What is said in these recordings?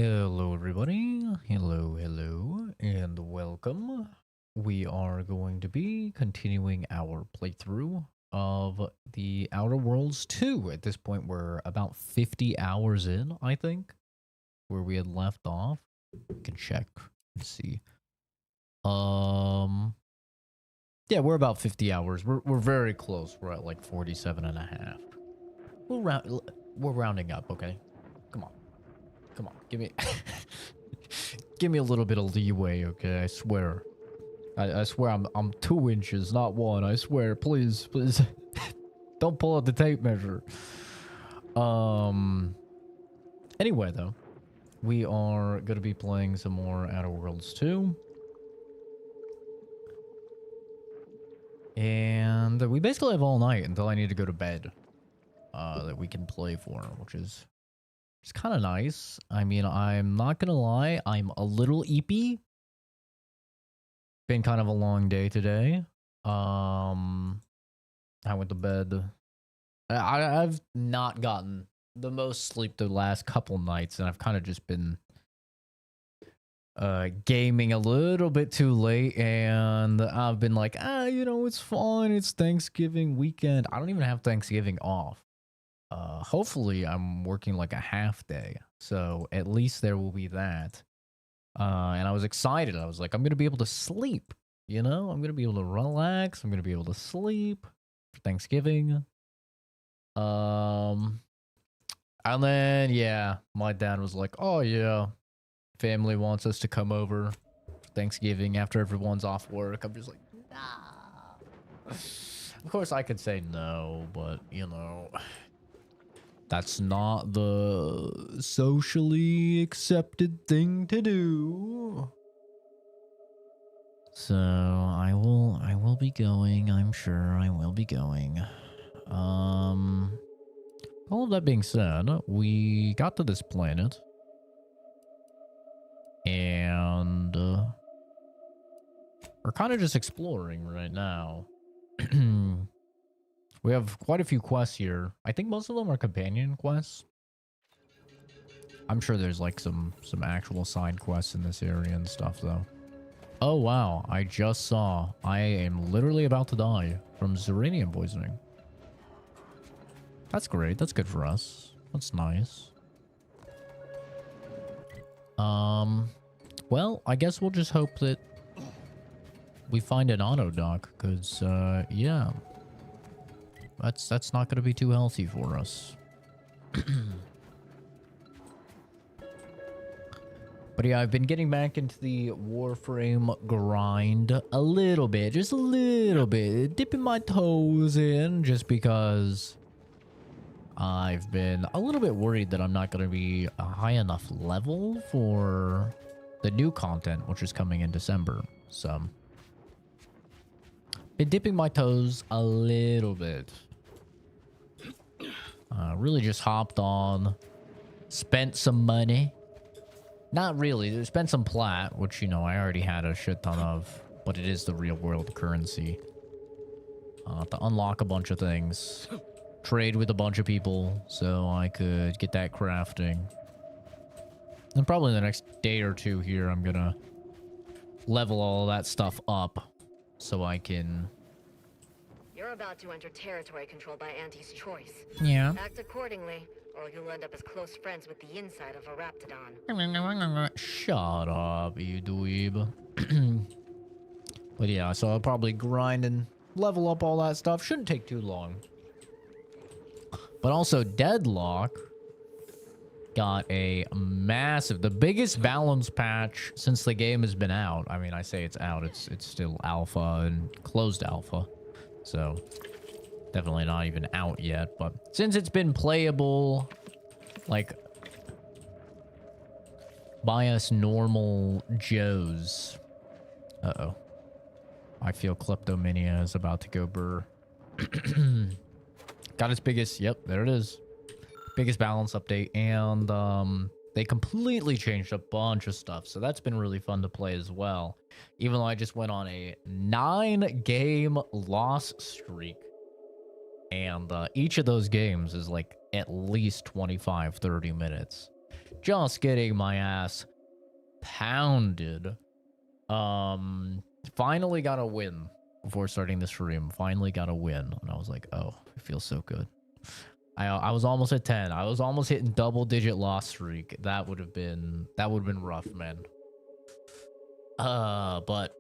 Hello, everybody. Hello, and welcome. We are going to be continuing our playthrough of the Outer Worlds 2. At this point, we're about 50 hours in, I think, where we had left off. We can check and see. Yeah, we're about 50 hours. We're very close. We're at like 47 and a half. We're rounding up, okay? Come on. Come on, give me give me a little bit of leeway, okay? I swear. I swear I'm 2 inches, not 1. I swear, please. Don't pull out the tape measure. Anyway though, we are gonna be playing some more Outer Worlds 2. And we basically have all night until I need to go to bed. That we can play for, which is it's kind of nice. I mean, I'm not gonna lie, I'm a little eepy. Been kind of a long day today. I went to bed. I've not gotten the most sleep the last couple nights, and I've kind of just been gaming a little bit too late, and I've been like, it's fine. It's Thanksgiving weekend. I don't even have Thanksgiving off. Hopefully I'm working like a half day, so at least there will be that. And I was excited. I was like, I'm gonna be able to sleep, I'm gonna be able to relax. I'm gonna be able to sleep for Thanksgiving. And then yeah, my dad was like, oh yeah, family wants us to come over for Thanksgiving after everyone's off work. I'm just like, nah. Of course I could say no, but that's not the socially accepted thing to do. So I will be going. I'm sure I will be going. All of that being said, we got to this planet, and we're kind of just exploring right now. We have quite a few quests here. I think most of them are companion quests. I'm sure there's like some actual side quests in this area and stuff though. Oh wow, I just saw. I am literally about to die from uranium poisoning. That's great. That's good for us. That's nice. Well, I guess we'll just hope that we find an auto dock, because yeah. That's not going to be too healthy for us. But yeah, I've been getting back into the Warframe grind a little bit. Just a little bit. Dipping my toes in just because I've been a little bit worried that I'm not going to be a high enough level for the new content, which is coming in December. So, been dipping my toes a little bit. Really just hopped on, spent some money. Not really, spent some plat, which, I already had a shit ton of, but it is the real world currency. To unlock a bunch of things, trade with a bunch of people, so I could get that crafting. And probably in the next day or two here, I'm gonna level all that stuff up, so I can... You're about to enter territory controlled by Auntie's choice. Yeah. Act accordingly, or you'll end up as close friends with the inside of a Raptidon. Shut up, you dweeb. But yeah, so I'll probably grind and level up all that stuff. Shouldn't take too long. But also, Deadlock got a massive, the biggest balance patch since the game has been out. I mean, I say it's out. It's still alpha and closed alpha. So, definitely not even out yet. But since it's been playable, like, by us normal Joes. Uh-oh. I feel Kleptomania is about to go burr. Got its biggest, yep, there it is. Biggest balance update. And, they completely changed a bunch of stuff. So that's been really fun to play as well. Even though I just went on a 9-game loss streak. And each of those games is like at least 25, 30 minutes. just getting my ass pounded. Finally got a win before starting this stream. Finally got a win, and I was like, oh, it feels so good. I was almost at 10. I was almost hitting double-digit loss streak. That would have been rough, man. But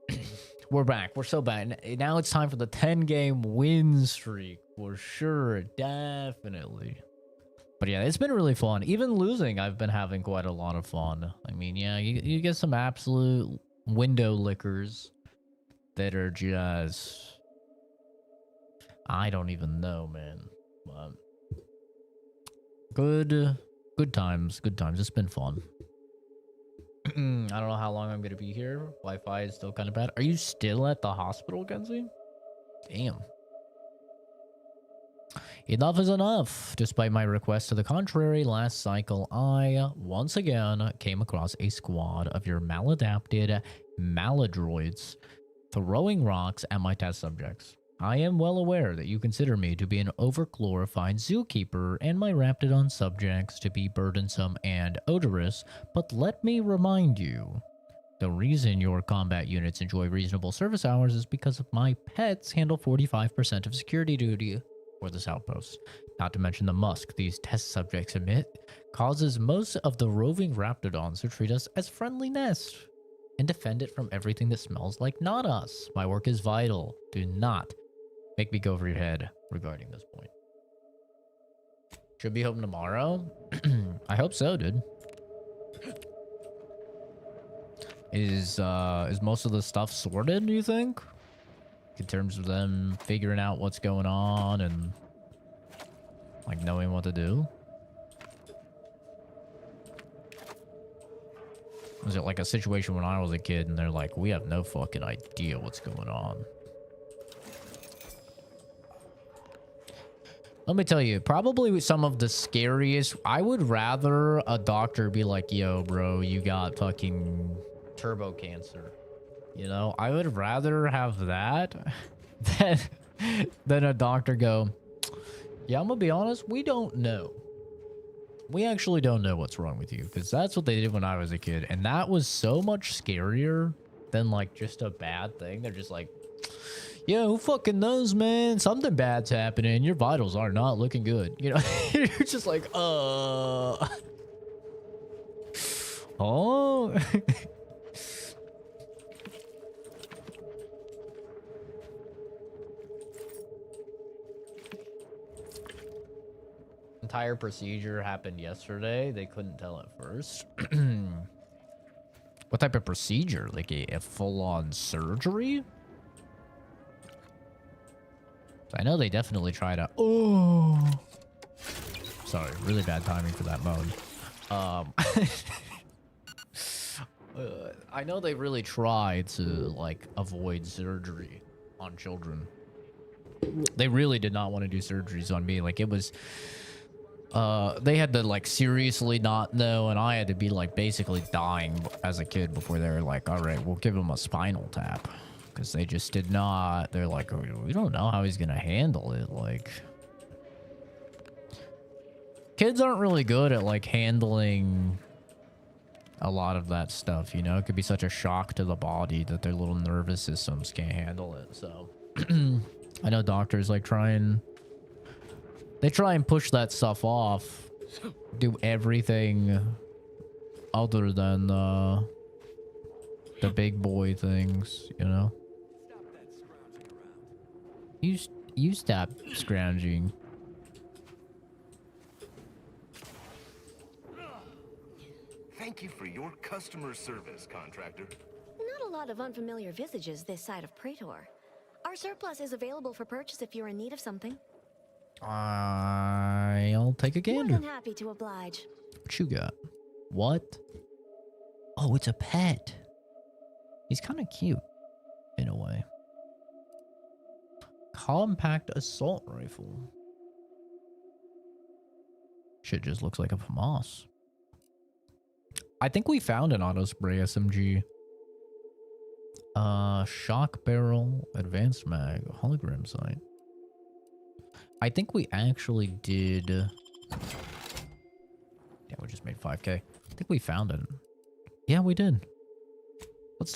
we're back. We're so back. Now it's time for the 10-game win streak for sure, definitely. But yeah, it's been really fun. Even losing, I've been having quite a lot of fun. I mean, yeah, you get some absolute window lickers that are just, I don't even know, man. But good times. It's been fun. I don't know how long I'm gonna be here. Wi-Fi is still kind of bad. Are you still at the hospital, Kenzie? Damn. Enough is enough. Despite my request to the contrary, last cycle I once again came across a squad of your maladapted maladroids throwing rocks at my test subjects. I am well aware that you consider me to be an overglorified zookeeper and my Raptidon subjects to be burdensome and odorous, but let me remind you, the reason your combat units enjoy reasonable service hours is because my pets handle 45% of security duty for this outpost. Not to mention the musk these test subjects emit causes most of the roving Raptidons to treat us as friendly nests and defend it from everything that smells like not us. My work is vital. Do not make me go over your head regarding this point. Should be home tomorrow. I hope so, dude. Is most of the stuff sorted, do you think? In terms of them figuring out what's going on and like knowing what to do? Was it like a situation when I was a kid and they're like, we have no fucking idea what's going on? Let me tell you, probably some of the scariest, I would rather a doctor be like, yo, bro, you got fucking turbo cancer. You know, I would rather have that than a doctor go, yeah, I'm gonna be honest, we don't know. We actually don't know what's wrong with you, because that's what they did when I was a kid. And that was so much scarier than like just a bad thing. They're just like, yeah, who fucking knows, man? Something bad's happening. Your vitals are not looking good. You know, you're just like, oh. Entire procedure happened yesterday. They couldn't tell at first. What type of procedure? Like a full-on surgery? I know they definitely tried to... Oh! Sorry, really bad timing for that moan. I know they really tried to, like, avoid surgery on children. They really did not want to do surgeries on me. Like, it was... they had to, like, seriously not know, and I had to be, like, basically dying as a kid before they were like, all right, we'll give him a spinal tap. Because they just did not, they're like, oh, we don't know how he's gonna handle it. Like, kids aren't really good at, like, handling a lot of that stuff, you know? It could be such a shock to the body that their little nervous systems can't handle it, so... I know doctors, like, try and push that stuff off, do everything other than the big boy things, you know? You stop scrounging. Thank you for your customer service, contractor. Not a lot of unfamiliar visages this side of Praetor. Our surplus is available for purchase if you're in need of something. I'll take a gander. More than happy to oblige. What you got? What? Oh, it's a pet. He's kind of cute, in a way. Compact assault rifle. Shit just looks like a FAMAS. I think we found an auto spray SMG. Shock barrel, advanced mag, hologram sight. I think we actually did. Yeah, we just made 5K. think we found it. Yeah, we did.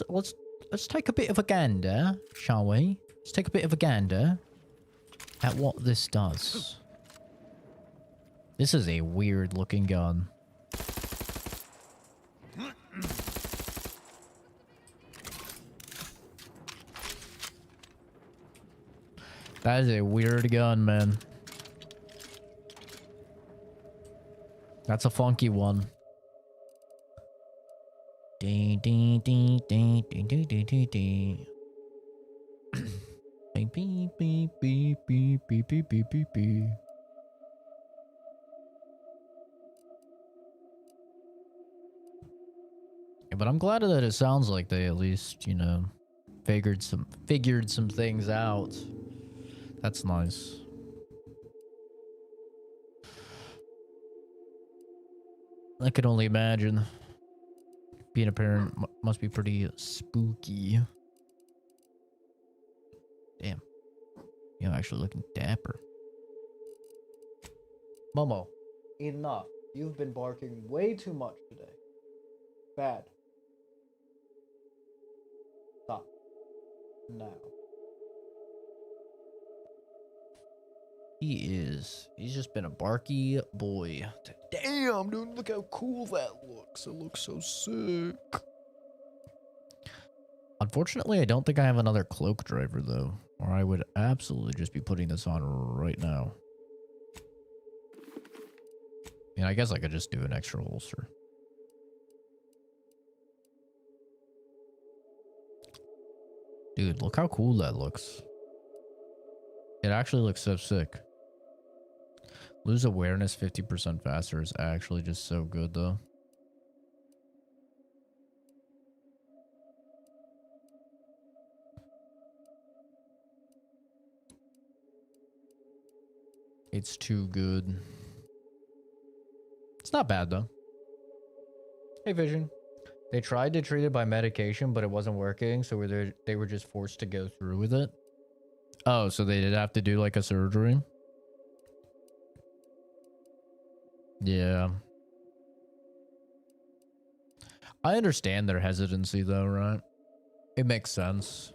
Let's take a bit of a gander, shall we? Let's take a bit of a gander at what this does. This is a weird looking gun. That is a weird gun, man. That's a funky one. Ding ding ding ding ding ding ding ding ding. Beep beep beep beep beep beep beep beep beep beep. Yeah, but I'm glad that it sounds like they at least, you know, figured some things out. That's nice. I could only imagine. Being a parent must be pretty spooky. Damn. You're actually looking dapper. Momo, enough. You've been barking way too much today. Bad. Stop. Now. He's just been a barky boy. Damn, dude, look how cool that looks. It looks so sick. Unfortunately, I don't think I have another cloak driver, though. Or I would absolutely just be putting this on right now. Yeah, I guess I could just do an extra holster. Dude, look how cool that looks. It actually looks so sick. Lose awareness 50% faster is actually just so good, though. It's too good. It's not bad, though. Hey, Vision. They tried to treat it by medication, but it wasn't working, so they were just forced to go through with it. Oh, so they did have to do, like, a surgery? Yeah. I understand their hesitancy, though, right? It makes sense.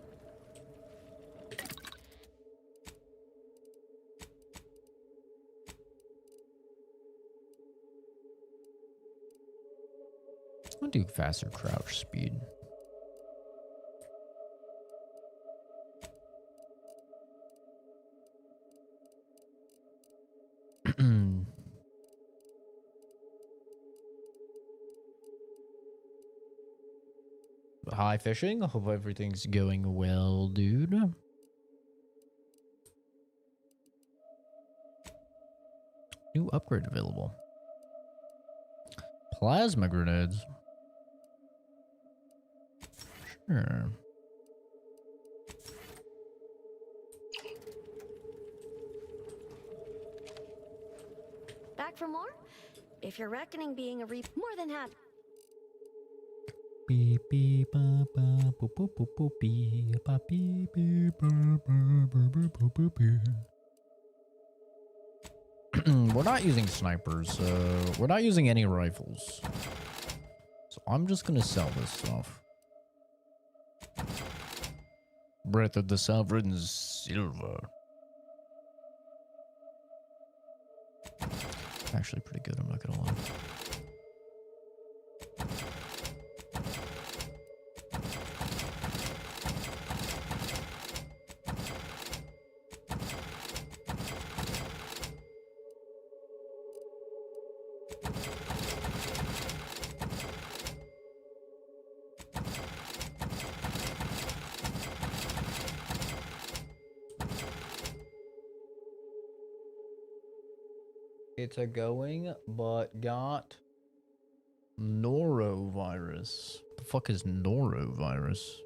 I'll do faster crouch speed. Hi, fishing. I hope everything's going well, dude. New upgrade available. Plasma grenades. Sure. Back for more? If you're reckoning being a more than happy. Beep beep ba ba boop boop boop boop beep ba beep beep ba ba ba ba boop boop beep. We're not using snipers. We're not using any rifles. So I'm just gonna sell this stuff. Breath of the Sovereign Silver. Actually pretty good, I'm not gonna lie. It's a going, but got norovirus. The fuck is norovirus?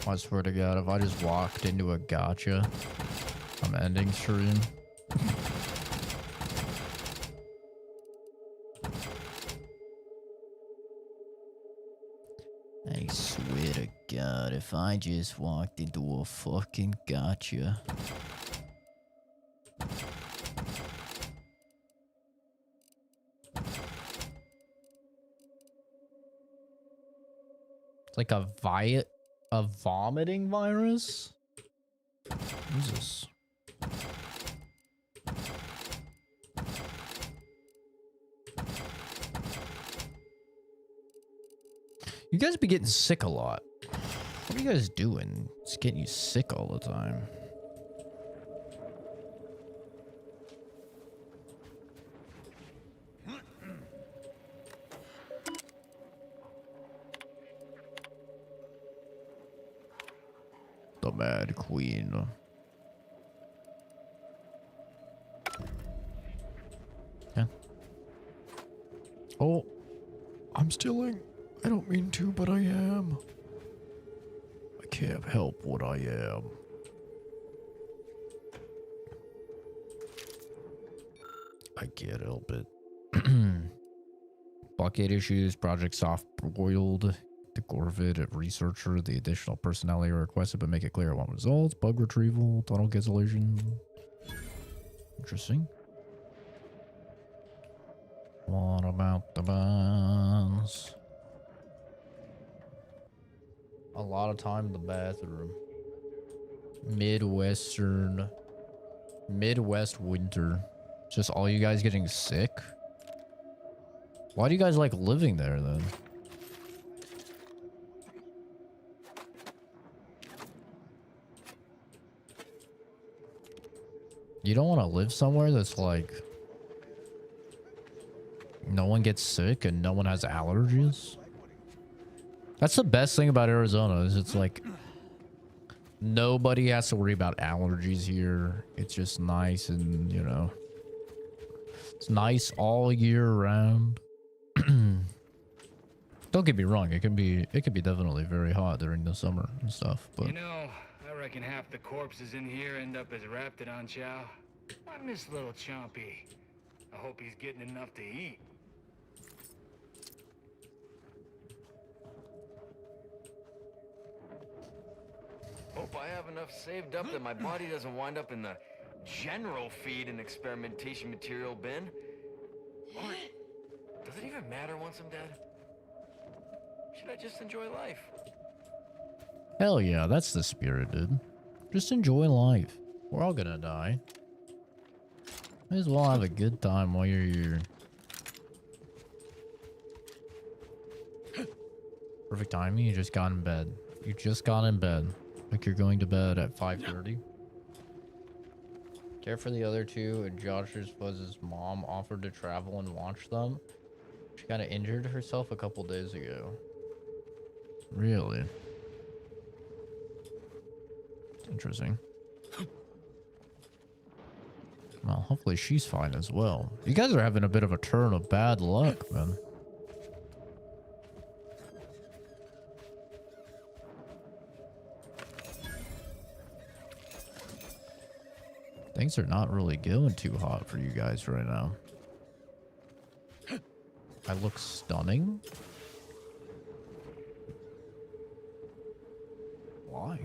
I swear to God, if I just walked into a gotcha, I'm ending stream. I swear to God, if I just walked into a fucking gotcha. Like a vomiting virus? Jesus. You guys be getting sick a lot. What are you guys doing? It's getting you sick all the time. The Mad Queen. Yeah. Oh, I'm stealing. I don't mean to, but I am. I can't help what I am. I can't help it. Blockade issues, project soft-boiled. The Gorvid researcher, the additional personnel area requested, but make it clear what results. Bug retrieval, tunnel cancellation. Interesting. What about the buns? A lot of time in the bathroom. Midwest winter. Just all you guys getting sick? Why do you guys like living there then? You don't want to live somewhere that's like no one gets sick and no one has allergies? That's the best thing about Arizona is it's like nobody has to worry about allergies here. It's just nice and, you know, it's nice all year round. Don't get me wrong, it can be definitely very hot during the summer and stuff, but You know, I reckon half the corpses in here end up as Raptidon chow. I miss little Chompy. I hope he's getting enough to eat. Hope I have enough saved up that my body doesn't wind up in the general feed and experimentation material bin. Or does it even matter once I'm dead? Should I just enjoy life? hell yeah, that's the spirit, dude. Just enjoy life. We're all gonna die. Might as well have a good time while you're here. Perfect timing, you just got in bed. You just got in bed. Like you're going to bed at 5:30. Care for the other two, and Josh's Fuzz's mom offered to travel and watch them. She kind of injured herself a couple days ago. Really? Interesting. Well, hopefully she's fine as well. You guys are having a bit of a turn of bad luck, man. Things are not really going too hot for you guys right now. I look stunning. Why?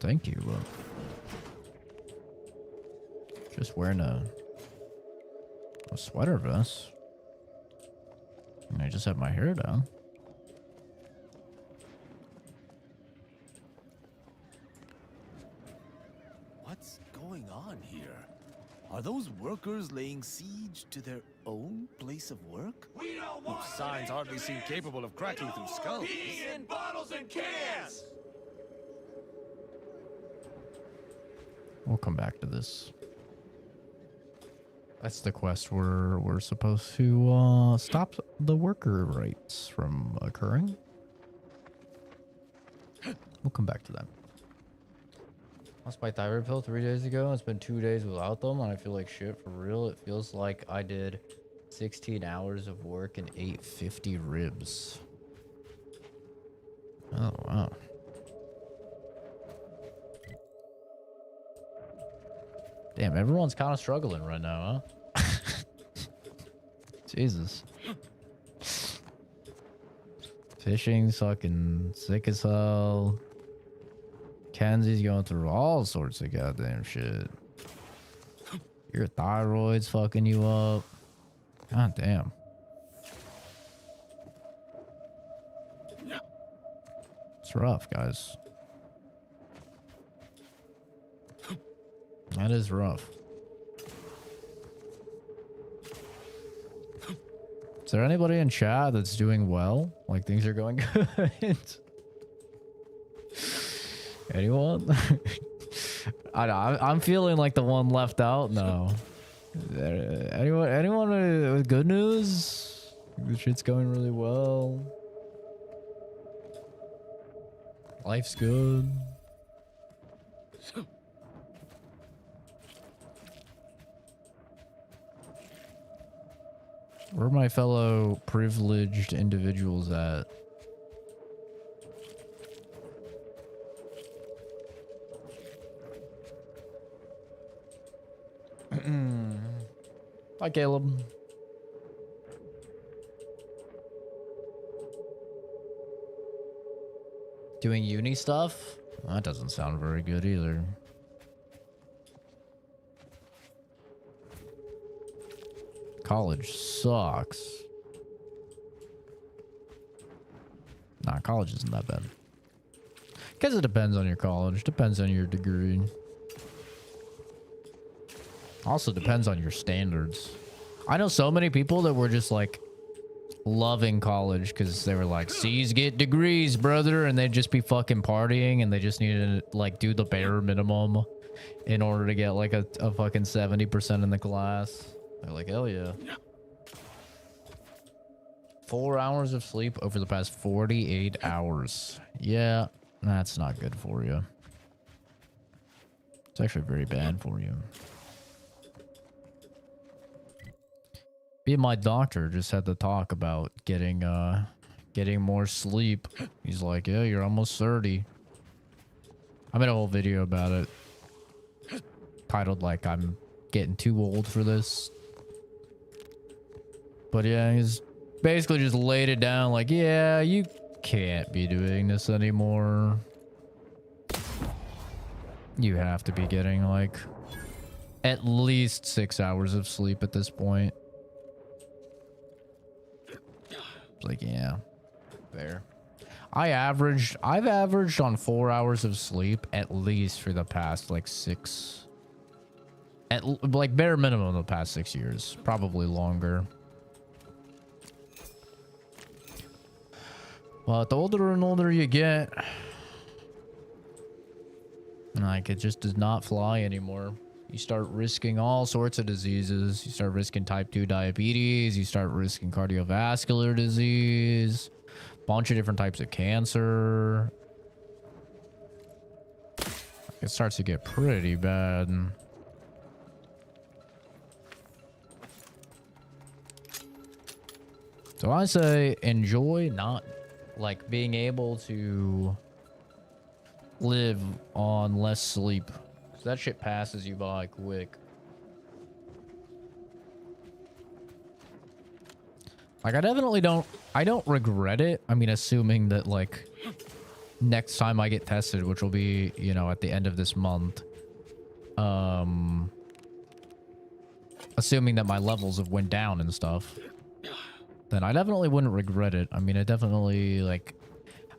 Thank you. Just wearing a sweater vest. And I just have my hair down. What's going on here? Are those workers laying siege to their own place of work? Those signs hardly seem capable of cracking through skulls. in bottles and cans! We'll come back to this. That's the quest where we're supposed to stop the worker rights from occurring. We'll come back to that. Lost my thyroid pill 3 days ago. It's been 2 days without them, and I feel like shit for real. It feels like I did 16 hours of work and ate 50 ribs. Oh, wow. Damn, everyone's kind of struggling right now, huh? Jesus. Fishing's fucking sick as hell. Kenzie's going through all sorts of goddamn shit. Your thyroid's fucking you up. God damn. It's rough, guys. That is rough. Is there anybody in chat that's doing well? Like things are going good? Anyone? I know, I'm feeling like the one left out now. Anyone with good news? The shit's going really well. Life's good. Where are my fellow privileged individuals at? Hi, Caleb. Doing uni stuff? That doesn't sound very good either. College sucks. Nah, college isn't that bad. Guess it depends on your college. Depends on your degree. Also depends on your standards. I know so many people that were just like loving college because they were like, C's get degrees, brother, and they'd just be fucking partying and they just needed to like do the bare minimum in order to get like a fucking 70% in the class. They're like, hell yeah. 4 hours of sleep over the past 48 hours. Yeah, that's not good for you. It's actually very bad for you. Me and my doctor just had to talk about getting more sleep. He's like, yeah, you're almost 30. I made a whole video about it. Titled like, I'm getting too old for this. But yeah, he's basically just laid it down like, yeah, you can't be doing this anymore. You have to be getting like at least 6 hours of sleep at this point. It's like, yeah, fair. I've averaged on 4 hours of sleep at least for the past like like bare minimum the past 6 years, probably longer. But the older and older you get, like, it just does not fly anymore. You start risking all sorts of diseases. You start risking type 2 diabetes. You start risking cardiovascular disease. Bunch of different types of cancer. It starts to get pretty bad. So I say enjoy not like being able to live on less sleep. So that shit passes you by quick. Like I don't regret it. I mean, assuming that like next time I get tested, which will be, you know, at the end of this month, assuming that my levels have went down and stuff, then I definitely wouldn't regret it. I mean, it definitely like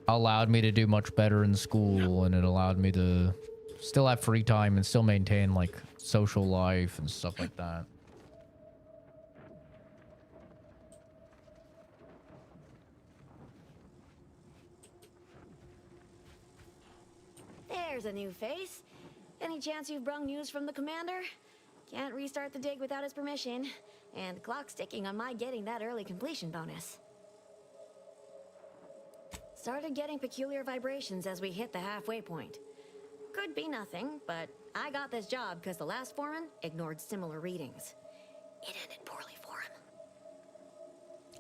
allowed me to do much better in school, and it allowed me to still have free time and still maintain like social life and stuff like that. There's a new face. Any chance you've brung news from the commander? Can't restart the dig without his permission, and the clock's ticking on my getting that early completion bonus. Started getting peculiar vibrations as we hit the halfway point. Could be nothing, but I got this job because the last foreman ignored similar readings. It ended poorly for him.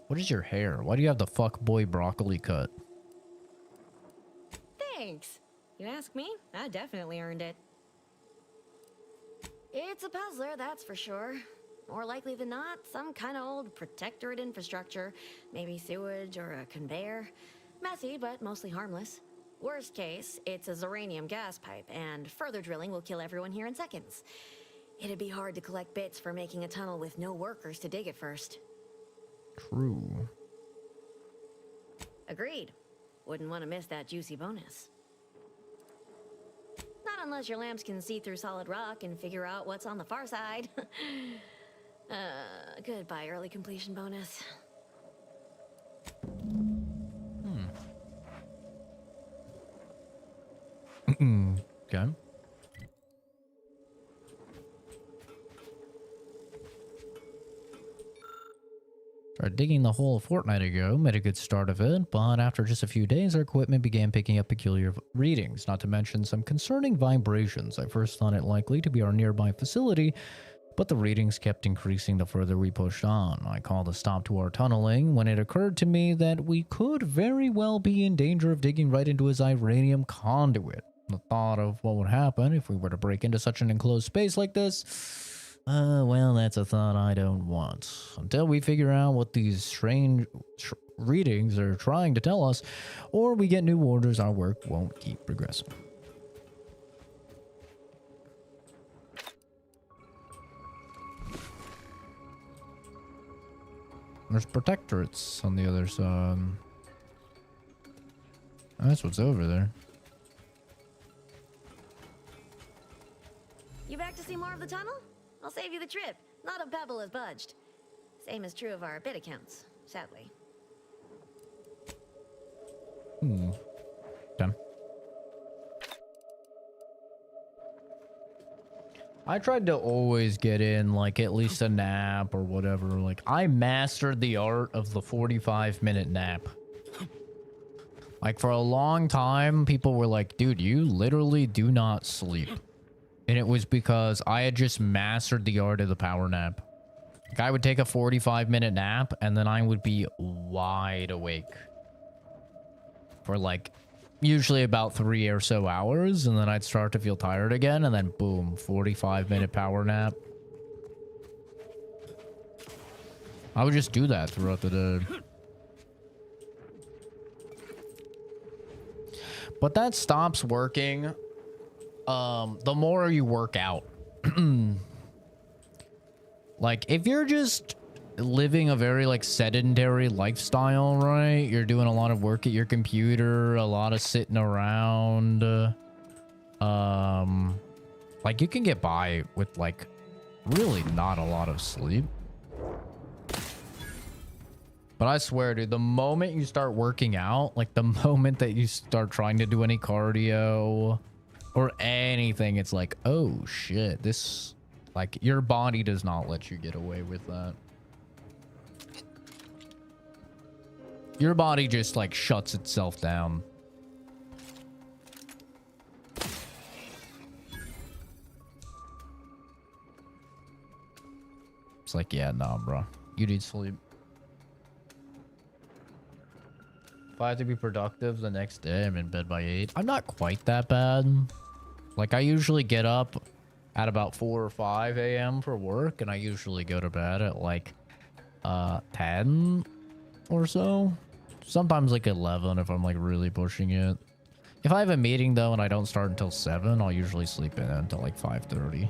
What is your hair? Why do you have the fuck boy broccoli cut? Thanks. You ask me, I definitely earned it. It's a puzzler, that's for sure. More likely than not, some kind of old protectorate infrastructure. Maybe sewage or a conveyor. Messy, but mostly harmless. Worst case, it's a uranium gas pipe, and further drilling will kill everyone here in seconds. It'd be hard to collect bits for making a tunnel with no workers to dig it first. True. Agreed. Wouldn't want to miss that juicy bonus. Not unless your lamps can see through solid rock and figure out what's on the far side. Goodbye, early completion bonus. Okay. Started digging the hole a fortnight ago, made a good start of it, but after just a few days, our equipment began picking up peculiar readings, not to mention some concerning vibrations. I first thought it likely to be our nearby facility, but the readings kept increasing the further we pushed on. I called a stop to our tunneling when it occurred to me that we could very well be in danger of digging right into his uranium conduit. The thought of what would happen if we were to break into such an enclosed space like this, well, that's a thought I don't want. Until we figure out what these strange readings are trying to tell us, or we get new orders, our work won't keep progressing. There's protectorates on the other side. That's what's over there. You back to see more of the tunnel? I'll save you the trip. Not a pebble has budged. Same is true of our bid accounts, sadly. Okay. I tried to always get in, like, at least a nap or whatever. Like, I mastered the art of the 45-minute nap. Like, for a long time, people were like, dude, you literally do not sleep. And it was because I had just mastered the art of the power nap. Like, I would take a 45-minute nap, and then I would be wide awake for, like, usually about 3 or so hours, and then I'd start to feel tired again, and then boom, 45-minute power nap. I would just do that throughout the day. But that stops working the more you work out. Like, if you're just living a very, like, sedentary lifestyle, right? You're doing a lot of work at your computer, a lot of sitting around. Like, you can get by with, like, really not a lot of sleep. But I swear, dude, the moment you start working out, like, the moment that you start trying to do any cardio or anything, it's like, oh, shit, this... Like, your body does not let you get away with that. Your body just, like, shuts itself down. It's like, yeah, nah, bro. You need sleep. If I have to be productive the next day, I'm in bed by 8. I'm not quite that bad. Like, I usually get up at about 4 or 5 a.m. for work, and I usually go to bed at, like, 10 or so. Sometimes, like, 11 if I'm, like, really pushing it. If I have a meeting, though, and I don't start until 7, I'll usually sleep in until, like, 5:30.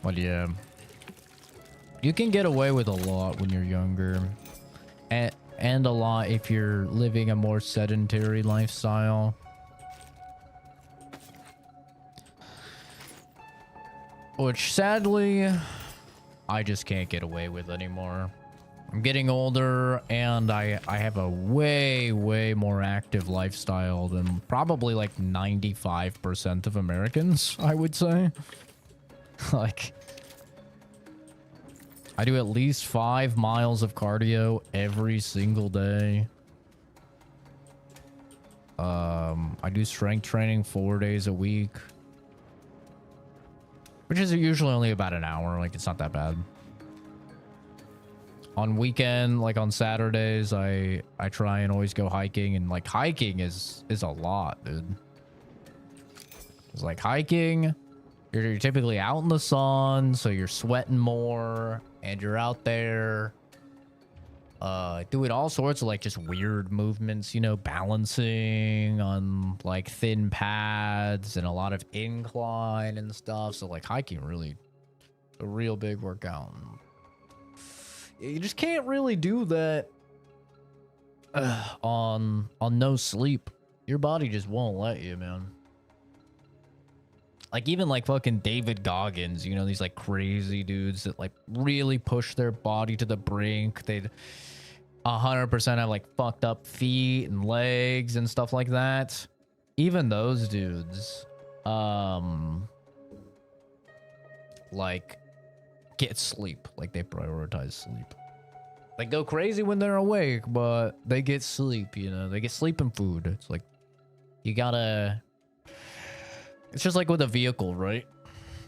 Well, yeah. You can get away with a lot when you're younger. And a lot if you're living a more sedentary lifestyle. Which, sadly, I just can't get away with anymore. I'm getting older, and I have a way, way more active lifestyle than probably like 95% of Americans, I would say. Like, I do at least 5 miles of cardio every single day. I do strength training 4 days a week, which is usually only about an hour. Like, it's not that bad. On weekend, like on Saturdays, I try and always go hiking, and like hiking is a lot, dude. It's like hiking, You're typically out in the sun, so you're sweating more, and you're out there doing all sorts of like just weird movements, you know, balancing on like thin pads and a lot of incline and stuff. So like hiking really a real big workout. You just can't really do that on no sleep. Your body just won't let you, man. Like even like fucking David Goggins, you know, these like crazy dudes that like really push their body to the brink. They'd 100% have like fucked up feet and legs and stuff like that. Even those dudes, like get sleep. Like they prioritize sleep. They go crazy when they're awake, but they get sleep, you know, they get sleep and food. It's like, you gotta, it's just like with a vehicle, right?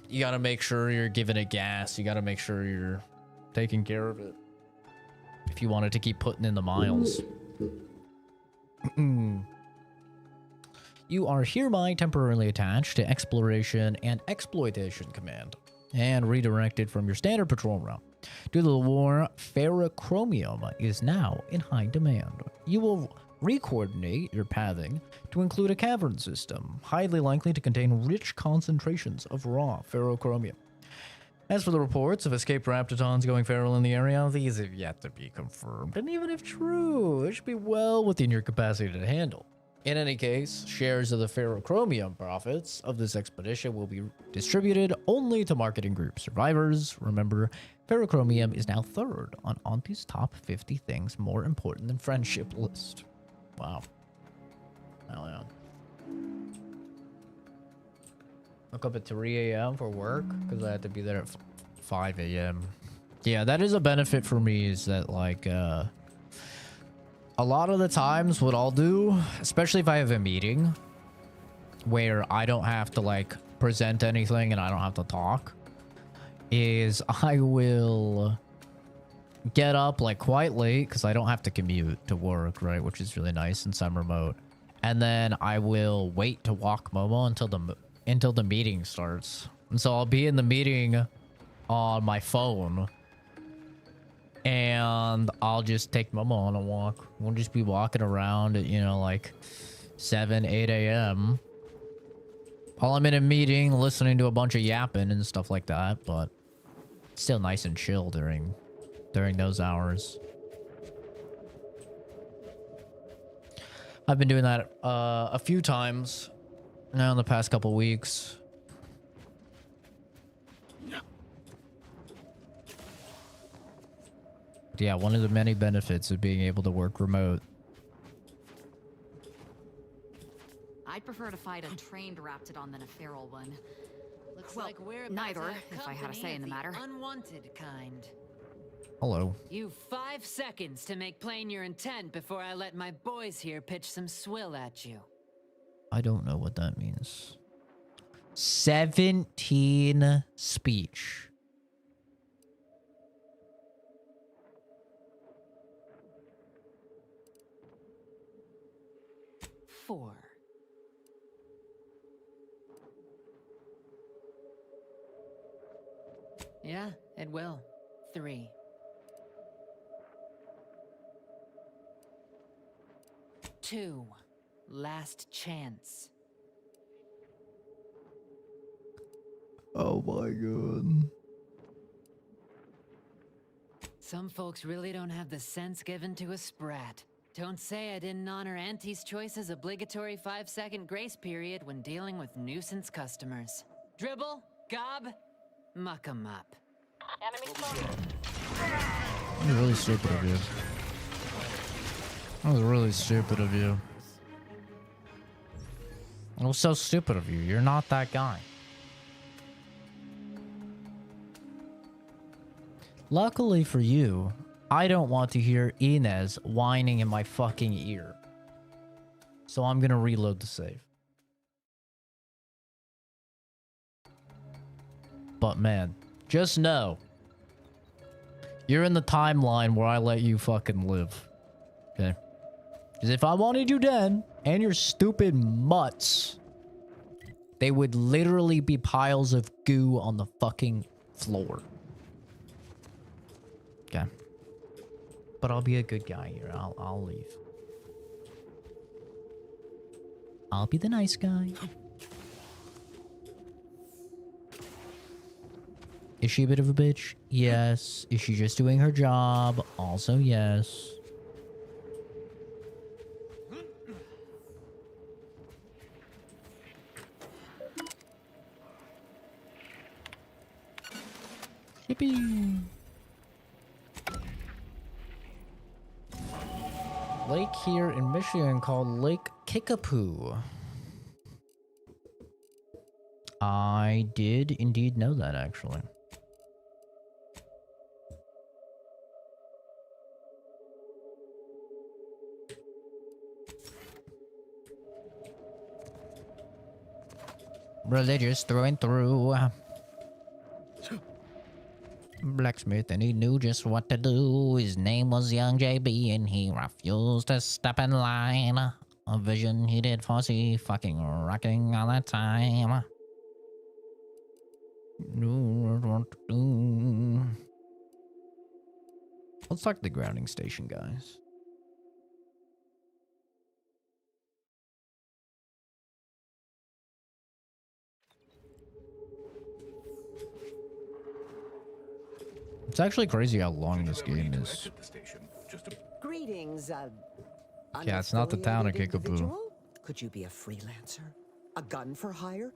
You gotta make sure you're giving it gas. You gotta make sure you're taking care of it if you wanted to keep putting in the miles. You are hereby temporarily attached to Exploration and Exploitation Command and redirected from your standard patrol route. Due to the war, ferrochromium is now in high demand. You will recoordinate your pathing to include a cavern system, highly likely to contain rich concentrations of raw ferrochromium. As for the reports of escaped Raptitons going feral in the area, these have yet to be confirmed, and even if true, it should be well within your capacity to handle. In any case, shares of the ferrochromium profits of this expedition will be distributed only to marketing group survivors. Remember, ferrochromium is now third on Auntie's top 50 things more important than friendship list. Wow. Hell yeah. Woke up at 3 a.m. for work because I had to be there at 5 a.m. Yeah, that is a benefit for me, is that like a lot of the times what I'll do, especially if I have a meeting where I don't have to like present anything and I don't have to talk, is I will get up like quite late because I don't have to commute to work, right? Which is really nice since I'm remote. And then I will wait to walk Momo until the meeting starts. And so I'll be in the meeting on my phone and I'll just take Momo on a walk. We'll just be walking around at, you know, like 7, 8 a.m. while I'm in a meeting, listening to a bunch of yapping and stuff like that, but still nice and chill during those hours. I've been doing that a few times now in the past couple weeks. Yeah, one of the many benefits of being able to work remote. I'd prefer to fight a trained Raptidon than a feral one. Looks Well, like we're about neither, to have if I had a company say in of the matter. Unwanted kind. Hello. You've 5 seconds to make plain your intent before I let my boys here pitch some swill at you. I don't know what that means. 17 speech. Four. Yeah, it will. 3. 2. Last chance. Oh my god. Some folks really don't have the sense given to a sprat. Don't say I didn't honor Auntie's Choice's obligatory 5-second grace period when dealing with nuisance customers. Dribble, gob, muck 'em up. That was really stupid of you. That was really stupid of you. It was so stupid of you. You're not that guy. Luckily for you, I don't want to hear Inez whining in my fucking ear. So I'm gonna reload the save. But man, just know, you're in the timeline where I let you fucking live. Okay? Because if I wanted you dead, and your stupid mutts They would literally be piles of goo on the fucking floor. Okay. But I'll be a good guy here. I'll leave. I'll be the nice guy. Is she a bit of a bitch? Yes. Is she just doing her job? Also, yes. Yippee! Lake here in Michigan called Lake Kickapoo. I did indeed know that, actually. Religious through and through. Blacksmith, and he knew just what to do. His name was Young JB, and he refused to step in line. A vision he did foresee, fucking rocking all the time. Let's talk to the grounding station, guys. It's actually crazy how long this game is. Greetings, Yeah, it's not the town of unaffiliated Kickapoo. individual? Could you be a freelancer? A gun for hire?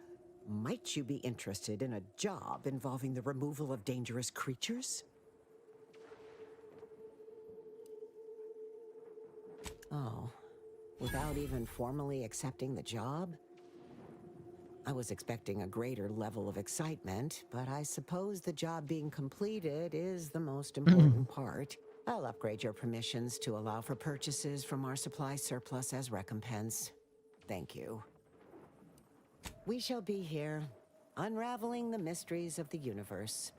Might you be interested in a job involving the removal of dangerous creatures? Oh, without even formally accepting the job? I was expecting a greater level of excitement, but I suppose the job being completed is the most important part. I'll upgrade your permissions to allow for purchases from our supply surplus as recompense. Thank you. We shall be here, unraveling the mysteries of the universe.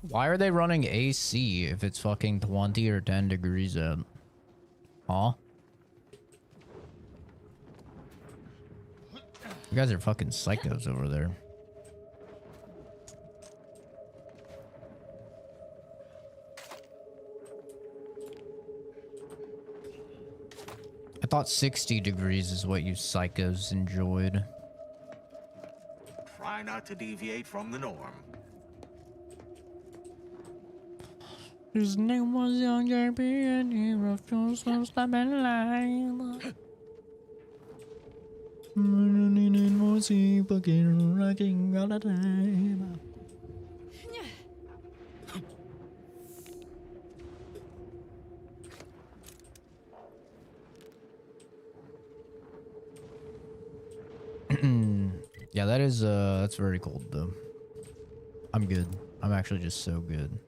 Why are they running AC if it's fucking 20 or 10 degrees out? Huh? You guys are fucking psychos over there. I thought 60 degrees is what you psychos enjoyed. Try not to deviate from the norm. His name was Young JB and he refused to step in line. Fucking rocking all the time. Yeah, that is that's very cold though. I'm good. I'm actually just so good.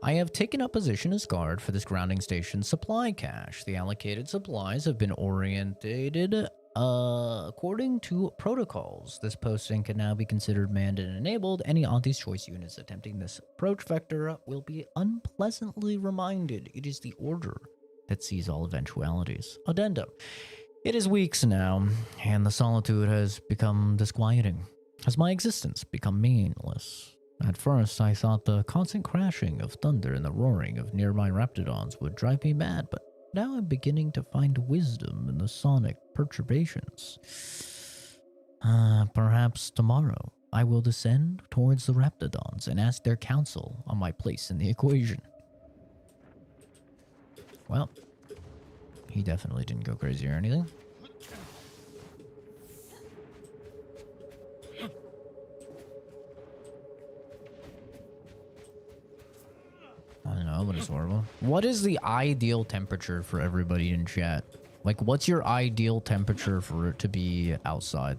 I have taken up position as guard for this grounding station supply cache. The allocated supplies have been orientated according to protocols. This posting can now be considered manned and enabled. Any Auntie's Choice units attempting this approach vector will be unpleasantly reminded it is the order that sees all eventualities. Addendum. It is weeks now, and the solitude has become disquieting. Has my existence become meaningless? At first, I thought the constant crashing of thunder and the roaring of nearby raptidons would drive me mad, but now I'm beginning to find wisdom in the sonic perturbations. Perhaps tomorrow I will descend towards the raptidons and ask their counsel on my place in the equation. Well, he definitely didn't go crazy or anything. I don't know, but it's horrible. What is the ideal temperature for everybody in chat? Like, what's your ideal temperature for it to be outside?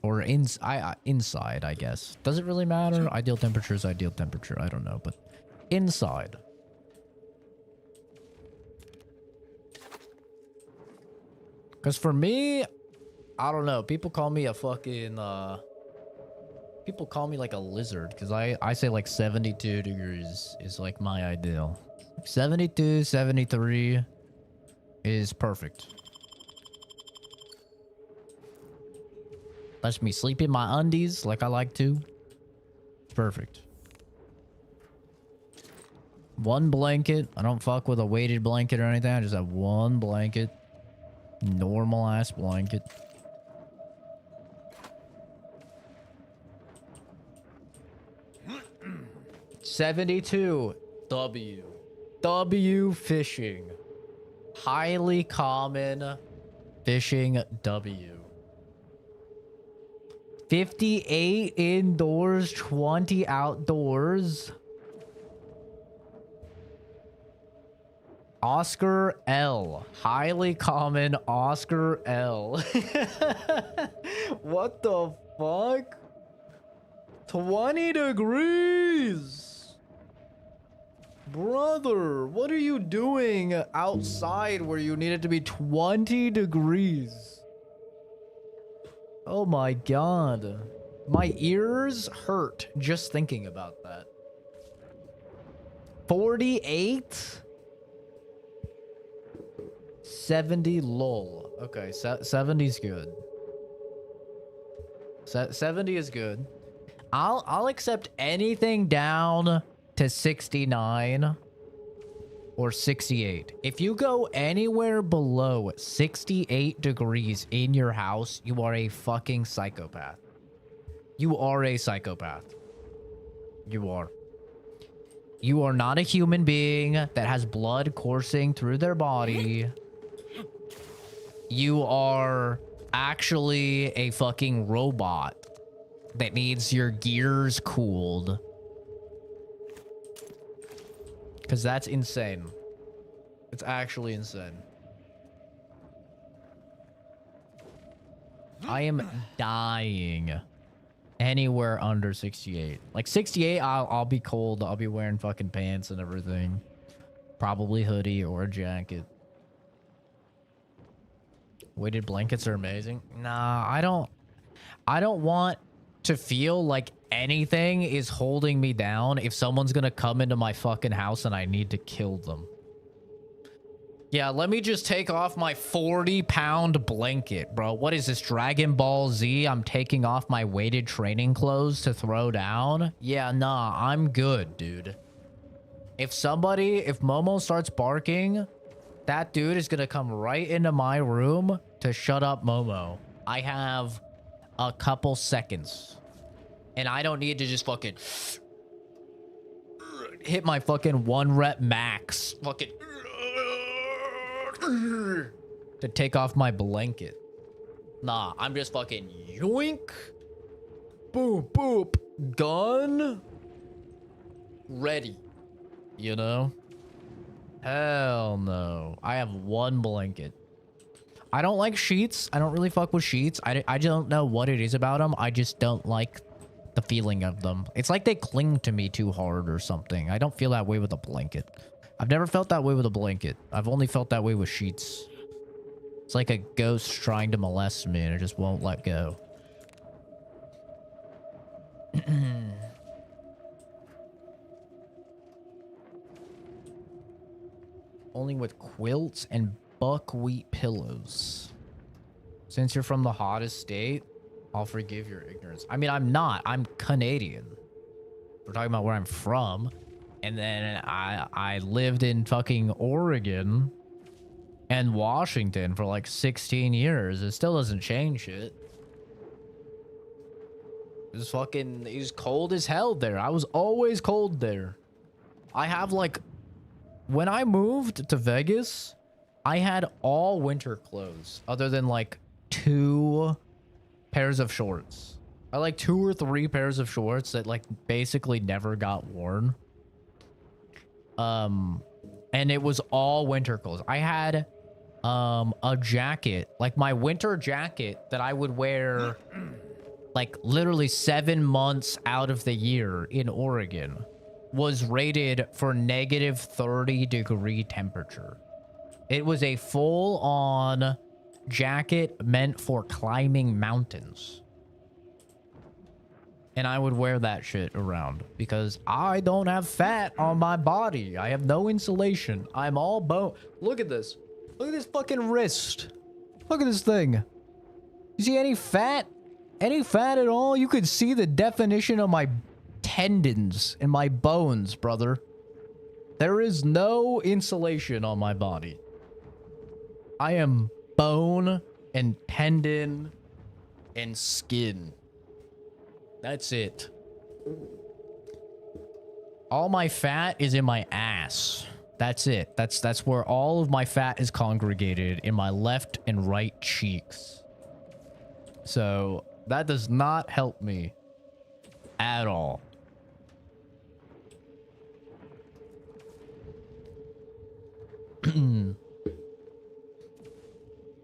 Or inside, I guess. Does it really matter? Ideal temperature is ideal temperature. I don't know, but inside. Because for me, I don't know. People call me a fucking, people call me like a lizard because I say like 72 degrees is like my ideal. 72, 73. is perfect. Lets me sleep in my undies like I like to. It's perfect. One blanket. I don't fuck with a weighted blanket or anything. I just have one blanket. Normal ass blanket. $72. W fishing. Highly common fishing W. 58 indoors, 20 outdoors. Oscar L. Highly common Oscar L. What the fuck? 20 degrees. Brother, what are you doing outside where you need it to be 20 degrees? Oh my god. My ears hurt just thinking about that. 48? 70 lol. Okay, 70's good. 70 is good. I'll accept anything down to 69 or 68. If you go anywhere below 68 degrees in your house, you are a fucking psychopath. You are a psychopath. You are. You are not a human being that has blood coursing through their body. You are actually a fucking robot that needs your gears cooled. Because that's insane. It's actually insane. I am dying anywhere under 68. Like 68, I'll be cold. I'll be wearing fucking pants and everything. Probably hoodie or a jacket. Weighted blankets are amazing. Nah, I don't want to feel like anything is holding me down if someone's gonna come into my fucking house and I need to kill them. Yeah, let me just take off my 40-pound blanket, bro. What is this, Dragon Ball Z? I'm taking off my weighted training clothes to throw down? Yeah, nah, I'm good, dude. If Momo starts barking, that dude is gonna come right into my room to shut up Momo. I have a couple seconds. And I don't need to just fucking hit my fucking 1 rep max. Fucking to take off my blanket. Nah, I'm just fucking yoink. Boop, boop. Gun. Ready. You know? Hell no. I have 1 blanket. I don't like sheets. I don't really fuck with sheets. I don't know what it is about them. I just don't like the feeling of them. It's like they cling to me too hard or something. I don't feel that way with a blanket. I've never felt that way with a blanket. I've only felt that way with sheets. It's like a ghost trying to molest me and it just won't let go. Only with quilts and buckwheat pillows. Since you're from the hottest state, I'll forgive your ignorance. I mean, I'm not. I'm Canadian. We're talking about where I'm from. And then I lived in fucking Oregon and Washington for like 16 years. It still doesn't change it. It's cold as hell there. I was always cold there. I have like, when I moved to Vegas, I had all winter clothes other than like 2 pairs of shorts. I like 2 or 3 pairs of shorts that like basically never got worn. And it was all winter clothes. I had a jacket, like my winter jacket that I would wear like literally 7 months out of the year in Oregon was rated for negative 30-degree temperature. It was a full-on jacket meant for climbing mountains. And I would wear that shit around because I don't have fat on my body. I have no insulation. I'm all bone. Look at this. Look at this fucking wrist. Look at this thing. You see any fat? Any fat at all? You could see the definition of my tendons and my bones, brother. There is no insulation on my body. I am bone and tendon and skin. That's it. All my fat is in my ass. That's it. That's where all of my fat is congregated, in my left and right cheeks. So that does not help me at all.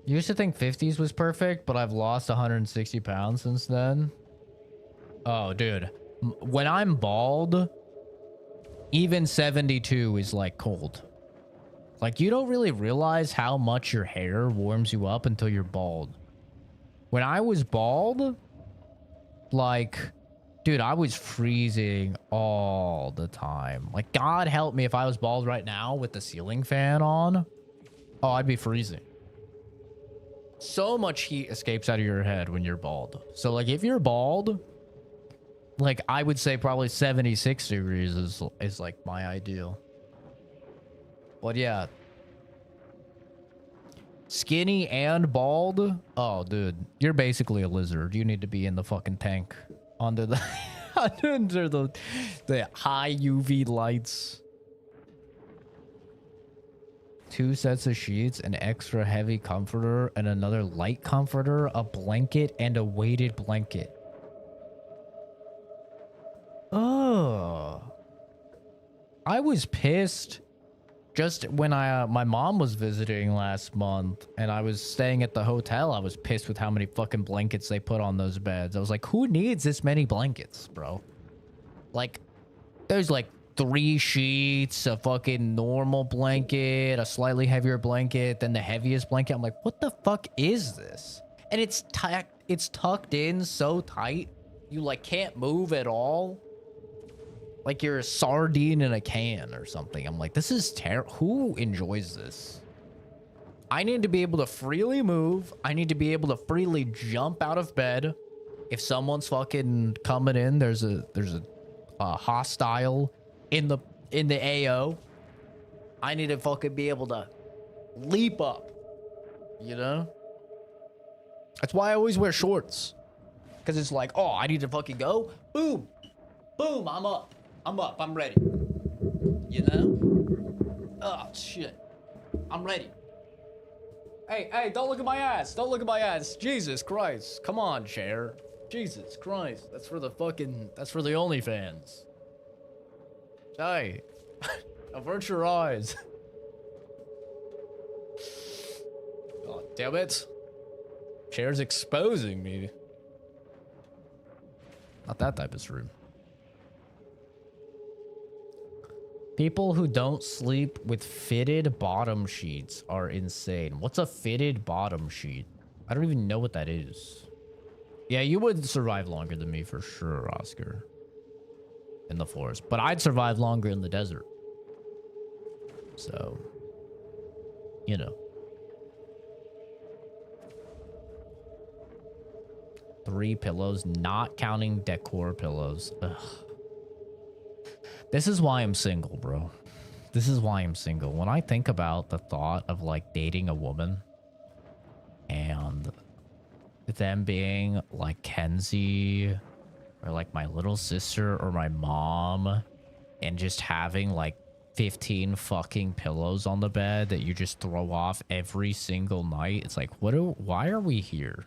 Used to think 50s was perfect, but I've lost 160 pounds since then. Oh, dude. When I'm bald, even 72 is like cold. Like, you don't really realize how much your hair warms you up until you're bald. When I was bald, like, dude, I was freezing all the time. Like, God help me if I was bald right now with the ceiling fan on. Oh, I'd be freezing. So much heat escapes out of your head when you're bald. So, like, if you're bald, like, I would say probably 76 degrees is like my ideal. But yeah. Skinny and bald? Oh, dude. You're basically a lizard. You need to be in the fucking tank. Under the under the high UV lights. 2 sets of sheets, an extra heavy comforter, and another light comforter, a blanket, and a weighted blanket. Oh, I was pissed just when my mom was visiting last month and I was staying at the hotel. I was pissed with how many fucking blankets they put on those beds. I was like, who needs this many blankets, bro? Like, there's like 3 sheets, a fucking normal blanket, a slightly heavier blanket, then the heaviest blanket. I'm like, what the fuck is this? And it's tucked in so tight, you like can't move at all. Like you're a sardine in a can or something. I'm like, this is terrible. Who enjoys this? I need to be able to freely move. I need to be able to freely jump out of bed. If someone's fucking coming in, there's a hostile in the AO. I need to fucking be able to leap up. You know? That's why I always wear shorts. Because it's like, oh, I need to fucking go. Boom. Boom, I'm up. I'm ready. You know? Oh, shit. I'm ready. Hey, don't look at my ass. Don't look at my ass. Jesus Christ. Come on, Cher. Jesus Christ. That's for the OnlyFans. Hey. Avert your eyes. God damn it. Cher's exposing me. Not that type of stream. People who don't sleep with fitted bottom sheets are insane. What's a fitted bottom sheet? I don't even know what that is. Yeah, you would survive longer than me for sure, Oscar. In the forest. But I'd survive longer in the desert. So, you know. 3 pillows, not counting decor pillows. Ugh. This is why I'm single, bro. This is why I'm single. When I think about the thought of like dating a woman and them being like Kenzie or like my little sister or my mom and just having like 15 fucking pillows on the bed that you just throw off every single night. It's like, why are we here?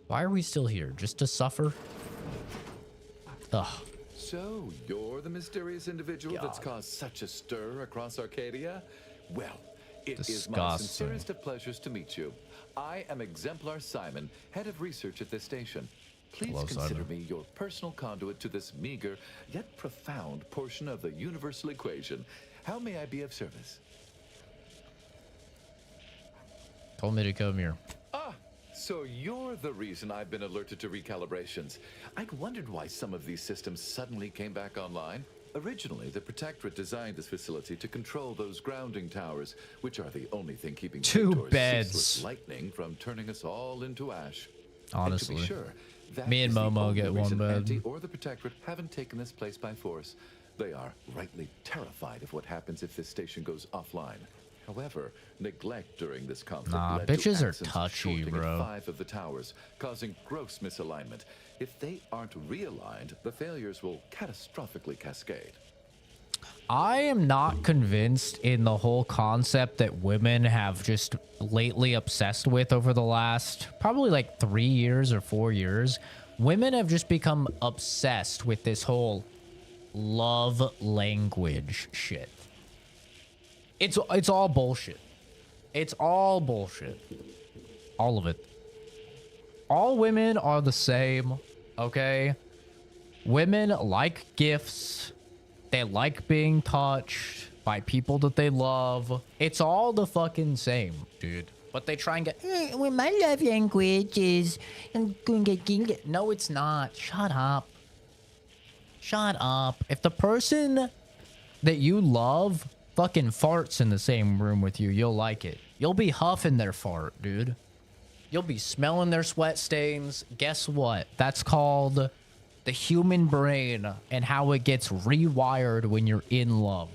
Why are we still here? Just to suffer? Ugh. So, you're the mysterious individual that's caused such a stir across Arcadia? Well, it is my sincerest of pleasures to meet you. I am Exemplar Simon, head of research at this station. Please consider me your personal conduit to this meager, yet profound portion of the universal equation. How may I be of service? Told me to come here. Ah, so you're the reason I've been alerted to recalibrations. I'd wondered why some of these systems suddenly came back online. Originally, the Protectorate designed this facility to control those grounding towers, which are the only thing keeping Two Praetor's beds. ceaseless lightning from turning us all into ash. Honestly. And to be sure, that Me and is the Momo only get one reason bed. Auntie or the Protectorate haven't taken this place by force. They are rightly terrified of what happens if this station goes offline. However, neglect during this conflict Nah, led bitches to are Anson's touchy, shorting bro. of 5 of the towers, causing gross misalignment. If they aren't realigned, the failures will catastrophically cascade. I am not convinced in the whole concept that women have just lately obsessed with over the last probably like 3 years or 4 years. Women have just become obsessed with this whole love language shit. It's all bullshit. It's all bullshit. All of it. All women are the same, okay? Women like gifts. They like being touched by people that they love. It's all the fucking same, dude. But they try and get, well, my love language is, I'm going to get, no, it's not. Shut up. Shut up. If the person that you love fucking farts in the same room with you, you'll like it. You'll be huffing their fart, dude. You'll be smelling their sweat stains. Guess what? That's called the human brain and how it gets rewired when you're in love.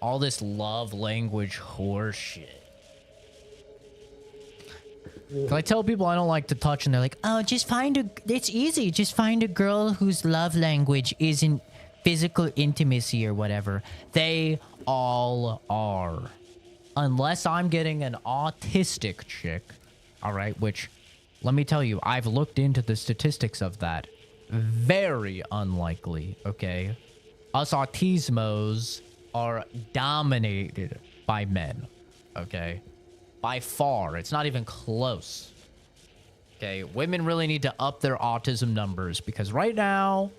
All this love language horseshit. Cause I tell people I don't like to touch and they're like, oh, just find a, it's easy. Just find a girl whose love language isn't physical intimacy or whatever. They all are. Unless I'm getting an autistic chick, all right, which, let me tell you, I've looked into the statistics of that. Very unlikely, okay? Us autismos are dominated by men, okay? By far. It's not even close. Okay, women really need to up their autism numbers because right now,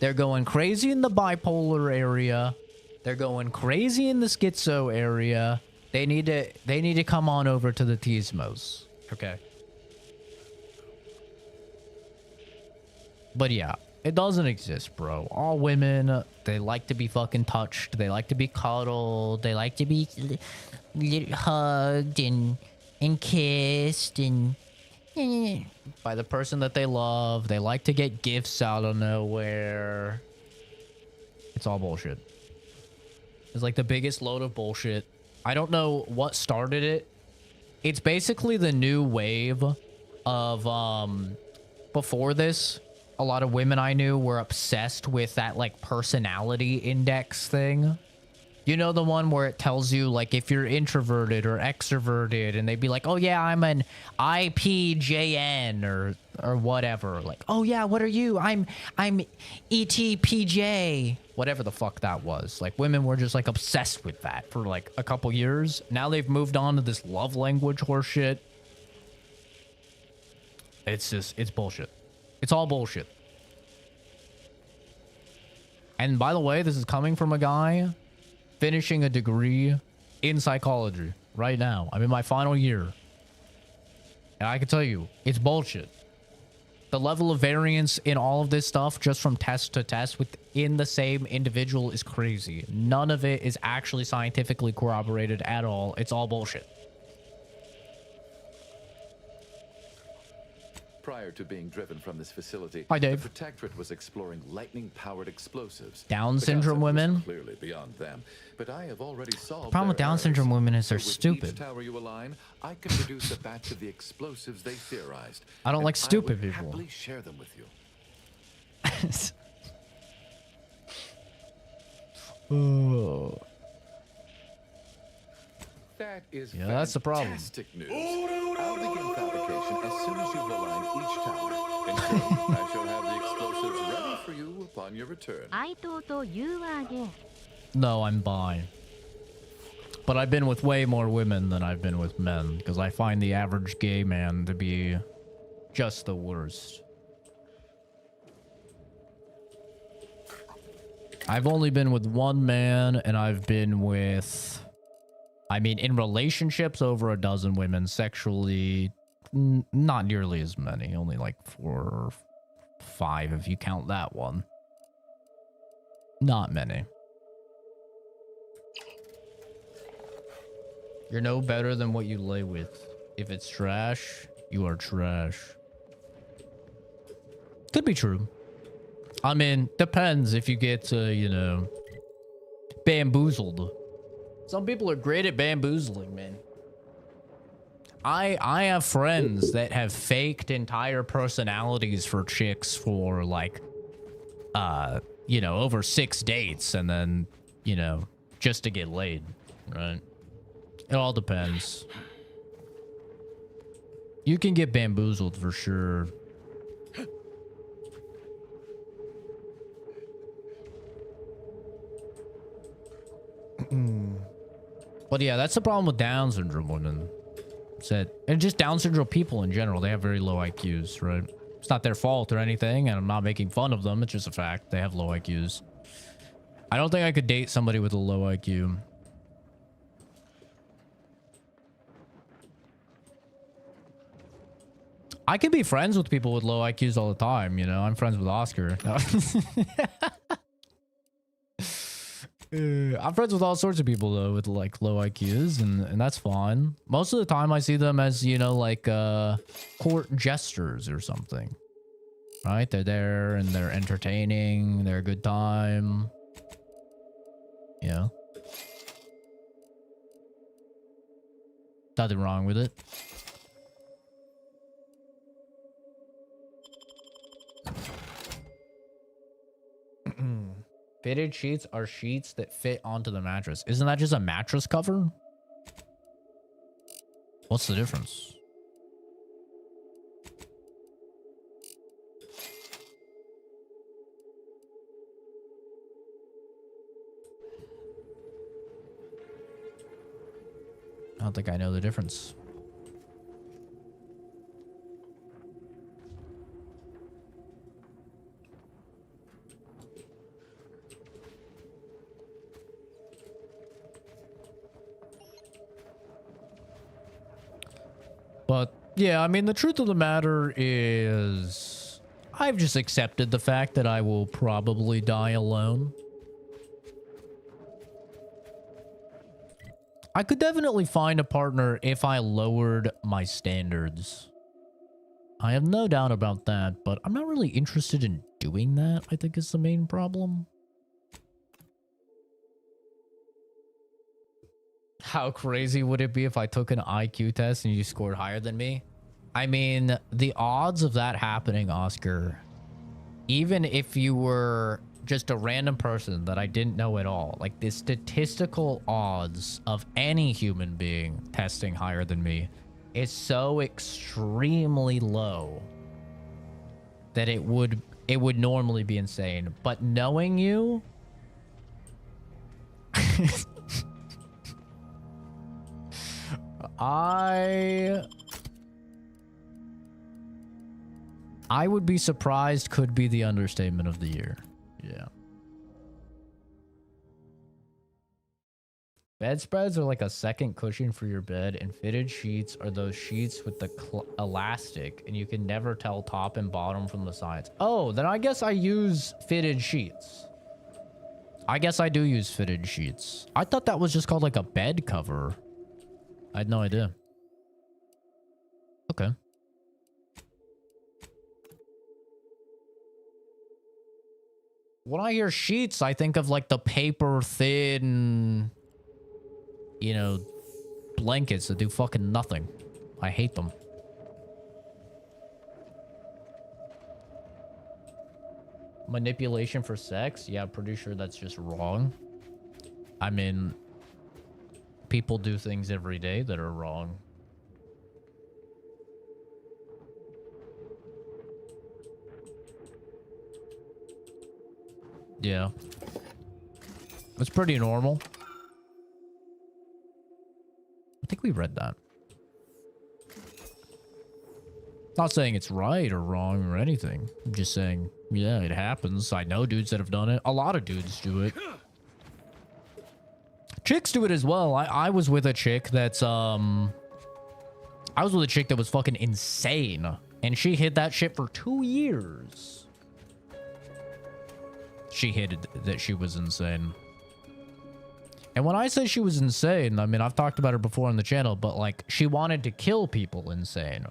they're going crazy in the bipolar area. They're going crazy in the schizo area. They need to come on over to the Tismos. Okay. But yeah, it doesn't exist, bro. All women, they like to be fucking touched. They like to be cuddled. They like to be hugged and kissed and by the person that they love. They like to get gifts out of nowhere. It's all bullshit. It's like the biggest load of bullshit. I don't know what started it. It's basically the new wave of before this, a lot of women I knew were obsessed with that like personality index thing. You know, the one where it tells you like if you're introverted or extroverted, and they'd be like, oh yeah, I'm an IPJN or whatever. Like, oh yeah, what are you? I'm ETPJ. Whatever the fuck that was. Like, women were just like obsessed with that for like a couple years. Now they've moved on to this love language horseshit. It's just, it's bullshit. It's all bullshit. And by the way, this is coming from a guy finishing a degree in psychology right now. I'm in my final year. And I can tell you, it's bullshit. The level of variance in all of this stuff, just from test to test within the same individual, is crazy. None of it is actually scientifically corroborated at all. It's all bullshit. Prior to being driven from this facility, Hi, Dave. the Protectorate was exploring lightning-powered explosives. Down The syndrome concept was women? clearly beyond them, but I have already solved The problem with their Down errors. syndrome women is they're So with stupid. Each tower you align, I can produce a batch of the explosives they theorized. I don't and like stupid I would people. happily share them with you. Oh. That is Yeah, that's the problem. fantastic news. I'll begin fabrication as soon as you've aligned each tower. In turn, I shall have the explosives ready for you upon your return. No, I'm bi. But I've been with way more women than I've been with men, because I find the average gay man to be just the worst. I've only been with one man, and I've been with, I mean, in relationships, over a dozen women. Sexually, not nearly as many. Only like 4 or 5 if you count that one. Not many. You're no better than what you lay with. If it's trash, you are trash. Could be true. I mean, depends if you get, you know, bamboozled. Some people are great at bamboozling, man. I have friends that have faked entire personalities for chicks for, like, you know, over 6 dates and then, you know, just to get laid, right? It all depends. You can get bamboozled for sure. But yeah, that's the problem with Down syndrome women. And just Down syndrome people in general, they have very low IQs, right? It's not their fault or anything, and I'm not making fun of them. It's just a fact. They have low IQs. I don't think I could date somebody with a low IQ. I can be friends with people with low IQs all the time, you know? I'm friends with Oscar. I'm friends with all sorts of people, though, with, like, low IQs, and that's fine. Most of the time, I see them as, you know, like, court jesters or something. Right? They're there, and they're entertaining. They're a good time. Yeah. Nothing wrong with it. Fitted sheets are sheets that fit onto the mattress. Isn't that just a mattress cover? What's the difference? I don't think I know the difference. But yeah, I mean, the truth of the matter is I've just accepted the fact that I will probably die alone. I could definitely find a partner if I lowered my standards. I have no doubt about that, but I'm not really interested in doing that, I think is the main problem. How crazy would it be if I took an IQ test and you scored higher than me? I mean, the odds of that happening, Oscar, even if you were just a random person that I didn't know at all, like the statistical odds of any human being testing higher than me is so extremely low that it would normally be insane. But knowing you... I would be surprised could be the understatement of the year. Yeah. Bedspreads are like a second cushion for your bed, and fitted sheets are those sheets with the elastic, and you can never tell top and bottom from the sides. Oh, then I guess I use fitted sheets. I guess I do use fitted sheets. I thought that was just called like a bed cover. I had no idea. Okay. When I hear sheets, I think of like the paper thin, you know, blankets that do fucking nothing. I hate them. Manipulation for sex? Yeah, I'm pretty sure that's just wrong. I mean, people do things every day that are wrong. Yeah. It's pretty normal. I think we read that. Not saying it's right or wrong or anything. I'm just saying, yeah, it happens. I know dudes that have done it. A lot of dudes do it. Chicks do it as well. I was with a chick that's, I was with a chick that was fucking insane. And she hid that shit for 2 years. she hid that she was insane. And when I say she was insane, I mean, I've talked about her before on the channel, but like, she wanted to kill people insane.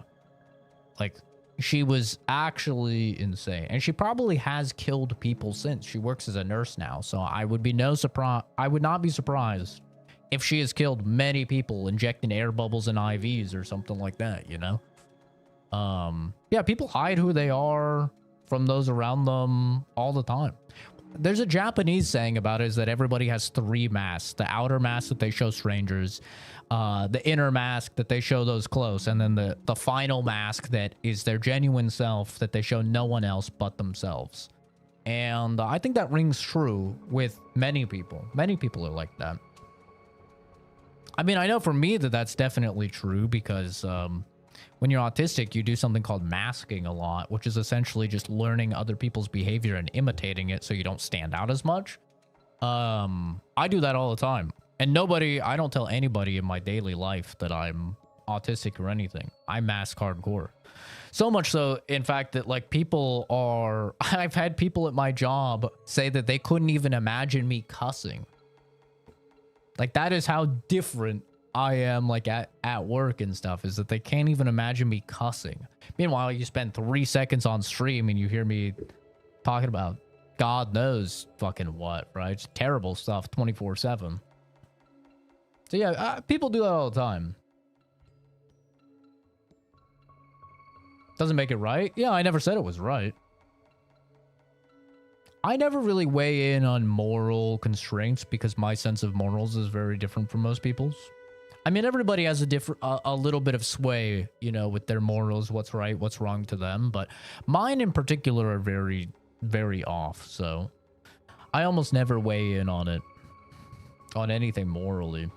Like, she was actually insane. And she probably has killed people since. She works as a nurse now, so I would not be surprised if she has killed many people injecting air bubbles and IVs or something like that, you know? Yeah, people hide who they are from those around them all the time. There's a Japanese saying about it, is that everybody has 3 masks. The outer mask that they show strangers, the inner mask that they show those close, and then the final mask that is their genuine self that they show no one else but themselves. And I think that rings true with many people. Many people are like that. I mean, I know for me that that's definitely true because when you're autistic, you do something called masking a lot, which is essentially just learning other people's behavior and imitating it so you don't stand out as much. I do that all the time. And I don't tell anybody in my daily life that I'm autistic or anything. I mask hardcore. So much so, in fact, that like I've had people at my job say that they couldn't even imagine me cussing. Like, that is how different I am, like, at work and stuff, is that they can't even imagine me cussing. Meanwhile, you spend 3 seconds on stream and you hear me talking about God knows fucking what, right? It's terrible stuff 24/7. So yeah, people do that all the time. Doesn't make it right? Yeah, I never said it was right. I never really weigh in on moral constraints because my sense of morals is very different from most people's. I mean, everybody has a little bit of sway, you know, with their morals, what's right, what's wrong to them. But mine in particular are very, very off. So I almost never weigh in on it, on anything morally.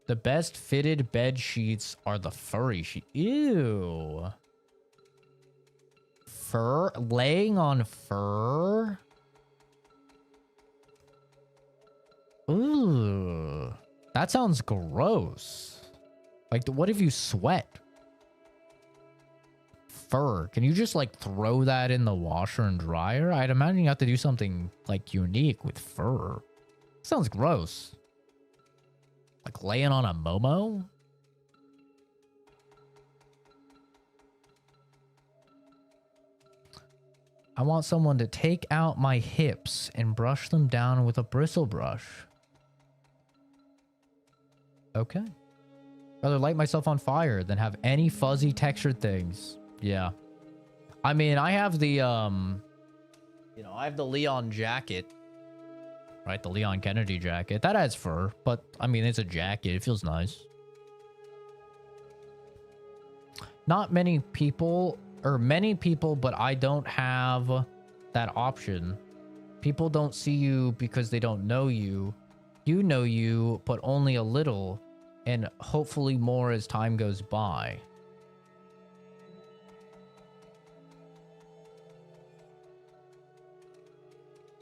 The best fitted bed sheets are the furry sheet. Ew. Fur? Laying on fur? Ooh. That sounds gross. Like, what if you sweat? Fur. Can you just, like, throw that in the washer and dryer? I'd imagine you have to do something, like, unique with fur. Sounds gross. Like laying on a Momo? I want someone to take out my hips and brush them down with a bristle brush. Okay. Rather light myself on fire than have any fuzzy textured things. Yeah. I mean, I have the, I have the Leon jacket. Right, the Leon Kennedy jacket. That has fur, but, I mean, it's a jacket. It feels nice. Not many people, or many people, but I don't have that option. People don't see you because they don't know you. You know you, but only a little, and hopefully more as time goes by.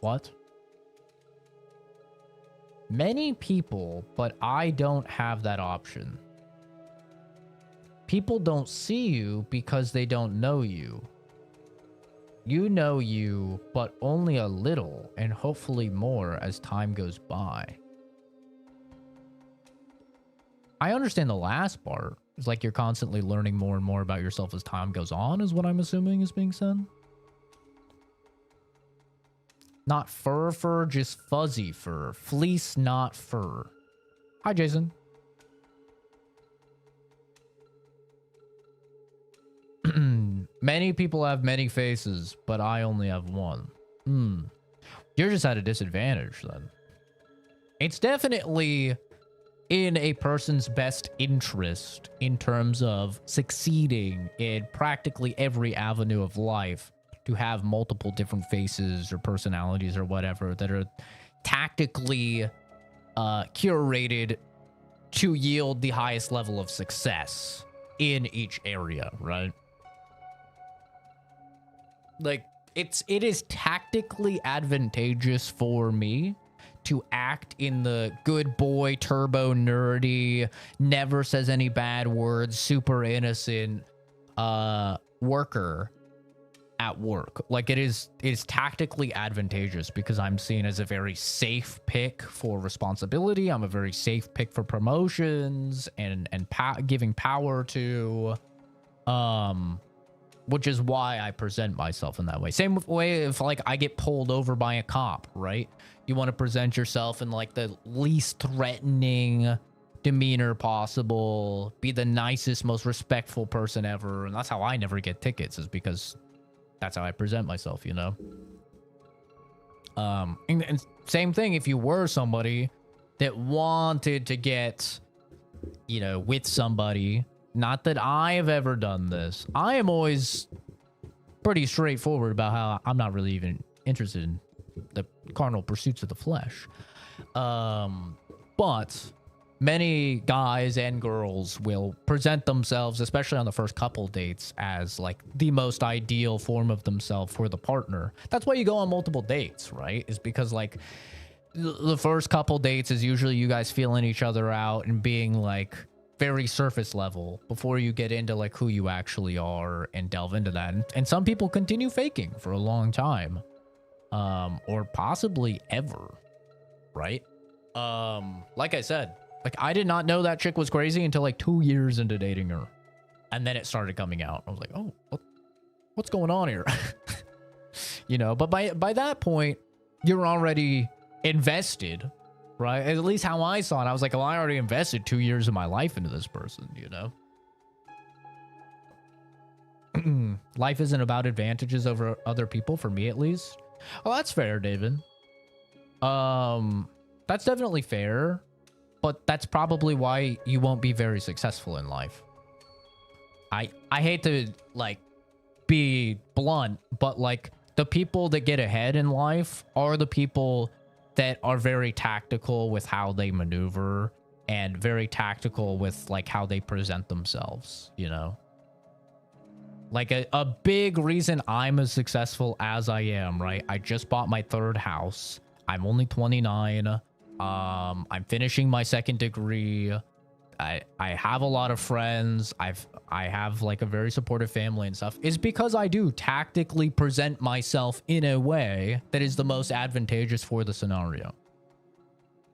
What? Many people, but I don't have that option. People don't see you because they don't know you. You know you, but only a little, and hopefully more as time goes by. I understand the last part. It's like you're constantly learning more and more about yourself as time goes on, is what I'm assuming is being said. Not fur, just fuzzy fur. Fleece, not fur. Hi, Jason. Many people have many faces, but I only have one. You're just at a disadvantage, then. It's definitely in a person's best interest in terms of succeeding in practically every avenue of life to have multiple different faces or personalities or whatever that are tactically curated to yield the highest level of success in each area, right? Like, it is tactically advantageous for me to act in the good boy, turbo nerdy, never says any bad words, super innocent, worker at work. Like it is tactically advantageous because I'm seen as a very safe pick for responsibility. I'm a very safe pick for promotions and giving power to, which is why I present myself in that way. Same way if like I get pulled over by a cop, right? You want to present yourself in like the least threatening demeanor possible, be the nicest, most respectful person ever. And that's how I never get tickets, is because that's how I present myself, you know? And same thing if you were somebody that wanted to get, you know, with somebody. Not that I have ever done this. I am always pretty straightforward about how I'm not really even interested in the carnal pursuits of the flesh. But many guys and girls will present themselves, especially on the first couple dates, as like the most ideal form of themselves for the partner. That's why you go on multiple dates, right? Is because like the first couple dates is usually you guys feeling each other out and being like very surface level before you get into like who you actually are and delve into that. And some people continue faking for a long time, or possibly ever, right? Like I said, like I did not know that chick was crazy until like 2 years into dating her, and then it started coming out. I was like, oh, what's going on here? You know, but by that point, you're already invested, right? At least how I saw it. I was like, well, I already invested 2 years of my life into this person, you know? Life isn't about advantages over other people, for me at least. Oh, that's fair, David. That's definitely fair, but that's probably why you won't be very successful in life. I hate to like be blunt, but like the people that get ahead in life are the people that are very tactical with how they maneuver and very tactical with like how they present themselves, you know? Like a big reason I'm as successful as I am, right? I just bought my 3rd house. I'm only 29. I'm finishing my 2nd degree. I have a lot of friends. I have like a very supportive family and stuff, is because I do tactically present myself in a way that is the most advantageous for the scenario.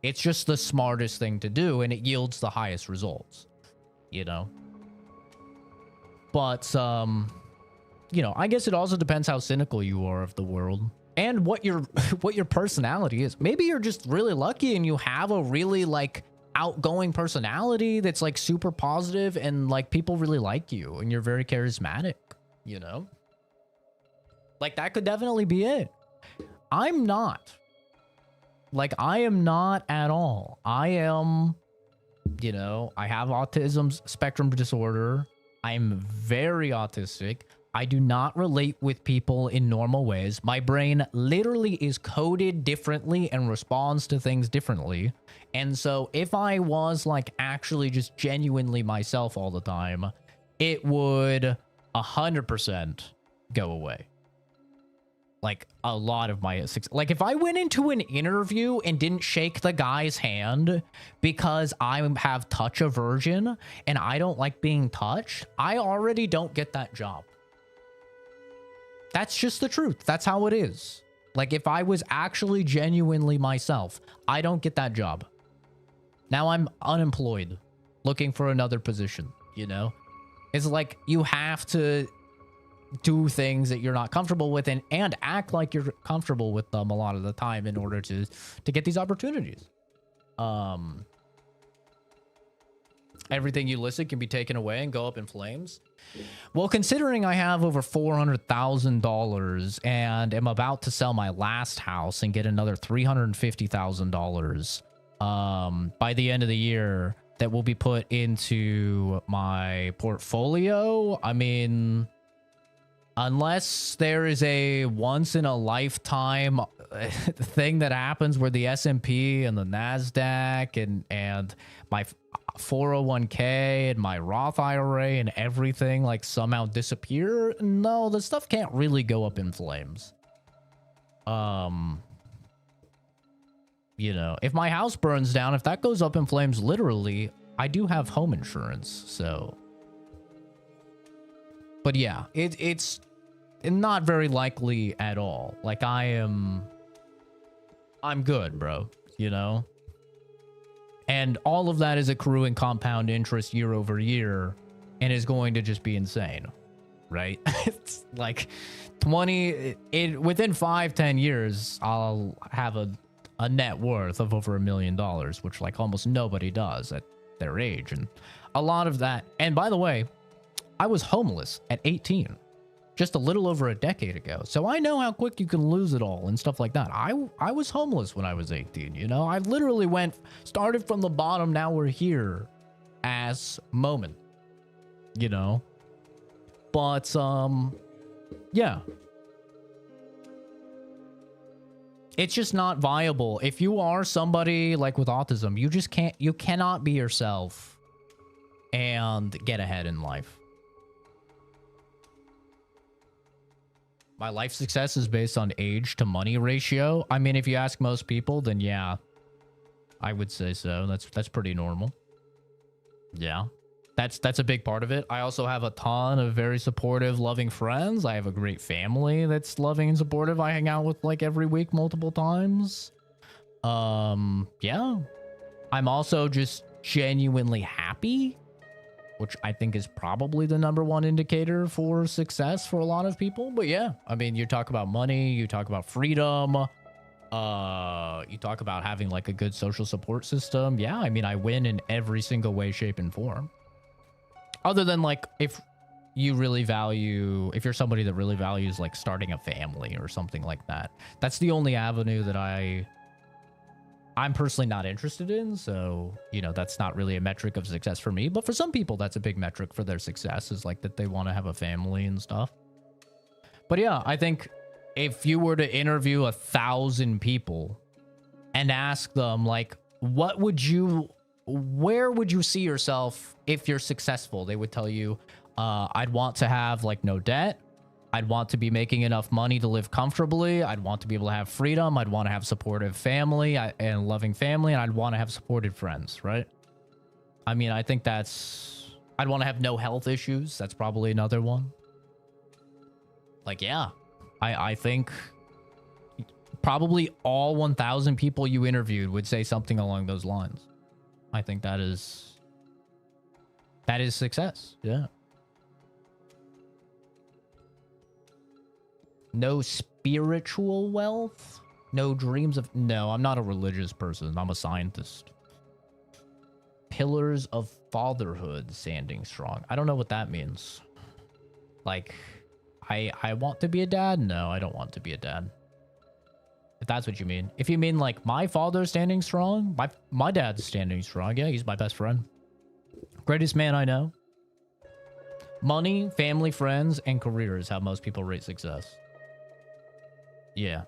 It's just the smartest thing to do, and it yields the highest results, you know? But, you know, I guess it also depends how cynical you are of the world and what your personality is. Maybe you're just really lucky and you have a really like outgoing personality that's like super positive and like people really like you and you're very charismatic, you know? Like that could definitely be it. I'm not. Like I am not at all. I am, you know, I have autism spectrum disorder. I'm very autistic. I do not relate with people in normal ways. My brain literally is coded differently and responds to things differently. And so if I was like actually just genuinely myself all the time, it would 100% go away. Like a lot of my like if I went into an interview and didn't shake the guy's hand because I have touch aversion and I don't like being touched, I already don't get that job. That's just the truth. That's how it is. Like if I was actually genuinely myself, I don't get that job. Now I'm unemployed, looking for another position, you know? It's like you have to do things that you're not comfortable with and act like you're comfortable with them a lot of the time in order to get these opportunities. Everything you listen can be taken away and go up in flames. Well, considering I have over $400,000 and am about to sell my last house and get another $350,000 by the end of the year that will be put into my portfolio, I mean, unless there is a once in a lifetime thing that happens where the S&P and the NASDAQ and my 401k and my Roth IRA and everything like somehow disappear, no, the stuff can't really go up in flames. You know, if my house burns down, if that goes up in flames, literally, I do have home insurance, so But yeah, it's not very likely at all. Like, I'm good, bro, you know? And all of that is accruing compound interest year over year and is going to just be insane, right? It's like within 5-10 years, I'll have a net worth of over $1 million, which like almost nobody does at their age. And a lot of that, and by the way, I was homeless at 18, just a little over a decade ago. So I know how quick you can lose it all and stuff like that. I was homeless when I was 18, you know? I literally started from the bottom, now we're here as moment, you know? But, yeah. It's just not viable. If you are somebody like with autism, you cannot be yourself and get ahead in life. My life success is based on age to money ratio. I mean, if you ask most people, then yeah, I would say so. That's pretty normal. Yeah. That's a big part of it. I also have a ton of very supportive, loving friends. I have a great family that's loving and supportive. I hang out with like every week, multiple times. Yeah. I'm also just genuinely happy, which I think is probably the #1 indicator for success for a lot of people. But yeah, I mean, you talk about money, you talk about freedom, you talk about having like a good social support system. Yeah, I mean, I win in every single way, shape, and form. Other than like if you're somebody that really values like starting a family or something like that. That's the only avenue that I'm personally not interested in. So, you know, that's not really a metric of success for me. But for some people, that's a big metric for their success, is like that they want to have a family and stuff. But yeah, I think if you were to interview 1,000 people and ask them like, where would you see yourself if you're successful? They would tell you, I'd want to have like no debt. I'd want to be making enough money to live comfortably. I'd want to be able to have freedom. I'd want to have supportive family and loving family. And I'd want to have supported friends, right? I mean, I think I'd want to have no health issues. That's probably another one. Like, yeah, I think probably all 1,000 people you interviewed would say something along those lines. I think that is success. Yeah. No spiritual wealth? No dreams of... No, I'm not a religious person. I'm a scientist. Pillars of fatherhood standing strong. I don't know what that means. Like, I want to be a dad? No, I don't want to be a dad. If that's what you mean. If you mean like my father standing strong, my dad's standing strong. Yeah, he's my best friend. Greatest man I know. Money, family, friends, and career is how most people rate success. Yeah.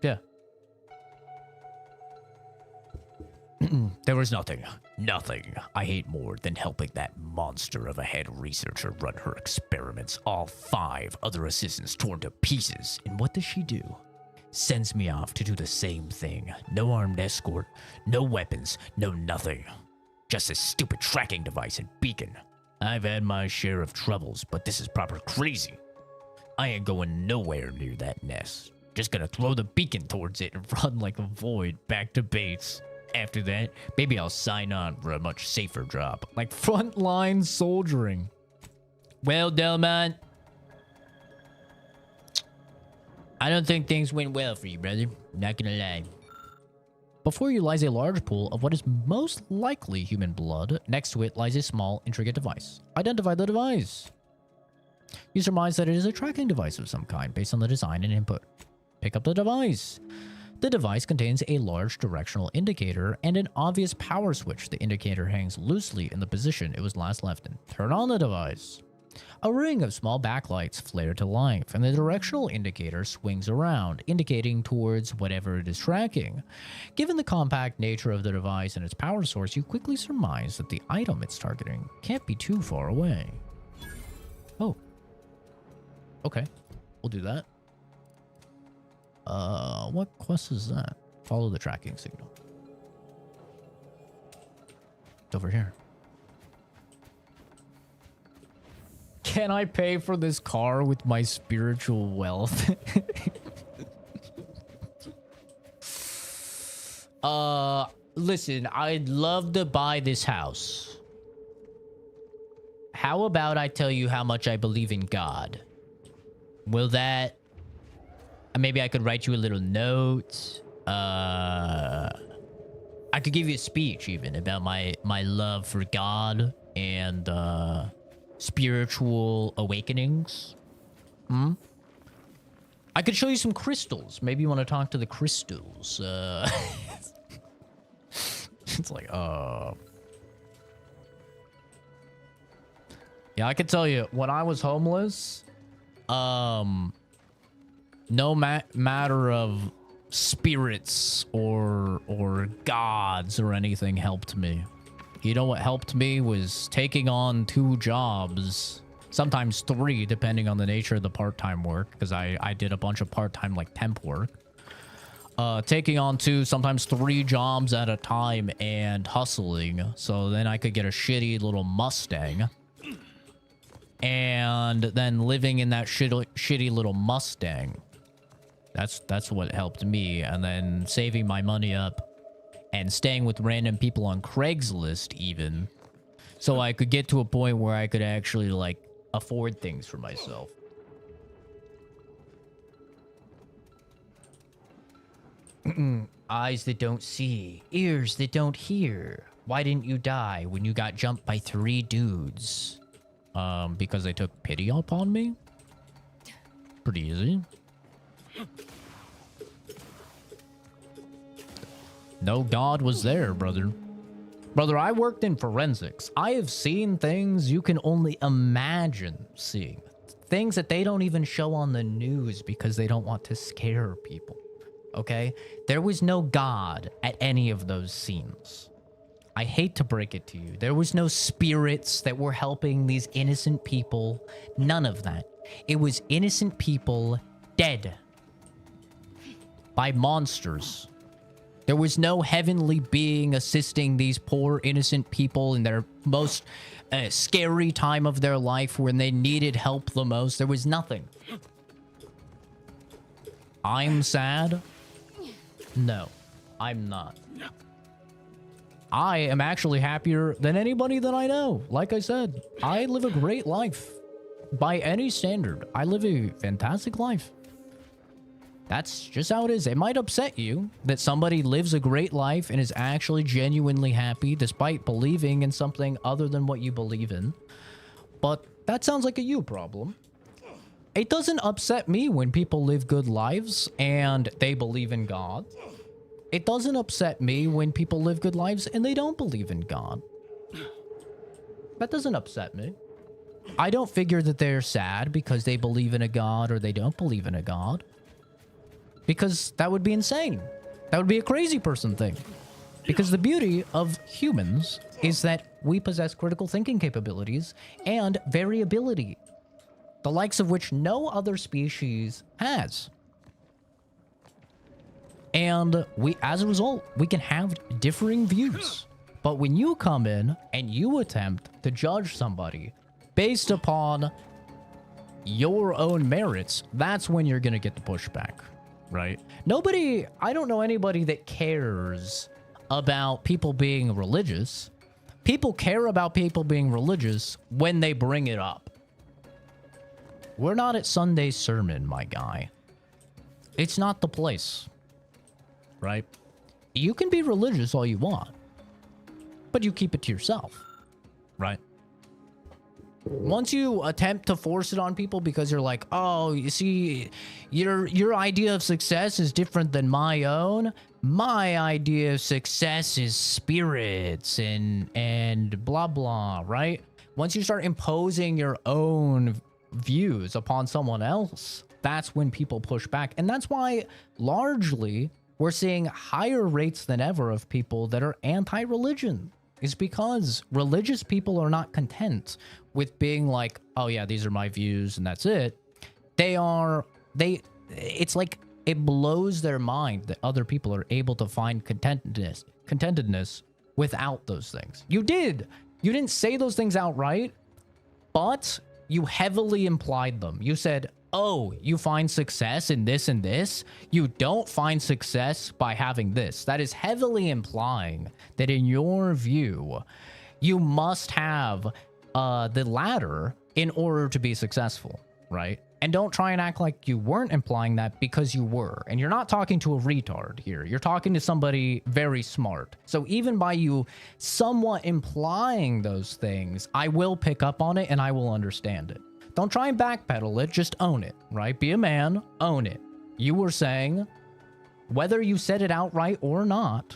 Yeah. There was nothing I hate more than helping that monster of a head researcher run her experiments. All 5 other assistants torn to pieces. And what does she do? Sends me off to do the same thing. No armed escort, no weapons, no nothing. Just a stupid tracking device and beacon. I've had my share of troubles, but this is proper crazy. I ain't going nowhere near that nest. Just gonna throw the beacon towards it and run like a void back to base. After that, maybe I'll sign on for a much safer job. Like frontline soldiering. Well, Delmont, I don't think things went well for you, brother. Not gonna lie. Before you lies a large pool of what is most likely human blood. Next to it lies a small, intricate device. Identify the device. You surmise that it is a tracking device of some kind based on the design and input. Pick up the device. The device contains a large directional indicator and an obvious power switch. The indicator hangs loosely in the position it was last left in. Turn on the device. A ring of small backlights flare to life, and the directional indicator swings around, indicating towards whatever it is tracking. Given the compact nature of the device and its power source, you quickly surmise that the item it's targeting can't be too far away. Oh. Okay. We'll do that. What quest is that? Follow the tracking signal. It's over here. Can I pay for this car with my spiritual wealth? Listen, I'd love to buy this house. How about I tell you how much I believe in God? Will that... Maybe I could write you a little note. I could give you a speech even about my love for God and spiritual awakenings. I could show you some crystals. Maybe you want to talk to the crystals. It's like, yeah, I could tell you, when I was homeless, no matter of spirits or gods or anything helped me. You know what helped me was taking on 2 jobs, sometimes 3, depending on the nature of the part-time work, because I did a bunch of part-time, like, temp work. Taking on 2, sometimes 3 jobs at a time and hustling, so then I could get a shitty little Mustang. And then living in that shitty little Mustang. That's what helped me. And then saving my money up and staying with random people on Craigslist even. So I could get to a point where I could actually, like, afford things for myself. Eyes that don't see, ears that don't hear. Why didn't you die when you got jumped by 3 dudes? Because they took pity upon me? Pretty easy. No God was there, brother. Brother, I worked in forensics. I have seen things you can only imagine seeing. Things that they don't even show on the news because they don't want to scare people. Okay? There was no God at any of those scenes. I hate to break it to you. There was no spirits that were helping these innocent people. None of that. It was innocent people dead by monsters. There was no heavenly being assisting these poor innocent people in their most scary time of their life when they needed help the most. There was nothing. I'm sad? No, I'm not. I am actually happier than anybody that I know. Like I said, I live a great life. By any standard, I live a fantastic life. That's just how it is. It might upset you that somebody lives a great life and is actually genuinely happy despite believing in something other than what you believe in. But that sounds like a you problem. It doesn't upset me when people live good lives and they believe in God. It doesn't upset me when people live good lives and they don't believe in God. That doesn't upset me. I don't figure that they're sad because they believe in a God or they don't believe in a God. Because that would be insane. That would be a crazy person thing. Because the beauty of humans is that we possess critical thinking capabilities and variability, the likes of which no other species has. And as a result, we can have differing views. But when you come in and you attempt to judge somebody based upon your own merits, that's when you're going to get the pushback, right? I don't know anybody that cares about people being religious. People care about people being religious when they bring it up. We're not at Sunday sermon, my guy. It's not the place. Right? You can be religious all you want, but you keep it to yourself, right? Once you attempt to force it on people because you're like, oh, you see, your idea of success is different than my own. My idea of success is spirits and blah, blah, right? Once you start imposing your own views upon someone else, that's when people push back. And that's why largely we're seeing higher rates than ever of people that are anti-religion. Is because religious people are not content with being like, oh yeah, these are my views and that's it. It's like it blows their mind that other people are able to find contentedness without those things. You didn't say those things outright, but you heavily implied them. You said, oh, you find success in this and this. You don't find success by having this. That is heavily implying that in your view, you must have the latter in order to be successful, right? And don't try and act like you weren't implying that, because you were. And you're not talking to a retard here. You're talking to somebody very smart. So even by you somewhat implying those things, I will pick up on it and I will understand it. Don't try and backpedal it. Just own it, right? Be a man. Own it. You were saying, whether you said it outright or not,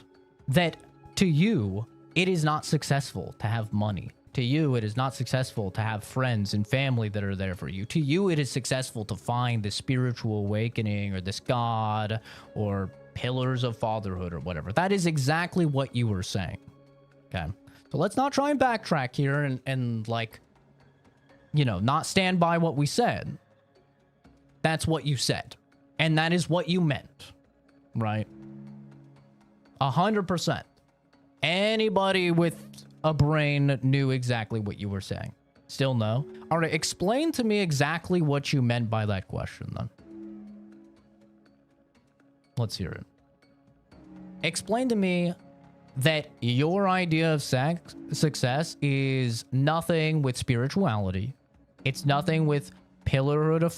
that to you, it is not successful to have money. To you, it is not successful to have friends and family that are there for you. To you, it is successful to find this spiritual awakening or this God or pillars of fatherhood or whatever. That is exactly what you were saying. Okay. So let's not try and backtrack here and like, you know, not stand by what we said. That's what you said. And that is what you meant. Right? 100%. Anybody with a brain knew exactly what you were saying. Still no? All right, explain to me exactly what you meant by that question then. Let's hear it. Explain to me that your idea of success is nothing with spirituality. It's nothing with pillars of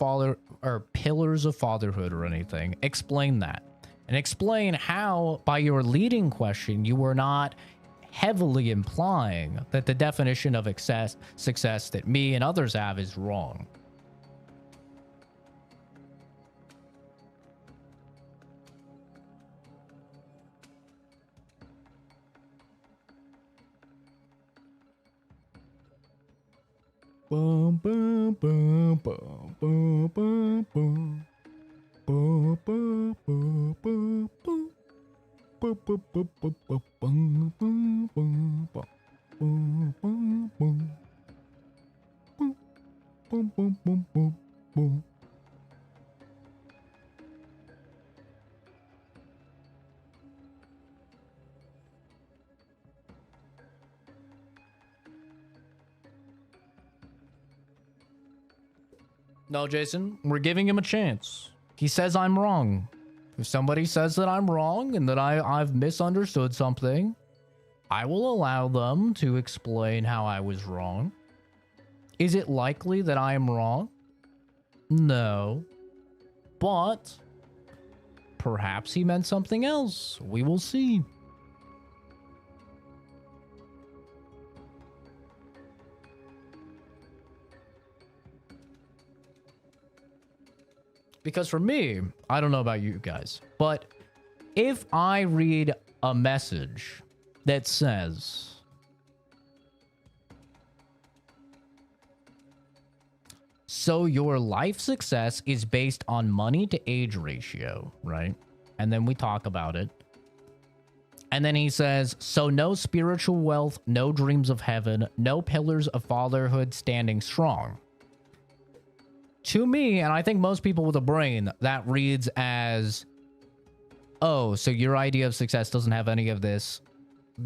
fatherhood or anything. Explain that. And explain how, by your leading question, you were not heavily implying that the definition of success that me and others have is wrong. Boom, boom, boom, boom, boom, boom, boom. Boom, boom, boom, boom, boom. Boom, boom, boom, boom, boom, boom, boom, boom, boom, boom, boom. Boom, boom, boom, boom, boom, boom. No, Jason, we're giving him a chance. He says I'm wrong. If somebody says that I'm wrong and that I've misunderstood something, I will allow them to explain how I was wrong. Is it likely that I am wrong? No. But perhaps he meant something else. We will see. Because for me, I don't know about you guys, but if I read a message that says, so your life success is based on money to age ratio, right? And then we talk about it. And then he says, so no spiritual wealth, no dreams of heaven, no pillars of fatherhood standing strong. To me, and I think most people with a brain, that reads as, oh, so your idea of success doesn't have any of this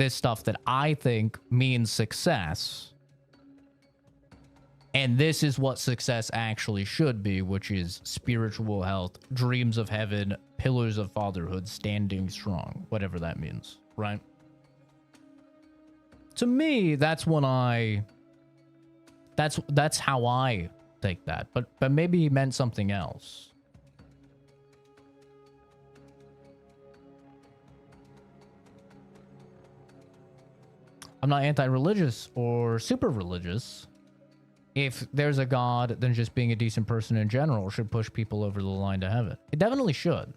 stuff that I think means success. And this is what success actually should be, which is spiritual health, dreams of heaven, pillars of fatherhood, standing strong, whatever that means, right? To me, that's how I take that, but maybe he meant something else. I'm not anti-religious or super religious. If there's a God, then just being a decent person in general should push people over the line to heaven. It definitely should.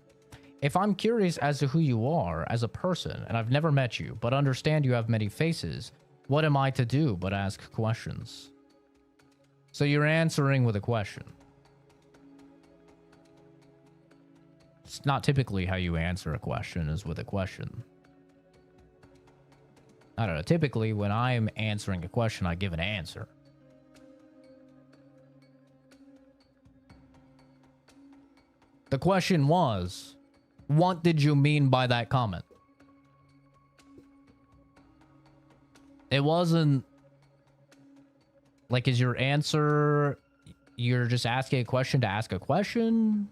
If I'm curious as to who you are as a person, and I've never met you, but understand you have many faces, what am I to do but ask questions? So you're answering with a question. It's not typically how you answer a question, is with a question. I don't know. Typically, when I'm answering a question, I give an answer. The question was, what did you mean by that comment? It wasn't like, is your answer you're just asking a question to ask a question.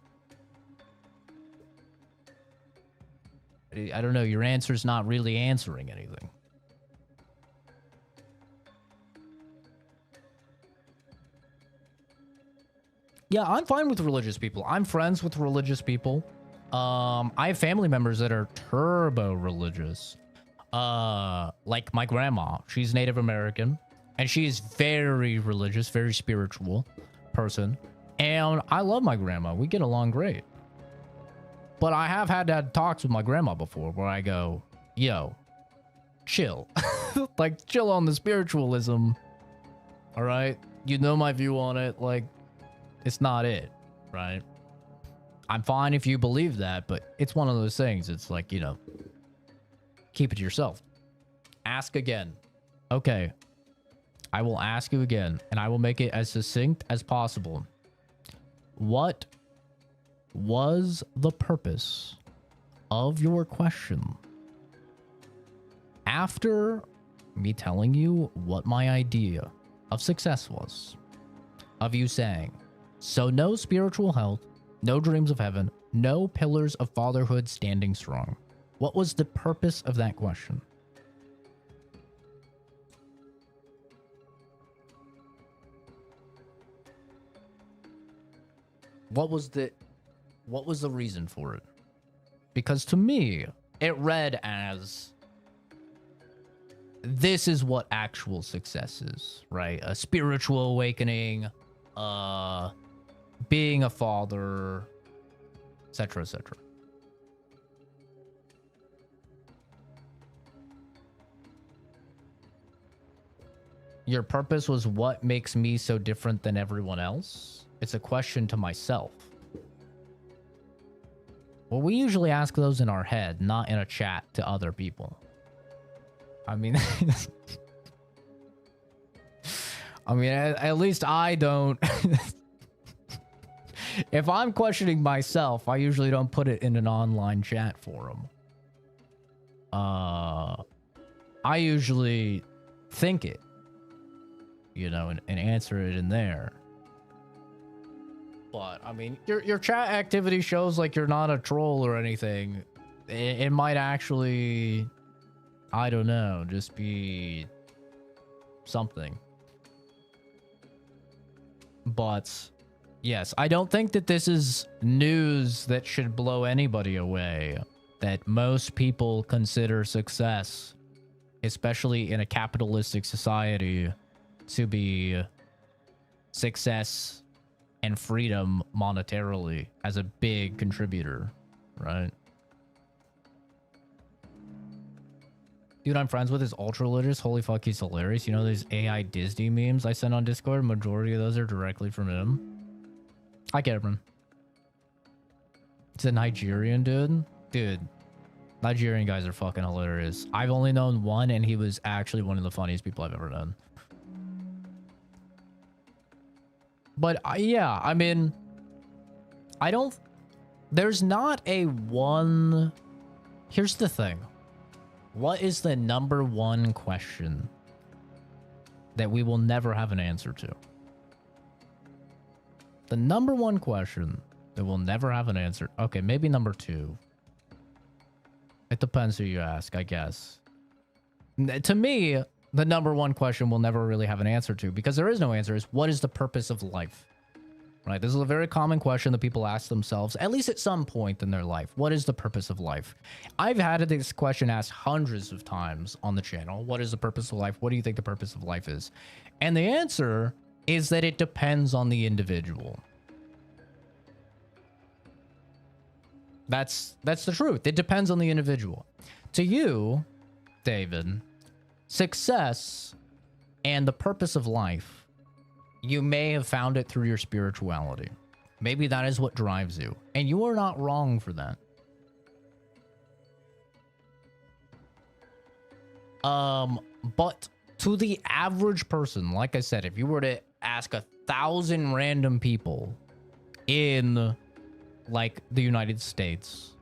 I don't know. Your answer's not really answering anything. Yeah, I'm fine with religious people. I'm friends with religious people. I have family members that are turbo religious. Like my grandma. She's Native American. And she's very religious, very spiritual person. And I love my grandma. We get along great. But I have had talks with my grandma before where I go, yo, chill. Like, chill on the spiritualism. All right? You know my view on it. Like, it's not it, right? I'm fine if you believe that, but it's one of those things. It's like, you know, keep it to yourself. Ask again. Okay. I will ask you again, and I will make it as succinct as possible. What was the purpose of your question? After me telling you what my idea of success was, of you saying, so no spiritual health, no dreams of heaven, no pillars of fatherhood standing strong. What was the purpose of that question? What was the reason for it? Because to me, it read as, this is what actual success is, right? A spiritual awakening, being a father, etc., etc. Your purpose was what makes me so different than everyone else? It's a question to myself. Well, we usually ask those in our head, not in a chat to other people. I mean, at least I don't. If I'm questioning myself, I usually don't put it in an online chat forum. I usually think it, you know, and answer it in there. But, I mean, your chat activity shows like you're not a troll or anything. It might actually, I don't know, just be something. But, yes, I don't think that this is news that should blow anybody away. That most people consider success, especially in a capitalistic society, to be success and freedom monetarily as a big contributor, right? Dude I'm friends with is ultra religious. Holy fuck, he's hilarious. You know these AI Disney memes I sent on Discord? Majority of those are directly from him. Hi, Cameron. It's a Nigerian dude. Dude, Nigerian guys are fucking hilarious. I've only known one, and he was actually one of the funniest people I've ever known. But yeah, I mean, there's not a one. Here's the thing. What is the number one question that we will never have an answer to? The number one question that we'll never have an answer. Okay, maybe number two. It depends who you ask, I guess. To me, the number one question we'll never really have an answer to, because there is no answer, is what is the purpose of life? Right? This is a very common question that people ask themselves, at least at some point in their life. What is the purpose of life? I've had this question asked hundreds of times on the channel. What is the purpose of life? What do you think the purpose of life is? And the answer is that it depends on the individual. That's the truth. It depends on the individual. To you, David, success and the purpose of life, you may have found it through your spirituality. Maybe that is what drives you. And you are not wrong for that. But to the average person, like I said, if you were to ask 1,000 random people in like the United States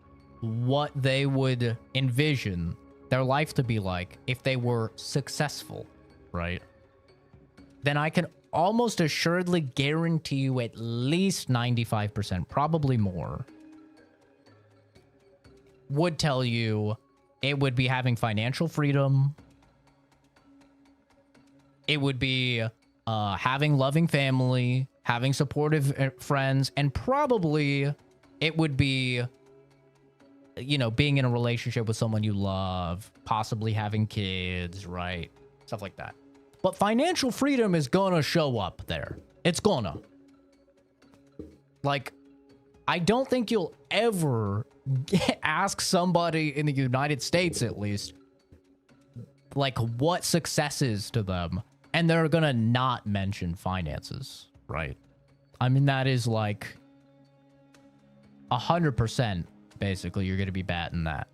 what they would envision their life to be like if they were successful, right? Then I can almost assuredly guarantee you at least 95%, probably more, would tell you it would be having financial freedom. It would be having loving family, having supportive friends, and probably it would be, you know, being in a relationship with someone you love, possibly having kids, right? Stuff like that. But financial freedom is gonna show up there. It's gonna. Like, I don't think you'll ever ask somebody in the United States, at least, like, what success is to them, and they're gonna not mention finances, right? I mean, that is like 100%, basically, you're gonna be batting that.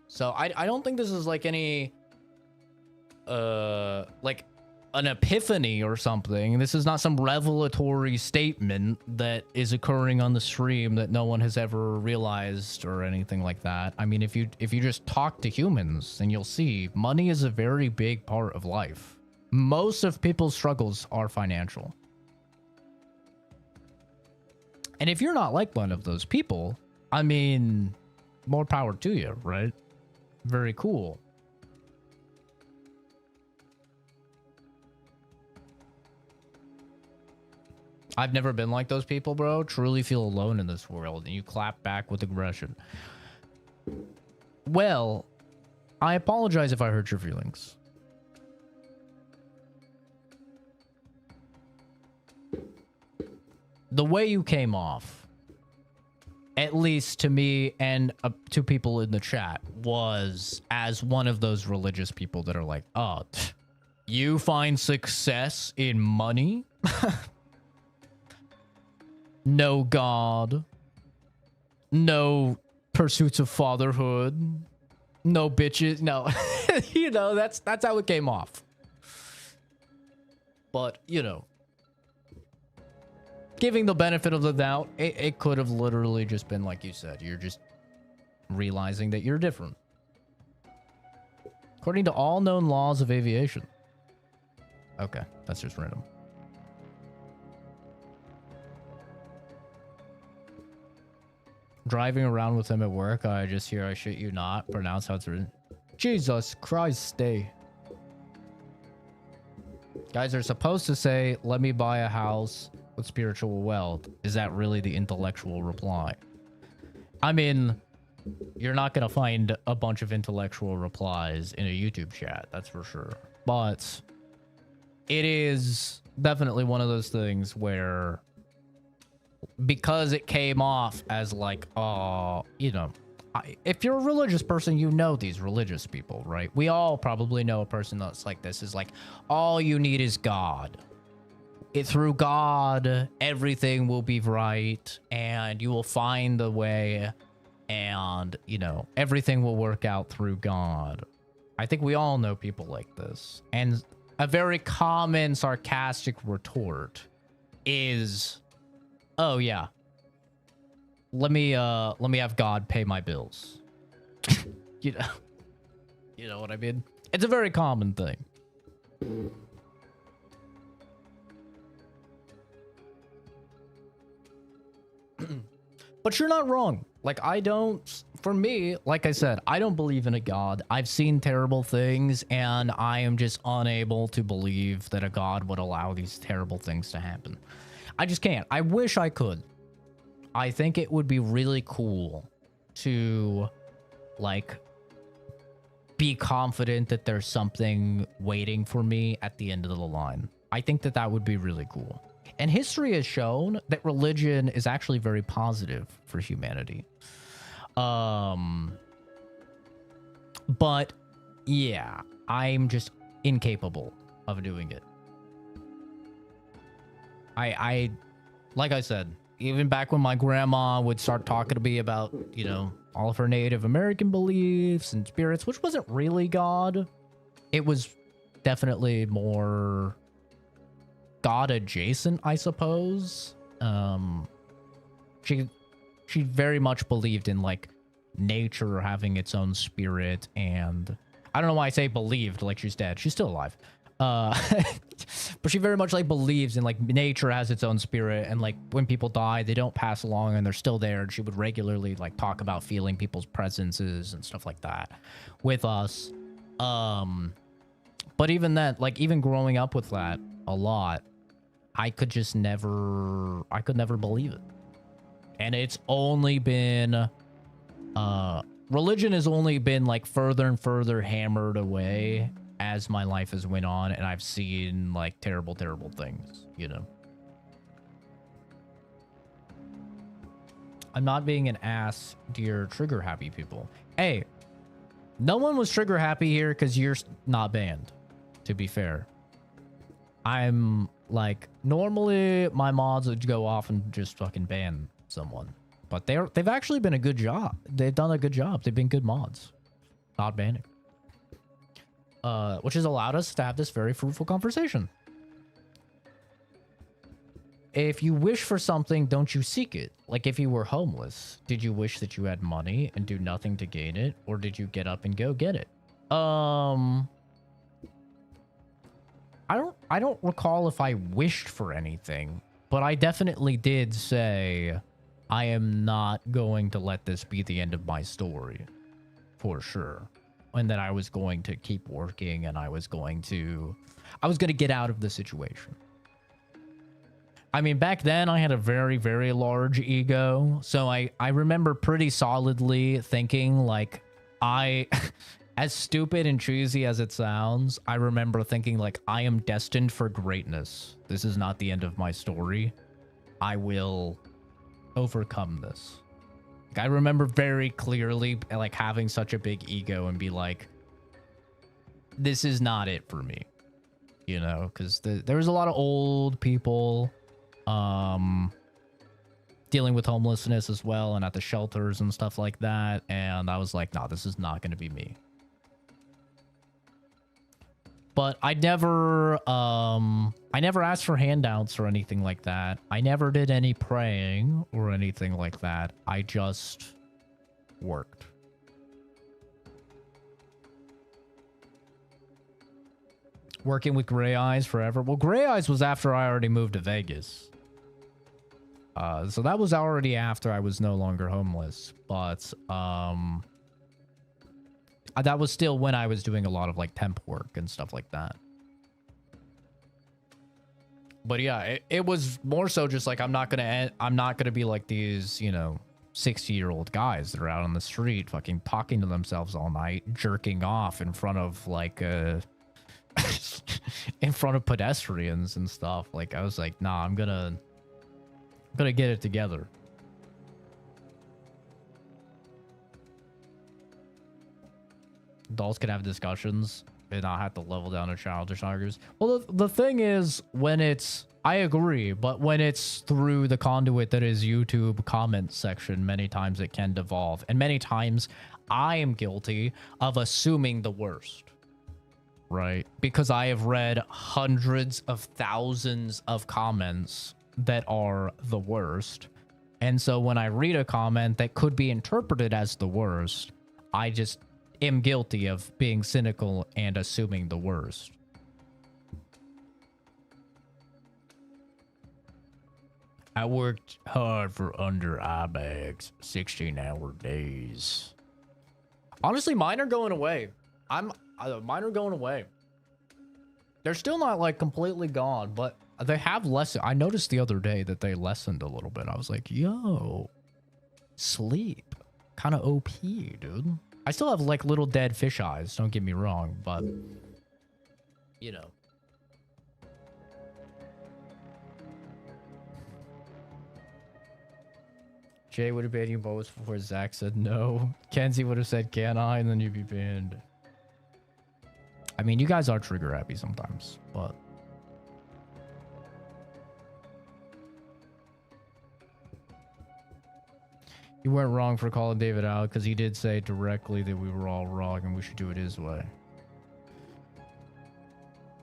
So I don't think this is like any, like an epiphany or something. This is not some revelatory statement that is occurring on the stream that no one has ever realized or anything like that. I mean, if you just talk to humans, then you'll see money is a very big part of life. Most of people's struggles are financial. And if you're not like one of those people, I mean, more power to you, right? Very cool. I've never been like those people, bro. Truly feel alone in this world, and you clap back with aggression. Well, I apologize if I hurt your feelings. The way you came off, at least to me and to people in the chat, was as one of those religious people that are like, oh, you find success in money? No God, no pursuits of fatherhood, no bitches. No, you know, that's how it came off. But, you know, giving the benefit of the doubt, it could have literally just been like you said. You're just realizing that you're different. According to all known laws of aviation. Okay, that's just random. Driving around with him at work, I just hear I shit you not pronounce how it's written. Jesus Christ, stay. Guys are supposed to say, let me buy a house with spiritual wealth. Is that really the intellectual reply? I mean, you're not going to find a bunch of intellectual replies in a YouTube chat, that's for sure. But it is definitely one of those things where, because it came off as like, you know, if you're a religious person, you know these religious people, right? We all probably know a person that's like this, is like, all you need is God. Through God, everything will be right, and you will find the way, and, you know, everything will work out through God. I think we all know people like this. And a very common sarcastic retort is, oh yeah, let me have God pay my bills. you know what I mean? It's a very common thing. But you're not wrong. Like, for me, like I said, I don't believe in a God. I've seen terrible things, and I am just unable to believe that a God would allow these terrible things to happen. I just can't. I wish I could. I think it would be really cool to, like, be confident that there's something waiting for me at the end of the line. I think that that would be really cool. And history has shown that religion is actually very positive for humanity. But yeah, I'm just incapable of doing it. I like I said, even back when my grandma would start talking to me about, you know, all of her Native American beliefs and spirits, which wasn't really God. It was definitely more God adjacent, I suppose. She very much believed in, like, nature having its own spirit, and I don't know why I say believed like she's dead. She's still alive. but she very much like believes in like nature has its own spirit, and like when people die, they don't pass along and they're still there. And she would regularly like talk about feeling people's presences and stuff like that with us. But even that, like even growing up with that a lot, I could never believe it. And it's only been, religion has only been like further and further hammered away as my life has went on, and I've seen like terrible, terrible things, you know. I'm not being an ass, dear trigger happy people. Hey, no one was trigger happy here because you're not banned, to be fair. I'm like, normally my mods would go off and just fucking ban someone, but they've actually been a good job. They've done a good job. They've been good mods, not banning, which has allowed us to have this very fruitful conversation. If you wish for something, don't you seek it? Like if you were homeless, did you wish that you had money and do nothing to gain it, or did you get up and go get it? I don't recall if I wished for anything, but I definitely did say I am not going to let this be the end of my story, for sure. And that I was going to keep working, and I was going to get out of the situation. I mean, back then I had a very, very large ego. So I remember pretty solidly thinking like as stupid and cheesy as it sounds, I remember thinking like, I am destined for greatness. This is not the end of my story. I will overcome this. Like, I remember very clearly like having such a big ego and be like, this is not it for me, you know, because there was a lot of old people dealing with homelessness as well, and at the shelters and stuff like that, and I was like, nah, this is not going to be me. But I never asked for handouts or anything like that. I never did any praying or anything like that. I just worked. Working with Gray Eyes forever. Well, Gray Eyes was after I already moved to Vegas. So that was already after I was no longer homeless. But that was still when I was doing a lot of like temp work and stuff like that. But yeah, it was more so just like I'm not gonna be like these, you know, 60-year-old guys that are out on the street fucking talking to themselves all night, jerking off in front of like in front of pedestrians and stuff. Like I was like, nah, I'm gonna get it together. Adults can have discussions and not have to level down to childish arguments. Well, the thing is, when it's, I agree, but when it's through the conduit that is YouTube comment section, many times it can devolve. And many times I am guilty of assuming the worst, right? Because I have read hundreds of thousands of comments that are the worst. And so when I read a comment that could be interpreted as the worst, I just am guilty of being cynical and assuming the worst. I worked hard for under eye bags, 16-hour days. Honestly, mine are going away. Mine are going away. They're still not like completely gone, but they have lessened. I noticed the other day that they lessened a little bit. I was like, yo, sleep. Kind of OP, dude. I still have like little dead fish eyes, don't get me wrong, but you know. Jay would have banned you both before Zach said no. Kenzie would have said, can I? And then you'd be banned. I mean, you guys are trigger happy sometimes, but you weren't wrong for calling David out because he did say directly that we were all wrong and we should do it his way.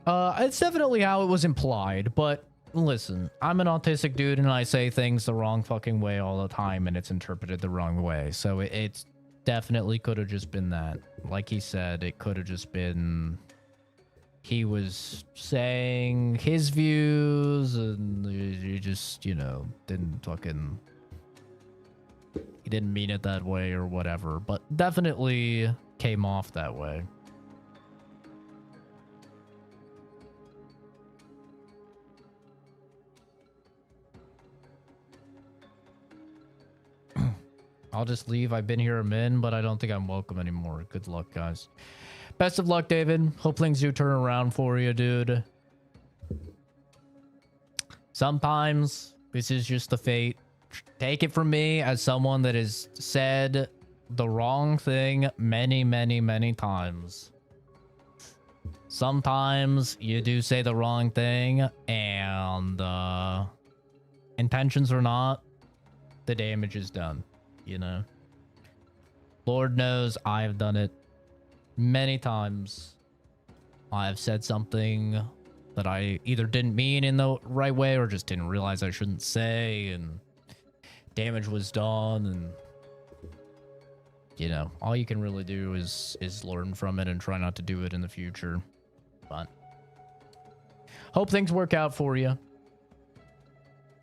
It's definitely how it was implied, but listen, I'm an autistic dude and I say things the wrong fucking way all the time and it's interpreted the wrong way. So it's definitely could have just been that. Like he said, it could have just been he was saying his views, and he just, you know, didn't fucking... He didn't mean it that way or whatever, but definitely came off that way. I'll just leave. I've been here a min, but I don't think I'm welcome anymore. Good luck, guys. Best of luck, David. Hope things do turn around for you, dude. Sometimes this is just the fate. Take it from me as someone that has said the wrong thing many, many, many times. Sometimes you do say the wrong thing, and intentions or not, the damage is done. You know, Lord knows I've done it many times. I've said something that I either didn't mean in the right way or just didn't realize I shouldn't say, and damage was done. And you know, all you can really do is learn from it and try not to do it in the future. But hope things work out for you.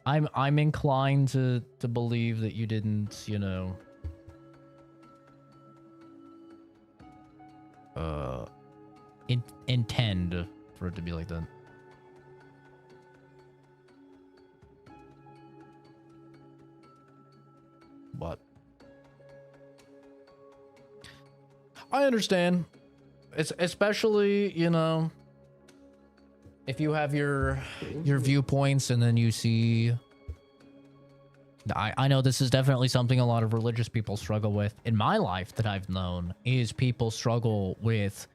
I'm inclined to believe that you didn't, you know, intend for it to be like that. But I understand. It's especially, you know, if you have your viewpoints and then you see... I know this is definitely something a lot of religious people struggle with. In my life that I've known is people struggle with,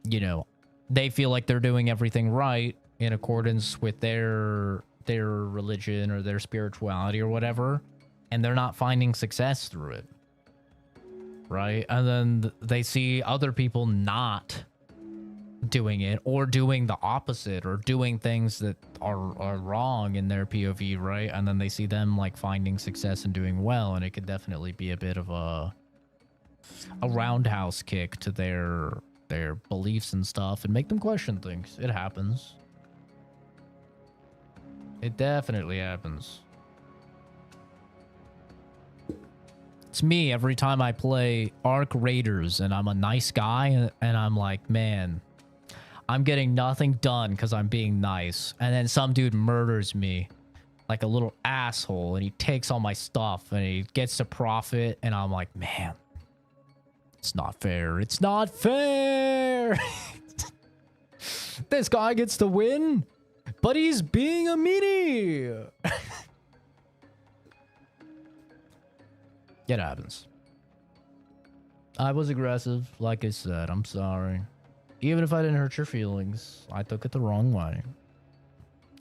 you know, they feel like they're doing everything right in accordance with their religion or their spirituality or whatever, and they're not finding success through it. Right? And then they see other people not doing it or doing the opposite or doing things that are wrong in their POV, right? And then they see them like finding success and doing well, and it could definitely be a bit of a roundhouse kick to their beliefs and stuff and make them question things. It happens. It definitely happens. It's me every time I play Arc Raiders and I'm a nice guy and I'm like, man, I'm getting nothing done because I'm being nice. And then some dude murders me like a little asshole and he takes all my stuff and he gets to profit. And I'm like, man, it's not fair. It's not fair. This guy gets to win, but he's being a meanie. It happens. I was aggressive, like I said. I'm sorry. Even if I didn't hurt your feelings, I took it the wrong way.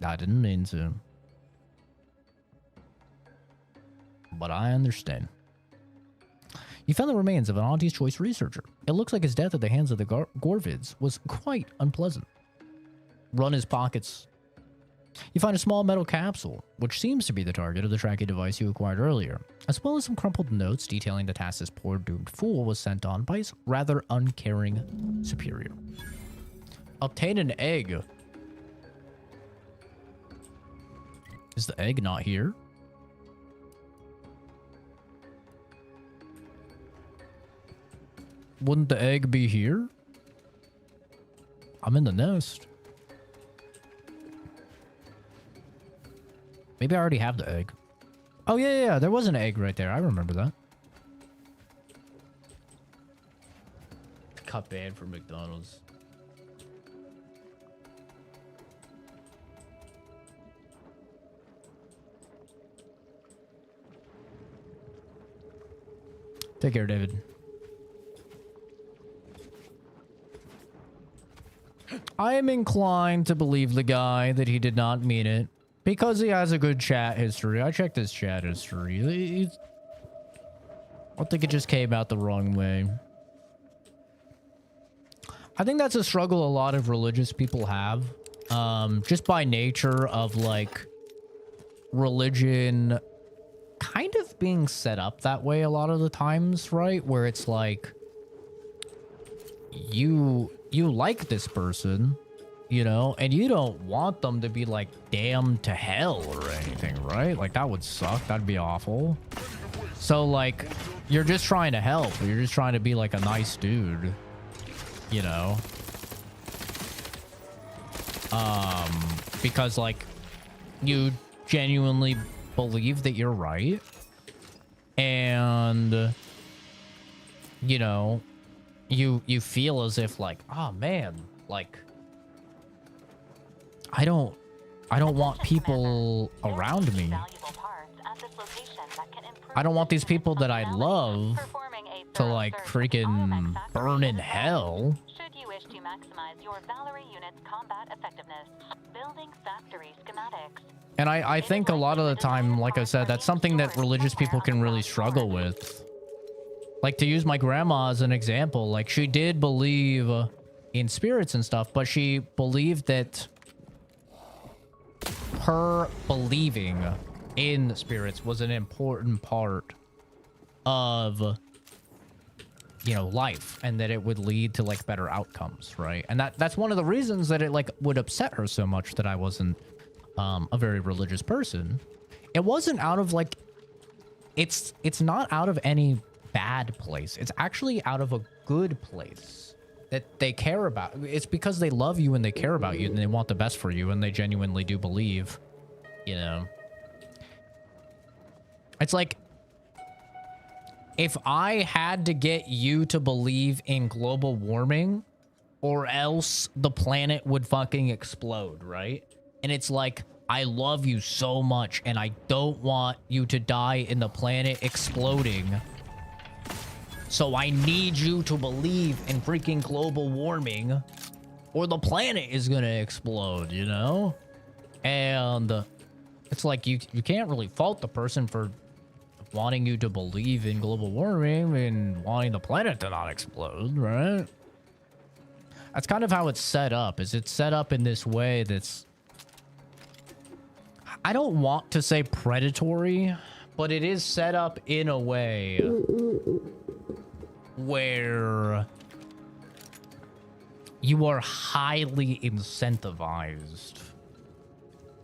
I didn't mean to. But I understand. You found the remains of an Auntie's Choice researcher. It looks like his death at the hands of the Gorvids was quite unpleasant. Run his pockets. You find a small metal capsule, which seems to be the target of the tracking device you acquired earlier, as well as some crumpled notes detailing the task this poor doomed fool was sent on by his rather uncaring superior. Obtain an egg. Is the egg not here? Wouldn't the egg be here? I'm in the nest. Maybe I already have the egg. Oh, yeah. There was an egg right there. I remember that. Got banned from McDonald's. Take care, David. I am inclined to believe the guy that he did not mean it. Because he has a good chat history. I checked his chat history. I think it just came out the wrong way. I think that's a struggle a lot of religious people have. Just by nature of, like, religion kind of being set up that way a lot of the times, right? Where it's like, you you like this person, you know, and you don't want them to be like damned to hell or anything, right? Like that would suck. That'd be awful. So like, you're just trying to help. You're just trying to be like a nice dude, you know? Because like you genuinely believe that you're right. And you know, you feel as if like, oh man, like I don't want people around me. I don't want these people that I love to like freaking burn in hell. Should you wish to maximize your Valerie unit's combat effectiveness, building factory schematics. And I think a lot of the time, like I said, that's something that religious people can really struggle with. Like, to use my grandma as an example, like she did believe in spirits and stuff, but she believed that her believing in spirits was an important part of, you know, life, and that it would lead to like better outcomes, right? And that's one of the reasons that it like would upset her so much that I wasn't a very religious person. It wasn't out of like, it's not out of any bad place. It's actually out of a good place that they care about. It's because they love you and they care about you and they want the best for you and they genuinely do believe, you know. It's like, if I had to get you to believe in global warming or else the planet would fucking explode, right? And it's like, I love you so much and I don't want you to die in the planet exploding. So I need you to believe in freaking global warming or the planet is gonna explode, you know? And it's like, you can't really fault the person for wanting you to believe in global warming and wanting the planet to not explode, right? That's kind of how it's set up. Is it's set up in this way that's, I don't want to say predatory, but it is set up in a way where you are highly incentivized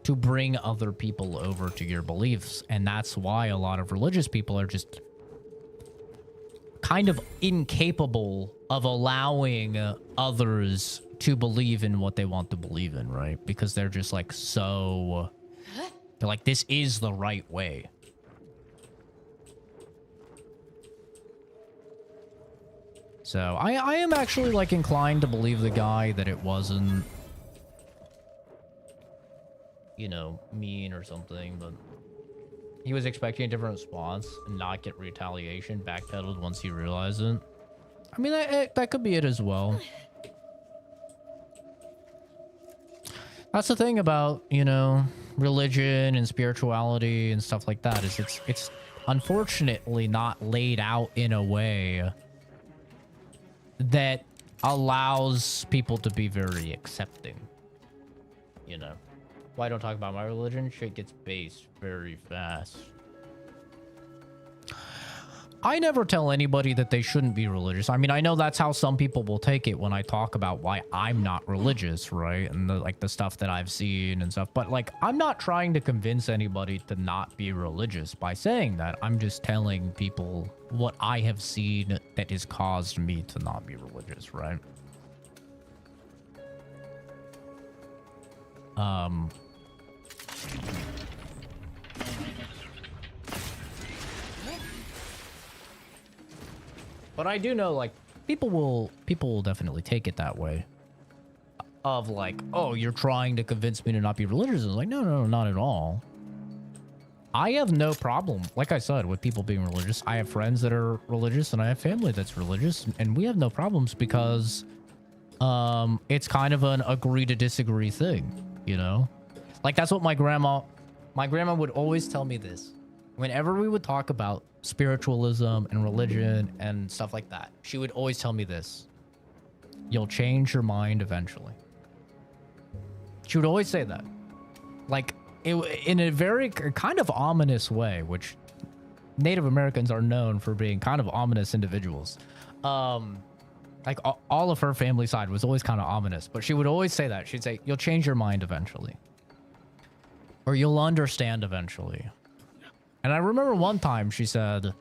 to bring other people over to your beliefs. And that's why a lot of religious people are just kind of incapable of allowing others to believe in what they want to believe in, right? Because they're just like, so they're like, this is the right way. So I am actually like inclined to believe the guy that it wasn't, you know, mean or something, but he was expecting a different response and not get retaliation, backpedaled once he realized it. I mean, that could be it as well. That's the thing about, you know, religion and spirituality and stuff like that, is it's unfortunately not laid out in a way that allows people to be very accepting, you know. Why don't talk about my religion? Shit gets based very fast. I never tell anybody that they shouldn't be religious. I mean, I know that's how some people will take it when I talk about why I'm not religious, right? And the stuff that I've seen and stuff. But like, I'm not trying to convince anybody to not be religious by saying that. I'm just telling people what I have seen that has caused me to not be religious, right? But I do know, like, people will definitely take it that way. Of like, oh, you're trying to convince me to not be religious. It's like, no, not at all. I have no problem, like I said, with people being religious. I have friends that are religious and I have family that's religious, and we have no problems because it's kind of an agree to disagree thing, you know? Like, that's what my grandma would always tell me this. Whenever we would talk about spiritualism and religion and stuff like that, she would always tell me this: you'll change your mind eventually. She would always say that, like, in a very kind of ominous way, which Native Americans are known for being kind of ominous individuals. Like, all of her family side was always kind of ominous, but she would always say that. She'd say, you'll change your mind eventually. Or you'll understand eventually. And I remember one time she said,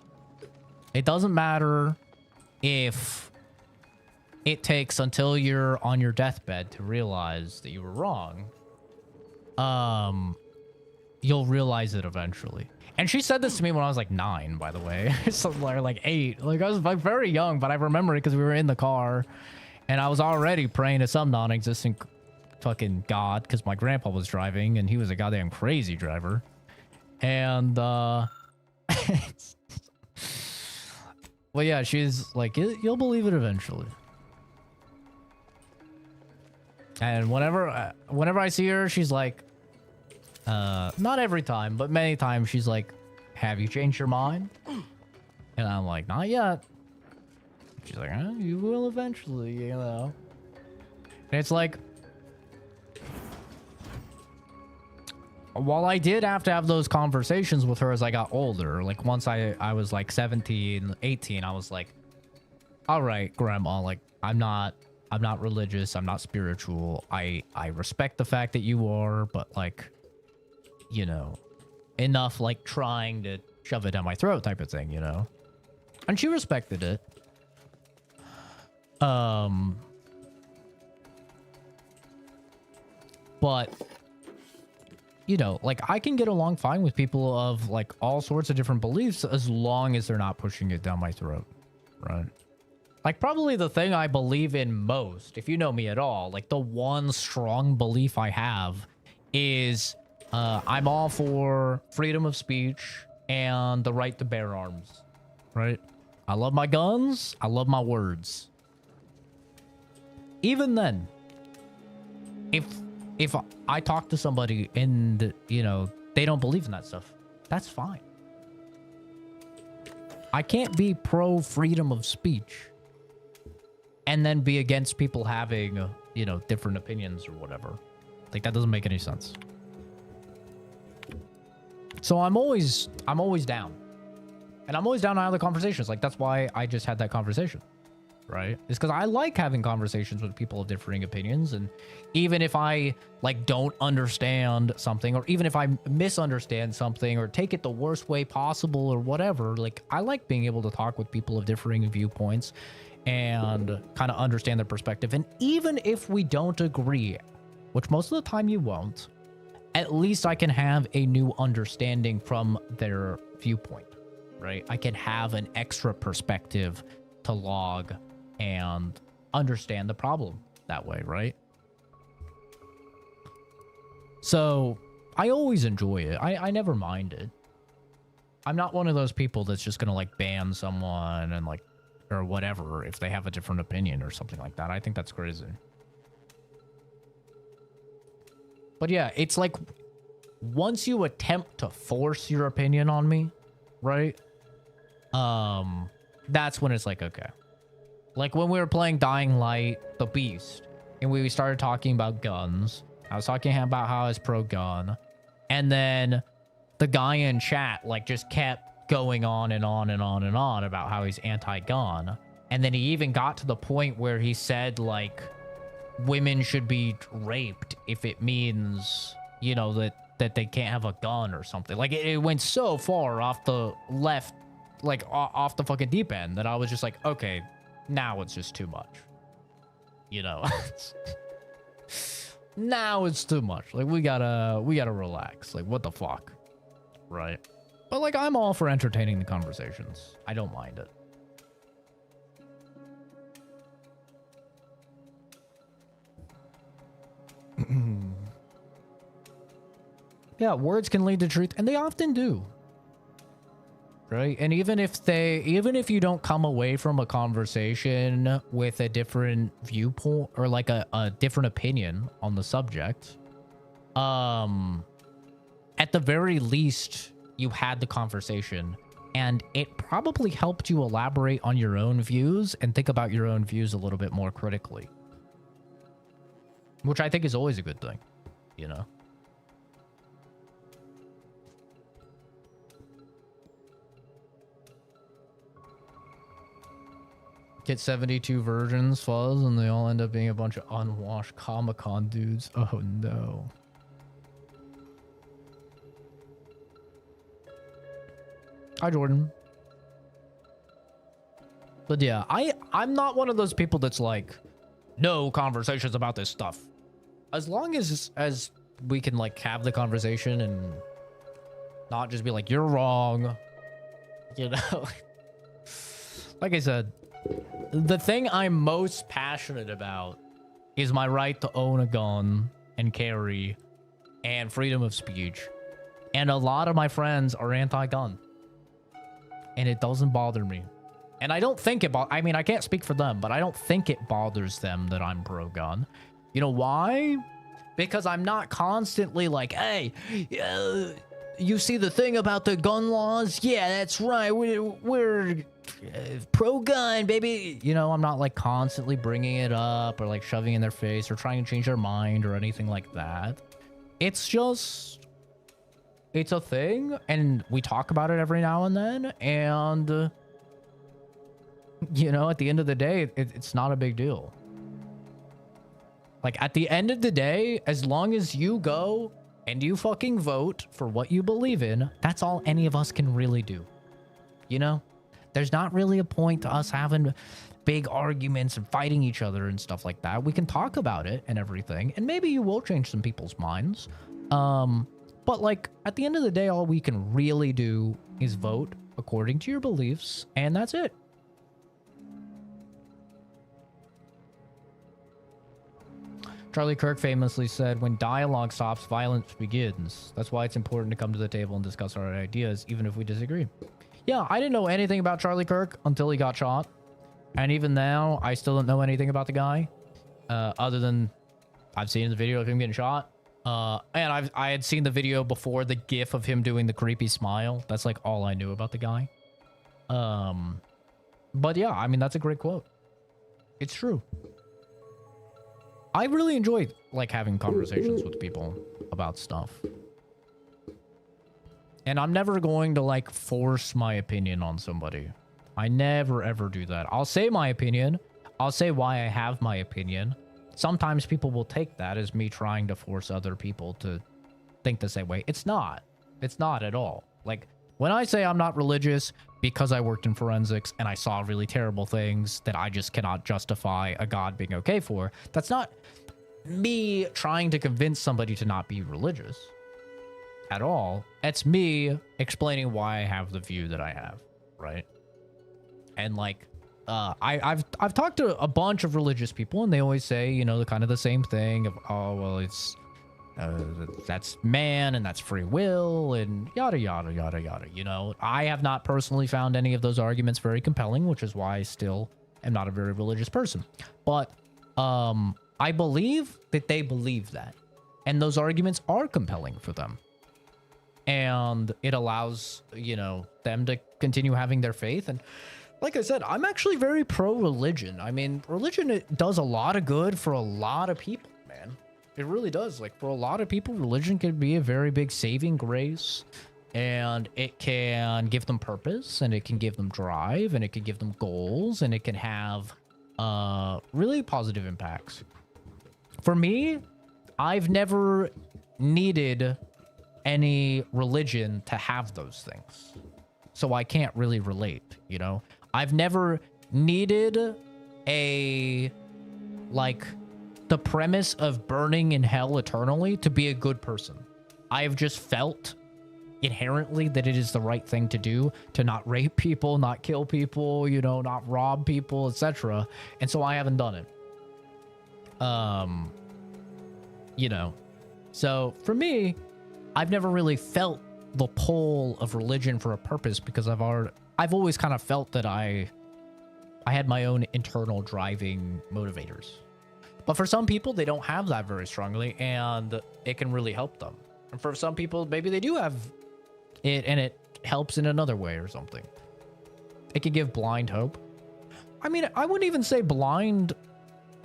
it doesn't matter if it takes until you're on your deathbed to realize that you were wrong. You'll realize it eventually. And she said this to me when I was like 9, by the way. Or like 8. Like I was like very young, but I remember it because we were in the car and I was already praying to some non-existent fucking god because my grandpa was driving and he was a goddamn crazy driver. And well, yeah, she's like, you'll believe it eventually. And whenever I see her, she's like, not every time, but many times she's like, have you changed your mind? And I'm like, not yet. She's like, you will eventually, you know. And it's like, while I did have to have those conversations with her as I got older, like once I was like 17, 18, I was like, all right, grandma, like I'm not religious, I'm not spiritual. I respect the fact that you are, but like, you know, enough like trying to shove it down my throat type of thing, you know. And she respected it. But you know, like I can get along fine with people of like all sorts of different beliefs as long as they're not pushing it down my throat, right? Like probably the thing I believe in most, if you know me at all, like the one strong belief I have is I'm all for freedom of speech and the right to bear arms, right? I love my guns. I love my words. Even then, if I talk to somebody and, you know, they don't believe in that stuff, that's fine. I can't be pro freedom of speech and then be against people having, you know, different opinions or whatever. Like that doesn't make any sense. So I'm always down. And I'm always down to have the conversations. Like that's why I just had that conversation. Right? It's because I like having conversations with people of differing opinions. And even if I like don't understand something, or even if I misunderstand something or take it the worst way possible or whatever, like I like being able to talk with people of differing viewpoints and kind of understand their perspective. And even if we don't agree, which most of the time you won't, at least I can have a new understanding from their viewpoint, right? I can have an extra perspective to log and understand the problem that way, right? So I always enjoy it. I never mind it. I'm not one of those people that's just gonna like ban someone and like, or whatever, if they have a different opinion or something like that. I think that's crazy. But yeah, it's like once you attempt to force your opinion on me, right? That's when it's like, okay. Like when we were playing Dying Light, The Beast, and we started talking about guns. I was talking about how I was pro-gun. And then the guy in chat like just kept going on and on and on and on about how he's anti-gun. And then he even got to the point where he said like women should be raped if it means, you know, that they can't have a gun or something. Like it went so far off the left, like off the fucking deep end, that I was just like, okay, now it's just too much, you know. Now it's too much. Like we gotta relax. Like what the fuck, right? But like I'm all for entertaining the conversations. I don't mind it. Yeah, words can lead to truth, and they often do. Right? And even if you don't come away from a conversation with a different viewpoint or like a different opinion on the subject, at the very least, you had the conversation and it probably helped you elaborate on your own views and think about your own views a little bit more critically. Which I think is always a good thing, you know? Get 72 virgins, fuzz, and they all end up being a bunch of unwashed Comic-Con dudes. Oh no. Hi, Jordan. But yeah, I'm not one of those people that's like, no conversations about this stuff. As long as we can like have the conversation and not just be like, you're wrong. You know? Like I said, the thing I'm most passionate about is my right to own a gun and carry and freedom of speech. And a lot of my friends are anti-gun. And it doesn't bother me. And I don't think I mean, I can't speak for them, but I don't think it bothers them that I'm pro-gun. You know why? Because I'm not constantly like, hey, you see the thing about the gun laws? Yeah, that's right. We're pro-gun, baby. You know, I'm not like constantly bringing it up or like shoving it in their face or trying to change their mind or anything like that. It's just, it's a thing, and we talk about it every now and then, and you know, at the end of the day, it's not a big deal. Like, at the end of the day, as long as you go and you fucking vote for what you believe in, that's all any of us can really do. You know? There's not really a point to us having big arguments and fighting each other and stuff like that. We can talk about it and everything, and maybe you will change some people's minds. But, like, at the end of the day, all we can really do is vote according to your beliefs, and that's it. Charlie Kirk famously said, when dialogue stops, violence begins. That's why it's important to come to the table and discuss our ideas, even if we disagree. Yeah, I didn't know anything about Charlie Kirk until he got shot. And even now, I still don't know anything about the guy. Other than I've seen the video of him getting shot. And I had seen the video before, the gif of him doing the creepy smile. That's like all I knew about the guy. But yeah, I mean, that's a great quote. It's true. I really enjoy like having conversations with people about stuff. And I'm never going to like force my opinion on somebody. I never ever do that. I'll say my opinion. I'll say why I have my opinion. Sometimes people will take that as me trying to force other people to think the same way. It's not. It's not at all. Like, when I say I'm not religious because I worked in forensics and I saw really terrible things that I just cannot justify a God being okay for, that's not me trying to convince somebody to not be religious at all. It's me explaining why I have the view that I have, right? And like, I've talked to a bunch of religious people, and they always say, you know, the kind of the same thing of, oh, well, it's that's man and that's free will and yada yada yada yada. You know, I have not personally found any of those arguments very compelling, which is why I still am not a very religious person. But I believe that they believe that, and those arguments are compelling for them, and it allows, you know, them to continue having their faith. And like I said, I'm actually very pro-religion. I mean, religion, it does a lot of good for a lot of people, man. It really does. Like, for a lot of people, religion can be a very big saving grace, and it can give them purpose, and it can give them drive, and it can give them goals, and it can have really positive impacts. For me, I've never needed any religion to have those things, so I can't really relate, you know? I've never needed a, like, the premise of burning in hell eternally to be a good person. I have just felt inherently that it is the right thing to do, to not rape people, not kill people, you know, not rob people, etc. And so I haven't done it. You know, so for me, I've never really felt the pull of religion for a purpose, because I've always kind of felt that I had my own internal driving motivators. But for some people, they don't have that very strongly, and it can really help them. And for some people, maybe they do have it, and it helps in another way or something. It can give blind hope. I mean, I wouldn't even say blind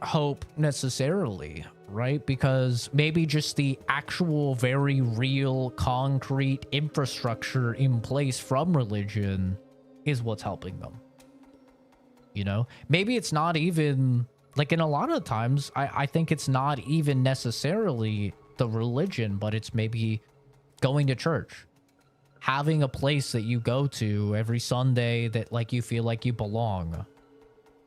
hope necessarily, right? Because maybe just the actual very real, concrete infrastructure in place from religion is what's helping them. you know? Maybe it's not even, like, in a lot of times, I think it's not even necessarily the religion, but it's maybe going to church. Having a place that you go to every Sunday that, like, you feel like you belong,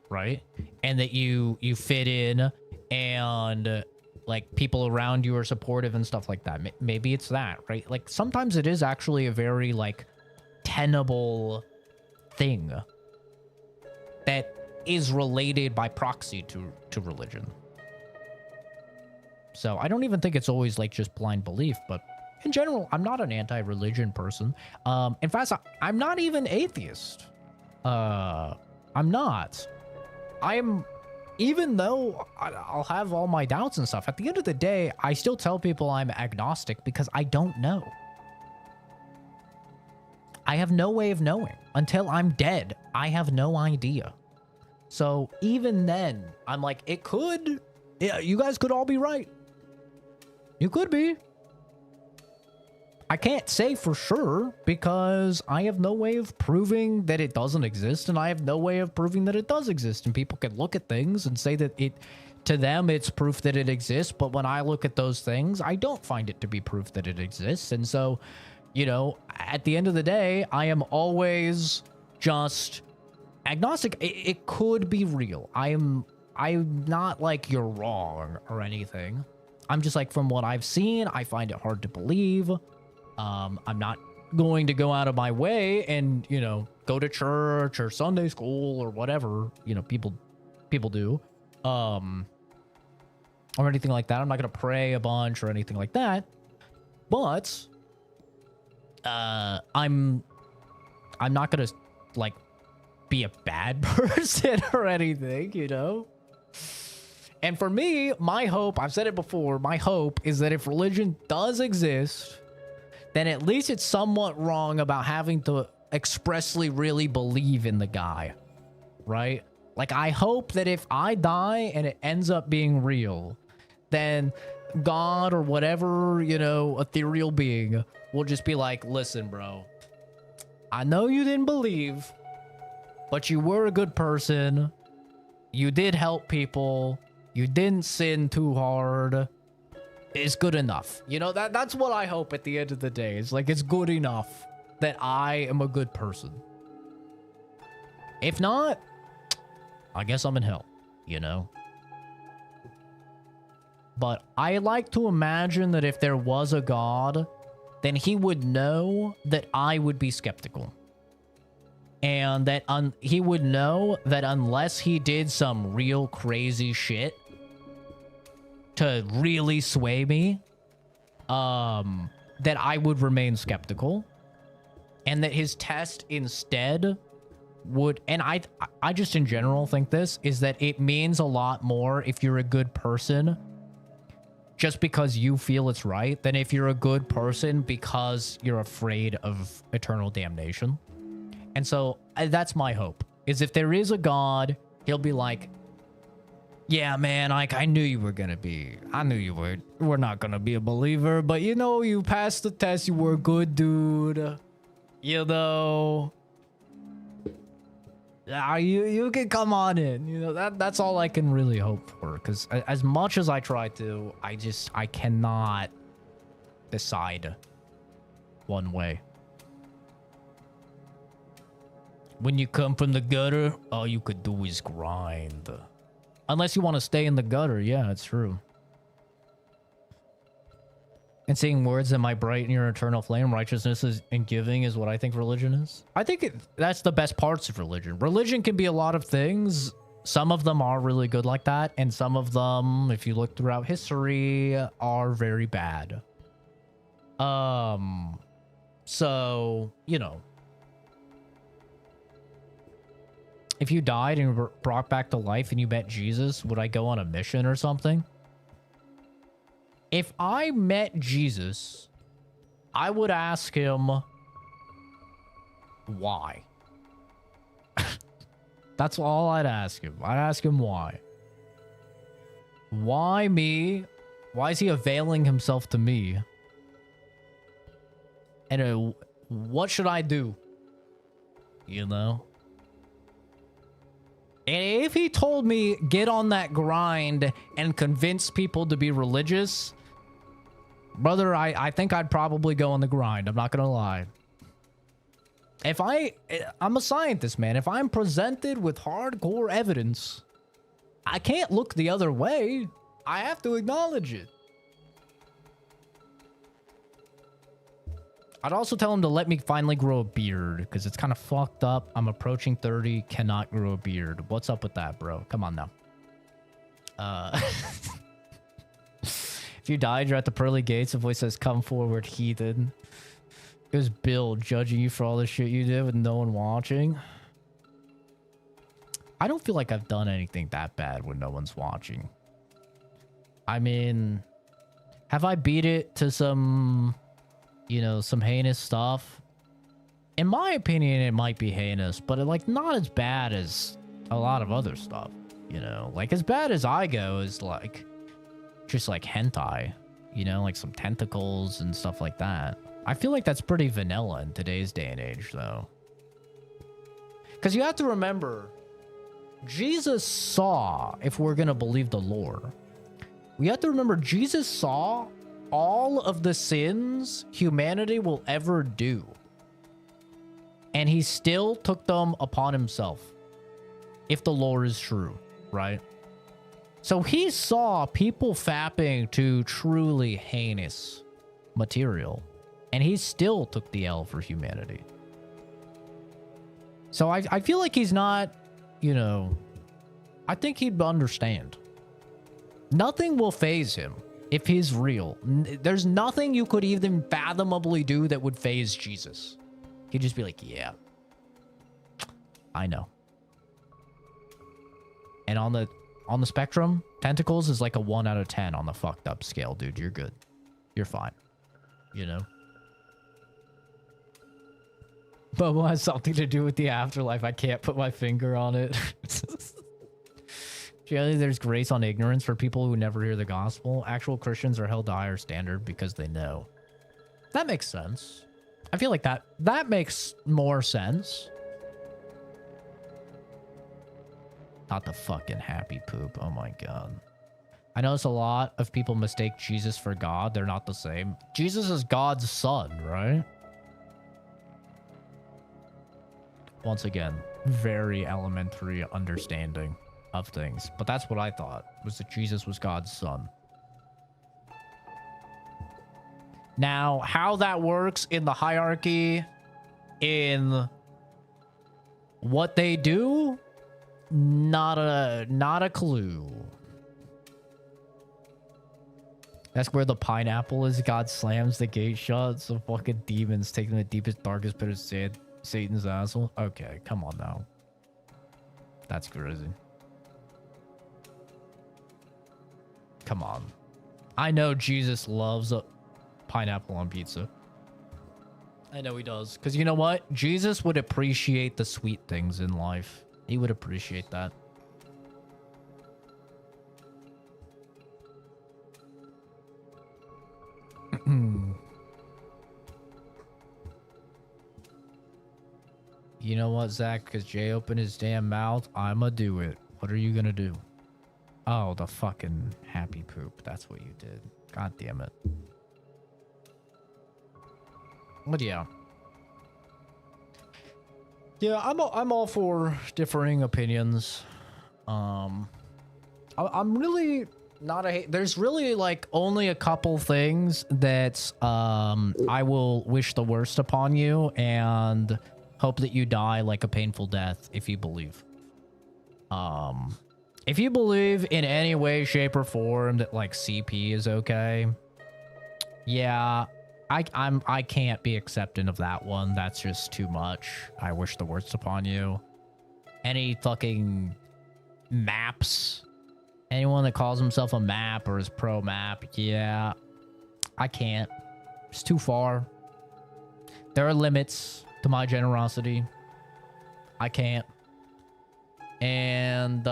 right? And that you fit in, and like people around you are supportive and stuff like that. Maybe it's that, right? Like sometimes it is actually a very like tenable thing that is related by proxy to religion. So I don't even think it's always like just blind belief, but in general, I'm not an anti-religion person. In fact, I'm not even atheist. I'm not. Even though I'll have all my doubts and stuff, at the end of the day, I still tell people I'm agnostic because I don't know. I have no way of knowing. Until I'm dead, I have no idea. So even then, I'm like, it could, yeah, you guys could all be right. You could be. I can't say for sure because I have no way of proving that it doesn't exist, and I have no way of proving that it does exist. And people can look at things and say that it, to them, it's proof that it exists. But when I look at those things, I don't find it to be proof that it exists. And so, you know, at the end of the day, I am always just agnostic. It could be real. I'm not like you're wrong or anything. I'm just like, from what I've seen, I find it hard to believe. I'm not going to go out of my way and, you know, go to church or Sunday school or whatever, you know, people do, or anything like that. I'm not going to pray a bunch or anything like that. But, I'm not going to like be a bad person or anything, you know? And for me, my hope, I've said it before, my hope is that if religion does exist, then at least it's somewhat wrong about having to expressly really believe in the guy, right? Like, I hope that if I die and it ends up being real, then God or whatever, you know, ethereal being will just be like, listen, bro, I know you didn't believe, but you were a good person. You did help people. You didn't sin too hard. It's good enough. You know, that's what I hope at the end of the day. It's like, it's good enough that I am a good person. If not, I guess I'm in hell, you know? But I like to imagine that if there was a God, then he would know that I would be skeptical. And that he would know that unless he did some real crazy shit to really sway me, that I would remain skeptical, and that his test instead would, and I just in general think this, is that it means a lot more if you're a good person just because you feel it's right than if you're a good person because you're afraid of eternal damnation. And so that's my hope, is if there is a God, he'll be like, yeah, man, like, I knew you were gonna be, I knew you were not gonna be a believer, but you know, you passed the test, you were a good dude, you know, you can come on in, you know, that's all I can really hope for, because as much as I try to, I cannot decide one way. When you come from the gutter, all you could do is grind. Unless you want to stay in the gutter. Yeah, it's true. And seeing words that might brighten your eternal flame, righteousness and giving is what I think religion is. I think that's the best parts of religion. Religion can be a lot of things. Some of them are really good like that. And some of them, if you look throughout history, are very bad. So, you know. If you died and were brought back to life and you met Jesus, would I go on a mission or something? If I met Jesus, I would ask him why. That's all I'd ask him. I'd ask him why. Why me? Why is he availing himself to me? And what should I do? You know? And if he told me get on that grind and convince people to be religious, brother, I think I'd probably go on the grind. I'm not gonna lie. If I'm a scientist, man. If I'm presented with hardcore evidence, I can't look the other way. I have to acknowledge it. I'd also tell him to let me finally grow a beard, because it's kind of fucked up. I'm approaching 30, cannot grow a beard. What's up with that, bro? Come on now. If you died, you're at the pearly gates. A voice says, come forward, heathen. It was Bill judging you for all the shit you did with no one watching. I don't feel like I've done anything that bad when no one's watching. I mean, have I beat it to some, you know, some heinous stuff? In my opinion, it might be heinous, but like not as bad as a lot of other stuff, you know? Like as bad as I go is like just like hentai, you know, like some tentacles and stuff like that. I feel like that's pretty vanilla in today's day and age, though. Because you have to remember, Jesus saw, if we're going to believe the lore, we have to remember Jesus saw all of the sins humanity will ever do. And he still took them upon himself. If the lore is true, right? So he saw people fapping to truly heinous material. And he still took the L for humanity. So I feel like he's not, you know, I think he'd understand. Nothing will faze him if he's real. There's nothing you could even fathomably do that would faze Jesus. He'd just be like, yeah, I know. And on the spectrum, tentacles is like a 1 out of 10 on the fucked up scale, dude. You're good. You're fine. You know? Bubble has something to do with the afterlife. I can't put my finger on it. Generally, there's grace on ignorance for people who never hear the gospel. Actual Christians are held to higher standard because they know. That makes sense. I feel like that makes more sense. Not the fucking happy poop. Oh my god. I notice a lot of people mistake Jesus for God. They're not the same. Jesus is God's son, right? Once again, very elementary understanding of things. But that's what I thought, was that Jesus was God's son. Now, how that works in the hierarchy, in what they do, not a clue. That's where the pineapple is. God slams the gate shut, so fucking demons taking the deepest, darkest pit of Satan's asshole. Okay, come on now. That's crazy. Come on. I know Jesus loves a pineapple on pizza. I know he does. Because you know what? Jesus would appreciate the sweet things in life. He would appreciate that. You know what, Zach? Because Jay opened his damn mouth, I'ma do it. What are you gonna do? Oh, the fucking happy poop. That's what you did. God damn it. But yeah. Yeah, I'm all for differing opinions. I'm really not a there's really like only a couple things that I will wish the worst upon you and hope that you die like a painful death if you believe. If you believe in any way, shape, or form that like CP is okay, yeah, I can't be accepting of that one. That's just too much. I wish the worst upon you. Any fucking maps, anyone that calls himself a map or is pro map, yeah, I can't. It's too far. There are limits to my generosity. I can't. And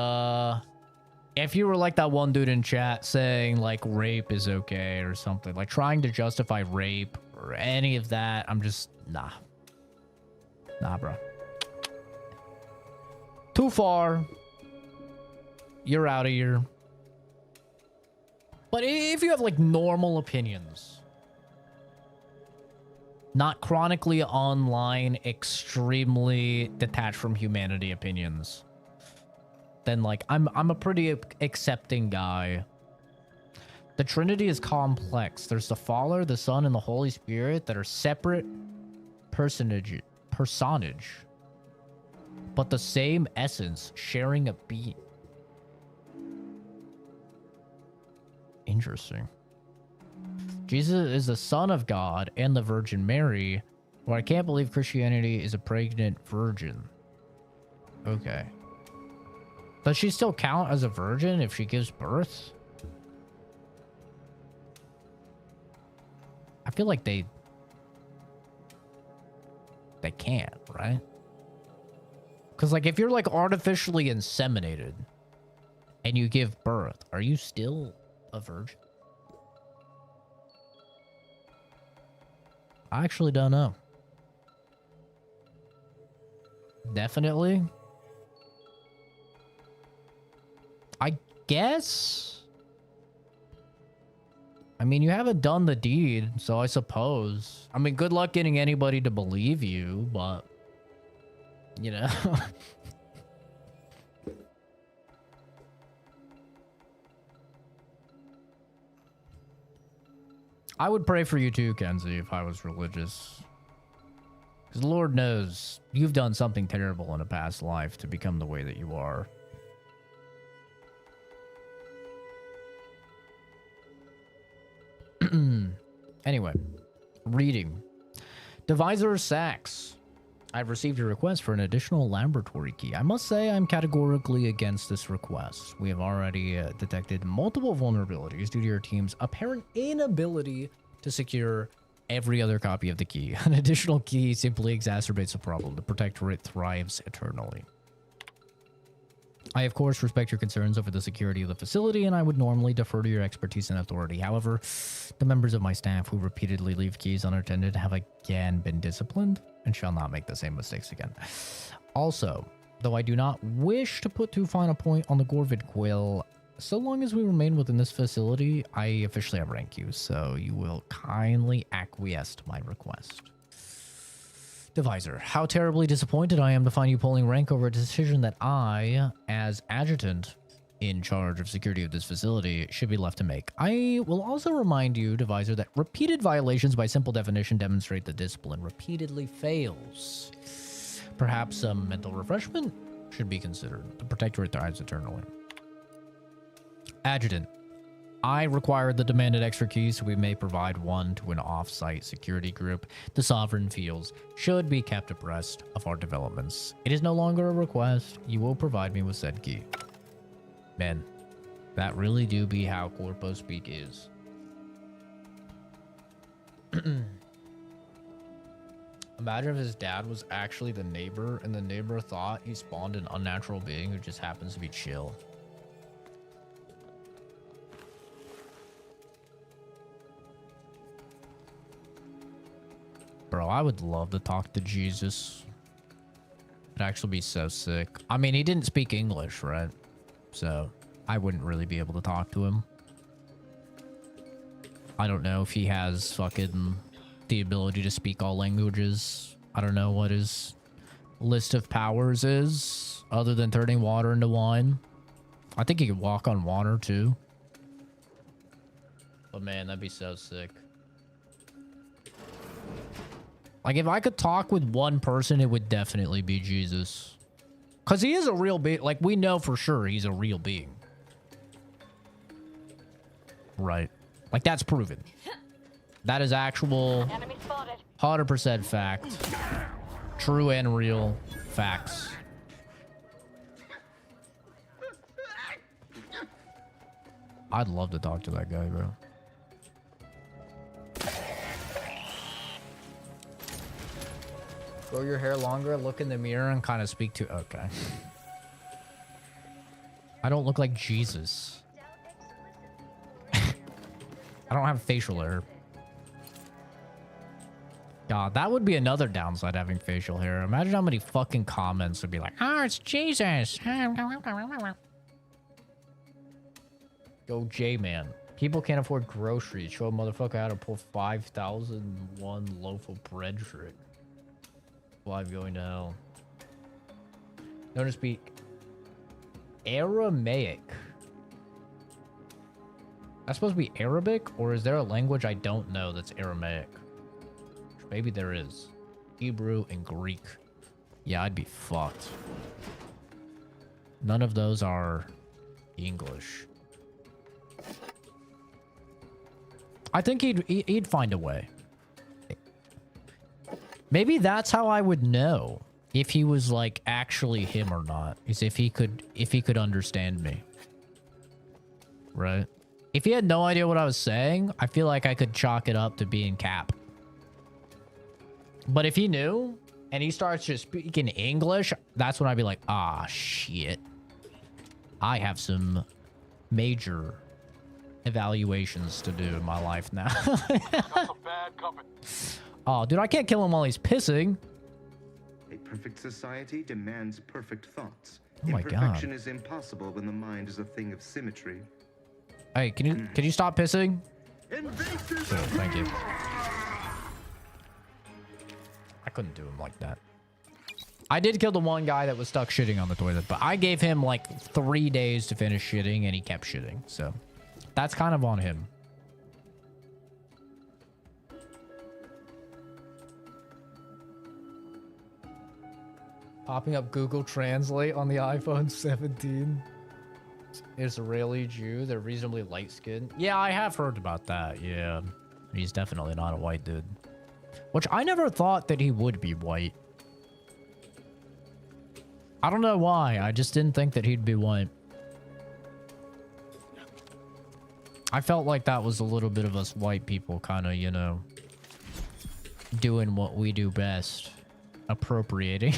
if you were like that one dude in chat saying like rape is okay or something, like trying to justify rape or any of that, I'm just nah, bro. Too far. you're out of here. But if you have like normal opinions, not chronically online, extremely detached from humanity opinions, then like I'm a pretty accepting guy. The Trinity is complex. There's the Father, the Son, and the Holy Spirit that are separate personage, but the same essence, sharing a being. Interesting. Jesus is the Son of God and the Virgin Mary, where I can't believe Christianity is a pregnant virgin. Okay. Does she still count as a virgin if she gives birth? I feel like they can't, right? Because like if you're like artificially inseminated and you give birth, are you still a virgin? I actually don't know. Definitely. I guess. I mean, you haven't done the deed, so I suppose. I mean, good luck getting anybody to believe you, but you know. I would pray for you too, Kenzie, if I was religious. Because Lord knows you've done something terrible in a past life to become the way that you are. Anyway, reading. Devisor Sachs. I've received a request for an additional laboratory key. I must say I'm categorically against this request. We have already detected multiple vulnerabilities due to your team's apparent inability to secure every other copy of the key. An additional key simply exacerbates the problem. The Protectorate thrives eternally. I, of course, respect your concerns over the security of the facility, and I would normally defer to your expertise and authority. However, the members of my staff who repeatedly leave keys unattended have again been disciplined and shall not make the same mistakes again. Also, though I do not wish to put too fine a point on the Gorvid Quill, so long as we remain within this facility, I officially outrank you, so you will kindly acquiesce to my request. Devisor, how terribly disappointed I am to find you pulling rank over a decision that I, as adjutant in charge of security of this facility, should be left to make. I will also remind you, Devisor, that repeated violations by simple definition demonstrate that discipline repeatedly fails. Perhaps some mental refreshment should be considered. The Protectorate thrives eternally. Adjutant, I require the demanded extra keys so we may provide one to an off-site security group. The Sovereign feels should be kept abreast of our developments. It is no longer a request. You will provide me with said key. Man, that really do be how Corpo speak is. Imagine if his dad was actually the neighbor and the neighbor thought he spawned an unnatural being who just happens to be chill. Bro, I would love to talk to Jesus. It'd actually be so sick. I mean, he didn't speak English, right? So, I wouldn't really be able to talk to him. I don't know if he has fucking the ability to speak all languages. I don't know what his list of powers is, other than turning water into wine. I think he could walk on water, too. But man, that'd be so sick. Like, if I could talk with one person, it would definitely be Jesus. Because he is a real being. Like, we know for sure he's a real being. Right. Like, that's proven. That is actual 100% fact. True and real facts. I'd love to talk to that guy, bro. Grow your hair longer, look in the mirror, and kind of speak to... Okay. I don't look like Jesus. I don't have facial hair. God, that would be another downside, having facial hair. Imagine how many fucking comments would be like, oh, it's Jesus. Go J-Man. People can't afford groceries. Show a motherfucker how to pull 5,001 loaf of bread trick. Live going to hell. Known to speak Aramaic. That's supposed to be Arabic, or is there a language I don't know that's Aramaic? Maybe there is. Hebrew and Greek. Yeah, I'd be fucked. None of those are English. I think he'd find a way. Maybe that's how I would know if he was like actually him or not. Is if he could understand me. Right? If he had no idea what I was saying, I feel like I could chalk it up to being Cap. But if he knew and he starts just speaking English, that's when I'd be like, ah, shit. I have some major evaluations to do in my life now. Oh, dude, I can't kill him while he's pissing. A perfect society demands perfect thoughts. Oh my God. Imperfection is impossible when the mind is a thing of symmetry. Hey, can you stop pissing? Sure, thank you. I couldn't do him like that. I did kill the one guy that was stuck shitting on the toilet, but I gave him like 3 days to finish shitting and he kept shitting. So that's kind of on him. Popping up Google Translate on the iPhone 17. Israeli Jew, they're reasonably light skinned. Yeah, I have heard about that. Yeah. He's definitely not a white dude. Which I never thought that he would be white. I don't know why. I just didn't think that he'd be white. I felt like that was a little bit of us white people kind of, you know, doing what we do best. Appropriating.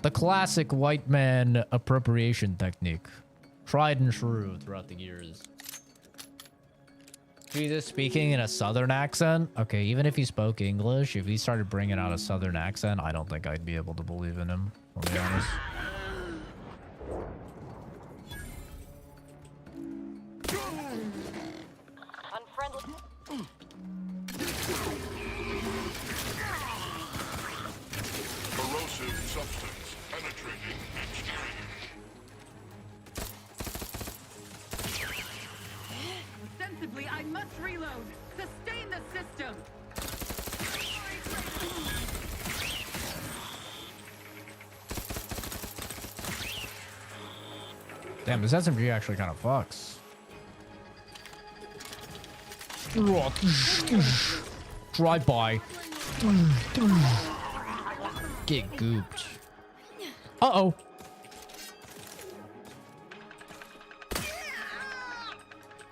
The classic white man appropriation technique. Tried and true throughout the years. Jesus speaking in a southern accent? Okay, even if he spoke English, if he started bringing out a southern accent, I don't think I'd be able to believe in him. I'll be honest. Unfriendly. Corrosive substance penetrating exterior. Sensibly, I must reload. Sustain the system. Damn, this SMG actually kind of fucks. Drive by. Get gooped. Uh-oh.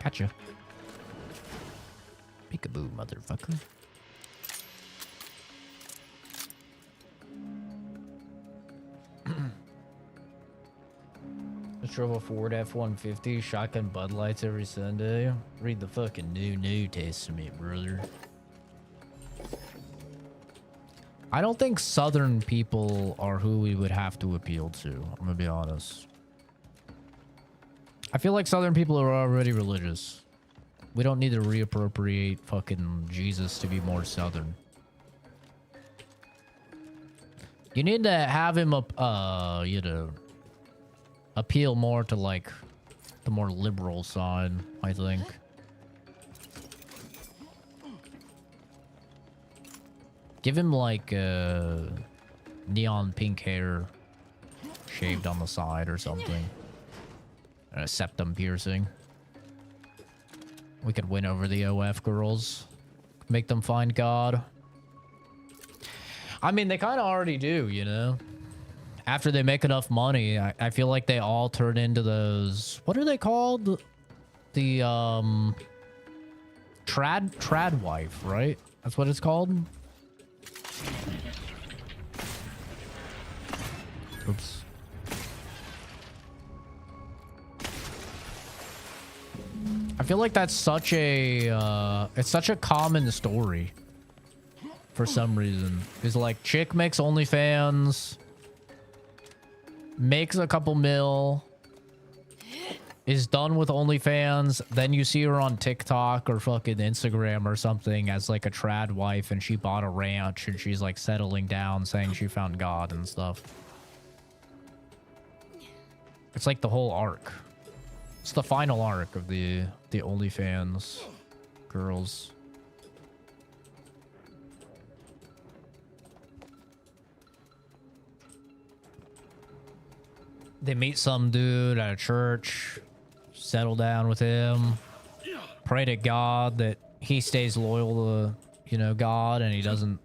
Gotcha. Peekaboo, motherfucker. Just drove a Ford F-150, shotgun Bud Lights every Sunday. Read the fucking New Testament, brother. I don't think Southern people are who we would have to appeal to. I'm gonna be honest. I feel like Southern people are already religious. We don't need to reappropriate fucking Jesus to be more Southern. You need to have him you know, appeal more to like the more liberal side, I think. Give him like neon pink hair shaved on the side or something. And a septum piercing. We could win over the OF girls. Make them find God. I mean, they kind of already do, you know? After they make enough money, I feel like they all turn into those... What are they called? The, trad wife, right? That's what it's called? Oops. I feel like that's such a, it's such a common story. For some reason. It's like, chick makes OnlyFans. makes a couple mil, is done with OnlyFans, then you see her on TikTok or fucking Instagram or something as like a trad wife, and she bought a ranch and she's like settling down saying she found God and stuff. It's like the whole arc. It's the final arc of the OnlyFans girls. They meet some dude at a church, settle down with him, pray to God that he stays loyal to, you know, God, and he doesn't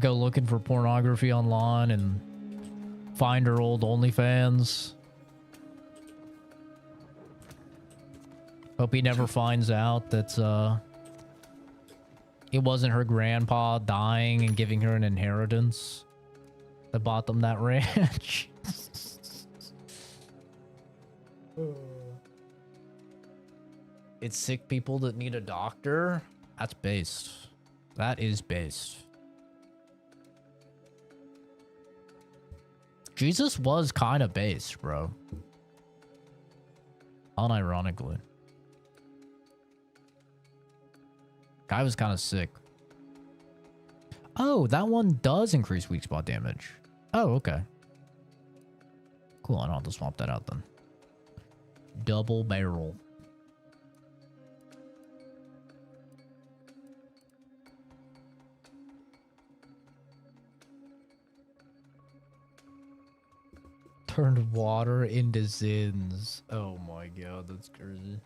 go looking for pornography online and find her old OnlyFans. Hope he never finds out that it wasn't her grandpa dying and giving her an inheritance that bought them that ranch. It's sick people that need a doctor. That's based. That is based. Jesus was kind of based, bro. Unironically. Guy was kind of sick. Oh, that one does increase weak spot damage. Oh, okay. Cool, I don't have to swap that out then. Double barrel. Turned water into zins. Oh my god, that's crazy.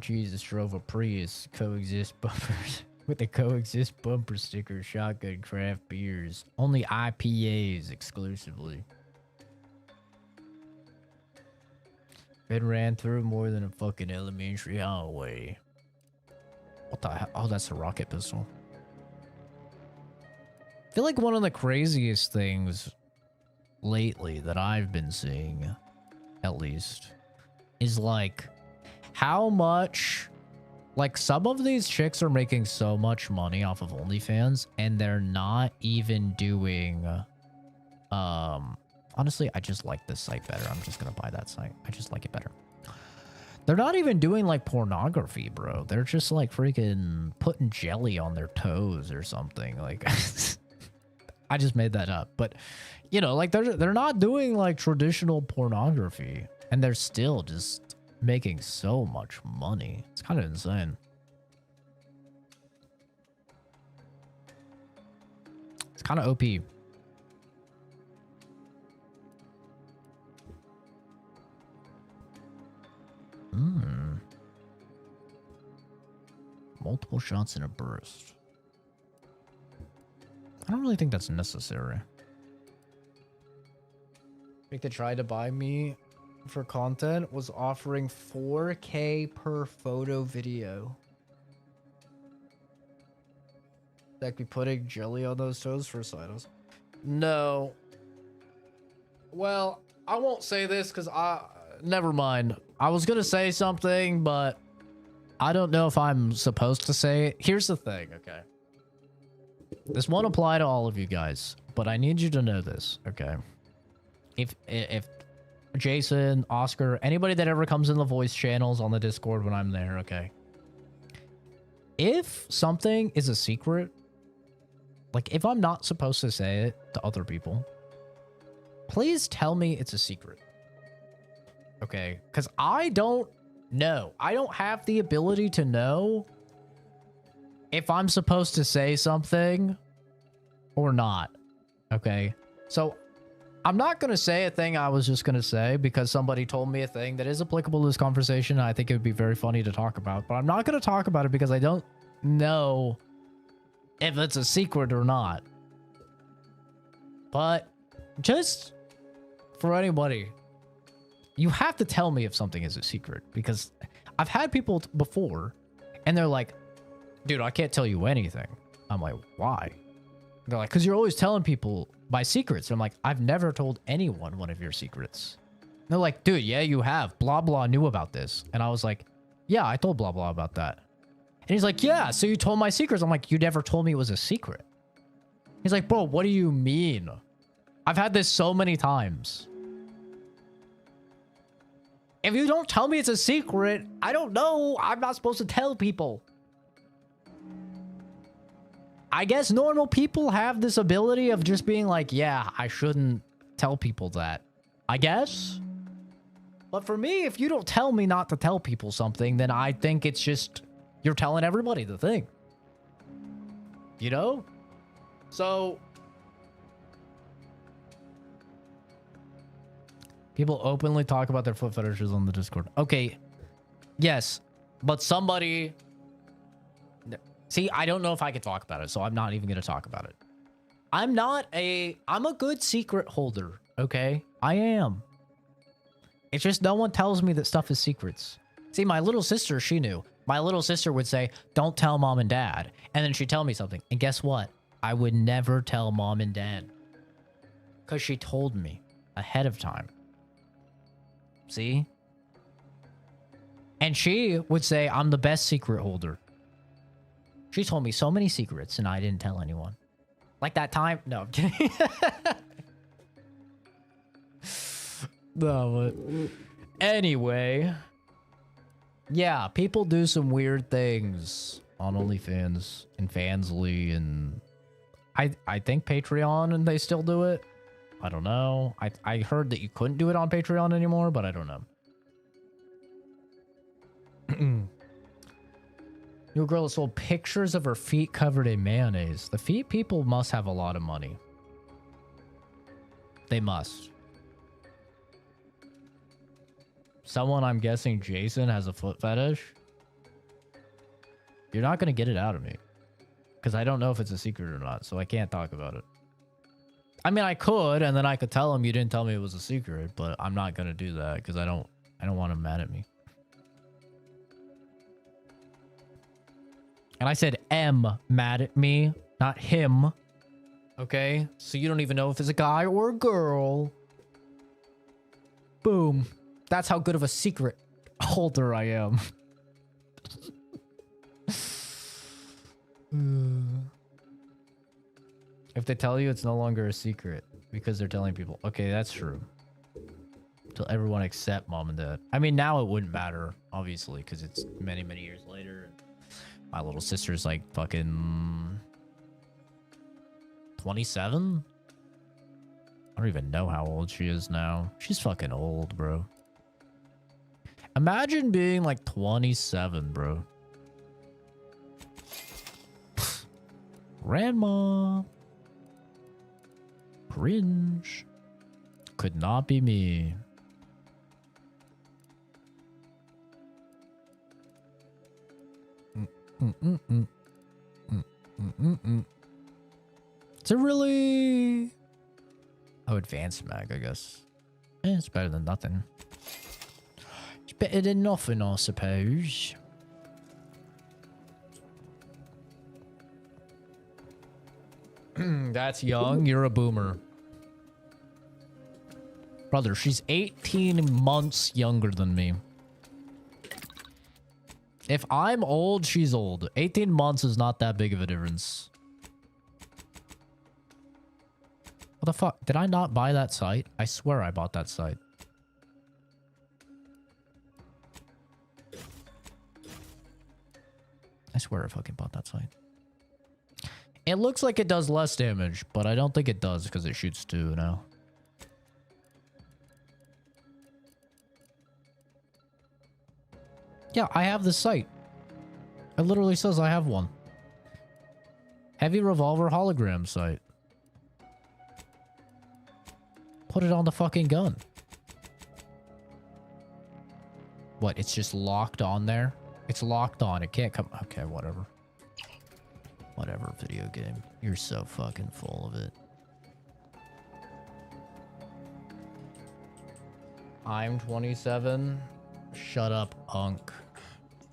Jesus drove a Prius coexist bumpers with the coexist bumper sticker, shotgun craft beers. Only IPAs exclusively. Been ran through more than a fucking elementary hallway. What the hell? Oh, that's a rocket pistol. I feel like one of the craziest things lately that I've been seeing, at least, is like how much, like some of these chicks are making so much money off of OnlyFans and they're not even doing, honestly, I just like this site better. I'm just gonna buy that site. I just like it better. They're not even doing like pornography, bro. They're just like freaking putting jelly on their toes or something. Like, I just made that up, but you know, like they're not doing like traditional pornography, and they're still just making so much money. It's kind of insane. It's kind of OP. Multiple shots in a burst. I don't really think that's necessary. I think they tried to buy me for content was offering 4K per photo video. That be putting jelly on those toes for sidos. No. Well, I won't say this because never mind. I was gonna say something, but I don't know if I'm supposed to say it. Here's the thing, okay? This won't apply to all of you guys, but I need you to know this, okay? If Jason, Oscar, anybody that ever comes in the voice channels on the Discord when I'm there, okay? If something is a secret, like if I'm not supposed to say it to other people, please tell me it's a secret. Okay? Because I don't know. I don't have the ability to know if I'm supposed to say something or not. Okay? So I'm not going to say a thing I was just going to say because somebody told me a thing that is applicable to this conversation. I think it would be very funny to talk about, but I'm not going to talk about it because I don't know if it's a secret or not. But just for anybody, you have to tell me if something is a secret, because I've had people before and they're like, dude, I can't tell you anything. I'm like, why? They're like, because you're always telling people my secrets. I'm like, I've never told anyone one of your secrets. And they're like, dude, yeah, you have. Blah, blah knew about this. And I was like, yeah, I told blah, blah about that. And he's like, yeah, so you told my secrets. I'm like, you never told me it was a secret. He's like, bro, what do you mean? I've had this so many times. If you don't tell me it's a secret, I don't know. I'm not supposed to tell people. I guess normal people have this ability of just being like, yeah, I shouldn't tell people that. I guess. But for me, if you don't tell me not to tell people something, then I think it's just, you're telling everybody the thing. You know? So, people openly talk about their foot fetishes on the Discord. Okay, yes, but somebody... See, I don't know if I could talk about it, so I'm not even going to talk about it. I'm a good secret holder, okay? I am. It's just no one tells me that stuff is secrets. See, my little sister, she knew. My little sister would say, don't tell mom and dad. And then she'd tell me something. And guess what? I would never tell mom and dad. Because she told me ahead of time. See? And she would say, I'm the best secret holder. She told me so many secrets and I didn't tell anyone. Like that time? No, I'm kidding. No, but... Anyway. Yeah, people do some weird things on OnlyFans and Fansly and... I think Patreon and they still do it. I don't know. I heard that you couldn't do it on Patreon anymore, but I don't know. New girl sold pictures of her feet covered in mayonnaise. The feet people must have a lot of money. They must. Someone, I'm guessing Jason, has a foot fetish. You're not going to get it out of me. Because I don't know if it's a secret or not, so I can't talk about it. I mean, I could, and then I could tell him you didn't tell me it was a secret, but I'm not going to do that because I don't want him mad at me. And I said M mad at me, not him. Okay? So you don't even know if it's a guy or a girl. Boom. That's how good of a secret holder I am. If they tell you, it's no longer a secret because they're telling people. Okay, that's true. Till everyone except mom and dad. I mean, now it wouldn't matter, obviously, because it's many, many years later. My little sister's like fucking 27? I don't even know how old she is now. She's fucking old, bro. Imagine being like 27, bro. Grandma. Cringe. Could not be me. It's a really... Oh, advanced mag, I guess. It's better than nothing. It's better than nothing, I suppose. That's young. You're a boomer. Brother, she's 18 months younger than me. If I'm old, she's old. 18 months is not that big of a difference. What the fuck? Did I not buy that site? I swear I bought that site. I swear I fucking bought that site. It looks like it does less damage, but I don't think it does because it shoots 2 now. Yeah, I have this site. It literally says I have one. Heavy revolver hologram site. Put it on the fucking gun. What? It's just locked on there? It's locked on. It can't come... Okay, whatever. Whatever, video game. You're so fucking full of it. I'm 27. Shut up, Unk.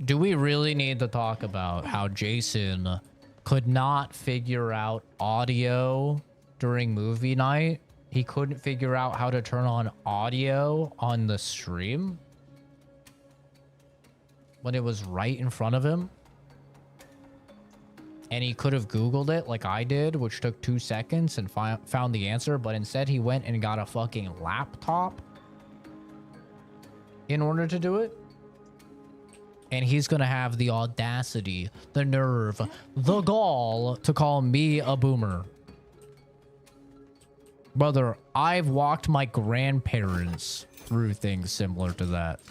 Do we really need to talk about how Jason could not figure out audio during movie night? He couldn't figure out how to turn on audio on the stream when it was right in front of him? and he could have Googled it like I did, which took 2 seconds, and found the answer, but instead he went and got a fucking laptop in order to do it. And he's gonna have the audacity, the nerve, the gall to call me a boomer. Brother, I've walked my grandparents through things similar to that.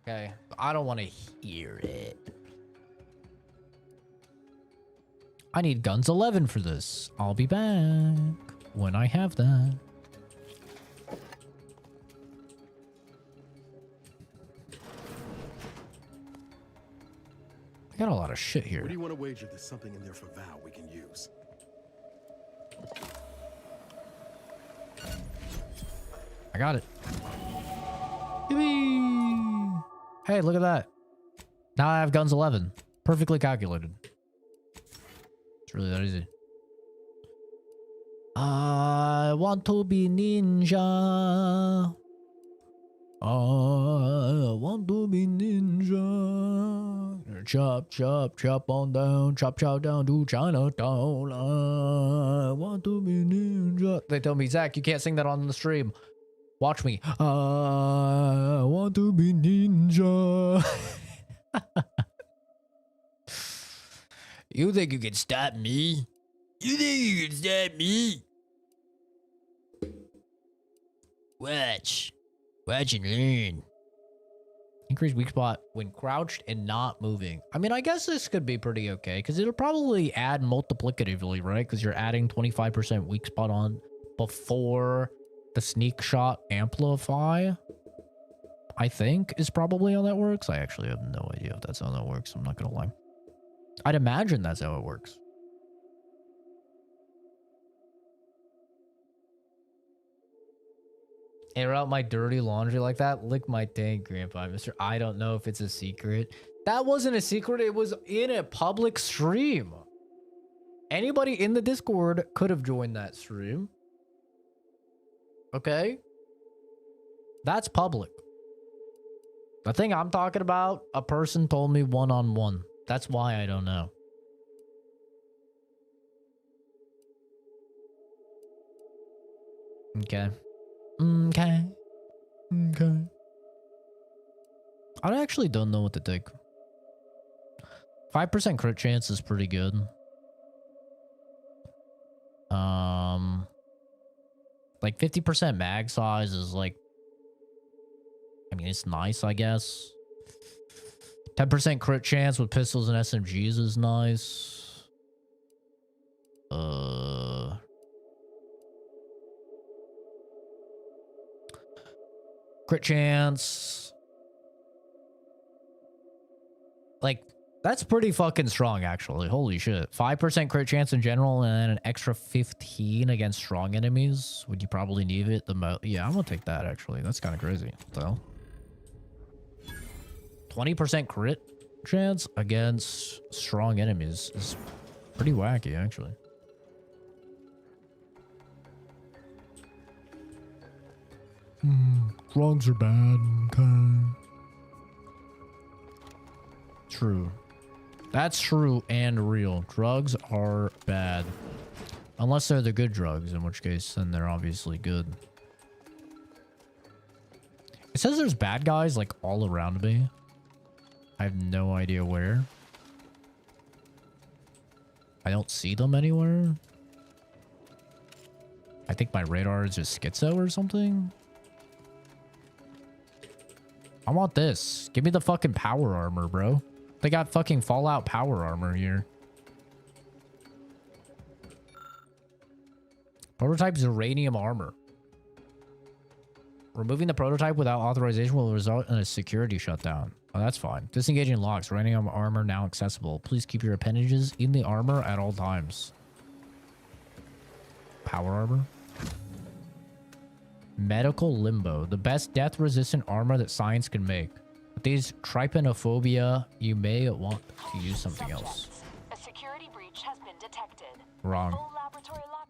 Okay, I don't want to hear it. I need Guns 11 for this. I'll be back when I have that. I got a lot of shit here. What do you want to wager there's something in there for Val we can use? I got it. Yippee! Hey, look at that. Now I have Guns 11. Perfectly calculated. It's really that easy. I want to be ninja. I want to be ninja. Chop, chop, chop on down. Chop, chop down to Chinatown. I want to be ninja. They tell me, Zach, you can't sing that on the stream. Watch me. I want to be ninja. You think you can stop me? You think you can stop me? Watch. Watch and learn. Increase weak spot when crouched and not moving. I mean, I guess this could be pretty okay, because it'll probably add multiplicatively, right? Because you're adding 25% weak spot on before the sneak shot amplify, I think, is probably how that works. I actually have no idea if that's how that works. I'm not going to lie. I'd imagine that's how it works. Air out my dirty laundry like that? Lick my tank, Grandpa. Mister, I don't know if it's a secret. That wasn't a secret. It was in a public stream. Anybody in the Discord could have joined that stream. Okay? That's public. The thing I'm talking about, a person told me one-on-one. That's why I don't know. Okay. Okay. Okay. I actually don't know what to take. 5% crit chance is pretty good. Like 50% mag size is like, I mean, it's nice, I guess. 10% crit chance with pistols and SMGs is nice. Crit chance. Like, that's pretty fucking strong, actually. Holy shit. 5% crit chance in general, and then an extra 15 against strong enemies. Would you probably need it the most? Yeah, I'm gonna take that, actually. That's kind of crazy. So, 20% crit chance against strong enemies is pretty wacky, actually. Drugs are bad. Okay. True. That's true and real. Drugs are bad. Unless they're the good drugs, in which case, then they're obviously good. It says there's bad guys, like, all around me. I have no idea where. I don't see them anywhere. I think my radar is just schizo or something. I want this. Give me the fucking power armor, bro. They got fucking Fallout power armor here. Prototype uranium armor. Removing the prototype without authorization will result in a security shutdown. Oh, that's fine. Disengaging locks. Uranium armor now accessible. Please keep your appendages in the armor at all times. Power armor. Medical limbo. The best death-resistant armor that science can make. With these trypanophobia, you may want to use something else. A security breach has been detected. Wrong. Full laboratory lock.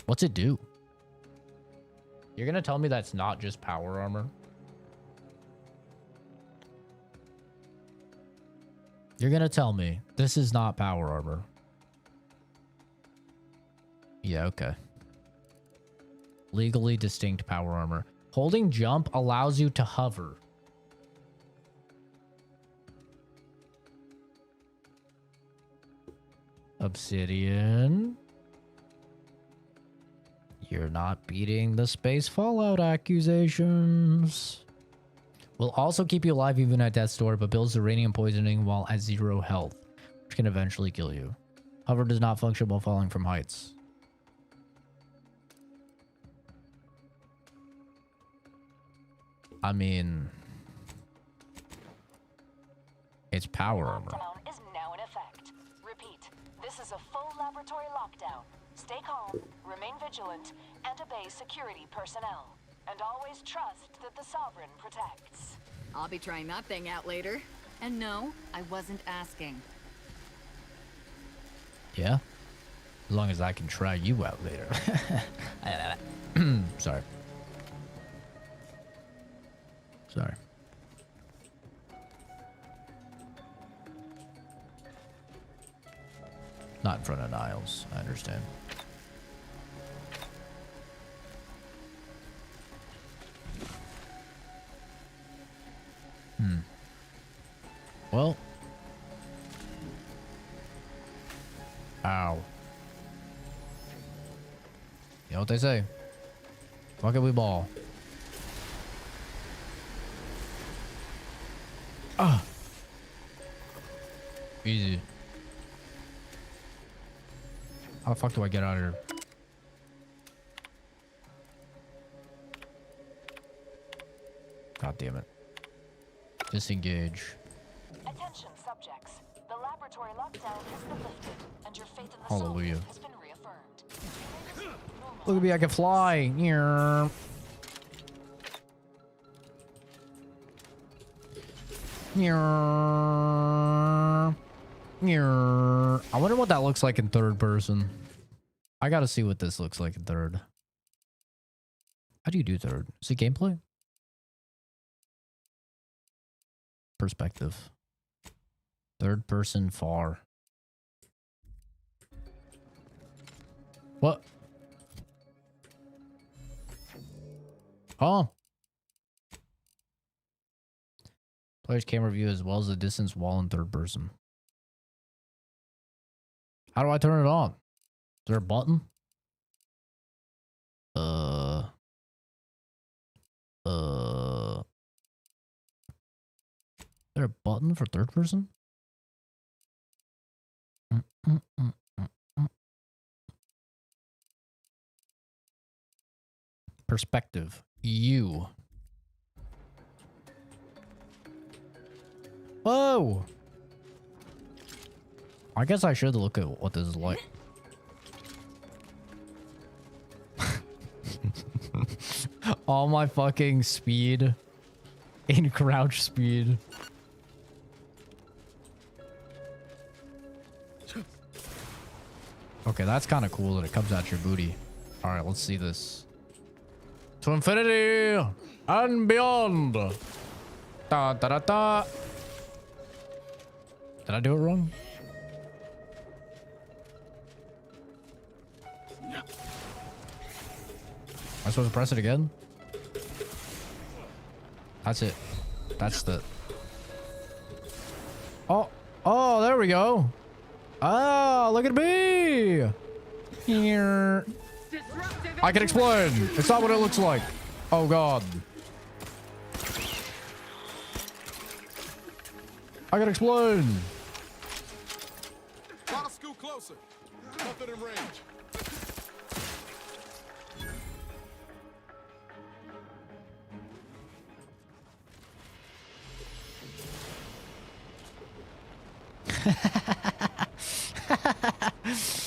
What's it do? You're gonna tell me that's not just power armor? You're gonna tell me this is not power armor. Yeah, okay. Legally distinct power armor. Holding jump allows you to hover. Obsidian. You're not beating the space fallout accusations. Will also keep you alive even at death's door, but builds uranium poisoning while at 0 health, which can eventually kill you. Hover does not function while falling from heights. I mean, it's power armor. Lockdown is now in effect. Repeat, this is a full laboratory lockdown. Stay calm, remain vigilant, and obey security personnel. And always trust that the Sovereign protects. I'll be trying that thing out later. And no, I wasn't asking. Yeah? As long as I can try you out later. Sorry. Sorry. Not in front of Niles, I understand. Well. Ow. You know what they say? Fuck it, we ball. Ah. Easy. How the fuck do I get out of here? God damn it. Disengage. Attention, subjects. The laboratory lockdown has been lifted, and your faith in the Hallelujah. Sovereign has been reaffirmed. Look at me, I can fly. Nyeh. Nyeh. Nyeh. I wonder what that looks like in third person. I gotta see what this looks like in third. How do you do third? Is it gameplay? Perspective. Third person far. What? Oh. Player's camera view as well as the distance wall in third person. How do I turn it on? Is there a button? Is there a button for third person? Perspective. You. Whoa! I guess I should look at what this is like. All my fucking speed in crouch speed. Okay, that's kind of cool that it comes out your booty. All right, let's see this. To infinity and beyond. Da da da da. Did I do it wrong? Am I supposed to press it again? That's it. That's the... Oh, oh, there we go. Oh, look at me. Here. I can explain. It's not what it looks like. Oh, God. I can explain. Try to scoot closer. Nothing in range.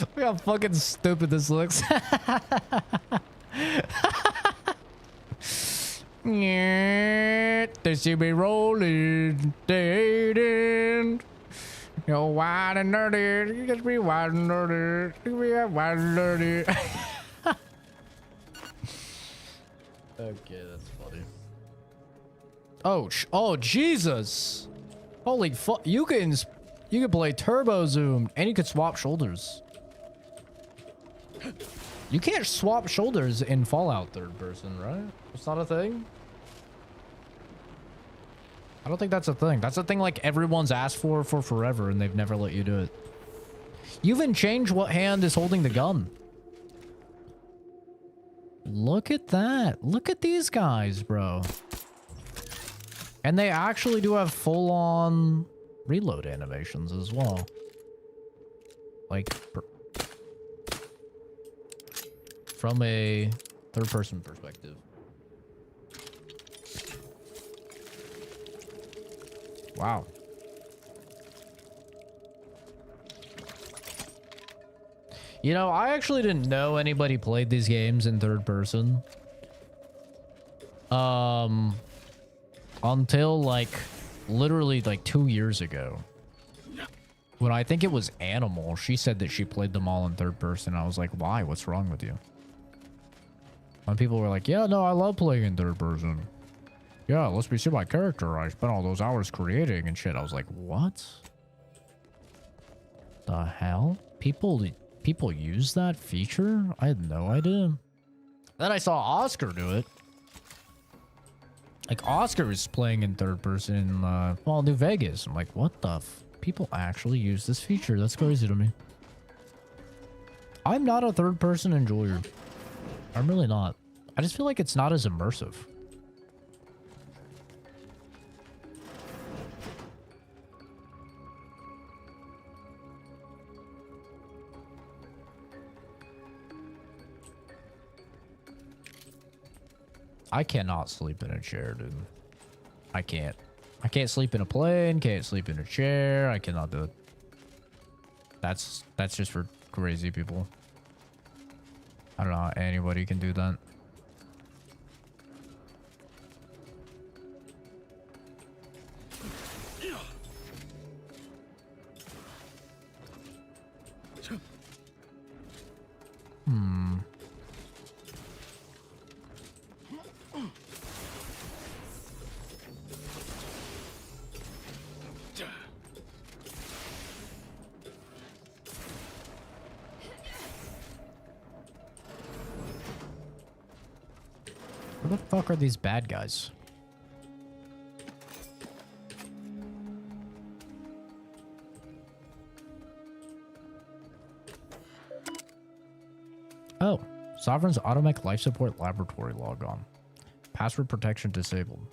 Look how fucking stupid this looks. They see me rolling, they didn't. You're wide and nerdy. You just be wide and nerdy. You be wide and nerdy. Okay, that's funny. Oh, oh Jesus! Holy fuck! You You can play turbo zoom, and you could swap shoulders. You can't swap shoulders in Fallout third person, right? It's not a thing? I don't think that's a thing. That's a thing like everyone's asked for forever, and they've never let you do it. You even change what hand is holding the gun. Look at that. Look at these guys, bro. And they actually do have full-on reload animations as well. Like, from a third-person perspective. Wow. You know, I actually didn't know anybody played these games in third person. Until like literally like 2 years ago. When I think it was Animal, she said that she played them all in third person. I was like, why? What's wrong with you? And people were like, yeah, no, I love playing in third person. Yeah, let's see my character. I spent all those hours creating and shit. I was like, what? The hell? People use that feature? I had no idea. Then I saw Oscar do it. Like, Oscar is playing in third person in, well, New Vegas. I'm like, what the f... People actually use this feature. That's crazy to me. I'm not a third person enjoyer. I'm really not. I just feel like it's not as immersive. I cannot sleep in a chair, dude. I can't. I can't sleep in a plane, can't sleep in a chair. I cannot do it. That's just for crazy people. I don't know how anybody can do that. Hmm. Where the fuck are these bad guys? Oh, Sovereign's automatic life support laboratory log on. Password protection disabled.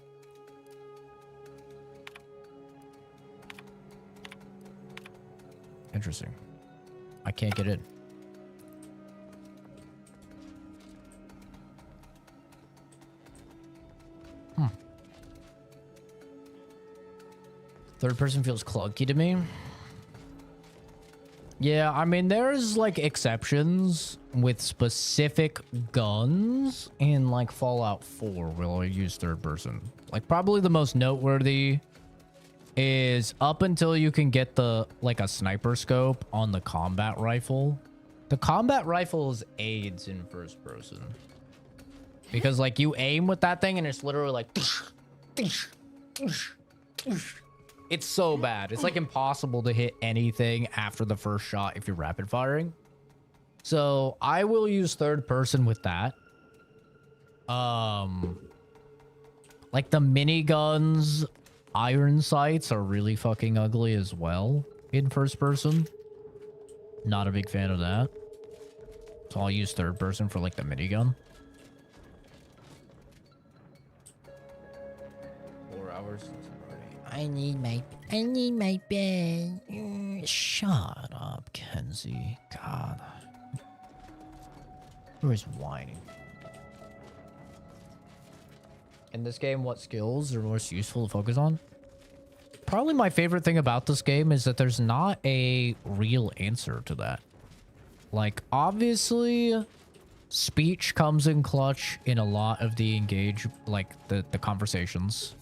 Interesting. I can't get in. Third person feels clunky to me. Yeah, I mean, there's like exceptions with specific guns in like Fallout 4 where I use third person. Like probably the most noteworthy is up until you can get the like a sniper scope on the combat rifle. The combat rifle's aids in first person. Because like you aim with that thing and it's literally like it's so bad. It's like impossible to hit anything after the first shot if you're rapid firing. So I will use third person with that. Like the miniguns, iron sights are really fucking ugly as well in first person. Not a big fan of that. So I'll use third person for like the minigun. 4 hours. I need my bed. Shut up, Kenzie. God. Who is whining? In this game, what skills are most useful to focus on? Probably my favorite thing about this game is that there's not a real answer to that. Like, obviously, speech comes in clutch in a lot of the the conversations.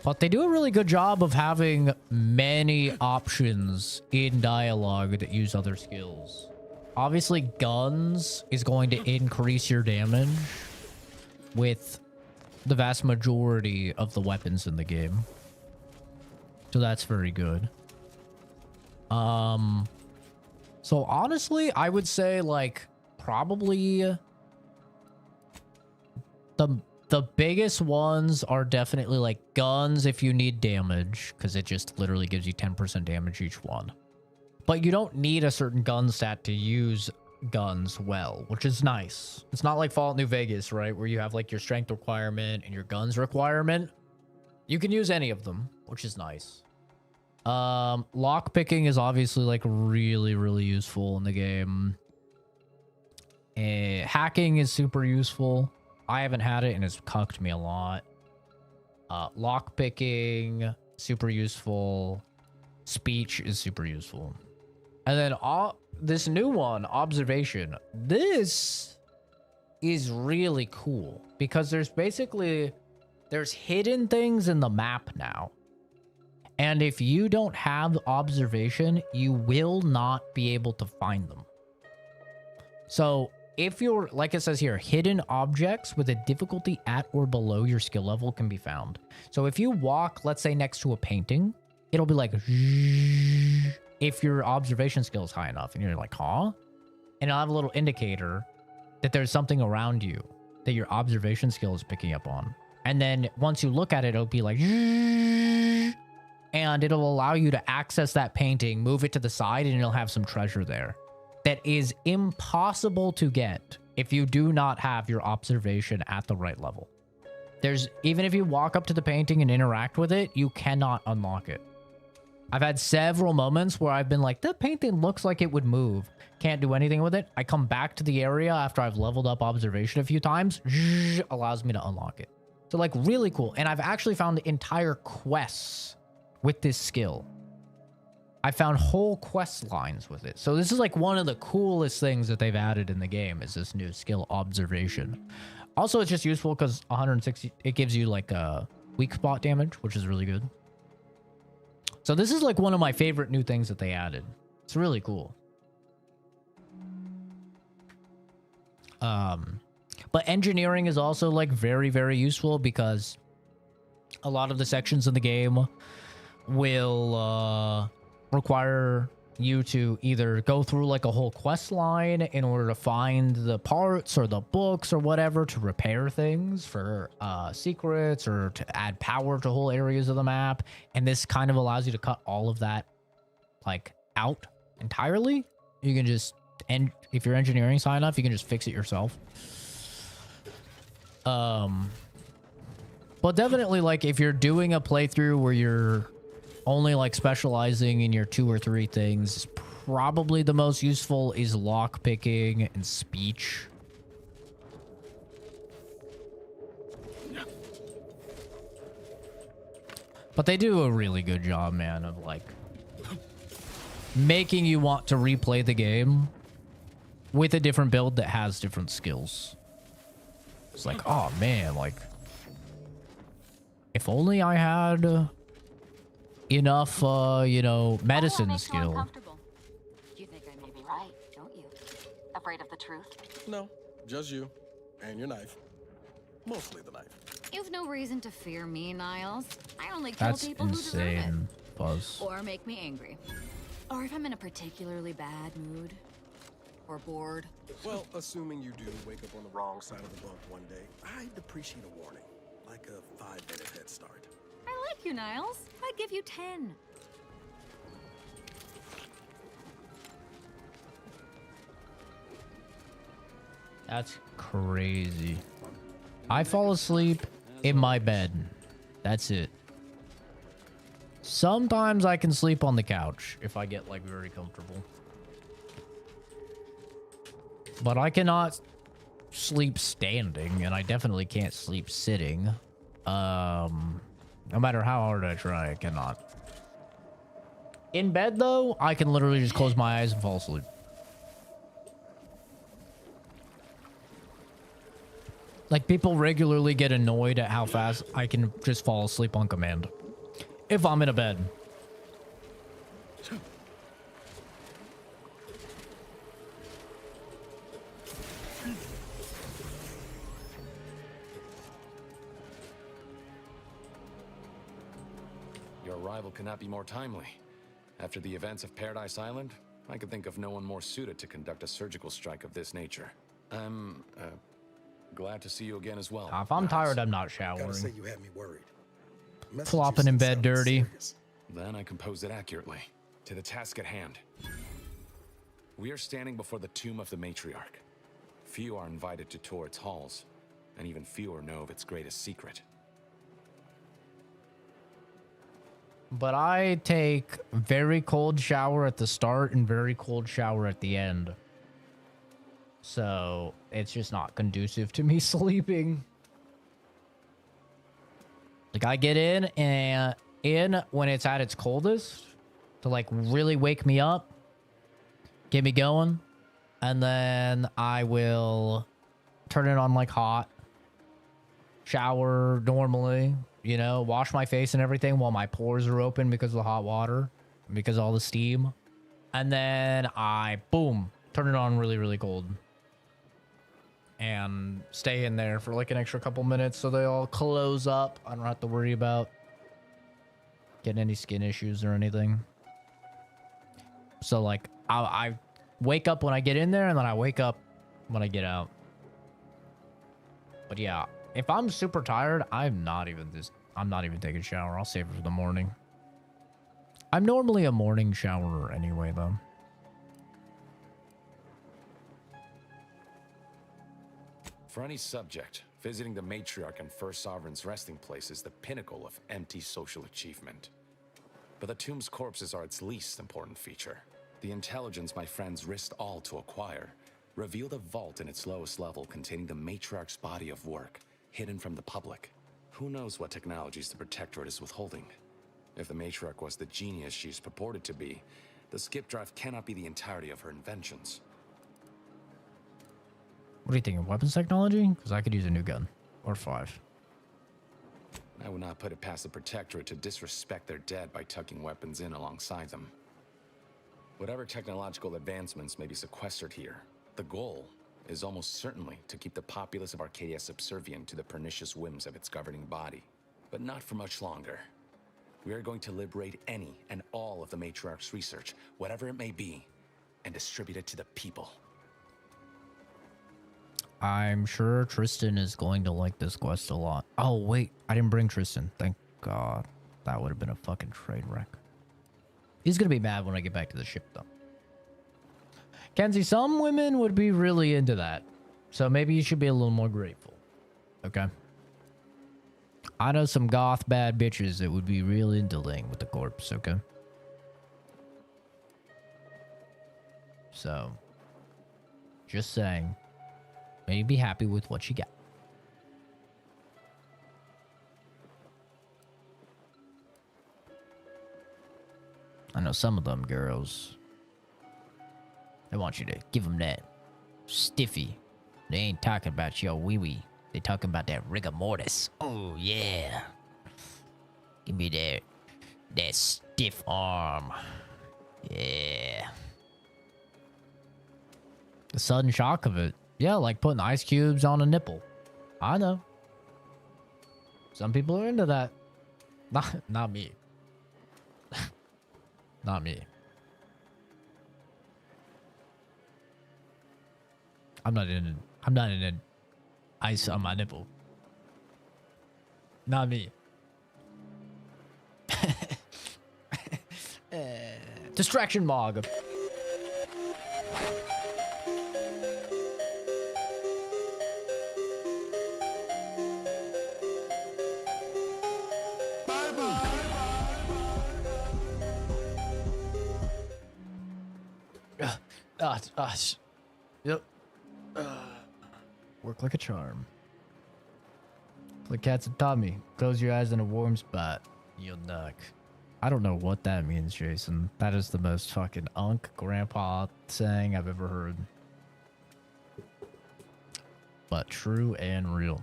But they do a really good job of having many options in dialogue that use other skills. Obviously, guns is going to increase your damage with the vast majority of the weapons in the game. So that's very good. So honestly, I would say like probably the biggest ones are definitely like guns if you need damage, because it just literally gives you 10% damage each one. But you don't need a certain gun stat to use guns well, which is nice. It's not like Fallout New Vegas, right? Where you have like your strength requirement and your guns requirement. You can use any of them, which is nice. Lock picking is obviously like really, really useful in the game. Hacking is super useful. I haven't had it and it's cucked me a lot. Lock picking, super useful. Speech is super useful. And then this new one, observation. This is really cool because there's hidden things in the map now. And if you don't have observation, you will not be able to find them. So if you're, like it says here, hidden objects with a difficulty at or below your skill level can be found. So if you walk, let's say next to a painting, it'll be like, if your observation skill is high enough and you're like, huh? And it'll have a little indicator that there's something around you that your observation skill is picking up on. And then once you look at it, it'll be like, and it'll allow you to access that painting, move it to the side, and it'll have some treasure there that is impossible to get if you do not have your observation at the right level. Even if you walk up to the painting and interact with it, you cannot unlock it. I've had several moments where I've been like, that painting looks like it would move. Can't do anything with it. I come back to the area after I've leveled up observation a few times. Allows me to unlock it. So like really cool. And I've actually found entire quests with this skill. I found whole quest lines with it. So this is like one of the coolest things that they've added in the game is this new skill, observation. Also, it's just useful because 160, it gives you like a weak spot damage, which is really good. So this is like one of my favorite new things that they added. It's really cool. But engineering is also like very, very useful because a lot of the sections in the game will require you to either go through like a whole quest line in order to find the parts or the books or whatever to repair things for secrets or to add power to whole areas of the map. And this kind of allows you to cut all of that like out entirely. You can just, and if you're engineering high enough, you can just fix it yourself. But definitely like if you're doing a playthrough where you're only like specializing in your 2 or 3 things, probably the most useful is lock picking and speech. But they do a really good job, man, of like making you want to replay the game with a different build that has different skills. It's like, oh man, like if only I had enough, you know, medicine skill. You think I may be right, don't you? Afraid of the truth? No, just you and your knife. Mostly the knife. You've no reason to fear me, Niles. I only kill That's people who deserve it. insane, Buzz. Or make me angry. Or if I'm in a particularly bad mood. Or bored. Well, assuming you do wake up on the wrong side of the bunk one day, I'd appreciate a warning. Like a 5-minute head start. I like you, Niles. I'd give you 10. That's crazy. I fall asleep in my bed. That's it. Sometimes I can sleep on the couch if I get like very comfortable. But I cannot sleep standing, and I definitely can't sleep sitting. No matter how hard I try, I cannot. In bed, though, I can literally just close my eyes and fall asleep. Like, people regularly get annoyed at how fast I can just fall asleep on command. If I'm in a bed. Your arrival cannot be more timely. After the events of Paradise Island, I could think of no one more suited to conduct a surgical strike of this nature. I'm glad to see you again as well. If I'm tired, I'm not Gotta showering. say you had me worried. Message Flopping you in sent bed sounded dirty. serious. Then I composed it accurately. To the task at hand. We are standing before the tomb of the matriarch. Few are invited to tour its halls, and even fewer know of its greatest secret. But I take very cold shower at the start and very cold shower at the end. So it's just not conducive to me sleeping. Like I get in when it's at its coldest to like really wake me up, get me going, and then I will turn it on like hot, shower normally, you know, wash my face and everything while my pores are open because of the hot water, because of all the steam. And then I, boom, turn it on really, really cold. And stay in there for like an extra couple minutes so they all close up. I don't have to worry about getting any skin issues or anything. So like I wake up when I get in there and then I wake up when I get out. But yeah, if I'm super tired, I'm not even taking a shower. I'll save it for the morning. I'm normally a morning showerer anyway, though. For any subject, visiting the matriarch and First Sovereign's resting place is the pinnacle of empty social achievement. But the tomb's corpses are its least important feature. The intelligence my friends risked all to acquire revealed a vault in its lowest level containing the matriarch's body of work, hidden from the public. Who knows what technologies the Protectorate is withholding? If the matriarch was the genius she's purported to be, the skip drive cannot be the entirety of her inventions. What are you thinking, weapons technology? Because I could use a new gun. Or 5. I would not put it past the Protectorate to disrespect their dead by tucking weapons in alongside them. Whatever technological advancements may be sequestered here, the goal is almost certainly to keep the populace of Arcadia subservient to the pernicious whims of its governing body. But not for much longer. We are going to liberate any and all of the matriarch's research, whatever it may be, and distribute it to the people. I'm sure Tristan is going to like this quest a lot. Oh, wait. I didn't bring Tristan. Thank God. That would have been a fucking train wreck. He's going to be mad when I get back to the ship, though. Kenzie, some women would be really into that. So maybe you should be a little more grateful. Okay? I know some goth bad bitches that would be real into laying with the corpse, okay? So, just saying. Maybe be happy with what you got. I know some of them girls, they want you to give them that stiffy. They ain't talking about your wee-wee. They talking about that rigor mortis. Oh, yeah. Give me that stiff arm. Yeah. The sudden shock of it. Yeah, like putting ice cubes on a nipple. I know. Some people are into that. Not me. Not me. I'm not into ice on my nipple. Not me. Distraction log. Yep. Work like a charm. Like cats and Tommy. Close your eyes in a warm spot. You'll knock. I don't know what that means, Jason. That is the most fucking unk grandpa saying I've ever heard. But true and real.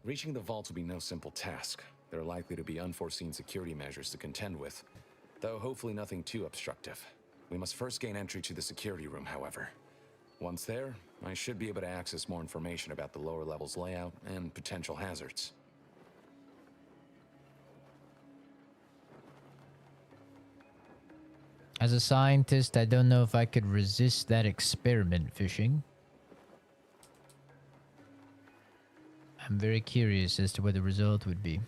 Reaching the vault will be no simple task. There are likely to be unforeseen security measures to contend with, though hopefully nothing too obstructive. We must first gain entry to the security room, however. Once there, I should be able to access more information about the lower level's layout and potential hazards. As a scientist, I don't know if I could resist that experiment fishing. I'm very curious as to what the result would be.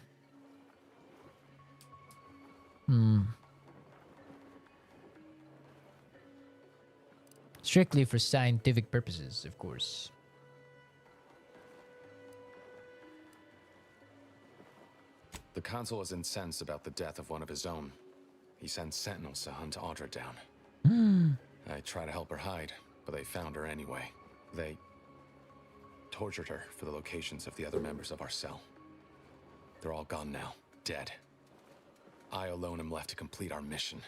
Strictly for scientific purposes, of course. The consul is incensed about the death of one of his own. He sends sentinels to hunt Audra down. I try to help her hide, but they found her anyway. They tortured her for the locations of the other members of our cell. They're all gone now, dead. I alone am left to complete our mission.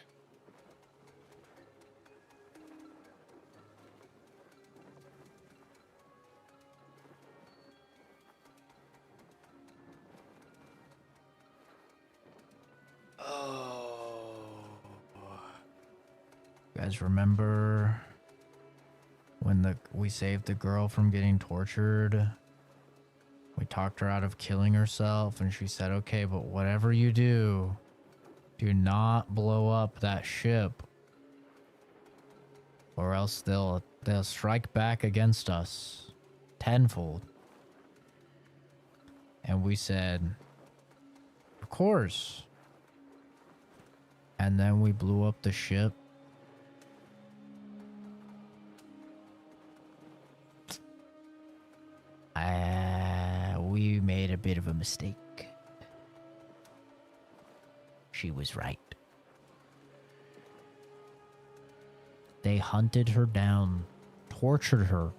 You guys remember when we saved the girl from getting tortured? We talked her out of killing herself, and she said, okay, but whatever you do, do not blow up that ship, or else they'll strike back against us tenfold. And we said, of course. And then we blew up the ship. We made a bit of a mistake. She was right. They hunted her down, tortured her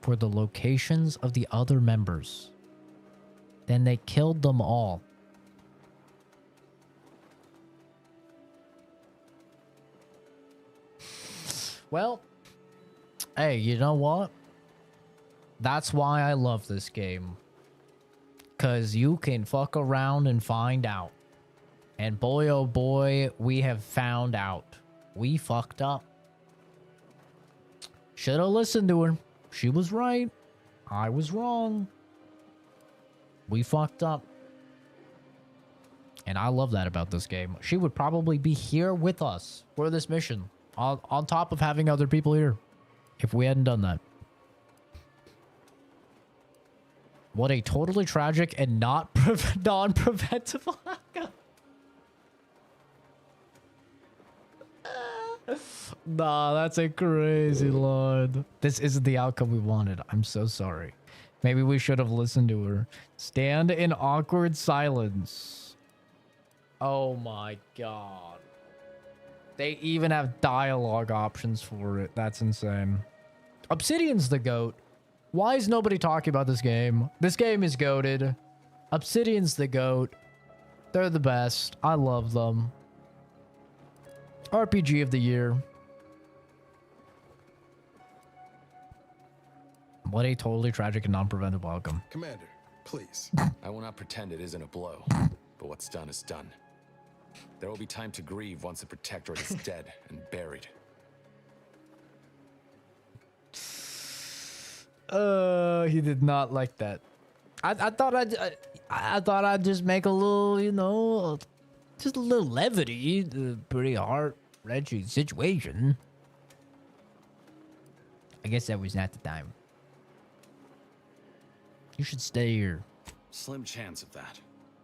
for the locations of the other members. Then they killed them all. Well, hey, you know what? That's why I love this game. 'Cause you can fuck around and find out. And boy, oh boy, we have found out. We fucked up. Should have listened to her. She was right. I was wrong. We fucked up. And I love that about this game. She would probably be here with us for this mission. On top of having other people here. If we hadn't done that. What a totally tragic and non-preventable outcome. Nah, that's a crazy line. This isn't the outcome we wanted. I'm so sorry. Maybe we should have listened to her. Stand in awkward silence. Oh my god. They even have dialogue options for it. That's insane. Obsidian's the GOAT. Why is nobody talking about this game? This game is goated. Obsidian's the GOAT. They're the best. I love them. RPG of the year. What a totally tragic and non-preventable outcome. Commander, please. I will not pretend it isn't a blow, but what's done is done. There will be time to grieve once the Protectorate is dead and buried. He did not like that. I thought I'd just make a little, you know, just a little levity. The pretty heart-wrenching situation. I guess that was not the time. You should stay here. Slim chance of that.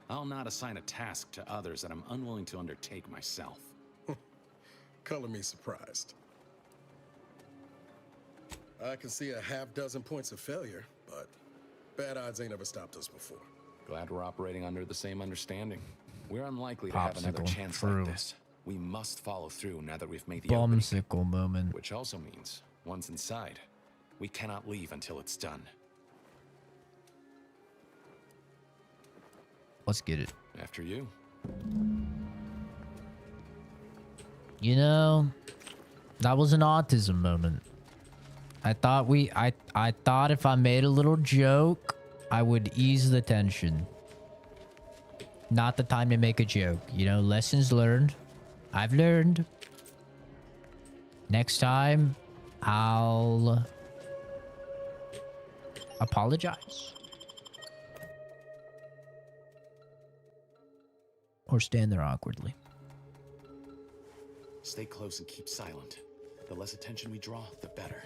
I'll not assign a task to others that I'm unwilling to undertake myself. Color me surprised. I can see a half-dozen points of failure, but bad odds ain't ever stopped us before. Glad we're operating under the same understanding. We're unlikely to have another chance like this. We must follow through now that we've made the Bombsicle moment. Which also means, once inside, we cannot leave until it's done. Let's get it. After you. You know, that was an autism moment. I thought if I made a little joke, I would ease the tension. Not the time to make a joke. You know, lessons learned. I've learned. Next time, I'll apologize. Or stand there awkwardly. Stay close and keep silent. The less attention we draw, the better.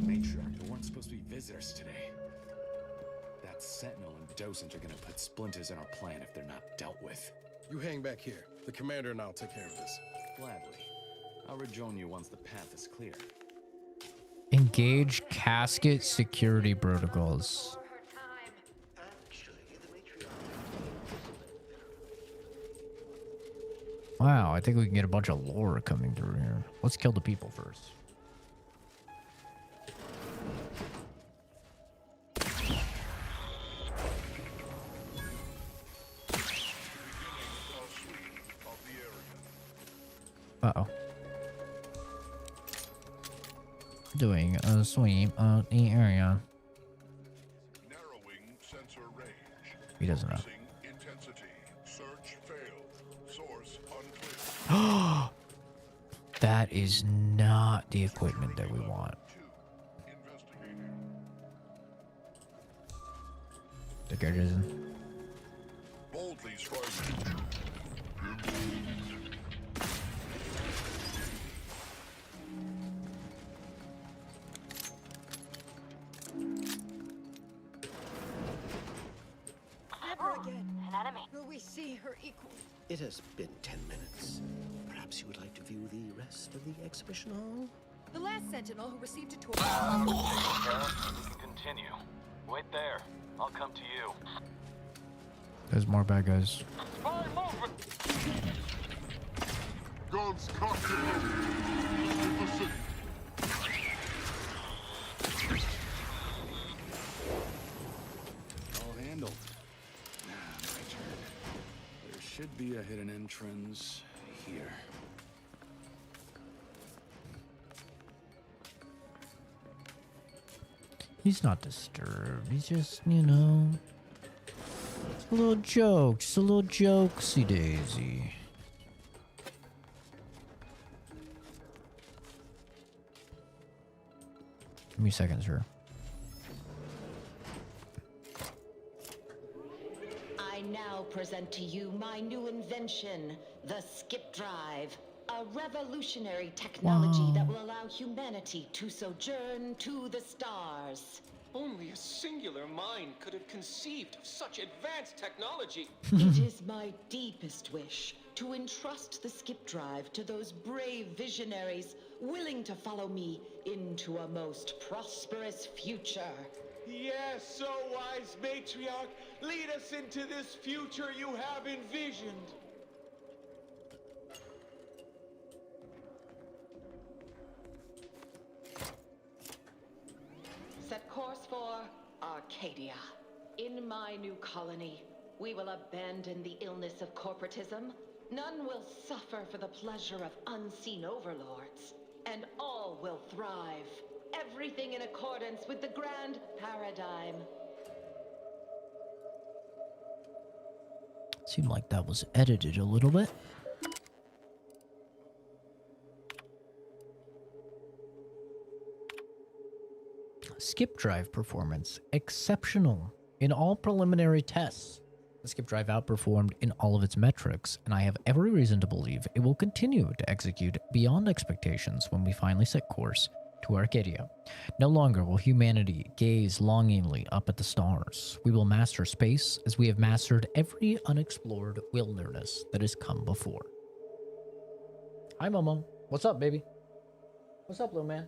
Matriarch, there weren't supposed to be visitors today. That Sentinel and Docent are gonna put splinters in our plan if they're not dealt with. You hang back here. The commander and I'll take care of this. Gladly. I'll rejoin you once the path is clear. Engage casket security protocols. Wow, I think we can get a bunch of lore coming through here. Let's kill the people first. Uh-oh. Doing a sweep of the area. Narrowing sensor range. He doesn't know. Intensity. Search failed. Source unclear. That is not the equipment that we want. The guy isn't. Boldly striking. An enemy. Will we see her equal? It has been 10 minutes. Perhaps you would like to view the rest of the exhibition hall? The last sentinel who received a tour. Continue. Wait there. I'll come to you. There's more bad guys. Guns cocked and loaded. The city. All handled. Now, my turn. There should be a hidden entrance here. He's not disturbed. He's just, you know, it's a little joke. Just a little jokesy daisy. Give me a second, sir. I now present to you my new invention, the skip drive. A revolutionary technology that will allow humanity to sojourn to the stars. Only a singular mind could have conceived of such advanced technology. It is my deepest wish to entrust the skip drive to those brave visionaries willing to follow me into a most prosperous future. Yes, so wise matriarch, lead us into this future you have envisioned. Set course for Arcadia. In my new colony, we will abandon the illness of corporatism. None will suffer for the pleasure of unseen overlords. And all will thrive. Everything in accordance with the grand paradigm. Seemed like that was edited a little bit. Skip drive performance exceptional in all preliminary tests. The skip drive outperformed in all of its metrics, and I have every reason to believe it will continue to execute beyond expectations when we finally set course to Arcadia. No longer will humanity gaze longingly up at the stars. We will master space as we have mastered every unexplored wilderness that has come before. Hi, Momo. What's up, baby? What's up, little man?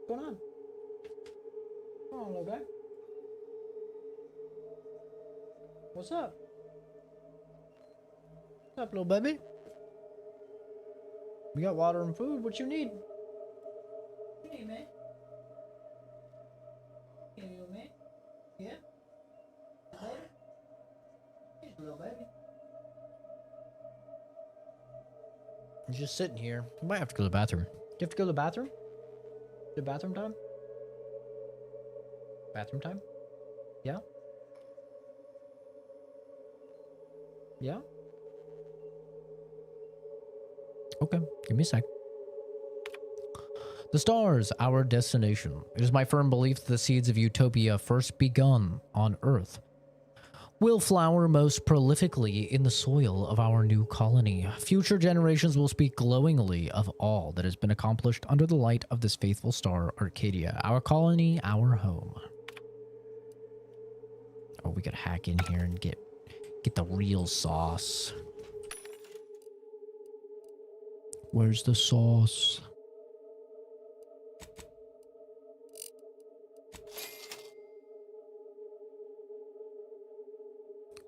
What's going on? Come on, little guy. What's up? What's up, little baby? We got water and food. What you need? What you need, man? Hey, little man. Yeah? Baby? Here's a little baby. He's just sitting here. You might have to go to the bathroom. Do you have to go to the bathroom? Is it bathroom time? Bathroom time? Yeah? Yeah? Okay, give me a sec. The stars, our destination. It is my firm belief that the seeds of utopia first begun on Earth will flower most prolifically in the soil of our new colony. Future generations will speak glowingly of all that has been accomplished under the light of this faithful star, Arcadia. Our colony, our home. Oh, we could hack in here and get the real sauce. Where's the sauce?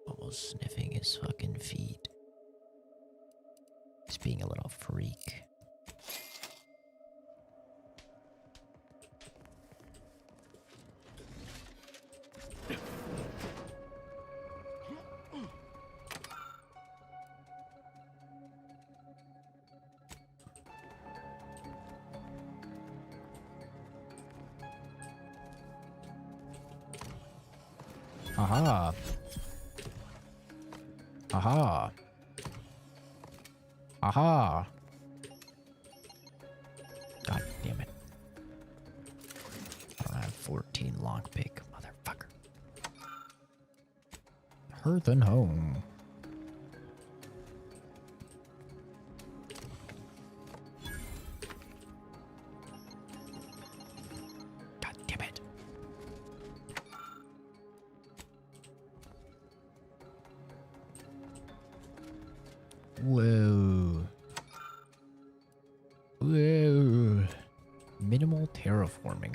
Almost sniffing his fucking feet. He's being a little freak. Aha. Aha. Aha. God damn it. I don't have 14 lockpick, motherfucker. Hearth and home. God damn it. Whoa. Whoa. Minimal terraforming.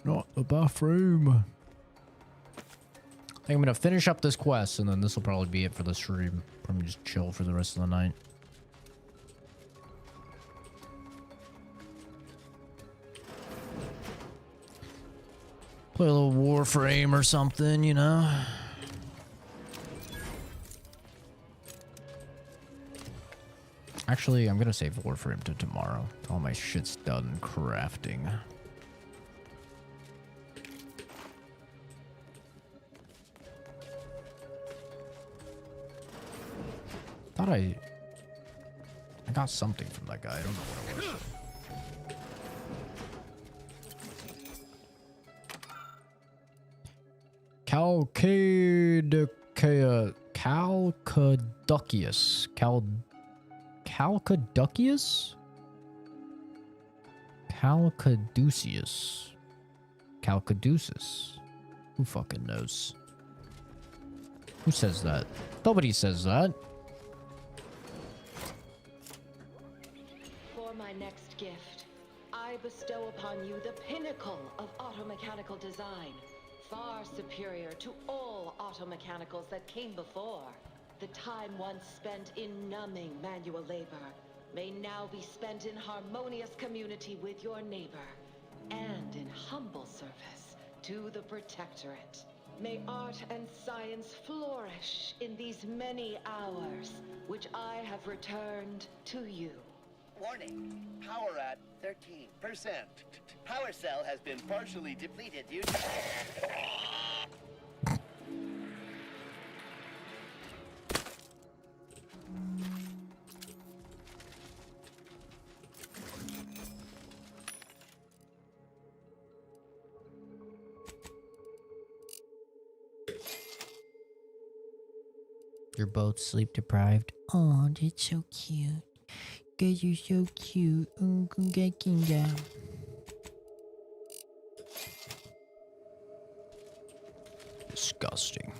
Not the bathroom. I think I'm gonna finish up this quest and then this will probably be it for the stream. Probably just chill for the rest of the night. Play a little Warframe or something, you know? Actually, I'm gonna save Warframe to tomorrow. All my shit's done crafting. Thought I got something from that guy. I don't know what it was. Calcaduceus. Calcaduceus? Calcaduceus. Calcaduceus. Who fucking knows? Who says that? Nobody says that. For my next gift, I bestow upon you the pinnacle of automechanical design, far superior to all automechanicals that came before. The time once spent in numbing manual labor may now be spent in harmonious community with your neighbor and in humble service to the Protectorate. May art and science flourish in these many hours which I have returned to you. Warning, power at 13%. Power cell has been partially depleted due to... You're both sleep deprived. Oh, that's so cute. Guys, you're so cute. Disgusting.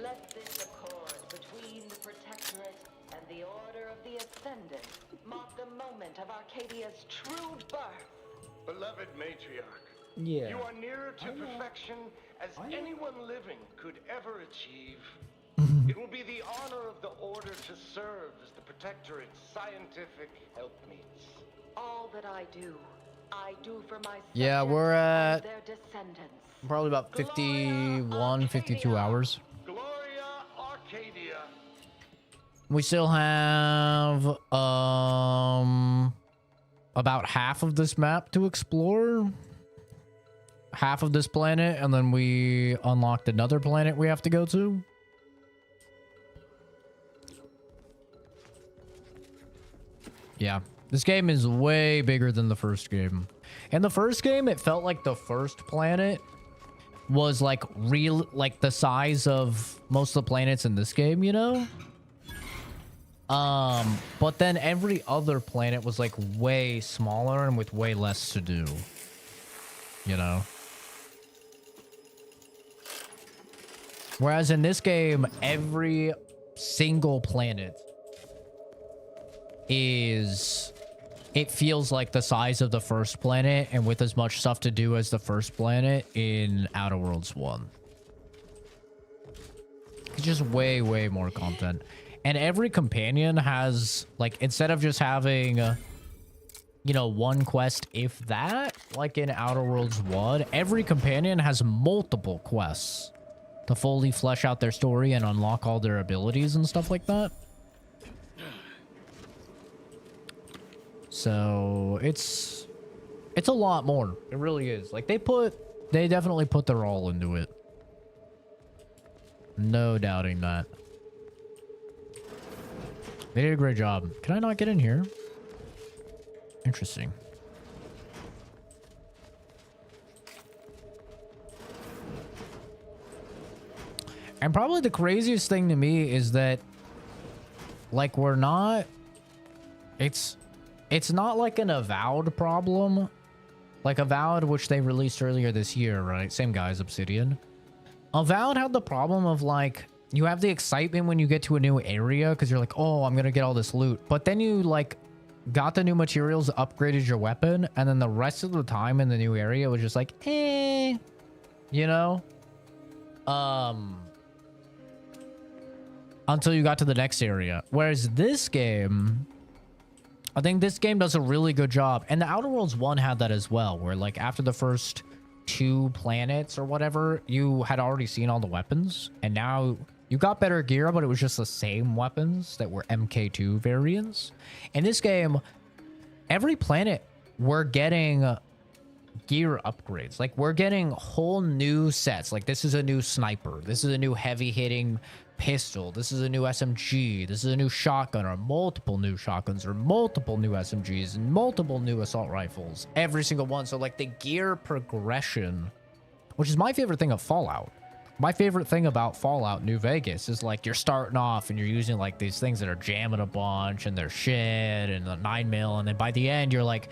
Let this accord between the Protectorate and the Order of the Ascendant mark the moment of Arcadia's true birth. Beloved matriarch, Yeah. you are nearer to perfection as anyone living could ever achieve. It will be the honor of the Order to serve as the Protectorate's scientific helpmeets. All that I do for my Yeah, we're at their descendants. probably about 51, 52 hours. Gloria Arcadia. We still have about half of this map to explore. Half of this planet, and then we unlocked another planet we have to go to. Yeah, this game is way bigger than the first game. In the first game, it felt like the first planet was like like the size of most of the planets in this game, you know? But then every other planet was like way smaller and with way less to do, you know? Whereas in this game, every single planet it feels like the size of the first planet and with as much stuff to do as the first planet in Outer Worlds 1. It's just way, way more content. And every companion has, like, instead of just having, you know, one quest, if that, like in Outer Worlds 1, every companion has multiple quests to fully flesh out their story and unlock all their abilities and stuff like that. So it's a lot more. It really is. Like they definitely put their all into it. No doubting that. They did a great job. Can I not get in here? Interesting. And probably the craziest thing to me is that, like, we're not... It's not like an Avowed problem. Like Avowed, which they released earlier this year, right? Same guys, Obsidian. Avowed had the problem of, like, you have the excitement when you get to a new area because you're like, oh, I'm going to get all this loot. But then you, like, got the new materials, upgraded your weapon, and then the rest of the time in the new area was just like, eh, you know? Until you got to the next area. Whereas this game... I think this game does a really good job. And the Outer Worlds 1 had that as well, where like after the first 2 planets or whatever, you had already seen all the weapons. And now you got better gear, but it was just the same weapons that were MK2 variants. In this game, every planet, we're getting gear upgrades. Like we're getting whole new sets. Like this is a new sniper. This is a new heavy hitting pistol. This is a new SMG. This is a new shotgun, or multiple new shotguns, or multiple new SMGs, and multiple new assault rifles. Every single one. So like the gear progression, which is my favorite thing of Fallout. My favorite thing about Fallout New Vegas is like you're starting off and you're using like these things that are jamming a bunch and they're shit and the 9mm, and then by the end you're like,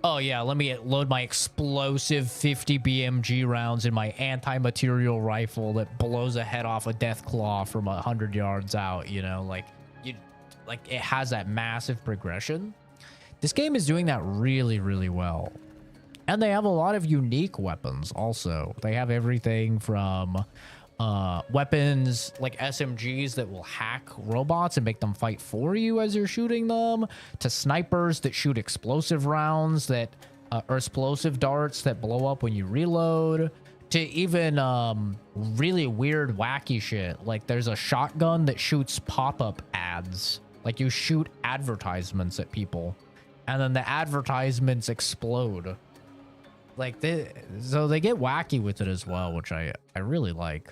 oh yeah, let me load my explosive 50 BMG rounds in my anti-material rifle that blows a head off a Deathclaw from 100 yards out, you know? Like, it has that massive progression. This game is doing that really, really well. And they have a lot of unique weapons also. They have everything from weapons like SMGs that will hack robots and make them fight for you as you're shooting them, to snipers that shoot explosive rounds that or explosive darts that blow up when you reload, to even really weird wacky shit. Like there's a shotgun that shoots pop-up ads. Like you shoot advertisements at people and then the advertisements explode. Like so they get wacky with it as well, which I really like.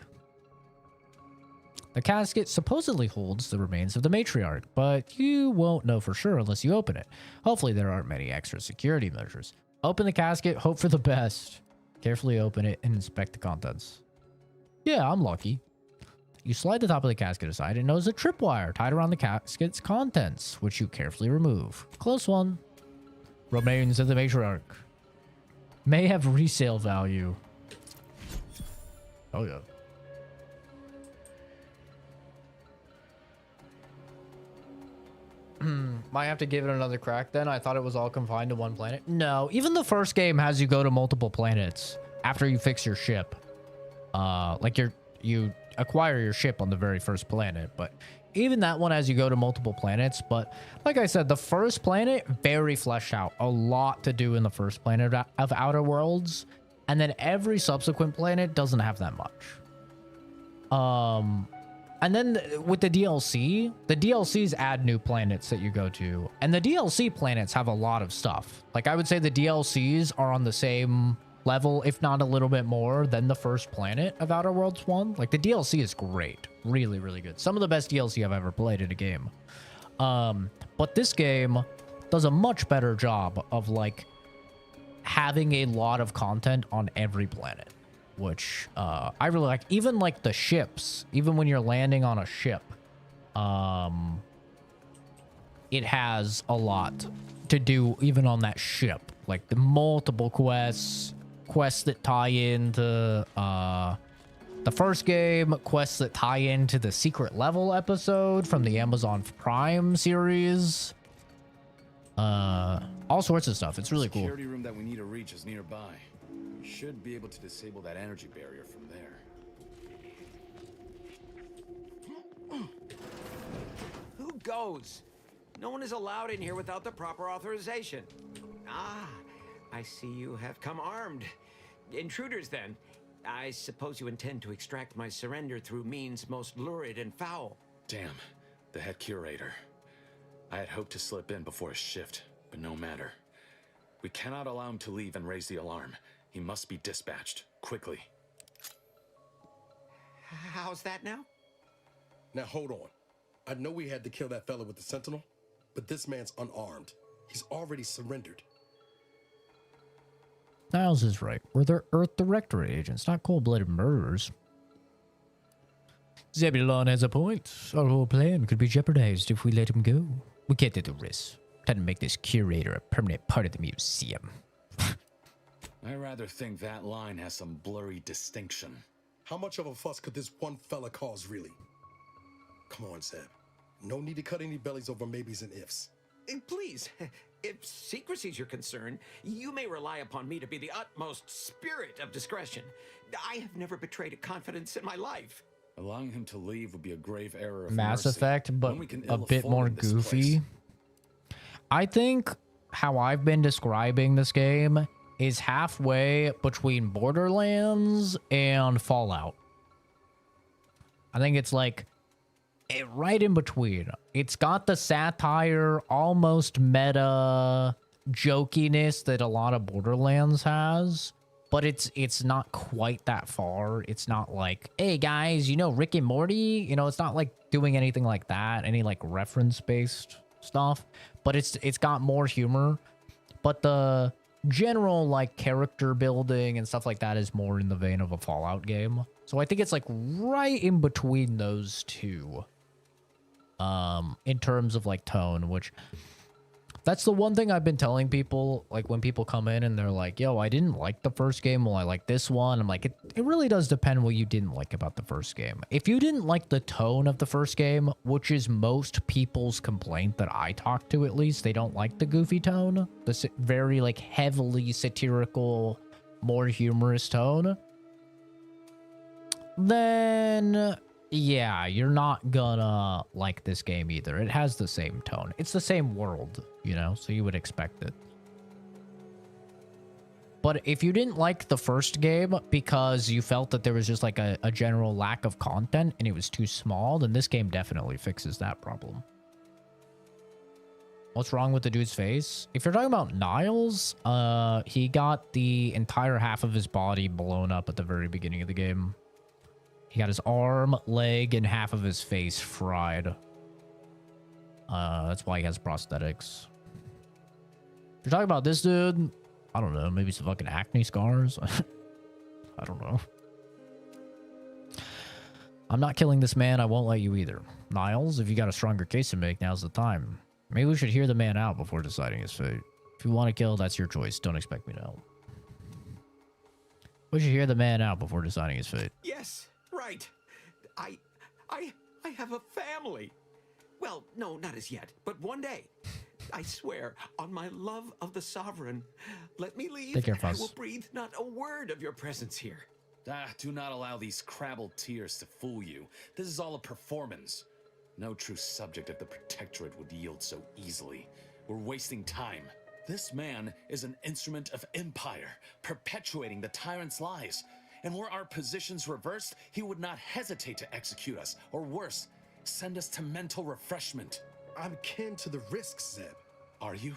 The casket supposedly holds the remains of the matriarch, but you won't know for sure unless you open it. Hopefully there aren't many extra security measures. Open the casket, hope for the best. Carefully open it and inspect the contents. Yeah, I'm lucky. You slide the top of the casket aside and notice a tripwire tied around the casket's contents, which you carefully remove. Close one. Remains of the matriarch. May have resale value. Oh yeah. Might have to give it another crack then. I thought it was all confined to one planet. No, even the first game has you go to multiple planets after you fix your ship. Like you acquire your ship on the very first planet, but even that one has you go to multiple planets. But like I said, the first planet, very fleshed out. A lot to do in the first planet of Outer Worlds. And then every subsequent planet doesn't have that much. And then with the DLCs add new planets that you go to. And the DLC planets have a lot of stuff. Like I would say the DLCs are on the same level, if not a little bit more, than the first planet of Outer Worlds 1. Like the DLC is great. Really, really good. Some of the best DLC I've ever played in a game. But this game, does a much better job of like having a lot of content on every planet, which I really like. Even like the ships, even when you're landing on a ship, it has a lot to do even on that ship. Like the multiple quests that tie into the first game, quests that tie into the secret level episode from the Amazon Prime series. All sorts of stuff. It's really cool. The security room that we need to reach is nearby. We should be able to disable that energy barrier from there. Who goes? No one is allowed in here without the proper authorization. Ah, I see you have come armed. Intruders, then. I suppose you intend to extract my surrender through means most lurid and foul. Damn, the head curator. I had hoped to slip in before his shift, but no matter. We cannot allow him to leave and raise the alarm. He must be dispatched, quickly. How's that now? Now hold on. I know we had to kill that fella with the Sentinel, but this man's unarmed. He's already surrendered. Niles is right. We're Earth Directorate agents, not cold-blooded murderers. Zebulon has a point. Our whole plan could be jeopardized if we let him go. We can't take the risk. Time to make this curator a permanent part of the museum. I rather think that line has some blurry distinction. How much of a fuss could this one fella cause, really? Come on, Zeb. No need to cut any bellies over maybes and ifs. Please, if secrecy's your concern, you may rely upon me to be the utmost spirit of discretion. I have never betrayed a confidence in my life. Allowing him to leave would be a grave error of Mass mercy. Effect, but a bit more goofy. I think how I've been describing this game is halfway between Borderlands and Fallout. I think it's like right in between. It's got the satire, almost meta jokiness that a lot of Borderlands has, but it's not quite that far. It's not like, hey guys, you know Rick and Morty? You know, it's not like doing anything like that, any like reference-based stuff, but it's got more humor. But the general like character building and stuff like that is more in the vein of a Fallout game. So I think it's like right in between those two. In terms of like tone, which that's the one thing I've been telling people, like when people come in and they're like, yo, I didn't like the first game, well, I like this one. I'm like, it really does depend what you didn't like about the first game. If you didn't like the tone of the first game, which is most people's complaint that I talk to, at least, they don't like the goofy tone, the very like heavily satirical, more humorous tone, then yeah, you're not gonna like this game either. It has the same tone. It's the same world, you know, so you would expect it. But if you didn't like the first game because you felt that there was just like a general lack of content and it was too small, then this game definitely fixes that problem. What's wrong with the dude's face? If you're talking about Niles, he got the entire half of his body blown up at the very beginning of the game. He got his arm, leg, and half of his face fried. That's why he has prosthetics. If you're talking about this dude, I don't know, maybe some fucking acne scars. I don't know. I'm not killing this man. I won't let you either. Niles, if you got a stronger case to make, now's the time. Maybe we should hear the man out before deciding his fate. If you want to kill, that's your choice. Don't expect me to help. We should hear the man out before deciding his fate. Yes. Right. I have a family. Well, no, not as yet, but one day. I swear, on my love of the Sovereign, let me leave. Take care, and I Fuss. will breathe not a word of your presence here. Do not allow these crabbled tears to fool you. This is all a performance. No true subject of the Protectorate would yield so easily. We're wasting time. This man is an instrument of empire, perpetuating the tyrant's lies. And were our positions reversed, he would not hesitate to execute us, or worse, send us to mental refreshment. I'm kin to the risks, Zeb. Are you?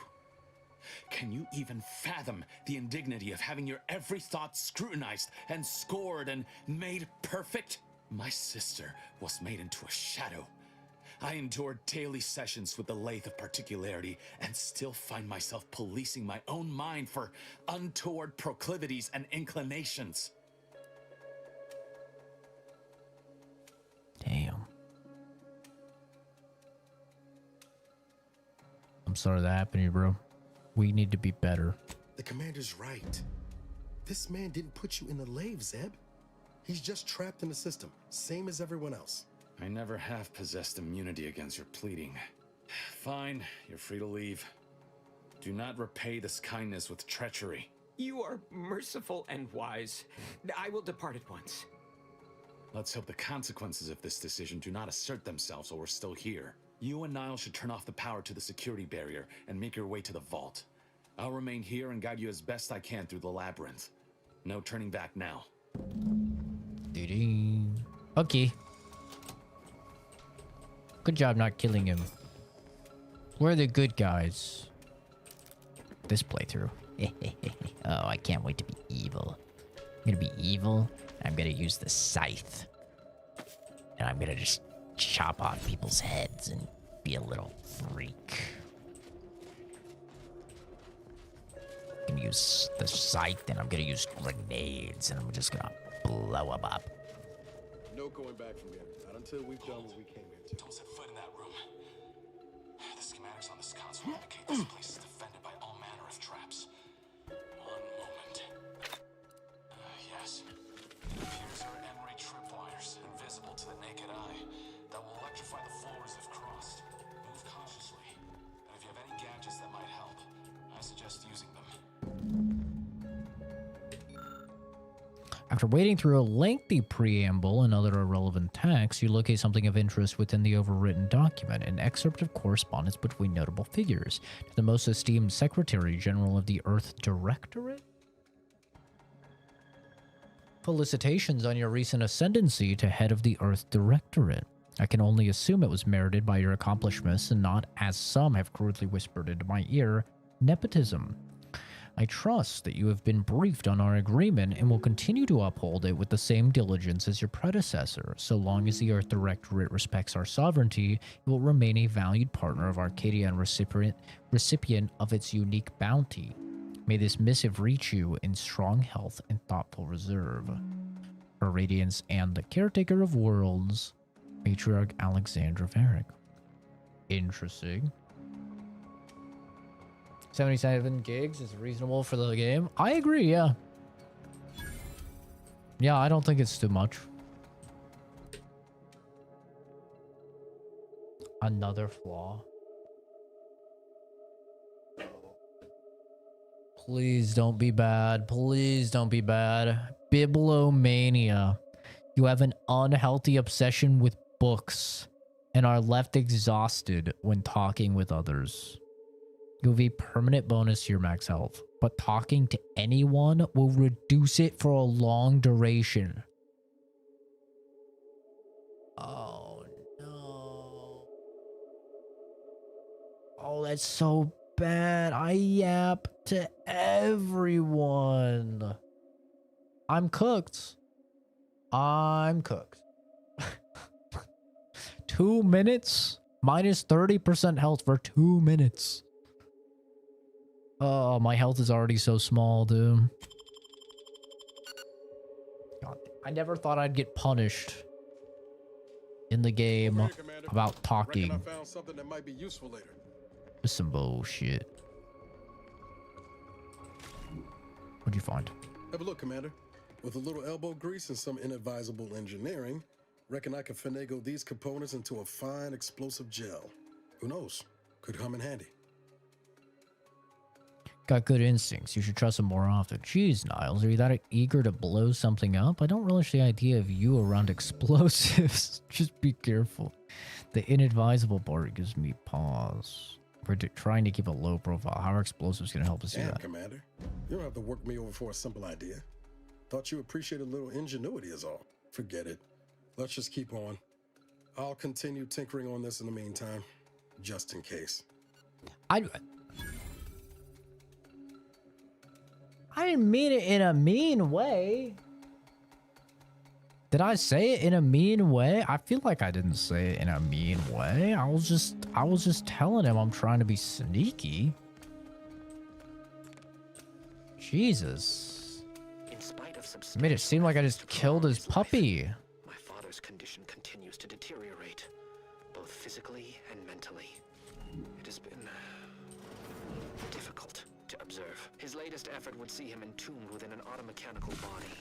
Can you even fathom the indignity of having your every thought scrutinized and scored and made perfect? My sister was made into a shadow. I endured daily sessions with the lathe of particularity and still find myself policing my own mind for untoward proclivities and inclinations. Damn. I'm sorry that happened to you, bro. We need to be better. The commander's right. This man didn't put you in the lathe, Zeb. He's just trapped in the system, same as everyone else. I never have possessed immunity against your pleading. Fine, you're free to leave. Do not repay this kindness with treachery. You are merciful and wise. I will depart at once. Let's hope the consequences of this decision do not assert themselves while we're still here. You and Niall should turn off the power to the security barrier and make your way to the vault. I'll remain here and guide you as best I can through the labyrinth. No turning back now. Okay. Good job not killing him. We're the good guys. This playthrough. Oh, I can't wait to be evil. I'm gonna be evil. I'm gonna use the scythe. And I'm gonna just chop off people's heads and be a little freak. I'm gonna use the scythe and I'm gonna use grenades and I'm just gonna blow them up. No going back from here. Not until we've done what we came here to. Don't set foot in that room. The schematics on this console indicate this place is defended by all manner of traps. One moment. Yes. It appears there are emery tripwires, invisible to the naked eye, that will electrify the floors if crossed. Move cautiously. And if you have any gadgets that might help, I suggest using them. After wading through a lengthy preamble and other irrelevant text, you locate something of interest within the overwritten document, an excerpt of correspondence between notable figures. To the most esteemed Secretary General of the Earth Directorate? Felicitations on your recent ascendancy to head of the Earth Directorate. I can only assume it was merited by your accomplishments and not, as some have crudely whispered into my ear, nepotism. I trust that you have been briefed on our agreement and will continue to uphold it with the same diligence as your predecessor. So long as the Earth Directorate respects our sovereignty, it will remain a valued partner of Arcadia and recipient of its unique bounty. May this missive reach you in strong health and thoughtful reserve. Her Radiance and the Caretaker of Worlds, Matriarch Alexandra Varick. Interesting. 77 gigs is reasonable for the game. I agree, yeah. Yeah, I don't think it's too much. Another flaw. Please don't be bad. Please don't be bad. Bibliomania. You have an unhealthy obsession with books and are left exhausted when talking with others. You have a permanent bonus to your max health, but talking to anyone will reduce it for a long duration. Oh, no. Oh, that's so bad. I yap to everyone. I'm cooked. I'm cooked. 2 minutes? Minus 30% health for 2 minutes. Oh, my health is already so small, dude. God, I never thought I'd get punished in the game about talking. I found something that might be useful later. It's some bullshit. What'd you find? Have a look, Commander. With a little elbow grease and some inadvisable engineering, reckon I can finagle these components into a fine explosive gel. Who knows? Could come in handy. Got good instincts. You should trust him more often. Jeez, Niles, are you that eager to blow something up? I don't relish the idea of you around explosives. Just be careful. The inadvisable part gives me pause. We're trying to keep a low profile. How are explosives going to help us do that? Commander. You don't have to work me over for a simple idea. Thought you appreciated a little ingenuity is all. Forget it. Let's just keep on. I'll continue tinkering on this in the meantime, just in case. I didn't mean it in a mean way. Did I say it in a mean way? I feel like I didn't say it in a mean way. I was just telling him I'm trying to be sneaky. Jesus. In spite of It made it seem like I just killed his puppy. my father's condition continues to deteriorate, both physically and mentally. It has been difficult to observe. His latest effort would see him entombed within an automechanical body.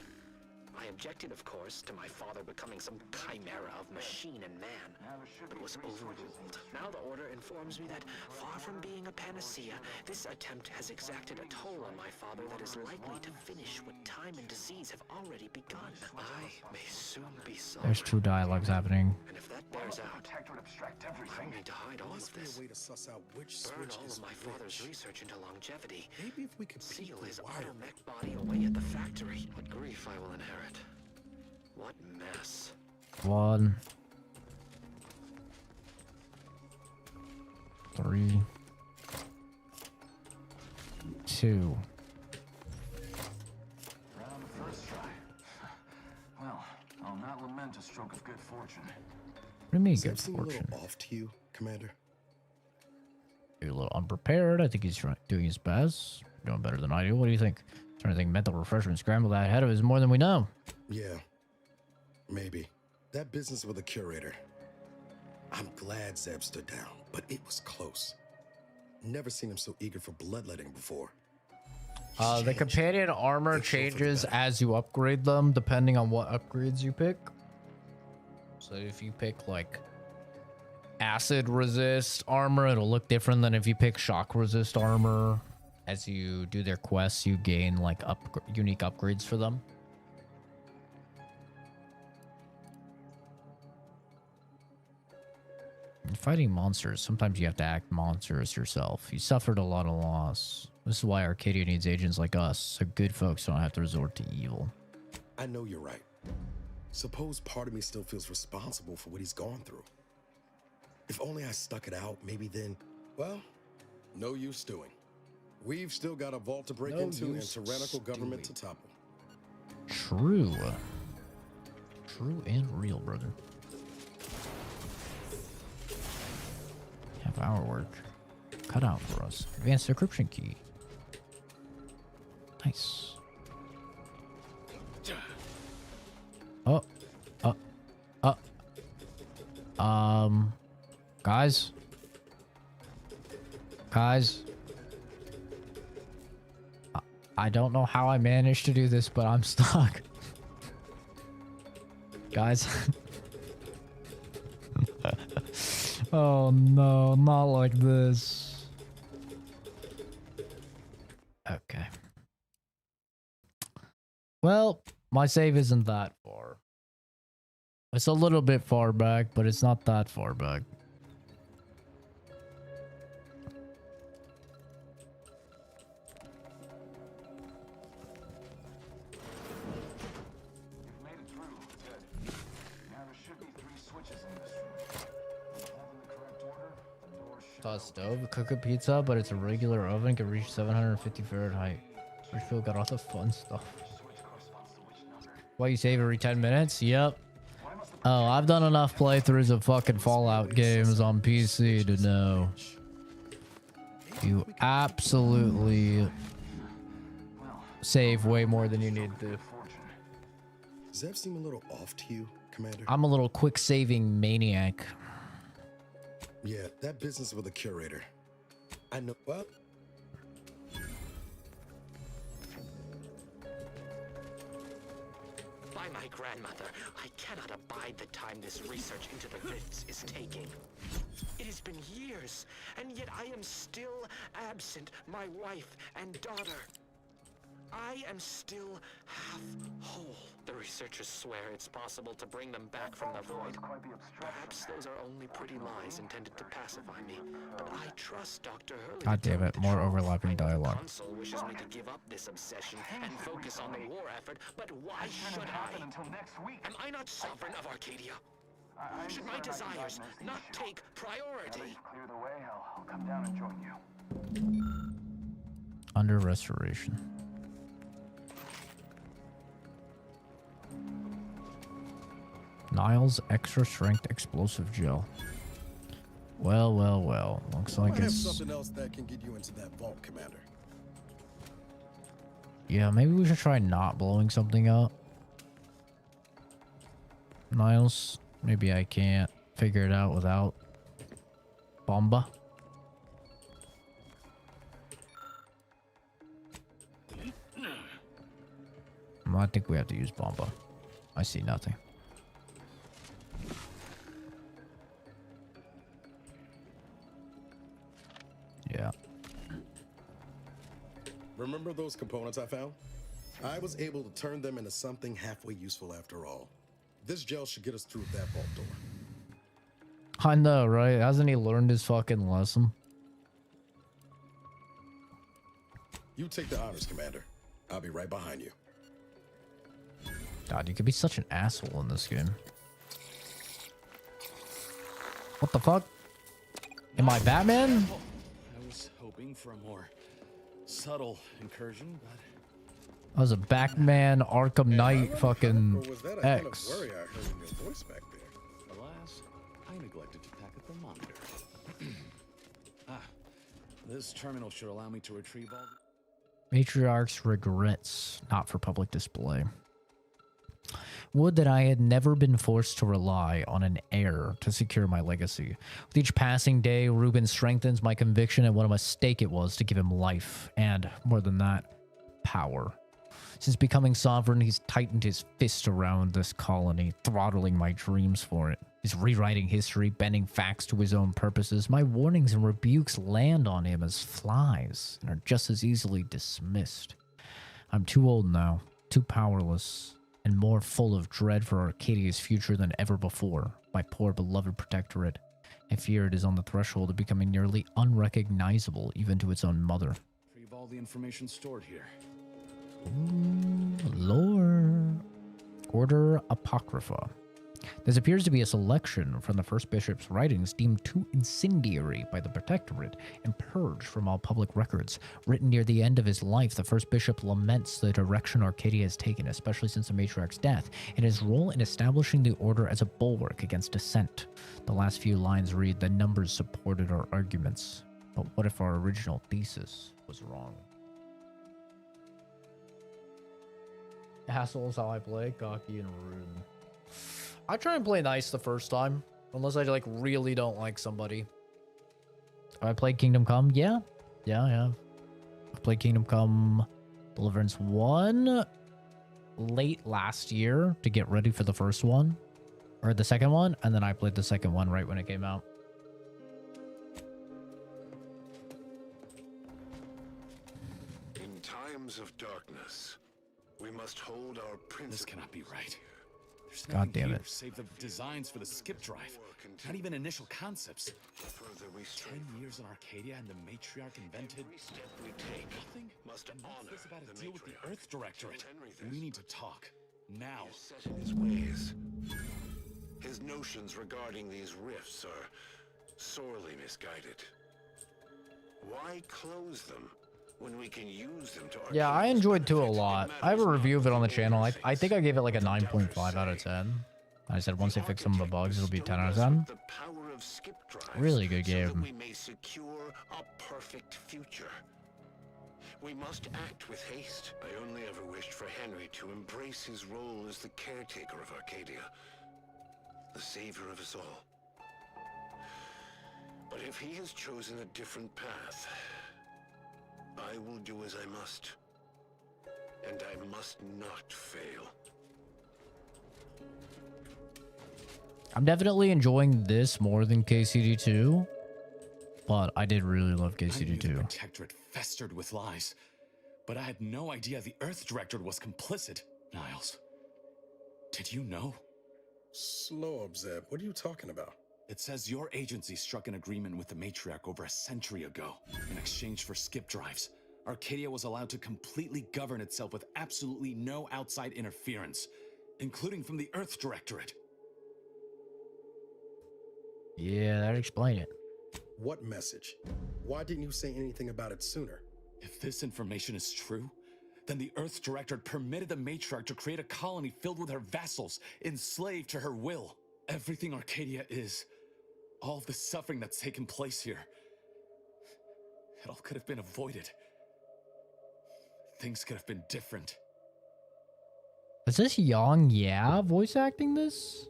I objected, of course, to my father becoming some chimera of machine and man, but was overruled. Now the Order informs me that, far from being a panacea, this attempt has exacted a toll on my father that is likely to finish what time and disease have already begun. I may soon be sovereign. There's two dialogues happening. And if that bears out, I need to hide all of this. Way to suss out which Burn switch all is of my father's which. research into longevity. Maybe if we could seal his wire. automech body away at the factory. What grief I will inherit. What mess. 1, 3, 2. Round the first try. Well, I'll not lament a stroke of good fortune. What do you mean Does that good seem fortune? a little off to you, Commander? You're a little unprepared. I think he's doing his best. Doing better than I do. What do you think? Trying to think mental refreshment scrambled that ahead of us more than we know. Yeah, maybe. That business with the curator. I'm glad Zeb stood down, but it was close. Never seen him so eager for bloodletting before. The companion armor changes as you upgrade them, depending on what upgrades you pick. So if you pick like acid resist armor, it'll look different than if you pick shock resist armor. As you do their quests, you gain like unique upgrades for them. In fighting monsters, sometimes you have to act monstrous yourself. You suffered a lot of loss. This is why Arcadia needs agents like us, so good folks don't have to resort to evil. I know you're right. Suppose part of me still feels responsible for what he's gone through. If only I stuck it out, maybe then, well, no use stewing. We've still got a vault to break into and tyrannical government to topple. True. True and real, brother. Have our work cut out for us. Advanced decryption key. Nice. Guys. I don't know how I managed to do this, but I'm stuck. Guys. Oh no, not like this. Okay. Well, my save isn't that far. It's a little bit far back, but it's not that far back. Stove, cook a pizza, but it's a regular oven, can reach 750 Fahrenheit. Richfield got all the fun stuff. Why you save every 10 minutes? Yep. Oh, I've done enough playthroughs of fucking Fallout games on PC to know. You absolutely save way more than you need to. Does that seem a little off to you, Commander? I'm a little quick saving maniac. Yeah, that business with the curator. I know. Well, by my grandmother, I cannot abide the time this research into the rifts is taking. It has been years, and yet I am still absent my wife and daughter. I am still half whole. The researchers swear it's possible to bring them back from the void. Perhaps those are only pretty lies intended to pacify me, but I trust Dr. Hurley. God damn it, more overlapping dialogue. Consul wishes me to give up this obsession and focus on the war effort, but why should I? Am I not sovereign of Arcadia? Should my desires not take priority? Clear the way, I'll come down and join you. Under restoration. Niles extra strength explosive gel. Well, well, well. Looks like I have it's... something else that can get you into that vault, Commander. Yeah, maybe we should try not blowing something up. Niles, maybe I can't figure it out without Bomba. I think we have to use Bomba. I see nothing. Yeah. Remember those components I found? I was able to turn them into something halfway useful after all. This gel should get us through that vault door. I know, right? Hasn't he learned his fucking lesson? You take the honors, Commander. I'll be right behind you. God, you could be such an asshole in this game. What the fuck? Am I Batman? I was hoping for a more subtle incursion, but I was a Batman Arkham Knight fucking Or was that a kind of X. worry I heard in your voice back there? Alas, I neglected to pack a thermometer. this terminal should allow me to retrieve all Matriarch's regrets, not for public display. Would that I had never been forced to rely on an heir to secure my legacy. With each passing day, Reuben strengthens my conviction and what a mistake it was to give him life, and, more than that, power. Since becoming sovereign, he's tightened his fist around this colony, throttling my dreams for it. He's rewriting history, bending facts to his own purposes. My warnings and rebukes land on him as flies, and are just as easily dismissed. I'm too old now, too powerless, and more full of dread for Arcadia's future than ever before. My poor beloved protectorate. I fear it is on the threshold of becoming nearly unrecognizable even to its own mother. retrieve all the information stored here. Ooh, lore. Order Apocrypha. This appears to be a selection from the first bishop's writings deemed too incendiary by the Protectorate and purged from all public records. Written near the end of his life, the first bishop laments the direction Arcadia has taken, especially since the matriarch's death, and his role in establishing the order as a bulwark against dissent. The last few lines read, "The numbers supported our arguments, but what if our original thesis was wrong?" Asshole is how I play, cocky and rude. I try and play nice the first time, unless I like really don't like somebody. Have I played Kingdom Come? Yeah, I have. I played Kingdom Come Deliverance 1 late last year to get ready for the first one, or the second one, and then I played the second one right when it came out. In times of darkness, we must hold our principles. This cannot be right. There's God nothing damn here it. save the designs for the skip drive. Not even initial concepts. 10 years in Arcadia and the matriarch invented nothing? Must And what's honor this about the a deal with the matriarch? Earth Directorate? We need to talk. Now. Set in his ways. His notions regarding these rifts are sorely misguided. Why close them when we can use them to Yeah, I enjoyed 2 a lot. I have a review of it on the channel. I think I gave it like a 9.5 out of 10. I said once they fix some of the bugs, it'll be 10 out of 10. the power of skip drives Really good so that game. we may secure a perfect future? We must act with haste. I only ever wished for Henry to embrace his role as the caretaker of Arcadia, the savior of us all. But if he has chosen a different path, I will do as I must. And I must not fail. I'm definitely enjoying this more than KCD2, but I did really love I knew the KCD2. Protectorate festered with lies, but I had no idea the Earth Directorate was complicit. Niles, did you know? Slow up, Zeb. What are you talking about? It says your agency struck an agreement with the matriarch over a century ago in exchange for skip drives. Arcadia was allowed to completely govern itself with absolutely no outside interference, including from the Earth Directorate. Yeah, that'd explain it. What message? Why didn't you say anything about it sooner? If this information is true, Then the Earth's director permitted the matriarch to create a colony filled with her vassals, enslaved to her will. Everything Arcadia is, all of the suffering that's taken place here, it all could have been avoided. Things could have been different. Is this Yang Yeah voice acting this?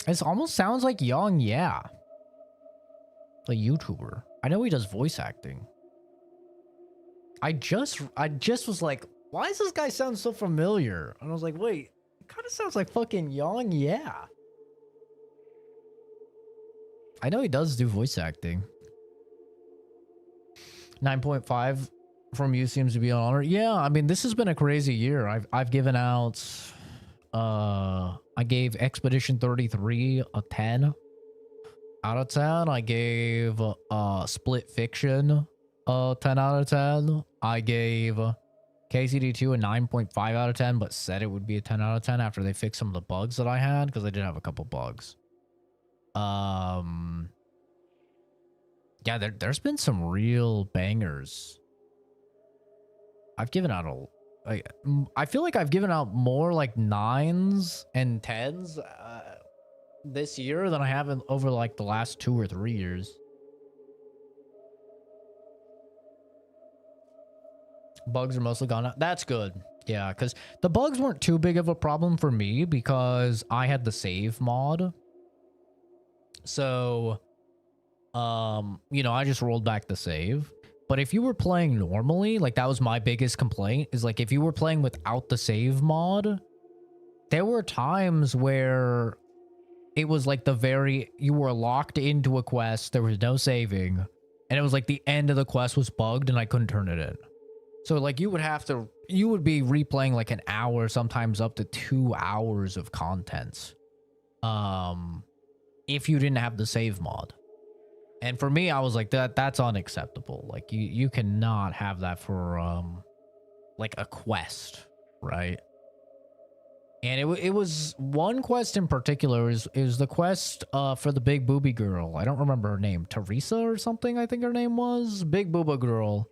This almost sounds like Yang Yeah, the YouTuber. I know he does voice acting. I just was like, why does this guy sound so familiar? And I was like, wait, it kind of sounds like fucking Yang Yeah. I know he does do voice acting. 9.5 from you seems to be an honor. Yeah, I mean, this has been a crazy year. I've given out I gave Expedition 33 a 10 out of 10. I gave Split Fiction a 10 out of 10. I gave KCD2 a 9.5 out of 10, but said it would be a 10 out of 10 after they fixed some of the bugs that I had, because I did have a couple bugs. Yeah, there's been some real bangers. I've given out I feel like I've given out more like 9s and 10s this year than I have over like the last 2 or 3 years. Bugs are mostly gone out. That's good. Yeah, because the bugs weren't too big of a problem for me because I had the save mod. So, you know, I just rolled back the save. But if you were playing normally, like that was my biggest complaint, is like if you were playing without the save mod, there were times where it was like you were locked into a quest, there was no saving, and it was like the end of the quest was bugged and I couldn't turn it in. So like you would be replaying like an hour, sometimes up to 2 hours of content. If you didn't have the save mod. And for me, I was like, that's unacceptable. Like you cannot have that for like a quest, right? And it was one quest in particular is the quest for the big booby girl. I don't remember her name. Teresa or something, I think her name was. Big booba girl.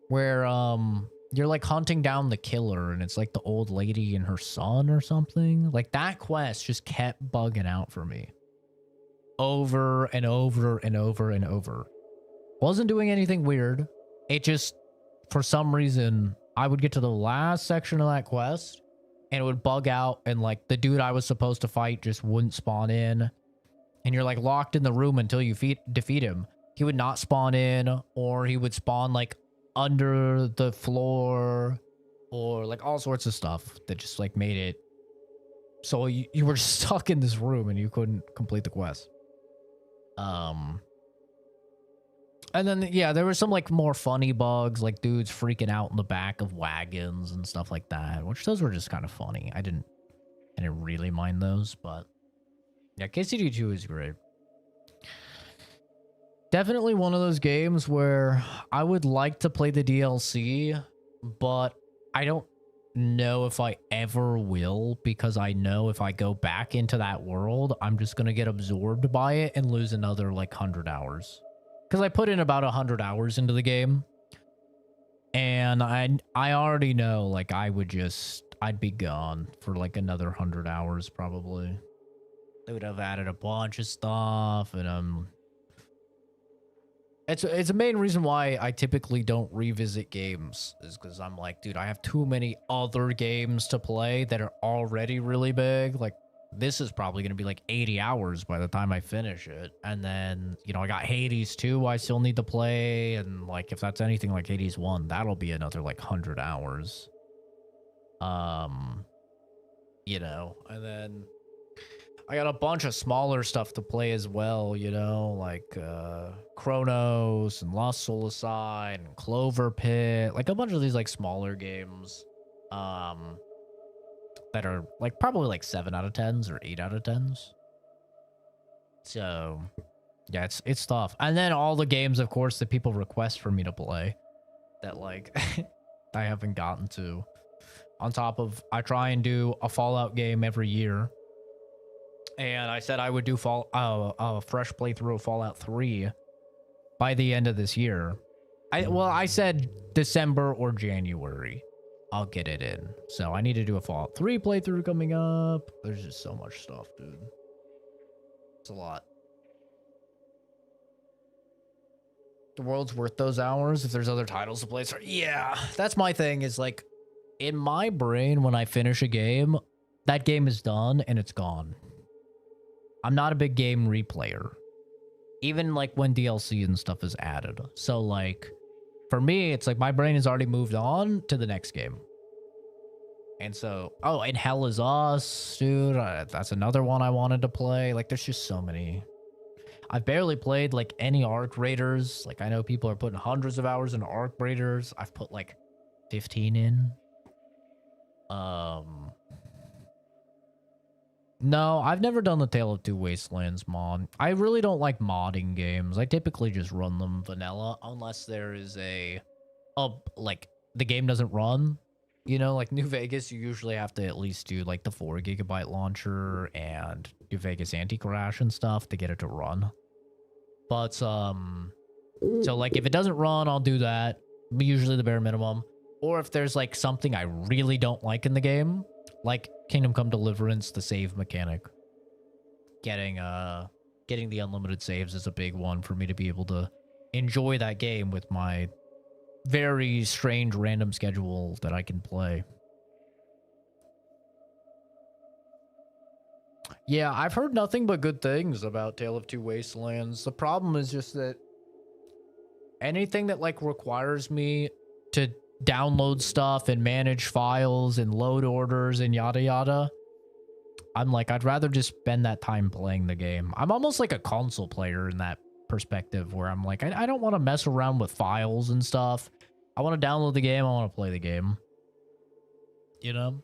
Where you're like hunting down the killer and it's like the old lady and her son or something. Like that quest just kept bugging out for me. Over and over and over and over. Wasn't doing anything weird. It just, for some reason, I would get to the last section of that quest and it would bug out and like the dude I was supposed to fight just wouldn't spawn in. And you're like locked in the room until you defeat him. He would not spawn in, or he would spawn like under the floor, or like all sorts of stuff that just like made it so you were stuck in this room and you couldn't complete the quest. And then, yeah, there were some like more funny bugs, like dudes freaking out in the back of wagons and stuff like that, which those were just kind of funny. I didn't really mind those, but yeah, KCD2 is great. Definitely one of those games where I would like to play the DLC, but I don't know if I ever will, because I know if I go back into that world, I'm just gonna get absorbed by it and lose another like 100 hours. Because I put in about 100 hours into the game, and I already know like I'd be gone for like another 100 hours probably. They would have added a bunch of stuff, and it's a main reason why I typically don't revisit games, is because I'm like, dude, I have too many other games to play that are already really big. Like, this is probably going to be like 80 hours by the time I finish it. And then, you know, I got Hades 2 I still need to play. And like, if that's anything like Hades 1, that'll be another like 100 hours. You know, and then I got a bunch of smaller stuff to play as well, you know, like Chronos and Lost Soulacide and Clover Pit, like a bunch of these like smaller games that are like probably like 7 out of 10s or 8 out of 10s. So yeah, it's tough. And then all the games, of course, that people request for me to play that like I haven't gotten to. On top of, I try and do a Fallout game every year. And I said I would do a fresh playthrough of Fallout 3 by the end of this year. I said December or January. I'll get it in. So I need to do a Fallout 3 playthrough coming up. There's just so much stuff, dude. It's a lot. The world's worth those hours if there's other titles to play. So yeah, that's my thing is like, in my brain, when I finish a game, that game is done and it's gone. I'm not a big game replayer. Even like when DLC and stuff is added. So like, for me, it's like my brain has already moved on to the next game. And so, oh, and Hell is Us, dude. That's another one I wanted to play. Like, there's just so many. I've barely played like any Arc Raiders. Like, I know people are putting hundreds of hours into Arc Raiders. I've put like 15 in. No, I've never done the Tale of Two Wastelands mod. I really don't like modding games. I typically just run them vanilla unless there is like the game doesn't run. You know, like New Vegas, you usually have to at least do like the 4 GB launcher and New Vegas anti-crash and stuff to get it to run. But so like if it doesn't run, I'll do that. Usually the bare minimum. Or if there's like something I really don't like in the game, like Kingdom Come Deliverance, the save mechanic. Getting the unlimited saves is a big one for me to be able to enjoy that game with my very strange random schedule that I can play. Yeah, I've heard nothing but good things about Tale of Two Wastelands. The problem is just that anything that like requires me to download stuff and manage files and load orders and yada yada, I'm like, I'd rather just spend that time playing the game. I'm almost like a console player in that perspective where I'm like, I don't want to mess around with files and stuff. I want to download the game. I want to play the game. You know?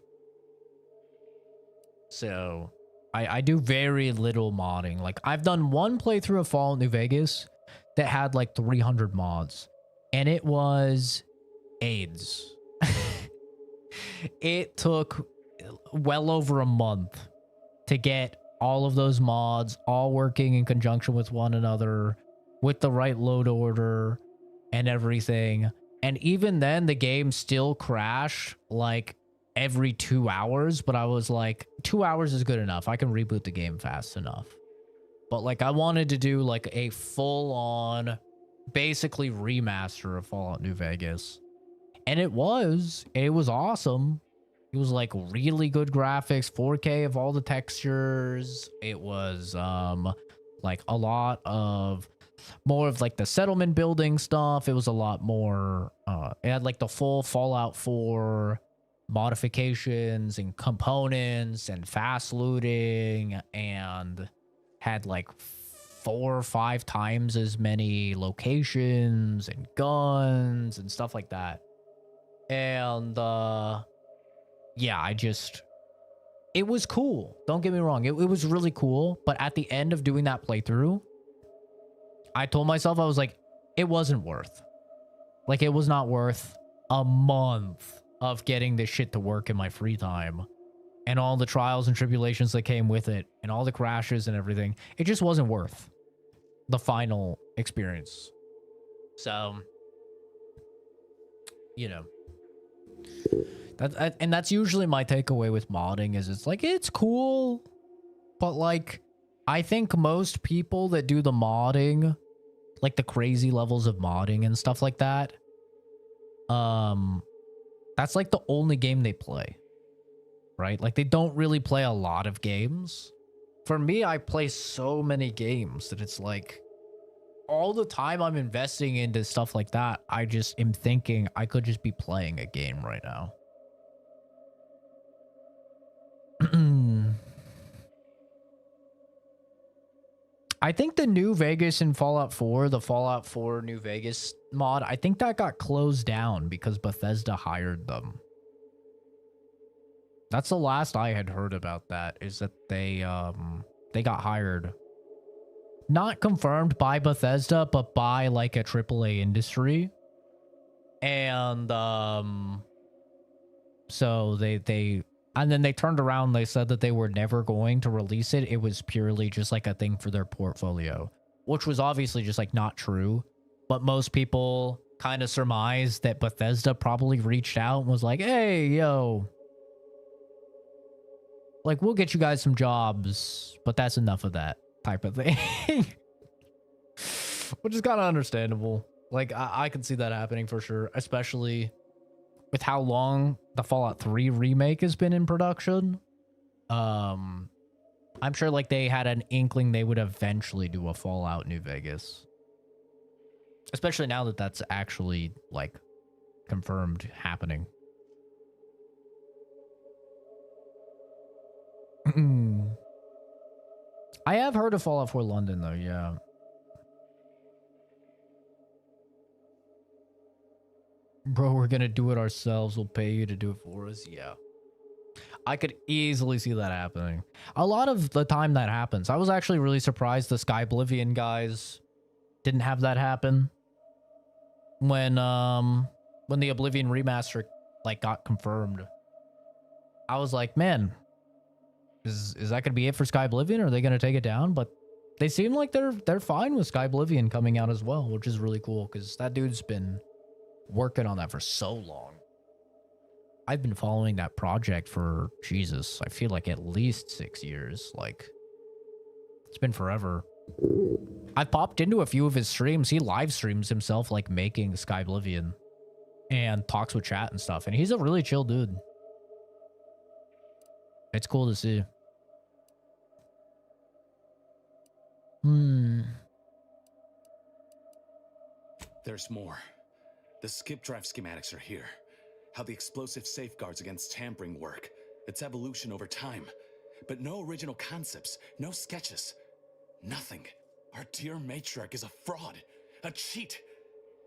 So I do very little modding. Like I've done one playthrough of Fallout New Vegas that had like 300 mods. And it was AIDS. It took well over a month to get all of those mods all working in conjunction with one another with the right load order and everything. And even then the game still crashed like every 2 hours, but I was like, 2 hours is good enough. I can reboot the game fast enough. But like I wanted to do like a full on basically remaster of Fallout New Vegas. And it was awesome. It was like really good graphics, 4K of all the textures. It was like a lot of more of like the settlement building stuff. It was a lot more it had like the full Fallout 4 modifications and components and fast looting, and had like 4 or 5 times as many locations and guns and stuff like that. And yeah, it was cool. Don't get me wrong. It was really cool. But at the end of doing that playthrough, I told myself, I was like, it wasn't worth. Like, it was not worth a month of getting this shit to work in my free time. And all the trials and tribulations that came with it. And all the crashes and everything. It just wasn't worth the final experience. So, you know. And that's usually my takeaway with modding is it's like, it's cool, but like, I think most people that do the modding, like the crazy levels of modding and stuff like that, that's like the only game they play, right? Like they don't really play a lot of games. For me, I play so many games that it's like all the time I'm investing into stuff like that, I just am thinking I could just be playing a game right now. I think the New Vegas in Fallout 4, the Fallout 4 New Vegas mod, I think that got closed down because Bethesda hired them. That's the last I had heard about that, is that they got hired. Not confirmed by Bethesda, but by like a AAA industry. And so and then they turned around, they said that they were never going to release it. It was purely just like a thing for their portfolio, which was obviously just like not true. But most people kind of surmised that Bethesda probably reached out and was like, hey, yo, like, we'll get you guys some jobs, but that's enough of that type of thing. Which is kind of understandable. Like, I can see that happening for sure, especially with how long the Fallout 3 remake has been in production. I'm sure, like, they had an inkling they would eventually do a Fallout New Vegas. Especially now that that's actually, like, confirmed happening. I have heard of Fallout 4 London, though, yeah. Bro, we're gonna do it ourselves. We'll pay you to do it for us. Yeah. I could easily see that happening. A lot of the time that happens. I was actually really surprised the Sky Oblivion guys didn't have that happen. When the Oblivion remaster, like, got confirmed. I was like, man, is that gonna be it for Sky Oblivion, or are they gonna take it down? But they seem like they're fine with Sky Oblivion coming out as well, which is really cool, because that dude's been working on that for so long. I've been following that project for, Jesus, I feel like at least 6 years. Like, it's been forever. I've popped into a few of his streams. He live streams himself, like, making Sky Oblivion and talks with chat and stuff. And he's a really chill dude. It's cool to see. There's more. The skip drive schematics are here. How the explosive safeguards against tampering work. Its evolution over time. But no original concepts, no sketches. Nothing. Our dear matriarch is a fraud. A cheat.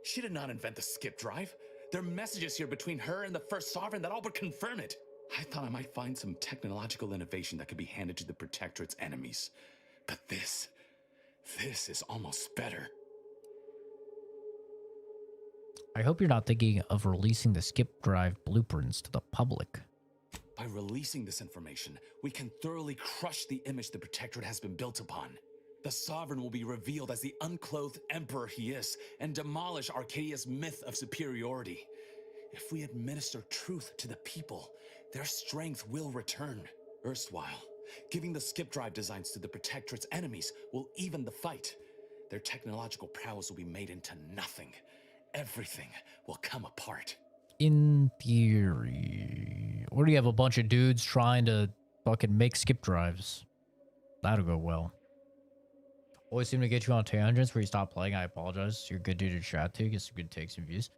She did not invent the skip drive. There are messages here between her and the First Sovereign that all but confirm it. I thought I might find some technological innovation that could be handed to the Protectorate's enemies. But this is almost better. I hope you're not thinking of releasing the skip drive blueprints to the public. By releasing this information, we can thoroughly crush the image the Protectorate has been built upon. The Sovereign will be revealed as the unclothed emperor he is, and demolish Arcadia's myth of superiority. If we administer truth to the people, their strength will return. Erstwhile, giving the skip drive designs to the Protectorate's enemies will even the fight. Their technological prowess will be made into nothing. Everything will come apart. In theory. Or do you have a bunch of dudes trying to fucking make skip drives? That'll go well. Always seem to get you on tangents where you stop playing. I apologize. You're a good dude to chat to. Get some good takes and views.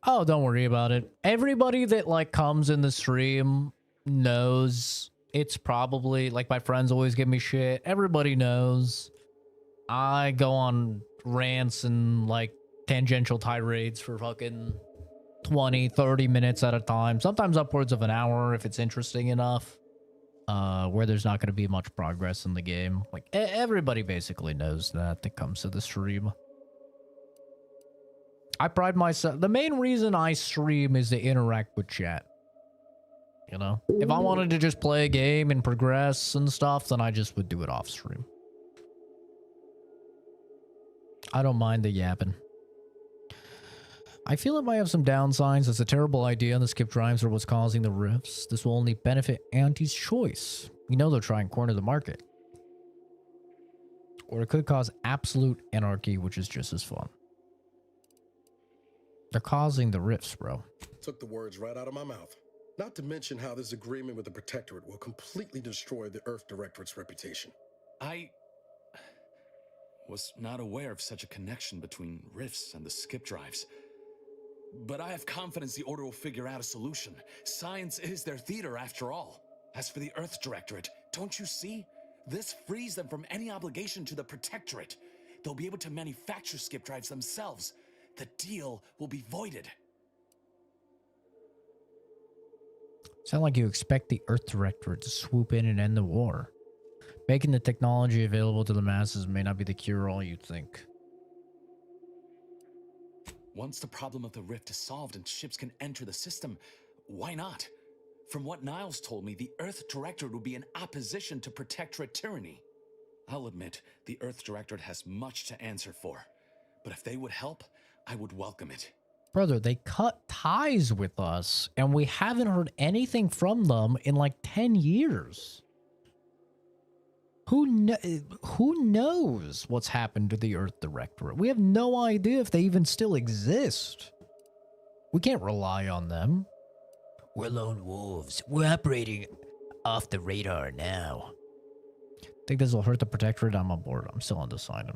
Oh, don't worry about it. Everybody that, like, comes in the stream knows it's probably, like, my friends always give me shit. Everybody knows I go on rants and, like, tangential tirades for fucking 20, 30 minutes at a time. Sometimes upwards of an hour if it's interesting enough. Where there's not going to be much progress in the game. Like, everybody basically knows that comes to the stream. I pride myself... The main reason I stream is to interact with chat. You know? If I wanted to just play a game and progress and stuff, then I just would do it off stream. I don't mind the yapping. I feel it might have some downsides. It's a terrible idea, and the skip drives are what's causing the rifts. This will only benefit Auntie's choice. You know they'll try and corner the market. Or it could cause absolute anarchy, which is just as fun. They're causing the rifts, bro. Took the words right out of my mouth. Not to mention how this agreement with the Protectorate will completely destroy the Earth Directorate's reputation. I was not aware of such a connection between rifts and the skip drives. But I have confidence the Order will figure out a solution. Science is their theater, after all. As for the Earth Directorate, don't you see? This frees them from any obligation to the Protectorate. They'll be able to manufacture skip drives themselves. The deal will be voided. Sound like you expect the Earth Directorate to swoop in and end the war. Making the technology available to the masses may not be the cure-all you think. Once the problem of the rift is solved and ships can enter the system, why not? From what Niles told me, the Earth Directorate would be in opposition to Protectorate tyranny. I'll admit, the Earth Directorate has much to answer for. But if they would help, I would welcome it. Brother, they cut ties with us, and we haven't heard anything from them in like 10 years. Who knows what's happened to the Earth Directorate? We have no idea if they even still exist. We can't rely on them. We're lone wolves. We're operating off the radar now. Think this will hurt the Protectorate? I'm on board. I'm still undecided.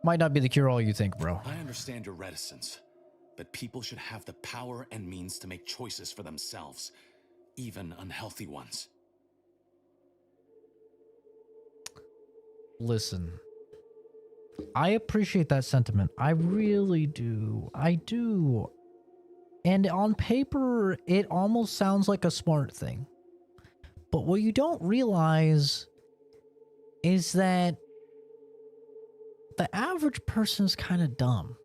Might not be the cure-all you think, bro. I understand your reticence, but people should have the power and means to make choices for themselves, even unhealthy ones. Listen, I appreciate that sentiment. I really do. I do. And on paper, it almost sounds like a smart thing. But what you don't realize is that the average person is kind of dumb.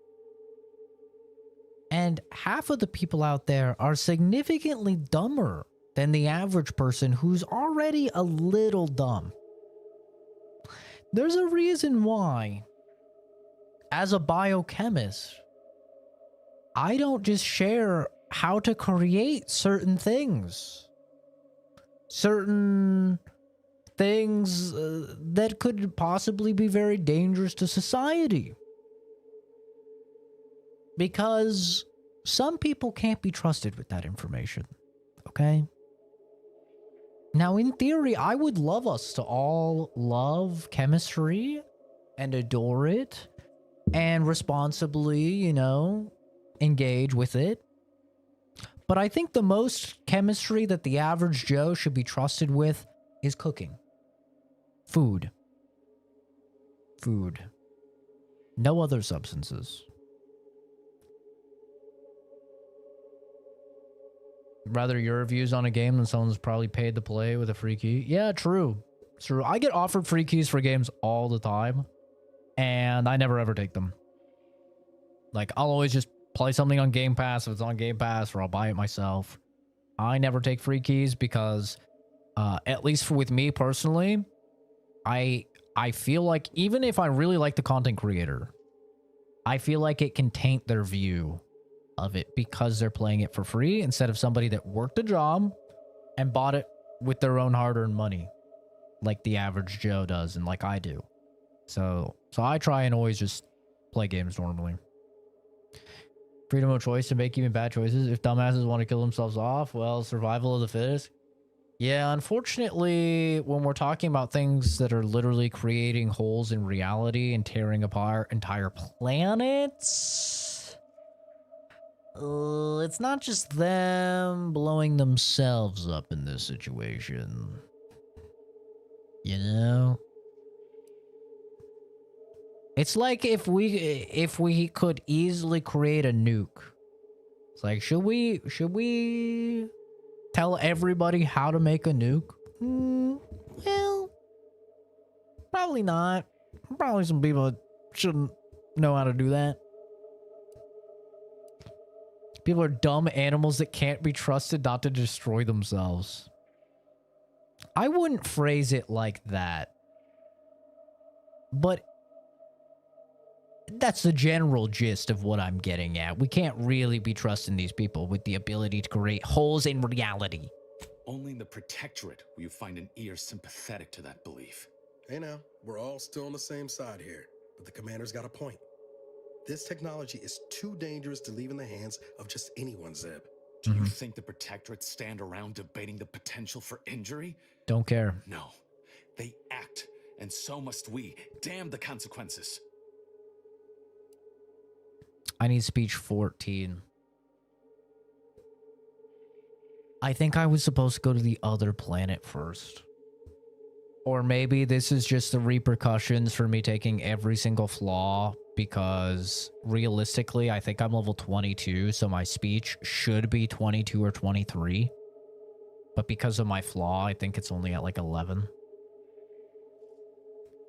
And half of the people out there are significantly dumber than the average person who's already a little dumb. There's a reason why, as a biochemist, I don't just share how to create certain things. Certain things that could possibly be very dangerous to society. Because some people can't be trusted with that information. Okay? Now, in theory, I would love us to all love chemistry and adore it and responsibly, you know, engage with it. But I think the most chemistry that the average Joe should be trusted with is cooking. Food. Food. No other substances. Rather your views on a game than someone's probably paid to play with a free key. Yeah, true. True. I get offered free keys for games all the time, and I never ever take them. Like, I'll always just play something on Game Pass if it's on Game Pass, or I'll buy it myself. I never take free keys because, at least with me personally, I feel like even if I really like the content creator, I feel like it can taint their view of it because they're playing it for free instead of somebody that worked a job and bought it with their own hard-earned money, like the average Joe does and like I do. So I try and always just play games normally. Freedom of choice to make even bad choices. If dumbasses want to kill themselves off, well, survival of the fittest. Yeah, unfortunately, when we're talking about things that are literally creating holes in reality and tearing apart entire planets, it's not just them blowing themselves up in this situation. You know? It's like if we could easily create a nuke. It's like, should we tell everybody how to make a nuke? Well, probably not. Probably some people shouldn't know how to do that. People are dumb animals that can't be trusted not to destroy themselves. I wouldn't phrase it like that. But that's the general gist of what I'm getting at. We can't really be trusting these people with the ability to create holes in reality. Only in the Protectorate will you find an ear sympathetic to that belief. Hey now, we're all still on the same side here, but the commander's got a point. This technology is too dangerous to leave in the hands of just anyone, Zeb. Do you think the Protectorate stand around debating the potential for injury? Don't care. No. They act, and so must we. Damn the consequences. I need speech 14. I think I was supposed to go to the other planet first. Or maybe this is just the repercussions for me taking every single flaw, because realistically, I think I'm level 22, so my speech should be 22 or 23. But because of my flaw, I think it's only at like 11.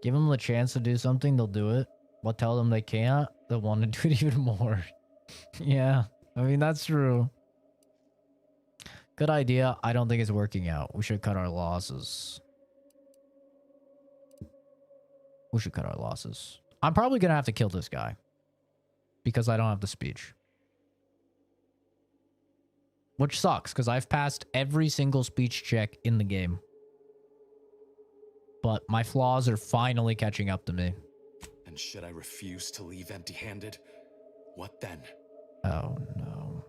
Give them the chance to do something, they'll do it. But tell them they can't, they'll want to do it even more. Yeah, I mean, that's true. Good idea. I don't think it's working out. We should cut our losses. We should cut our losses. I'm probably going to have to kill this guy. because I don't have the speech. Which sucks, because I've passed every single speech check in the game. But my flaws are finally catching up to me. And should I refuse to leave empty-handed? What then? Oh, no.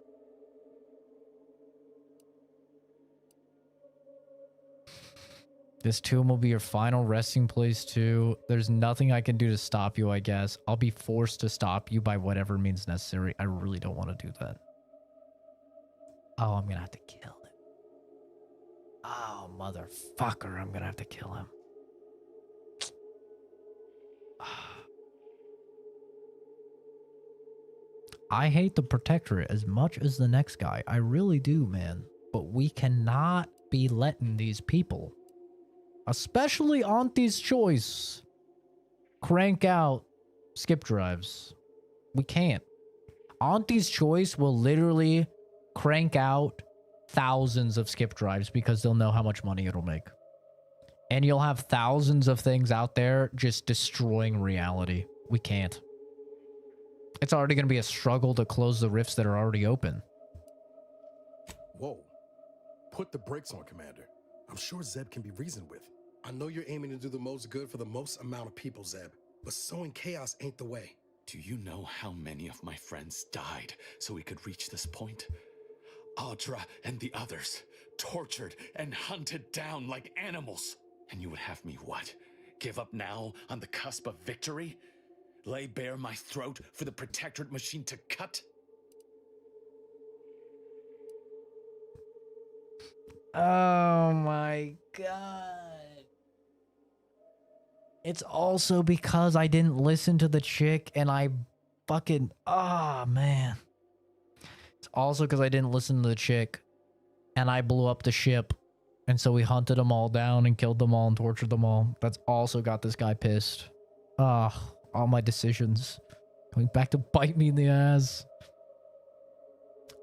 This tomb will be your final resting place, too. There's nothing I can do to stop you, I guess. I'll be forced to stop you by whatever means necessary. I really don't want to do that. Oh, I'm going to have to kill him. Oh, motherfucker. I'm going to have to kill him. I hate the Protectorate as much as the next guy. I really do, man. But we cannot be letting these people, especially Auntie's Choice, crank out skip drives. We can't. Auntie's Choice will literally crank out thousands of skip drives because they'll know how much money it'll make. And you'll have thousands of things out there just destroying reality. We can't. It's already going to be a struggle to close the rifts that are already open. Whoa. Put the brakes on, Commander. I'm sure Zeb can be reasoned with. I know you're aiming to do the most good for the most amount of people, Zeb, but sowing chaos ain't the way. Do you know how many of my friends died so we could reach this point? Audra and the others, tortured and hunted down like animals. And you would have me what? Give up now on the cusp of victory? Lay bare my throat for the Protectorate machine to cut? Oh my god. It's also because I didn't listen to the chick and I fucking... Oh, man. It's also because I didn't listen to the chick and I blew up the ship. And so we hunted them all down and killed them all and tortured them all. That's also got this guy pissed. All my decisions going back to bite me in the ass.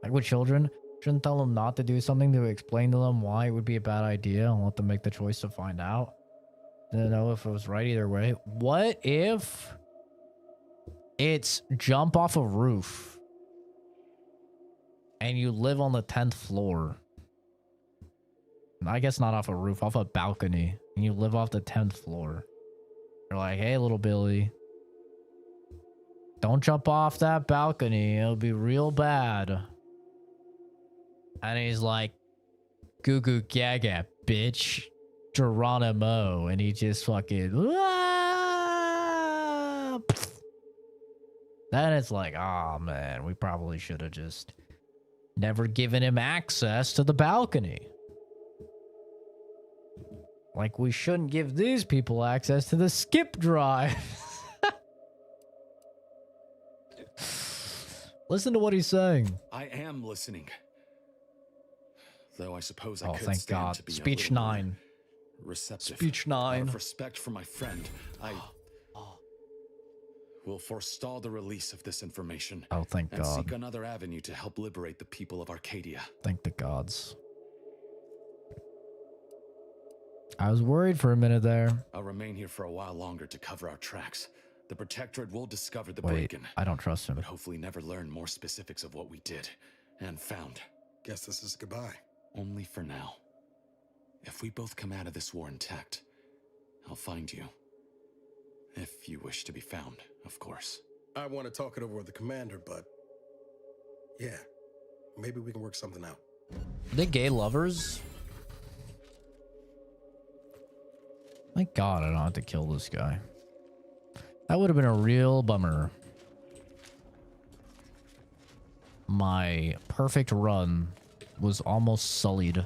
Like with children, shouldn't tell them not to do something to explain to them why it would be a bad idea and let them make the choice to find out. Didn't know if it was right either way. What if it's jump off a roof and you live on the 10th floor? I guess not off a roof, off a balcony, and you live off the 10th floor. You're like, hey, little Billy, don't jump off that balcony. It'll be real bad. And he's like, goo goo gaga, bitch. Geronimo. And he just fucking... Then it's like, oh man, we probably should have just never given him access to the balcony. Like, we shouldn't give these people access to the skip drive. Listen to what he's saying. I am listening. Though I suppose I could thank stand God. to be Speech a little 9. Receptive. Speech 9. Out of respect for my friend, I will forestall the release of this information. Oh, thank and God. seek another avenue to help liberate the people of Arcadia. Thank the gods. I was worried for a minute there. I'll remain here for a while longer to cover our tracks. The Protectorate will discover the Wait, break-in. I don't trust him. But hopefully never learn more specifics of what we did and found. Guess this is goodbye. Only for now. If we both come out of this war intact, I'll find you. If you wish to be found, of course. I want to talk it over with the commander, but... yeah, maybe we can work something out. Are they gay lovers? Thank God I don't have to kill this guy. That would have been a real bummer. My perfect run was almost sullied.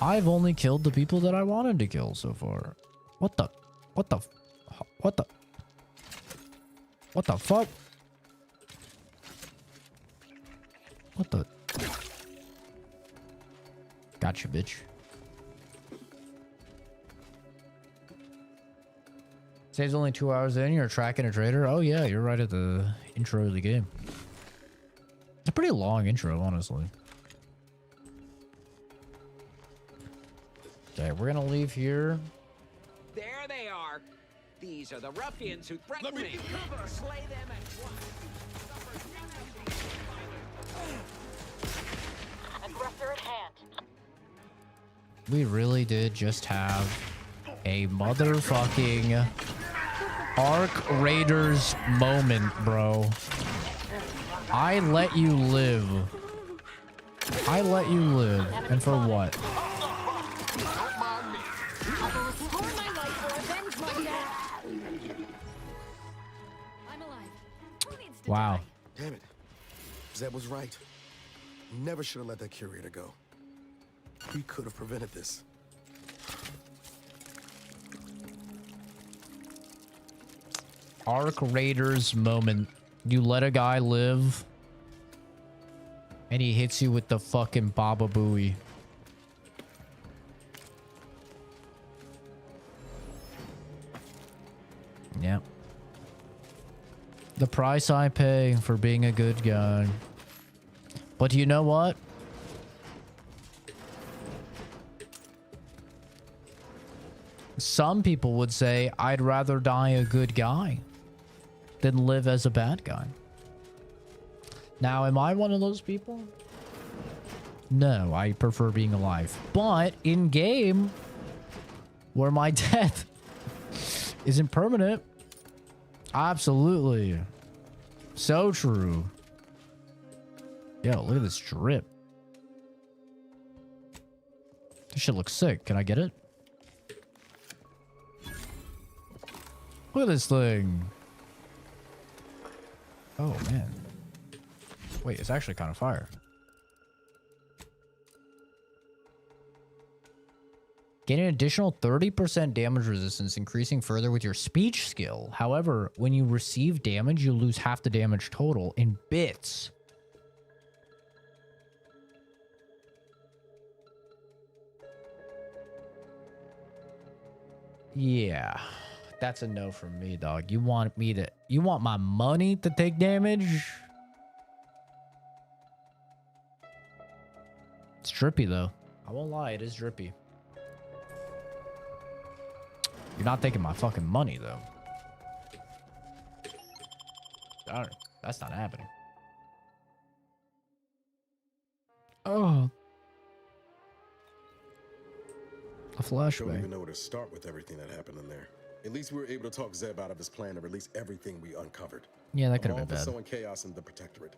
I've only killed the people that I wanted to kill so far. What the fuck? What the? Gotcha, bitch. Saves only 2 hours in, you're tracking a trader? Oh yeah, you're right at the intro of the game. It's a pretty long intro, honestly. Okay, we're gonna leave here. There they are. These are the ruffians who threatened me. Slay them at once. Aggressor at hand. We really did just have a motherfucking Arc Raiders moment, bro. I let you live. I let you live. And for what? Wow. Damn it. Zeb was right. Never should have let that curator go. We could have prevented this. Arc Raiders moment. You let a guy live and he hits you with the fucking Baba Booey. Yep. The price I pay for being a good guy. But you know what? Some people would say I'd rather die a good guy than live as a bad guy. Now, am I one of those people? No, I prefer being alive. But in game, where my death isn't permanent, absolutely. So true. Yo, look at this drip. This shit looks sick. Can I get it? Look at this thing. Oh, man. Wait, it's actually kind of fire. Gain an additional 30% damage resistance, increasing further with your speech skill. However, when you receive damage, you lose half the damage total in bits. Yeah, that's a no from me, dog. You want my money to take damage? It's drippy, though. I won't lie, it is drippy. You're not taking my fucking money, though. Darn, that's not happening. Oh. A flashback. Don't even know where to start with everything that happened in there. At least we were able to talk Zeb out of his plan to release everything we uncovered. Yeah, that could have been bad. Sowing chaos in the Protectorate.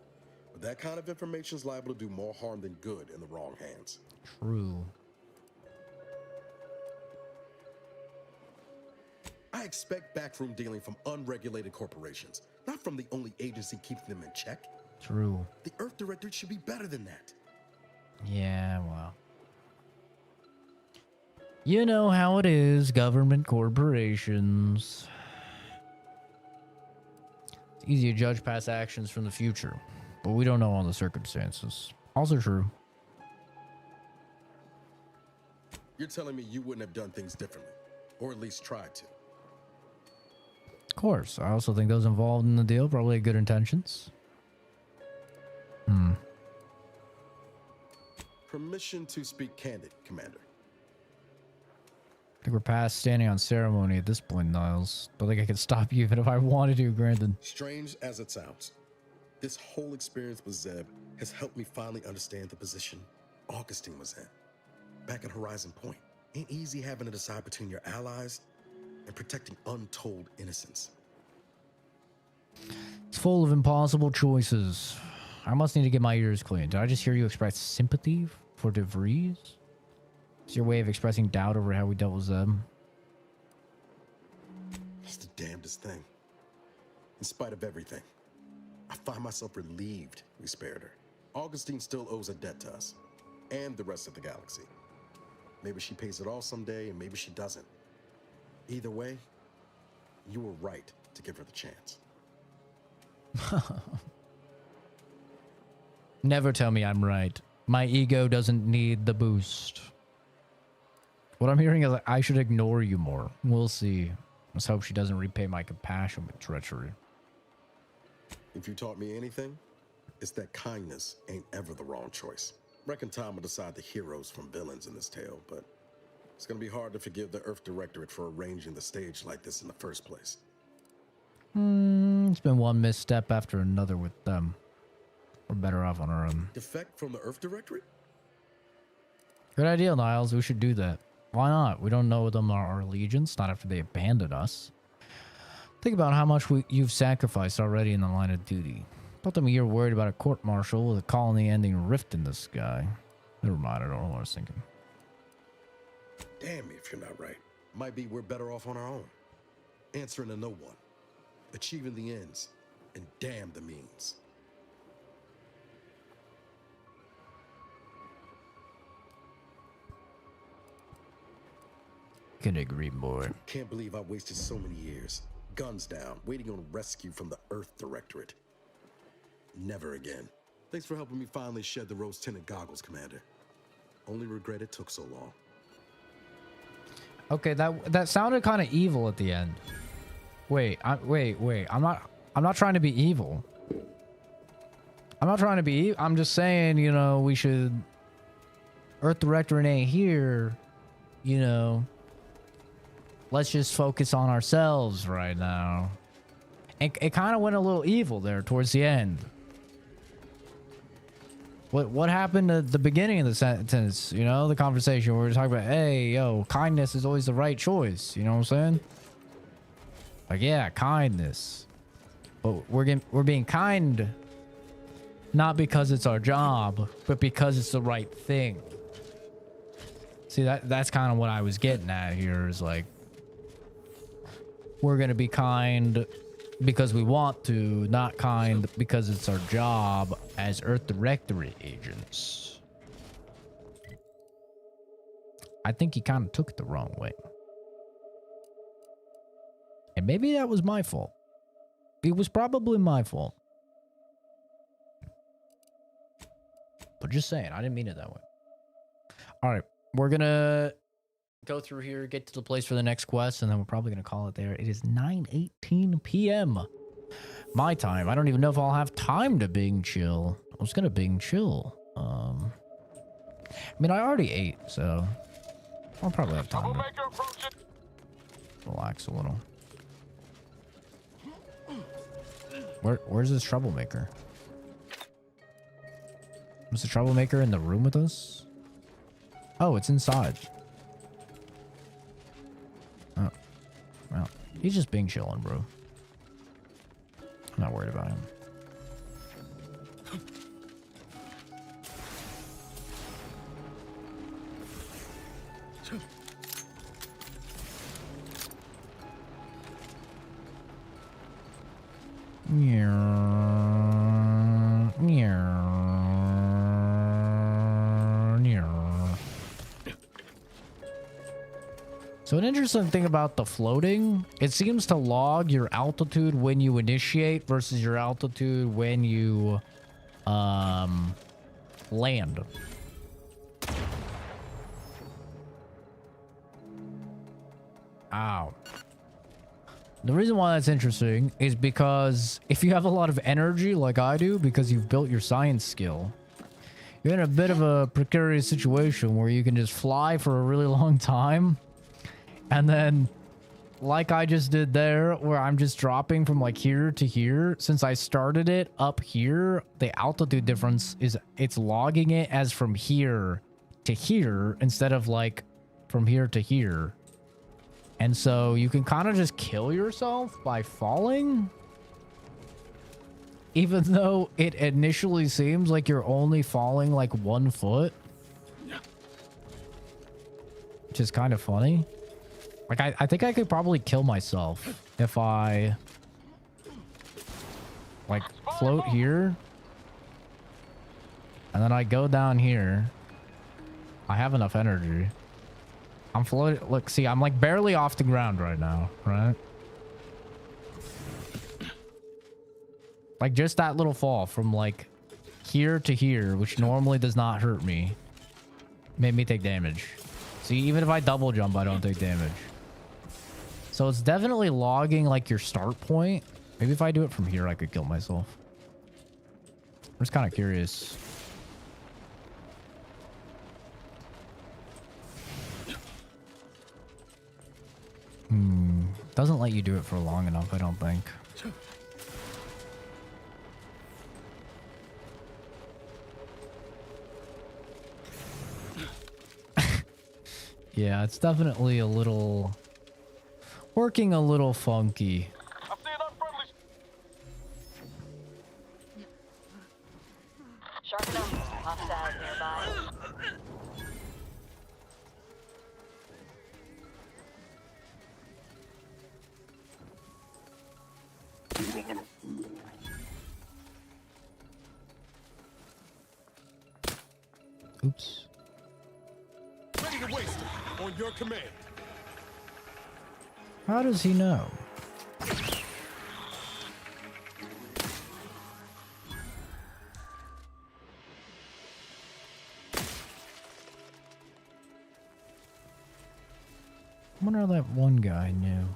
But that kind of information is liable to do more harm than good in the wrong hands. True. I expect backroom dealing from unregulated corporations, not from the only agency keeping them in check. True. The Earth Directorate should be better than that. Yeah, well. You know how it is, government corporations. It's easy to judge past actions from the future, but we don't know all the circumstances. Also true. You're telling me you wouldn't have done things differently, or at least tried to? Of course. I also think those involved in the deal probably had good intentions. Permission to speak candid, Commander. I think we're past standing on ceremony at this point, Niles. Don't think I could stop you even if I wanted to, granted. Strange as it sounds, this whole experience with Zeb has helped me finally understand the position Augustine was in. Back at Horizon Point, ain't easy having to decide between your allies and protecting untold innocence. It's full of impossible choices. I must need to get my ears clean. Did I just hear you express sympathy for DeVries? It's your way of expressing doubt over how we dealt with them. It's the damnedest thing. In spite of everything, I find myself relieved we spared her. Augustine still owes a debt to us, and the rest of the galaxy. Maybe she pays it all someday, and maybe she doesn't. Either way, you were right to give her the chance. Never tell me I'm right. My ego doesn't need the boost. What I'm hearing is I should ignore you more. We'll see. Let's hope she doesn't repay my compassion with treachery. If you taught me anything, it's that kindness ain't ever the wrong choice. Reckon time will decide the heroes from villains in this tale, but It's gonna be hard to forgive the Earth Directorate for arranging the stage like this in the first place. It's been one misstep after another with them. We're better off on our own. Defect from the Earth Directorate? Good idea, Niles. We should do that. Why not? We don't know them are our allegiance, not after they abandoned us. Think about how much you've sacrificed already in the line of duty. Not that you're worried about a court-martial with a colony-ending rift in the sky. Never mind, I don't know what I was thinking. Damn me if you're not right. Might be we're better off on our own. Answering to no one. Achieving the ends. And damn the means. Couldn't agree more. Can't believe I wasted so many years. Guns down, waiting on rescue from the Earth Directorate. Never again. Thanks for helping me finally shed the rose-tinted goggles, Commander. Only regret it took so long. Okay, that sounded kind of evil at the end. Wait. I'm not trying to be evil. I'm not trying to be. I'm just saying, you know, we should. Earth Directorate ain't here. You know. Let's just focus on ourselves right now. It kind of went a little evil there towards the end. What happened at the beginning of the sentence? You know, the conversation where we were talking about, hey, yo, kindness is always the right choice. You know what I'm saying? Like, yeah, kindness. But we're being kind, not because it's our job, but because it's the right thing. See, that's kind of what I was getting at here. Is like, we're gonna be kind because we want to, not kind because it's our job as Earth Directorate agents. I think he kind of took it the wrong way. And maybe that was my fault. It was probably my fault. But just saying, I didn't mean it that way. All right, we're gonna go through here, get to the place for the next quest, and then we're probably gonna call it there. It is 9:18 p.m. my time. I don't even know if I'll have time to Bing chill. I was gonna Bing chill. I mean, I already ate, so I'll probably have time to relax a little. Where's this troublemaker? Was the troublemaker in the room with us? Oh, it's inside. Oh, well, he's just being chilling, bro. I'm not worried about him. So an interesting thing about the floating, it seems to log your altitude when you initiate versus your altitude when you land. Ow. The reason why that's interesting is because if you have a lot of energy like I do, because you've built your science skill, you're in a bit of a precarious situation where you can just fly for a really long time. And then, like I just did there, where I'm just dropping from like here to here, since I started it up here, the altitude difference is it's logging it as from here to here instead of like from here to here. And so you can kind of just kill yourself by falling. Even though it initially seems like you're only falling like 1 foot. Which is kind of funny. Like, I think I could probably kill myself if I, like, float here. And then I go down here. I have enough energy. I'm floating. Look, see, I'm, like, barely off the ground right now, right? Like, just that little fall from, like, here to here, which normally does not hurt me, made me take damage. See, even if I double jump, I don't take damage. So it's definitely logging like your start point. Maybe if I do it from here, I could kill myself. I'm just kind of curious. Doesn't let you do it for long enough, I don't think. Yeah, it's definitely a little... working a little funky. Sharpen up. Hostiles nearby. Oops. Ready to waste it. On your command. How does he know? I wonder how that one guy knew.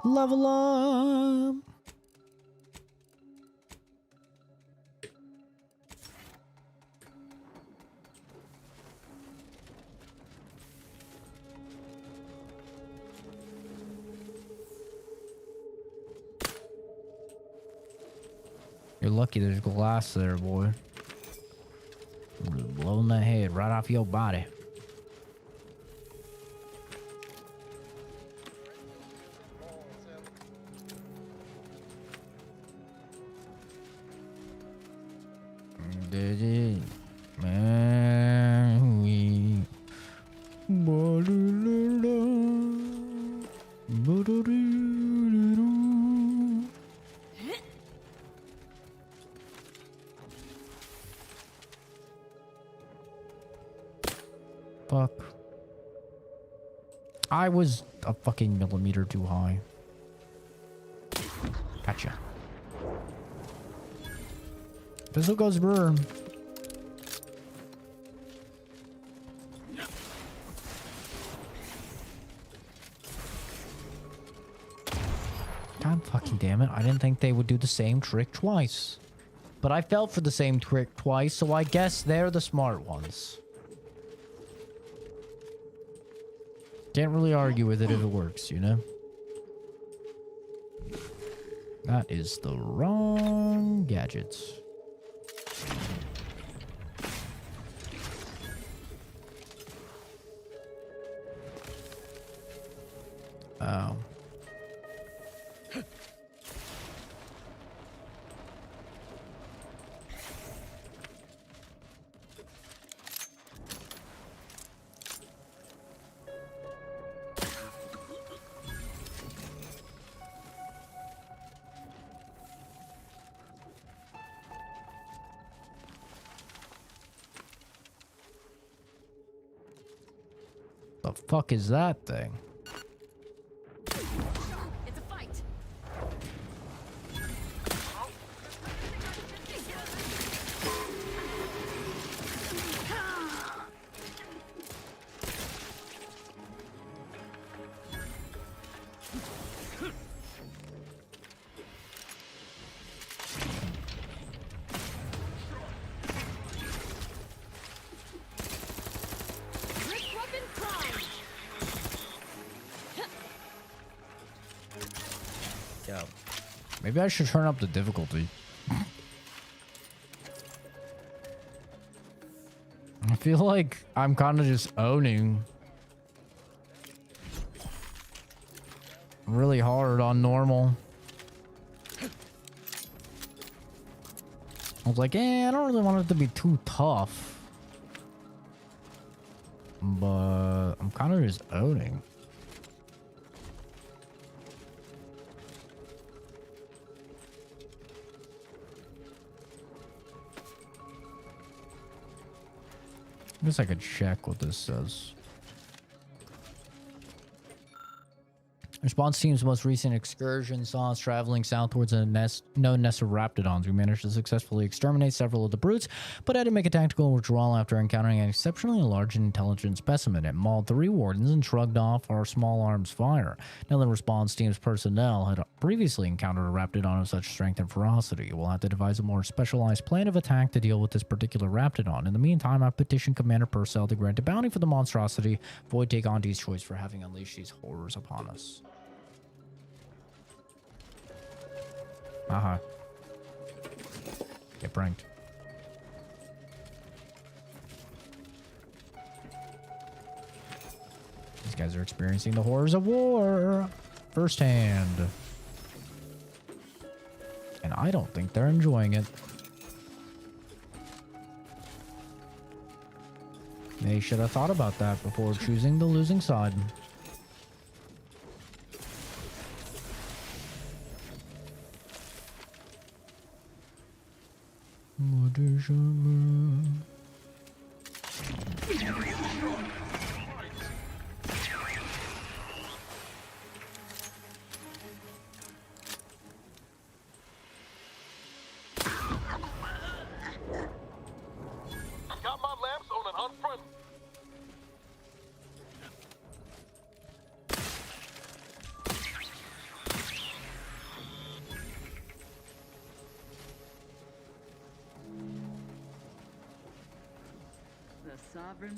Level up! You're lucky there's glass there, boy. Just blowing that head right off your body. Fuck. I was a fucking millimeter too high. Gotcha. This'll goes burn. God fucking damn it. I didn't think they would do the same trick twice. But I fell for the same trick twice, so I guess they're the smart ones. Can't really argue with it if it works, you know? That is the wrong gadgets. Oh. The fuck is that thing? It's a fight. Yo. Maybe I should turn up the difficulty. I feel like I'm kind of just owning really hard on normal. I was like, I don't really want it to be too tough. But I'm kind of just owning. I guess I could check what this says. Response team's most recent excursion saw us traveling south towards a known nest of raptidons. We managed to successfully exterminate several of the brutes, but had to make a tactical withdrawal after encountering an exceptionally large and intelligent specimen. It mauled 3 wardens and shrugged off our small arms fire. Now the response team's personnel had previously encountered a Raptidon of such strength and ferocity. We'll have to devise a more specialized plan of attack to deal with this particular Raptidon. In the meantime, I've petitioned Commander Purcell to grant a bounty for the monstrosity. Void take Auntie's choice for having unleashed these horrors upon us. Get pranked. These guys are experiencing the horrors of war firsthand. And I don't think they're enjoying it. They should have thought about that before choosing the losing side. What is your moon? Got my lamps on an unfriendly.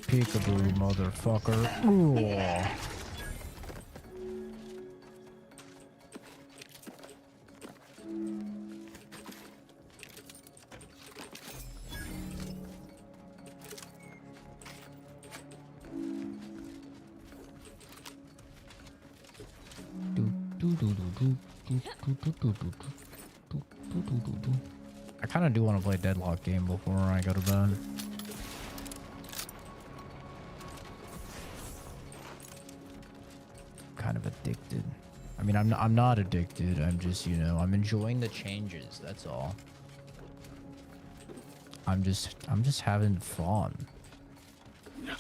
Peekaboo, motherfucker. Ooh. I kind of do want to play Deadlock game before I go to bed. Kind of addicted. I mean, I'm not addicted. I'm just, you know, I'm enjoying the changes. That's all. I'm just having fun.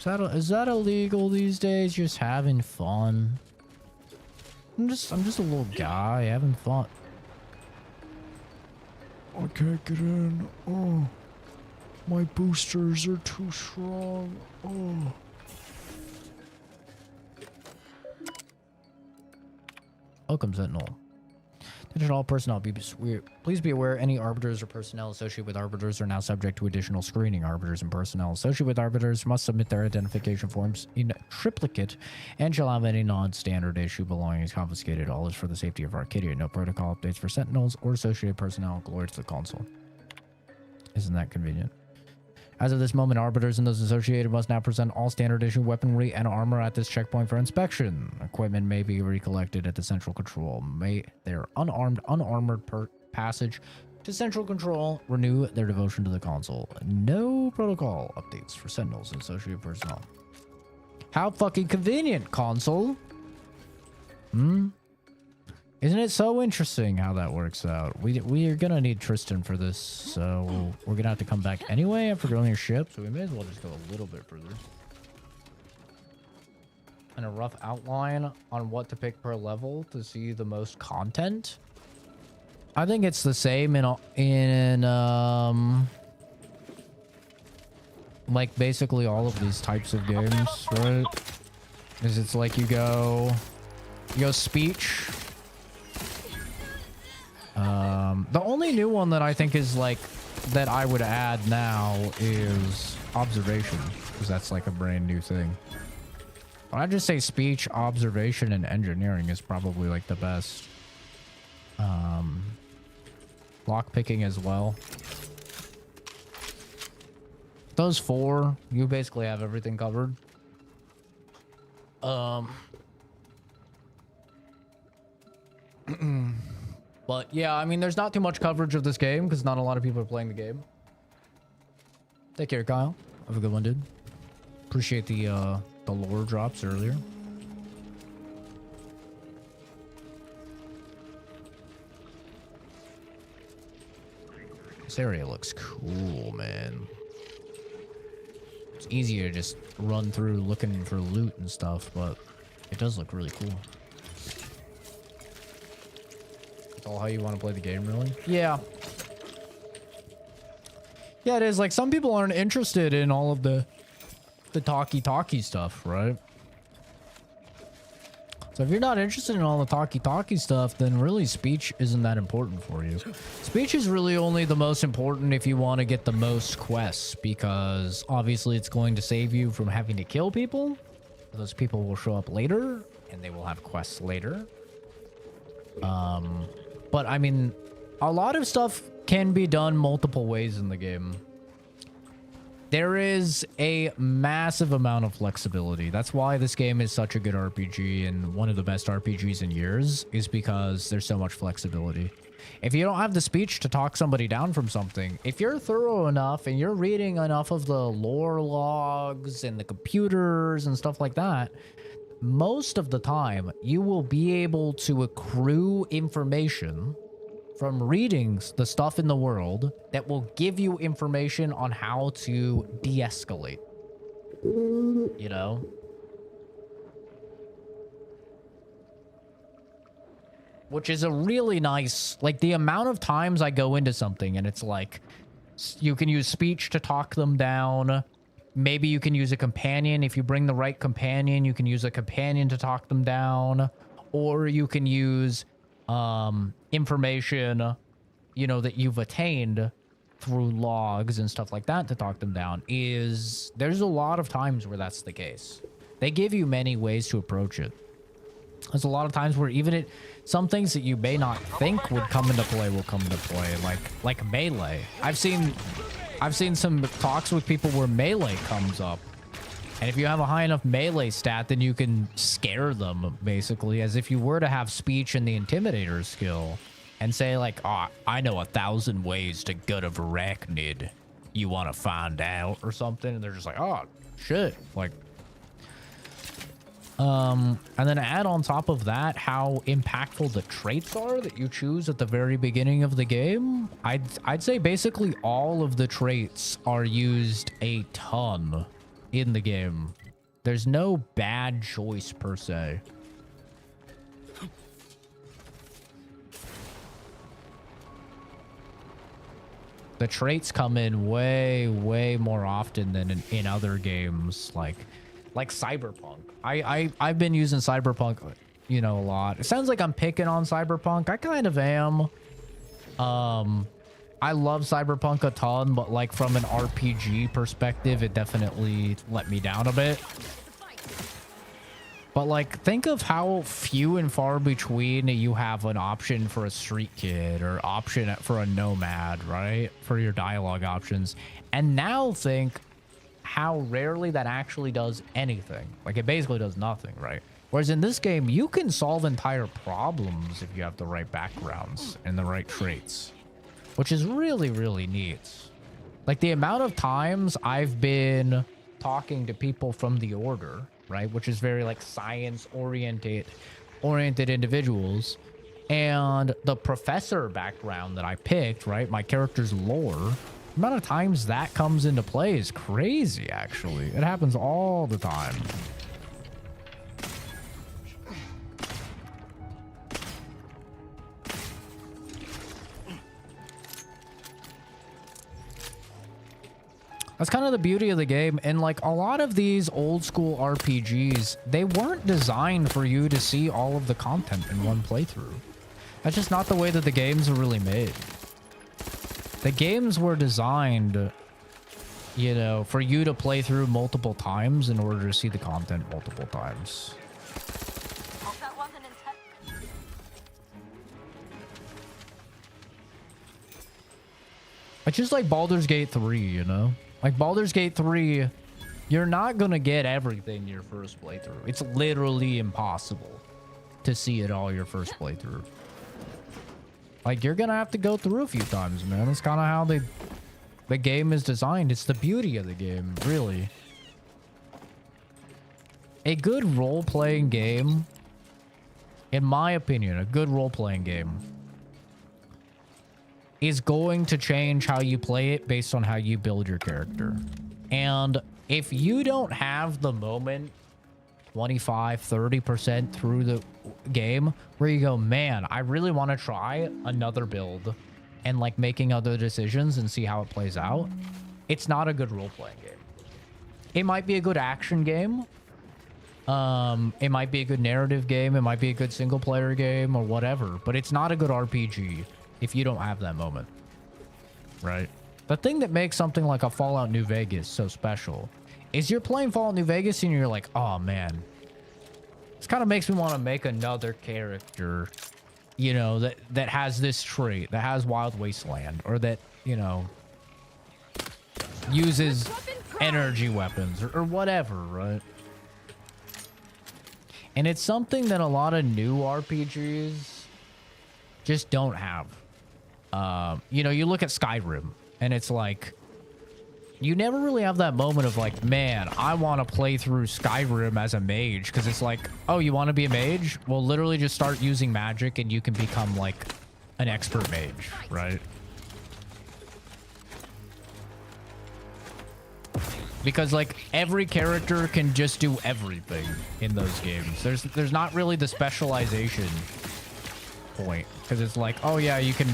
Is that illegal these days? Just having fun. I'm just a little guy having fun. I can't get in. Oh, my boosters are too strong. Oh. Welcome, Sentinel. Attention all personnel, please be aware any arbiters or personnel associated with arbiters are now subject to additional screening. Arbiters and personnel associated with arbiters must submit their identification forms in triplicate and shall have any non-standard issue belongings confiscated. All is for the safety of Arcadia. No protocol updates for sentinels or associated personnel. Glory to the console. Isn't that convenient? As of this moment, arbiters and those associated must now present all standard issue weaponry and armor at this checkpoint for inspection. Equipment may be recollected at the central control. May their unarmored passage to central control renew their devotion to the console. No protocol updates for sentinels and associated personnel. How fucking convenient, console. Isn't it so interesting how that works out? We are gonna need Tristan for this, so we're gonna have to come back anyway after going your ship, so we may as well just go a little bit further. And a rough outline on what to pick per level to see the most content. I think it's the same in like basically all of these types of games, right? Because it's like you go speech. The only new one that I think is like that I would add now is observation, because that's like a brand new thing. But I'd just say speech, observation, and engineering is probably like the best. Lock picking as well. Those four, you basically have everything covered. But yeah, I mean, there's not too much coverage of this game because not a lot of people are playing the game. Take care, Kyle. Have a good one, dude. Appreciate the lore drops earlier. This area looks cool, man. It's easier to just run through looking for loot and stuff, but it does look really cool. That's all how you want to play the game, really? Yeah. Yeah, it is. Like, some people aren't interested in all of the talky stuff, right? So if you're not interested in all the talkie-talkie stuff, then really speech isn't that important for you. Speech is really only the most important if you want to get the most quests, because obviously it's going to save you from having to kill people. Those people will show up later, and they will have quests later. But I mean, a lot of stuff can be done multiple ways in the game. There is a massive amount of flexibility. That's why this game is such a good RPG and one of the best RPGs in years, is because there's so much flexibility. If you don't have the speech to talk somebody down from something, if you're thorough enough and you're reading enough of the lore logs and the computers and stuff like that, most of the time you will be able to accrue information from reading the stuff in the world that will give you information on how to de-escalate. You know? Which is a really nice, like, the amount of times I go into something and it's like, you can use speech to talk them down. Maybe you can use a companion. If you bring the right companion, you can use a companion to talk them down. Or you can use information, you know, that you've attained through logs and stuff like that to talk them down. There's a lot of times where that's the case. They give you many ways to approach it. There's a lot of times where even some things that you may not think would come into play will come into play, like melee. I've seen some talks with people where melee comes up. And if you have a high enough melee stat, then you can scare them, basically, as if you were to have speech and the Intimidator skill. And say, like, oh, I know 1,000 ways to gut a arachnid. You want to find out or something? And they're just like, oh, shit. Like, and then add on top of that how impactful the traits are that you choose at the very beginning of the game. I'd say basically all of the traits are used a ton in the game. There's no bad choice per se. The traits come in way, way more often than in other games like Cyberpunk. I've been using Cyberpunk, you know, a lot. It sounds like I'm picking on Cyberpunk. I kind of am. I love Cyberpunk a ton, but like from an RPG perspective, it definitely let me down a bit. But like, think of how few and far between you have an option for a street kid or option for a nomad, right? For your dialogue options. And now think how rarely that actually does anything. Like, it basically does nothing, right? Whereas in this game, you can solve entire problems if you have the right backgrounds and the right traits, which is really, really neat. Like, the amount of times I've been talking to people from the Order, right, which is very like science oriented individuals, and the professor background that I picked, right, my character's lore, the amount of times that comes into play is crazy. Actually, it happens all the time. That's kind of the beauty of the game. And like a lot of these old school RPGs, they weren't designed for you to see all of the content in one playthrough. That's just not the way that the games are really made. The games were designed, you know, for you to play through multiple times in order to see the content multiple times. It's just like Baldur's Gate 3, you know? Like Baldur's Gate 3, you're not going to get everything your first playthrough. It's literally impossible to see it all your first playthrough. Like, you're going to have to go through a few times, man. That's kind of how the game is designed. It's the beauty of the game, really. A good role-playing game, in my opinion, a good role-playing game is going to change how you play it based on how you build your character. And if you don't have the moment 25, 30% through the game where you go, man, I really want to try another build and like making other decisions and see how it plays out, it's not a good role-playing game. It might be a good action game. It might be a good narrative game. It might be a good single player game or whatever, but it's not a good RPG if you don't have that moment, right? The thing that makes something like a Fallout New Vegas so special is you're playing Fallout New Vegas and you're like, oh man, this kind of makes me want to make another character, you know, that has this trait, that has Wild Wasteland, or that, you know, uses energy weapons or whatever, right? And it's something that a lot of new RPGs just don't have. You know, you look at Skyrim and it's like, you never really have that moment of like, man, I want to play through Skyrim as a mage, because it's like, oh, you want to be a mage? Well, literally just start using magic and you can become like an expert mage, right? Because like every character can just do everything in those games. There's not really the specialization point, because it's like, oh yeah, you can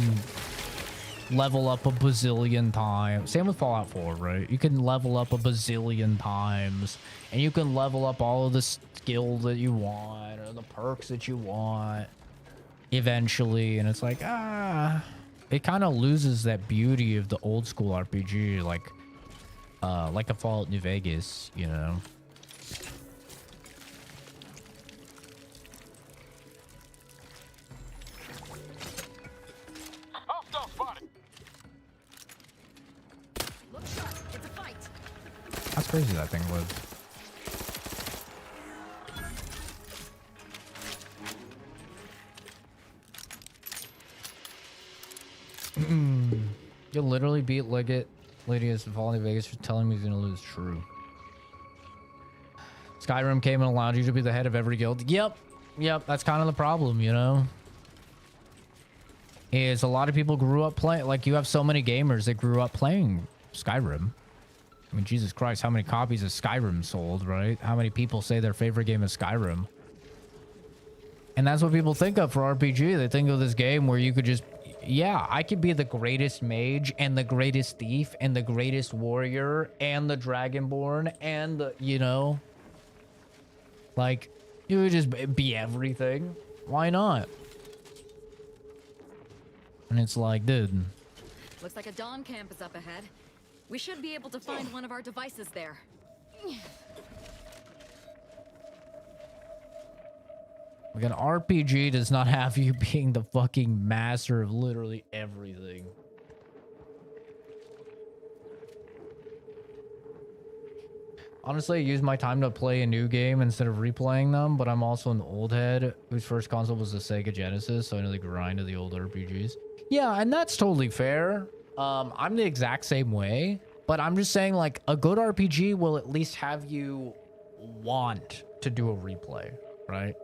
level up a bazillion times. Same with Fallout 4, right? You can level up a bazillion times, and you can level up all of the skills that you want or the perks that you want eventually, and it's like, it kind of loses that beauty of the old school RPG, like a Fallout New Vegas, you know. Hostile spotted. Look sharp. It's a fight. That's crazy that thing lived. You'll literally beat Liggett Lydius and Fallout New Vegas for telling me he's gonna lose. True. Skyrim came and allowed you to be the head of every guild. Yep. That's kind of the problem, you know. Is a lot of people grew up playing, like you have so many gamers that grew up playing Skyrim. I mean, Jesus Christ, how many copies of Skyrim sold, right? How many people say their favorite game is Skyrim? And that's what people think of for RPG. They think of this game where you could just, yeah, I could be the greatest mage and the greatest thief and the greatest warrior and the dragonborn and the, you know, like, you would just be everything. Why not? And it's like, dude. Looks like a Dawn camp is up ahead. We should be able to find one of our devices there. Like, an RPG does not have you being the fucking master of literally everything. Honestly, I use my time to play a new game instead of replaying them, but I'm also an old head whose first console was the Sega Genesis, so I know the grind of the old RPGs. Yeah, and that's totally fair. I'm the exact same way, but I'm just saying, like, a good RPG will at least have you want to do a replay, right?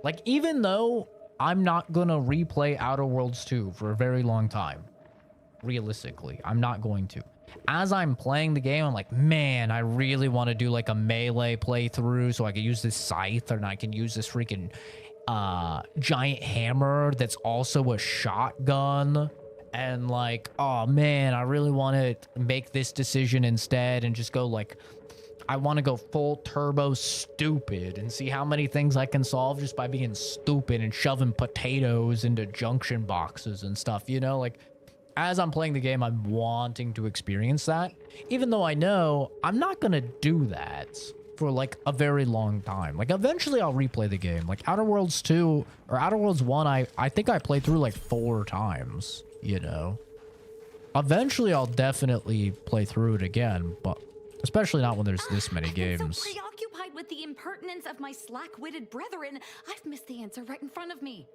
Like, even though I'm not gonna replay Outer Worlds 2 for a very long time, realistically, I'm not going to. As I'm playing the game, I'm like, man, I really want to do like a melee playthrough so I can use this scythe, and I can use this freaking giant hammer that's also a shotgun. And like, oh man, I really want to make this decision instead and just go like, I want to go full turbo stupid and see how many things I can solve just by being stupid and shoving potatoes into junction boxes and stuff, you know? Like, as I'm playing the game, I'm wanting to experience that, even though I know I'm not going to do that for like a very long time. Like, eventually I'll replay the game. Like Outer Worlds 2 or Outer Worlds 1, I think I played through like 4 times, you know? Eventually I'll definitely play through it again, but especially not when there's this many games. So preoccupied with the impertinence of my slack-witted brethren, I've missed the answer right in front of me.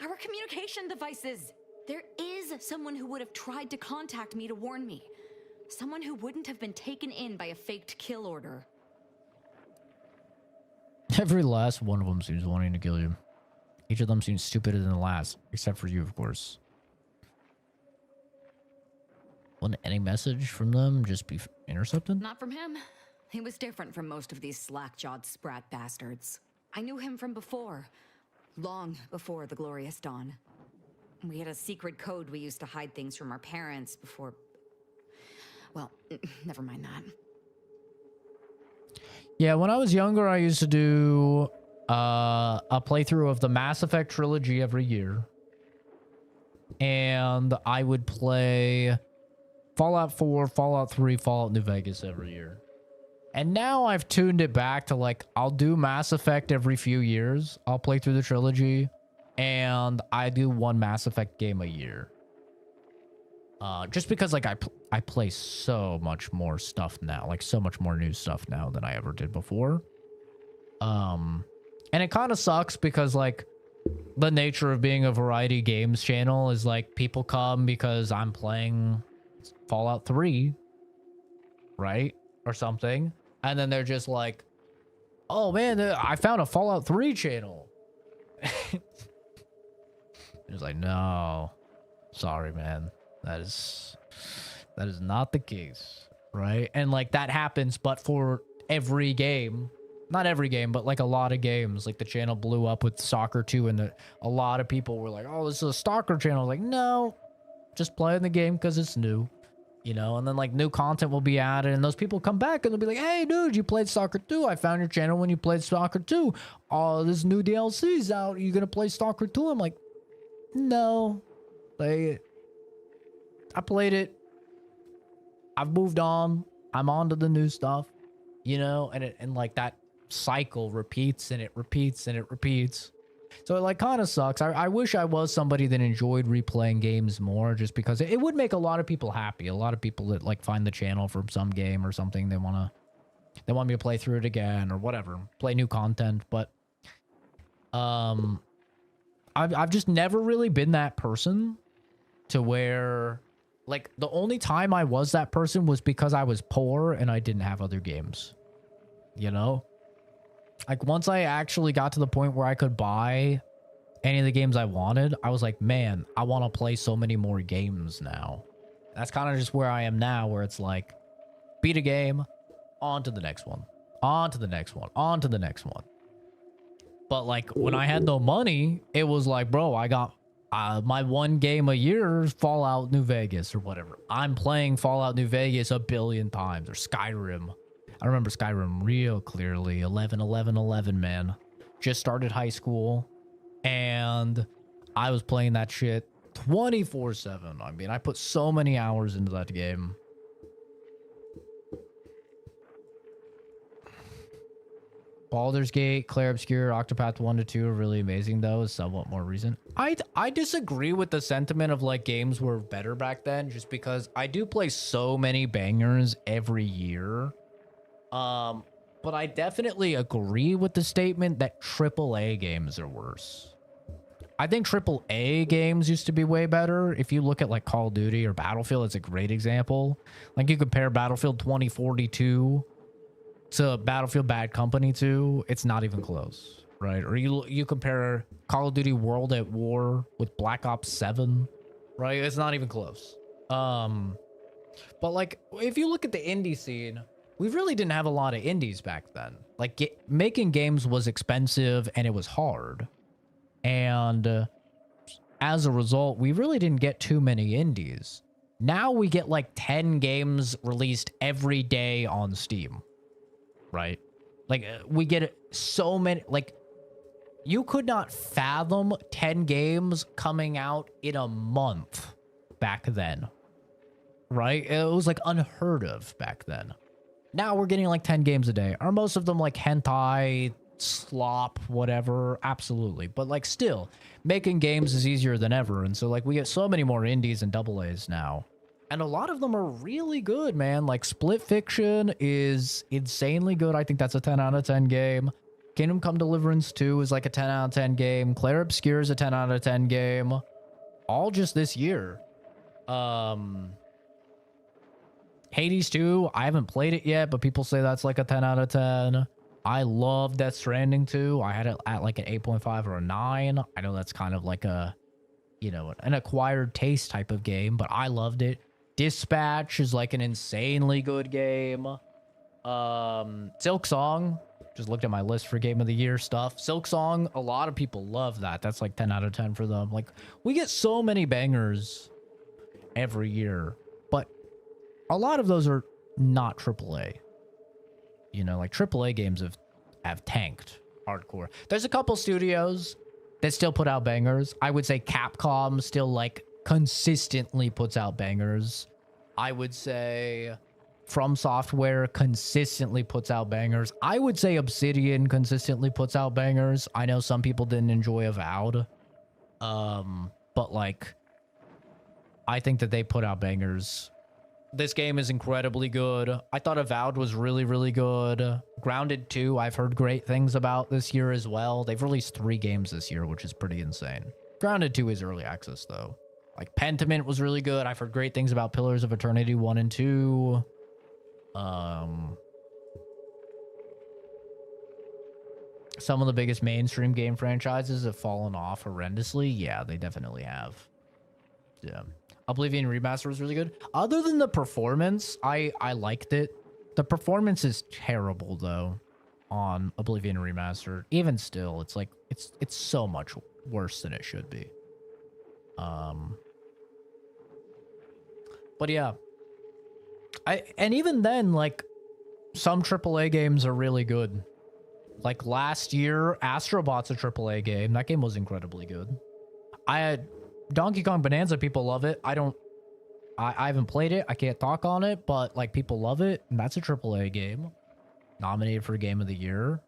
Our communication devices. There is someone who would have tried to contact me to warn me. Someone who wouldn't have been taken in by a faked kill order. Every last one of them seems wanting to kill you. Each of them seems stupider than the last, except for you, of course. Wouldn't any message from them just be intercepted? Not from him. He was different from most of these slack-jawed sprat bastards. I knew him from before. Long before the Glorious Dawn. We had a secret code we used to hide things from our parents before... Well, never mind that. Yeah, when I was younger, I used to do a playthrough of the Mass Effect trilogy every year. And I would play Fallout 4, Fallout 3, Fallout New Vegas every year. And now I've tuned it back to like, I'll do Mass Effect every few years. I'll play through the trilogy. And I do one Mass Effect game a year. Just because like I play so much more stuff now. Like so much more new stuff now than I ever did before. And it kind of sucks because like the nature of being a variety games channel is like people come because I'm playing Fallout 3, right? Or something. And then they're just like, oh man, I found a Fallout 3 channel. It's like, no, sorry, man. That is not the case, right? And like that happens, but for every game, not every game, but like a lot of games, like the channel blew up with Soccer 2 and a lot of people were like, oh, this is a Stalker channel. Like, no, just playing the game because it's new, you know? And then like new content will be added and those people come back and they'll be like, hey, dude, you played Stalker 2. I found your channel when you played Stalker 2. Oh, this new DLC's out. Are you going to play Stalker 2? I'm like, no, I played it. I've moved on. I'm on to the new stuff, you know, and like that cycle repeats and it repeats and it repeats. So it like kind of sucks. I wish I was somebody that enjoyed replaying games more just because it would make a lot of people happy. A lot of people that like find the channel from some game or something. They want me to play through it again or whatever, play new content. But, I've just never really been that person to where like the only time I was that person was because I was poor and I didn't have other games, you know? Like once I actually got to the point where I could buy any of the games I wanted, I was like, man, I want to play so many more games now. That's kind of just where I am now, where it's like, beat a game, on to the next one, on to the next one, on to the next one. But like when I had no money, it was like, bro, I got my one game a year is Fallout New Vegas or whatever. I'm playing Fallout New Vegas a billion times, or Skyrim. I remember Skyrim real clearly. 11, man. Just started high school and I was playing that shit 24/7. I mean, I put so many hours into that game. Baldur's Gate, Clair Obscur, Octopath 1 to 2 are really amazing though, is somewhat more recent. I disagree with the sentiment of like games were better back then, just because I do play so many bangers every year. But I definitely agree with the statement that AAA games are worse. I think AAA games used to be way better. If you look at like Call of Duty or Battlefield, it's a great example. Like you compare Battlefield 2042 to Battlefield Bad Company 2, it's not even close, right? Or you compare Call of Duty World at War with Black Ops 7, right? It's not even close. But like if you look at the indie scene, we really didn't have a lot of indies back then. Like making games was expensive and it was hard. And as a result, we really didn't get too many indies. Now we get like 10 games released every day on Steam. Right? Like we get so many, like you could not fathom 10 games coming out in a month back then. Right? It was like unheard of back then. Now we're getting like 10 games a day. Are most of them like hentai, slop, whatever? Absolutely. But like still, making games is easier than ever. And so like we get so many more indies and double A's now. And a lot of them are really good, man. Like Split Fiction is insanely good. I think that's a 10 out of 10 game. Kingdom Come Deliverance 2 is like a 10 out of 10 game. Clair Obscur is a 10 out of 10 game. All just this year. Hades 2, I haven't played it yet, but people say that's like a 10 out of 10. I love Death Stranding 2. I had it at like an 8.5 or a 9. I know that's kind of like a, you know, an acquired taste type of game, but I loved it. Dispatch is like an insanely good game. Silk Song, just looked at my list for Game of the Year stuff. Silk Song, a lot of people love that. That's like 10 out of 10 for them. Like, we get so many bangers every year, but a lot of those are not AAA. You know, like AAA games have tanked hardcore. There's a couple studios that still put out bangers. I would say Capcom still like consistently puts out bangers. I would say From Software consistently puts out bangers. I would say Obsidian consistently puts out bangers. I know some people didn't enjoy Avowed. But like, I think that they put out bangers. This game is incredibly good. I thought Avowed was really, really good. Grounded 2, I've heard great things about this year as well. They've released 3 games this year, which is pretty insane. Grounded 2 is early access, though. Like, Pentiment was really good. I've heard great things about Pillars of Eternity 1 and 2. Some of the biggest mainstream game franchises have fallen off horrendously. Yeah, they definitely have. Yeah. Oblivion Remaster was really good. Other than the performance, I liked it. The performance is terrible though on Oblivion Remastered. Even still, it's like it's so much worse than it should be. But yeah. And even then, like, some AAA games are really good. Like last year, Astrobot's a AAA game. That game was incredibly good. I had Donkey Kong Bonanza, people love it. I haven't played it. I can't talk on it, but like people love it. And that's a AAA game. Nominated for Game of the Year.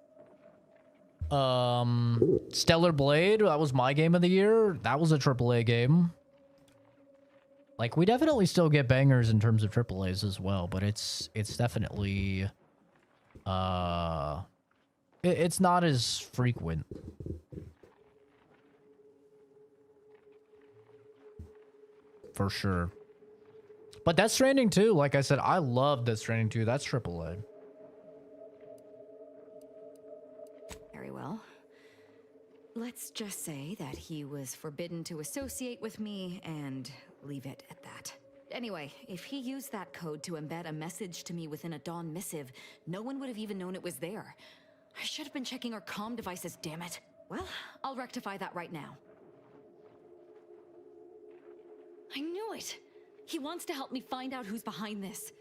Stellar Blade, that was my Game of the Year. That was a AAA game. Like, we definitely still get bangers in terms of AAAs as well, but it's definitely it's not as frequent. For sure. But Death Stranding 2, like I said, I love Death Stranding 2. That's AAA. Very well. Let's just say that he was forbidden to associate with me and leave it at that. Anyway, if he used that code to embed a message to me within a Dawn missive, no one would have even known it was there. I should have been checking our comm devices, damn it. Well, I'll rectify that right now. I knew it! He wants to help me find out who's behind this.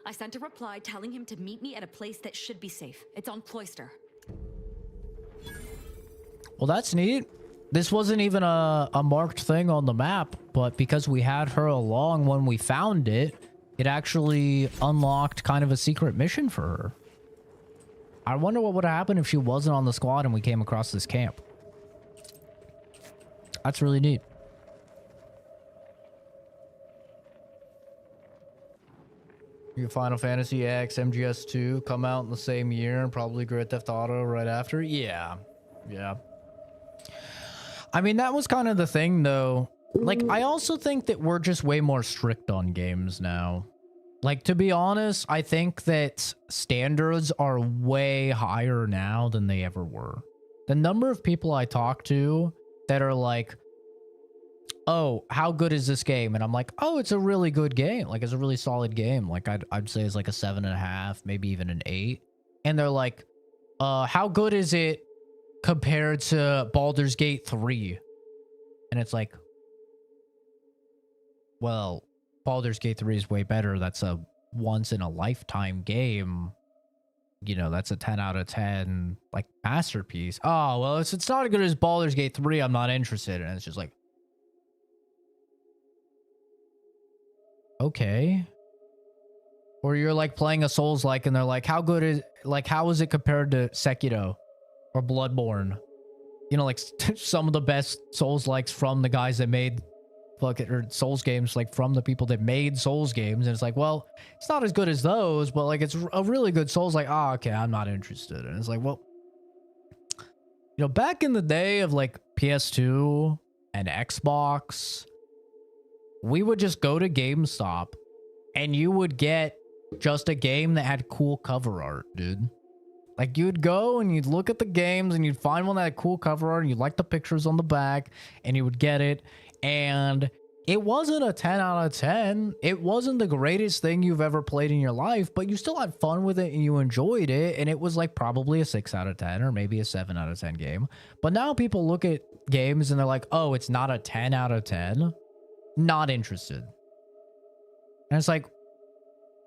I sent a reply telling him to meet me at a place that should be safe. It's on Cloister. Well, that's neat. This wasn't even a marked thing on the map, but because we had her along when we found it, it actually unlocked kind of a secret mission for her. I wonder what would happen if she wasn't on the squad and we came across this camp. That's really neat. Your Final Fantasy X, MGS2 come out in the same year and probably Grand Theft Auto right after. Yeah. Yeah. I mean, that was kind of the thing though. Like, I also think that we're just way more strict on games now. Like, to be honest, I think that standards are way higher now than they ever were. The number of people I talk to that are like, oh, how good is this game? And I'm like, oh, it's a really good game. Like, it's a really solid game. Like, I'd say it's like a 7.5, maybe even an 8. And they're like, how good is it compared to Baldur's Gate 3? And it's like, well, Baldur's Gate 3 is way better. That's a once-in-a-lifetime game. You know, that's a 10 out of 10, like, masterpiece. Oh, well, it's not as good as Baldur's Gate 3. I'm not interested. And it's just like, okay. Or you're, like, playing a Souls-like, and they're like, how is it compared to Sekiro or Bloodborne? You know, like, some of the best Souls-likes from the guys that made or Souls games, like, from the people that made Souls games. And it's like, well, it's not as good as those, but, like, it's a really good Souls. Like, oh, okay, I'm not interested. And it's like, well, you know, back in the day of, like, PS2 and Xbox, we would just go to GameStop and you would get just a game that had cool cover art, dude. Like, you'd go and you'd look at the games and you'd find one that had cool cover art and you'd like the pictures on the back and you would get it. And it wasn't a 10 out of 10. It wasn't the greatest thing you've ever played in your life, but you still had fun with it and you enjoyed it. And it was like probably a 6 out of 10 or maybe a 7 out of 10 game. But now people look at games and they're like, oh, it's not a 10 out of 10. Not interested. And it's like,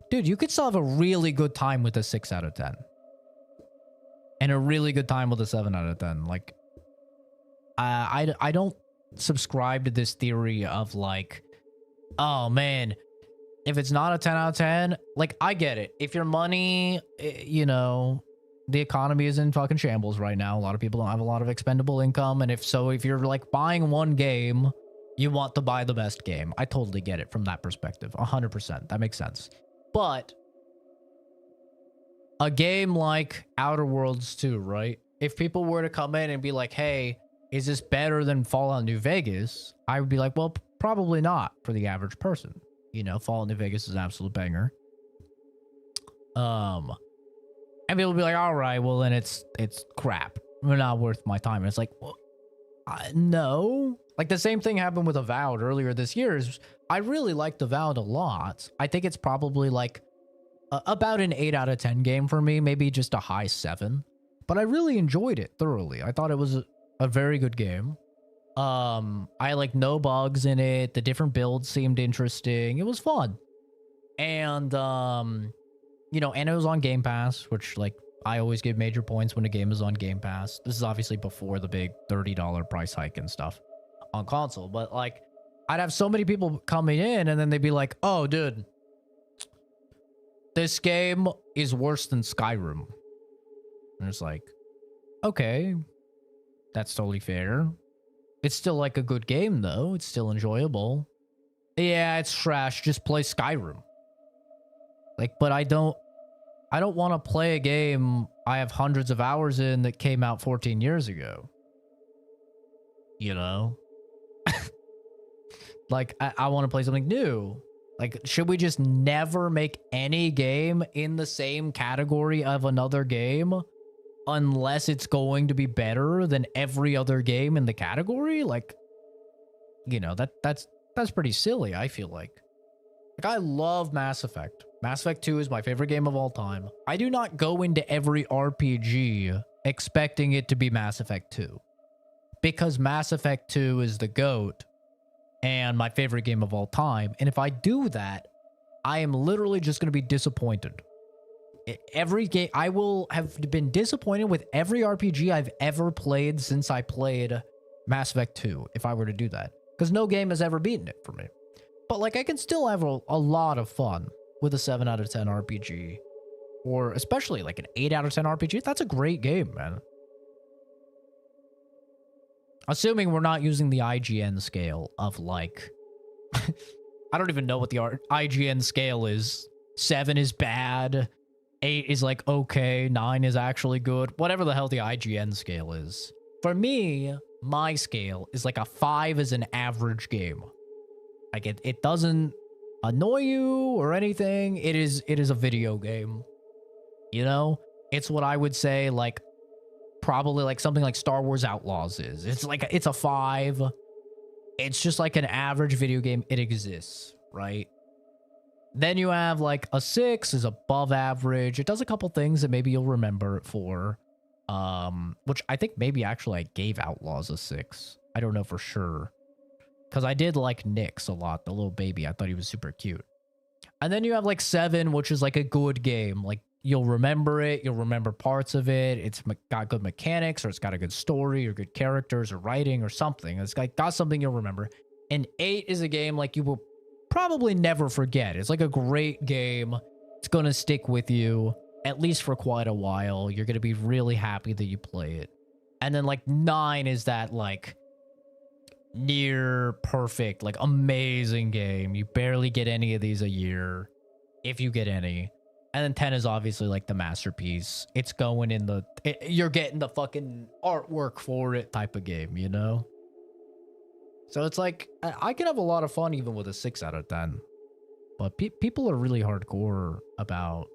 dude, you could still have a really good time with a 6 out of 10. and a really good time with a 7 out of 10. Like, I don't subscribe to this theory of like, oh man, if it's not a 10 out of 10, like, I get it. If your money, you know, the economy is in fucking shambles right now. A lot of people don't have a lot of expendable income. And if you're like buying one game, you want to buy the best game. I totally get it from that perspective. 100%. That makes sense. But a game like Outer Worlds 2, right? If people were to come in and be like, hey, is this better than Fallout New Vegas? I would be like, well, probably not for the average person. You know, Fallout New Vegas is an absolute banger. And people will be like, all right, well, then it's crap. It's not worth my time. And it's like, well, no. Like, the same thing happened with Avowed earlier this year. I really liked Avowed a lot. I think it's probably like about an 8 out of 10 game for me, maybe just a high 7. But I really enjoyed it thoroughly. I thought it was a very good game. I like no bugs in it. The different builds seemed interesting. It was fun. And you know, and it was on Game Pass, which, like, I always give major points when a game is on Game Pass. This is obviously before the big $30 price hike and stuff on console. But, like, I'd have so many people coming in, and then they'd be like, oh, dude, this game is worse than Skyrim. And it's like, okay, that's totally fair. It's still, like, a good game, though. It's still enjoyable. Yeah, it's trash. Just play Skyrim. Like, but I don't want to play a game I have hundreds of hours in that came out 14 years ago. You know? Like, I want to play something new. Like, should we just never make any game in the same category of another game unless it's going to be better than every other game in the category? Like, you know, that's pretty silly, I feel like. Like, I love Mass Effect. Mass Effect 2 is my favorite game of all time. I do not go into every RPG expecting it to be Mass Effect 2. Because Mass Effect 2 is the GOAT and my favorite game of all time. And if I do that, I am literally just going to be disappointed. Every game, I will have been disappointed with every RPG I've ever played since I played Mass Effect 2, if I were to do that. Because no game has ever beaten it for me. But, like, I can still have a lot of fun with a 7 out of 10 RPG. Or especially, like, an 8 out of 10 RPG. That's a great game, man. Assuming we're not using the IGN scale of, like... I don't even know what the IGN scale is. 7 is bad. 8 is, like, okay. 9 is actually good. Whatever the hell the IGN scale is. For me, my scale is, like, a 5 is an average game. Like, it doesn't annoy you or anything. It is a video game. You know? It's what I would say, like, probably like something like Star Wars Outlaws is. It's a 5. It's just like an average video game. It exists, right? Then you have like a 6 is above average. It does a couple things that maybe you'll remember it for. Which I think maybe actually I gave Outlaws a 6. I don't know for sure. Because I did like Nyx a lot, the little baby. I thought he was super cute. And then you have like 7, which is like a good game. Like, you'll remember it. You'll remember parts of it. It's got good mechanics, or it's got a good story, or good characters, or writing, or something. It's got something you'll remember. And 8 is a game like you will probably never forget. It's like a great game. It's going to stick with you, at least for quite a while. You're going to be really happy that you play it. And then like 9 is that like near perfect, like amazing game. You barely get any of these a year, if you get any. And then 10 is obviously like the masterpiece. It's going in the... you're getting the fucking artwork for it type of game, you know? So it's like, I can have a lot of fun even with a 6 out of 10. But people are really hardcore about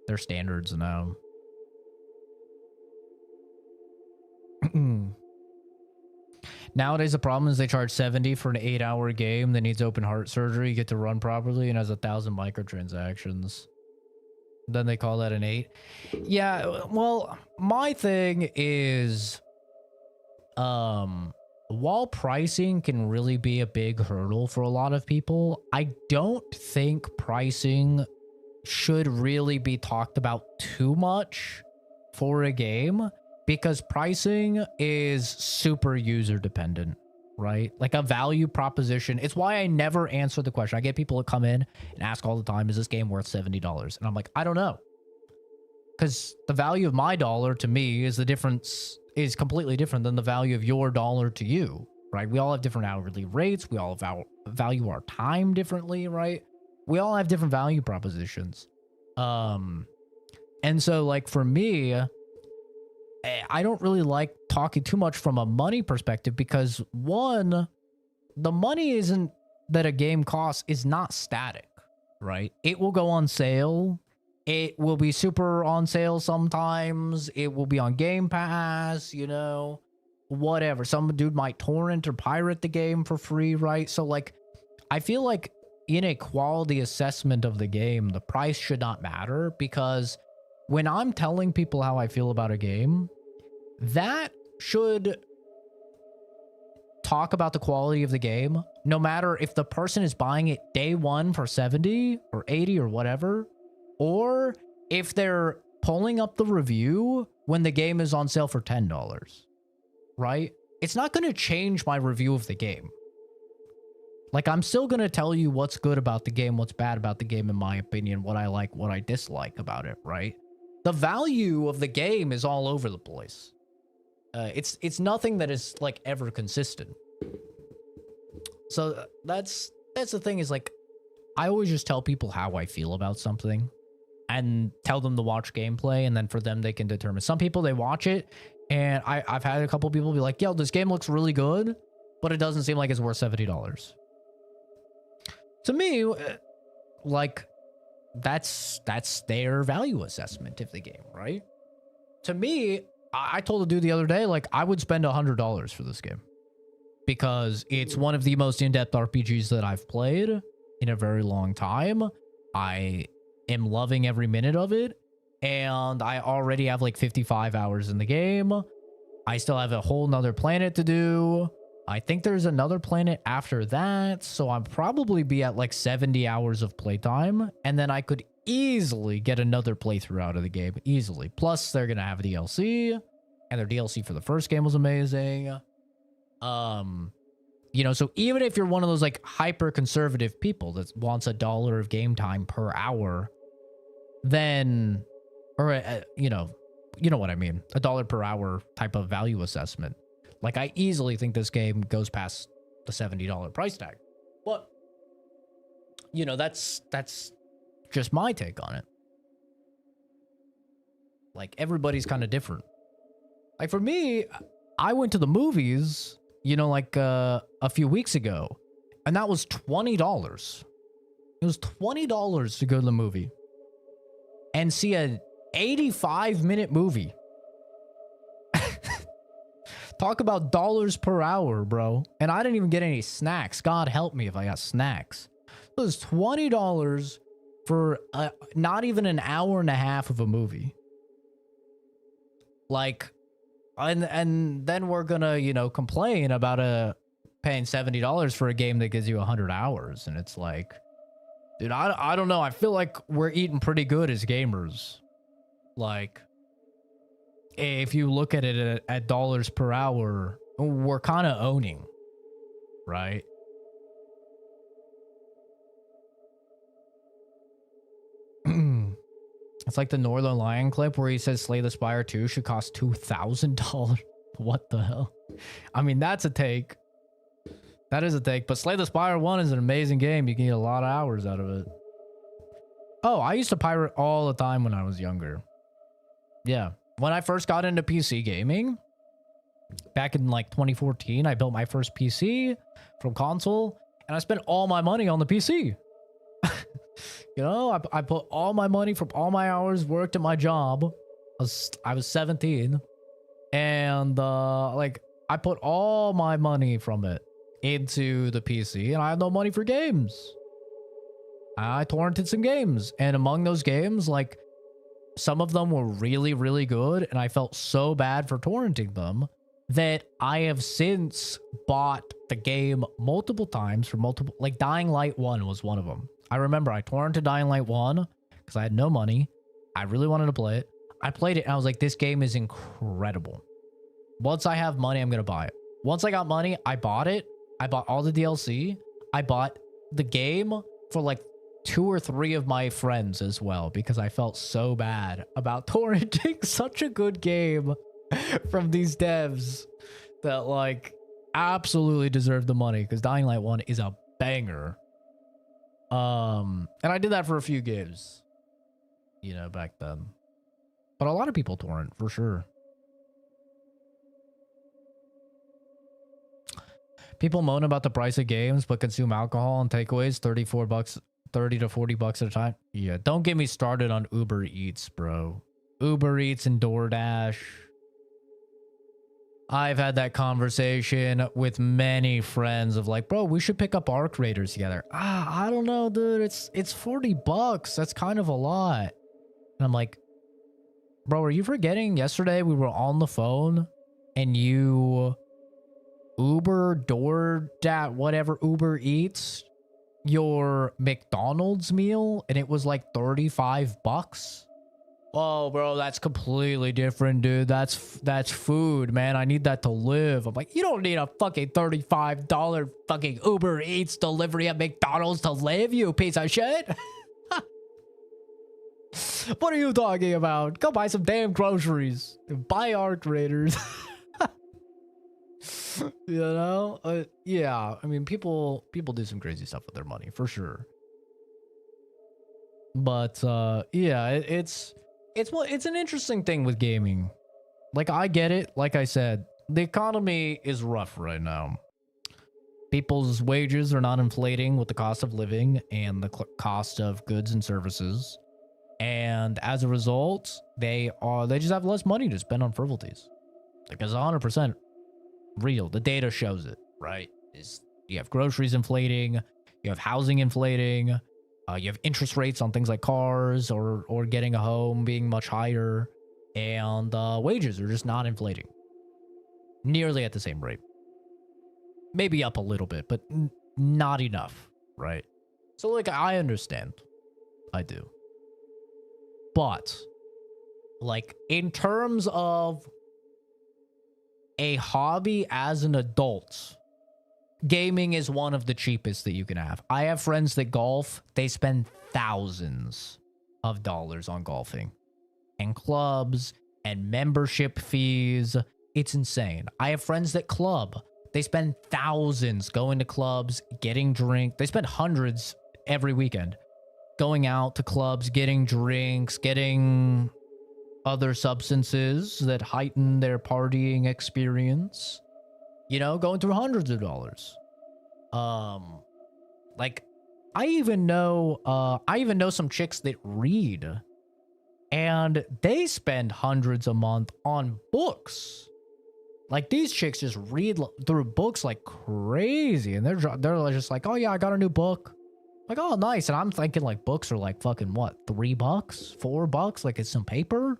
their standards now. Nowadays, the problem is they charge $70 for an 8-hour game that needs open heart surgery, get to run properly, and has 1,000 microtransactions. Then they call that an 8. Yeah, well, my thing is, while pricing can really be a big hurdle for a lot of people, I don't think pricing should really be talked about too much for a game because pricing is super user dependent, right? Like a value proposition. It's why I never answer the question. I get people that come in and ask all the time, is this game worth $70? And I'm like, I don't know. Because the value of my dollar to me is completely different than the value of your dollar to you, right? We all have different hourly rates. We all value our time differently, right? We all have different value propositions. And so like for me, I don't really like talking too much from a money perspective because one, the money isn't that a game costs is not static, right? It will go on sale. It will be super on sale sometimes. It will be on Game Pass, you know, whatever. Some dude might torrent or pirate the game for free, right? So like, I feel like in a quality assessment of the game, the price should not matter because when I'm telling people how I feel about a game, that should talk about the quality of the game, no matter if the person is buying it day one for 70 or 80 or whatever, or if they're pulling up the review when the game is on sale for $10, right? It's not going to change my review of the game. Like, I'm still going to tell you what's good about the game, what's bad about the game, in my opinion, what I like, what I dislike about it, right? The value of the game is all over the place. It's nothing that is, like, ever consistent. So that's the thing is, like, I always just tell people how I feel about something and tell them to watch gameplay, and then for them, they can determine. Some people, they watch it, and I've had a couple people be like, yo, this game looks really good, but it doesn't seem like it's worth $70. To me, like, that's their value assessment of the game, right? To me, I told a dude the other day, like, I would spend $100 for this game because it's one of the most in-depth RPGs that I've played in a very long time. I am loving every minute of it, and I already have like 55 hours in the game. I still have a whole nother planet to do. I think there's another planet after that, so I'll probably be at like 70 hours of playtime, and then I could easily get another playthrough out of the game, easily. Plus, they're gonna have a DLC, and their DLC for the first game was amazing. You know, so even if you're one of those like hyper conservative people that wants $1 of game time per hour, then, or you know what I mean, $1 per hour type of value assessment. Like, I easily think this game goes past the $70 price tag. But, you know, that's just my take on it. Like, everybody's kind of different. Like, for me, I went to the movies, you know, like a few weeks ago, and that was $20. It was $20 to go to the movie and see an 85-minute movie. Talk about dollars per hour, bro. And I didn't even get any snacks. God help me if I got snacks. It was $20 for not even an hour and a half of a movie. Like, and then we're gonna, you know, complain about paying $70 for a game that gives you 100 hours. And it's like, dude, I don't know. I feel like we're eating pretty good as gamers. Like, if you look at it at dollars per hour, we're kind of owning, right? It's like the Northern Lion clip where he says Slay the Spire 2 should cost $2,000. What the hell? I mean, that's a take. That is a take, but Slay the Spire 1 is an amazing game. You can get a lot of hours out of it. Oh, I used to pirate all the time when I was younger. Yeah. When I first got into PC gaming, back in like 2014, I built my first PC from console, and I spent all my money on the PC. You know, I put all my money from all my hours worked at my job. I was 17, and like, I put all my money from it into the PC, and I had no money for games. I torrented some games, and among those games, like, some of them were really, really good, and I felt so bad for torrenting them that I have since bought the game multiple times for multiple, like Dying Light 1 was one of them. I remember I torrented Dying Light 1 because I had no money. I really wanted to play it. I played it and I was like, this game is incredible. Once I have money, I'm going to buy it. Once I got money, I bought it. I bought all the DLC. I bought the game for like 2 or 3 of my friends as well because I felt so bad about torrenting such a good game from these devs that like absolutely deserve the money because Dying Light 1 is a banger. And I did that for a few games, you know, back then. But a lot of people torrent for sure. People moan about the price of games, but consume alcohol and takeaways, $30 to $40 at a time. Yeah, don't get me started on Uber Eats, bro. Uber Eats and DoorDash. I've had that conversation with many friends of like, bro, we should pick up Arc Raiders together. I don't know, dude. It's $40. That's kind of a lot. And I'm like, bro, are you forgetting yesterday we were on the phone and you Uber, DoorDash, whatever, Uber Eats your McDonald's meal and it was like $35? Oh, bro, that's completely different, dude. That's food, man. I need that to live. I'm like, you don't need a fucking $35 fucking Uber Eats delivery at McDonald's to live, you piece of shit. What are you talking about? Go buy some damn groceries. Buy Arc Raiders. You know? Yeah, I mean, people do some crazy stuff with their money, for sure. But, yeah, it's an interesting thing with gaming. Like, I get it. Like I said, the economy is rough right now. People's wages are not inflating with the cost of living and the cost of goods and services. And as a result, they just have less money to spend on frivolities. Like, it's 100% real. The data shows it, right? You have groceries inflating, you have housing inflating, you have interest rates on things like cars or getting a home being much higher, and wages are just not inflating nearly at the same rate. Maybe up a little bit, but not enough, right? So, like, I understand. I do. But, like, in terms of a hobby as an adult, gaming is one of the cheapest that you can have. I have friends that golf. They spend thousands of dollars on golfing and clubs and membership fees. It's insane. I have friends that club. They spend thousands going to clubs, getting drink. They spend hundreds every weekend going out to clubs, getting drinks, getting other substances that heighten their partying experience, you know, going through hundreds of dollars. Like, I even know some chicks that read and they spend hundreds a month on books. Like, these chicks just read through books like crazy, and they're just like, oh yeah, I got a new book. Like, oh nice. And I'm thinking like books are like fucking what, $3, $4? Like, it's some paper.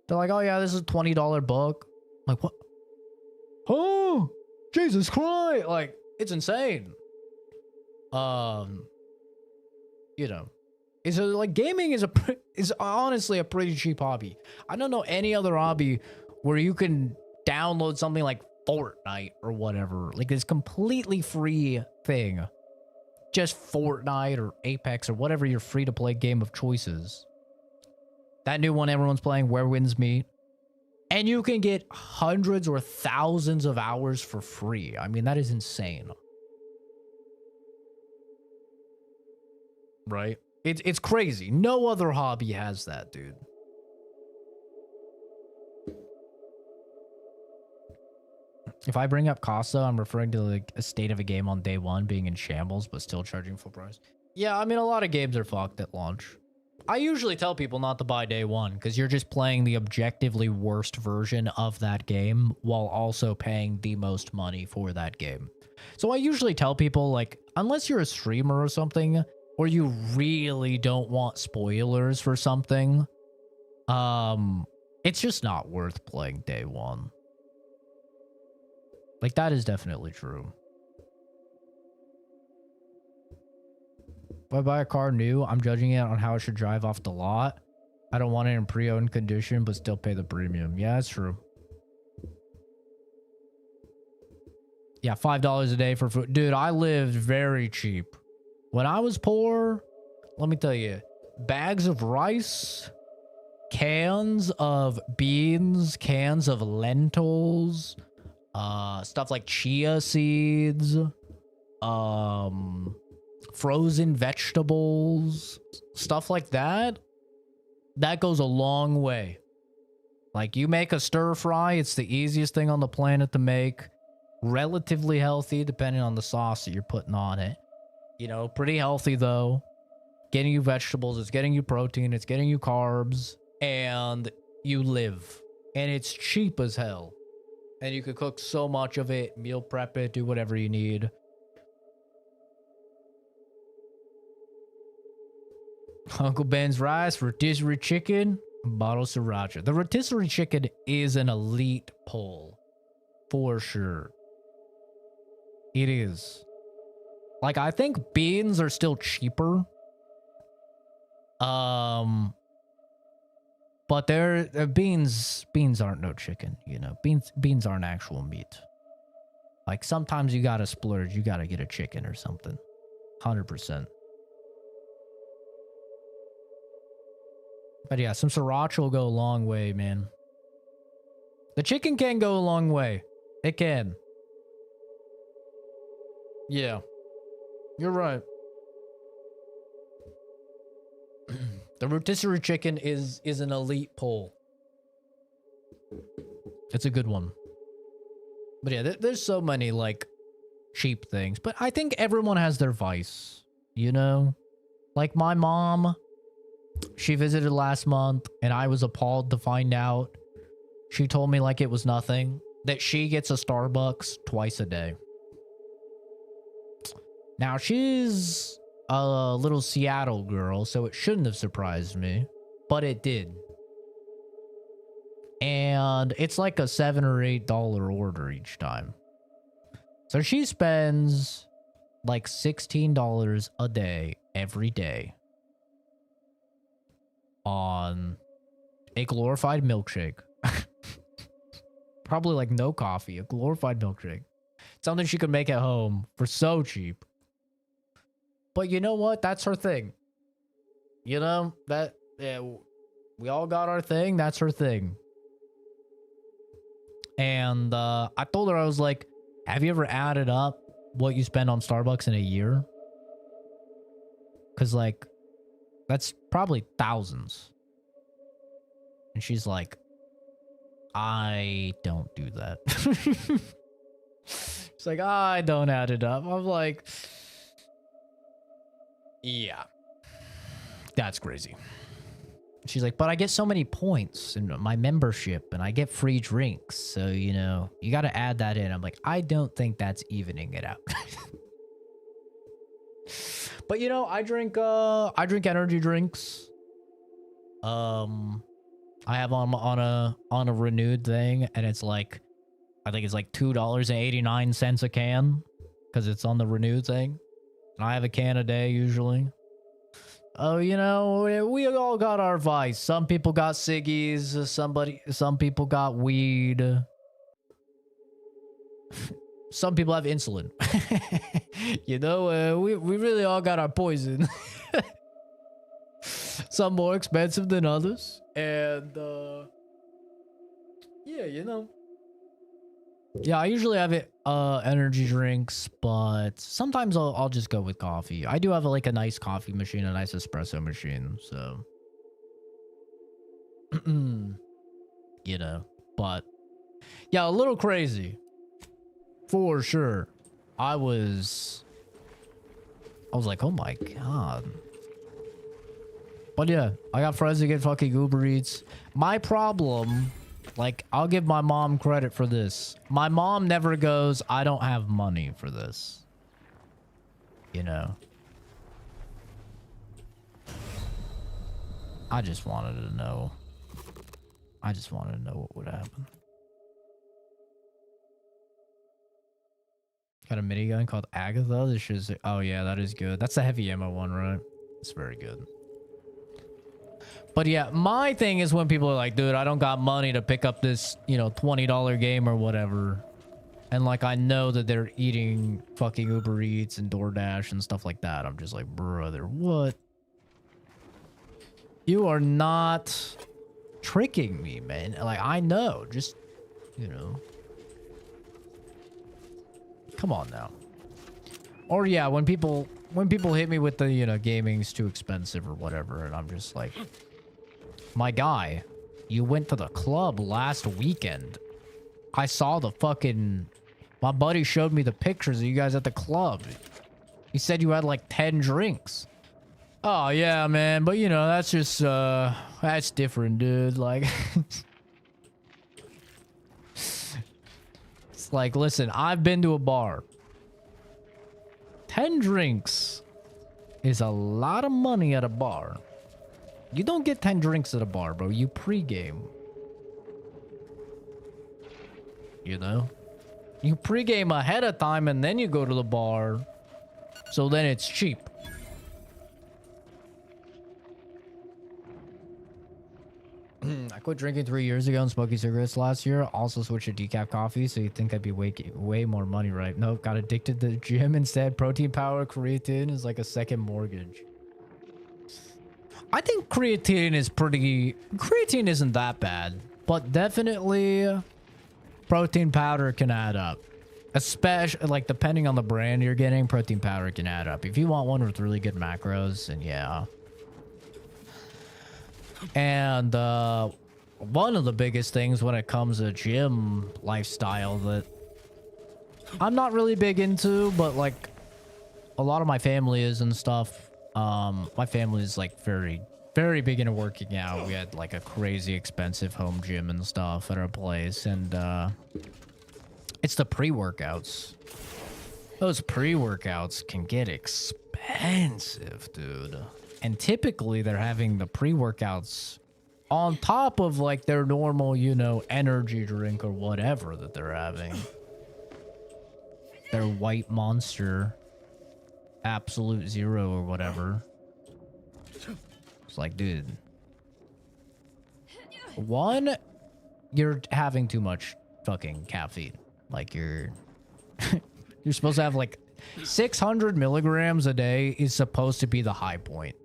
They're like, oh yeah, this is a $20 book. I'm like, what? Oh, Jesus Christ! Like, it's insane. You know, like gaming is honestly a pretty cheap hobby. I don't know any other hobby where you can download something like Fortnite or whatever, like this completely free thing. Just Fortnite or Apex or whatever your free to play game of choice is. That new one everyone's playing, Where Winds Meet. And you can get hundreds or thousands of hours for free. I mean, that is insane. Right? It's crazy. No other hobby has that, dude. If I bring up cost, though, I'm referring to like a state of a game on day one being in shambles, but still charging full price. Yeah, I mean, a lot of games are fucked at launch. I usually tell people not to buy day one because you're just playing the objectively worst version of that game while also paying the most money for that game. So I usually tell people, like, unless you're a streamer or something, or you really don't want spoilers for something, it's just not worth playing day one. Like, that is definitely true. If I buy a car new, I'm judging it on how it should drive off the lot. I don't want it in pre-owned condition, but still pay the premium. Yeah, that's true. Yeah, $5 a day for food. Dude, I lived very cheap. When I was poor, let me tell you, bags of rice, cans of beans, cans of lentils, stuff like chia seeds, frozen vegetables, stuff like that. That goes a long way. Like, you make a stir fry, it's the easiest thing on the planet to make. Relatively healthy, depending on the sauce that you're putting on it. You know, pretty healthy though. Getting you vegetables, it's getting you protein, it's getting you carbs, and you live. And it's cheap as hell. And you could cook so much of it, meal prep it, do whatever you need. Uncle Ben's rice, rotisserie chicken, bottle of sriracha. The rotisserie chicken is an elite pull. For sure. It is. Like, I think beans are still cheaper. But they're beans aren't no chicken, you know. Beans aren't actual meat. Like, sometimes you gotta splurge, you gotta get a chicken or something. 100%. But yeah, some sriracha will go a long way, man. The chicken can go a long way. It can. Yeah. You're right. The rotisserie chicken is an elite pull. It's a good one. But yeah, there's so many, like, cheap things. But I think everyone has their vice, you know? Like, my mom, she visited last month, and I was appalled to find out. She told me like it was nothing, that she gets a Starbucks twice a day. Now, she's a little Seattle girl, so it shouldn't have surprised me, but it did. And it's like a $7 or $8 order each time. So she spends like $16 a day, every day, on a glorified milkshake. Probably like no coffee, a glorified milkshake. Something she could make at home for so cheap. But you know what? That's her thing. You know, that, yeah, we all got our thing. That's her thing. And I told her, I was like, have you ever added up what you spend on Starbucks in a year? Because, like, that's probably thousands. And she's like, I don't do that. She's like, I don't add it up. I'm like, yeah, that's crazy. She's like, but I get so many points in my membership and I get free drinks. So, you know, you got to add that in. I'm like, I don't think that's evening it out. But, you know, I drink energy drinks. I have on a renewed thing, and it's like, I think it's like $2.89 a can because it's on the renewed thing. And I have a can a day usually. Oh, you know, we all got our vice. Some people got ciggies, some people got weed. Some people have insulin. You know, we really all got our poison. Some more expensive than others. And, yeah, you know. Yeah, I usually have it, energy drinks, but sometimes I'll just go with coffee. I do have like a nice coffee machine, a nice espresso machine, so. You know, but yeah, a little crazy. For sure. I was like, oh my God. But yeah, I got friends that get fucking Uber Eats. My problem, like, I'll give my mom credit for this. My mom never goes, I don't have money for this. You know? I just wanted to know. I just wanted to know what would happen. Got a minigun called Agatha. This is, oh yeah, that is good. That's the heavy ammo one, right? It's very good. But yeah, my thing is when people are like, dude, I don't got money to pick up this, you know, $20 game or whatever. And like, I know that they're eating fucking Uber Eats and DoorDash and stuff like that. I'm just like, brother, what? You are not tricking me, man. Like, I know, just, you know. Come on now. Or yeah, when people hit me with the, you know, gaming's too expensive or whatever, and I'm just like, my guy, you went to the club last weekend. I saw the fucking... My buddy showed me the pictures of you guys at the club. He said you had like 10 drinks. Oh, yeah, man. But, you know, that's just, that's different, dude. Like... It's like, listen, I've been to a bar. 10 drinks is a lot of money at a bar. You don't get 10 drinks at a bar, bro. You pregame. You know? You pregame ahead of time and then you go to the bar. So then it's cheap. I quit drinking 3 years ago and smoking cigarettes last year. Also switched to decaf coffee, so you'd think I'd be way more money, right? Nope, got addicted to the gym instead. Protein powder, creatine is like a second mortgage. I think creatine is pretty... Creatine isn't that bad, but definitely protein powder can add up. Especially, like, depending on the brand you're getting, protein powder can add up. If you want one with really good macros, then yeah. And one of the biggest things when it comes to gym lifestyle that I'm not really big into, but like a lot of my family is and stuff. My family is like very big into working out. We had like a crazy expensive home gym and stuff at our place, and it's the pre-workouts. Those pre-workouts can get expensive, dude. And typically they're having the pre-workouts on top of like their normal, you know, energy drink or whatever that they're having. Their white monster, absolute zero or whatever. It's like, dude. One, you're having too much fucking caffeine. Like you're supposed to have like 600 milligrams a day is supposed to be the high point.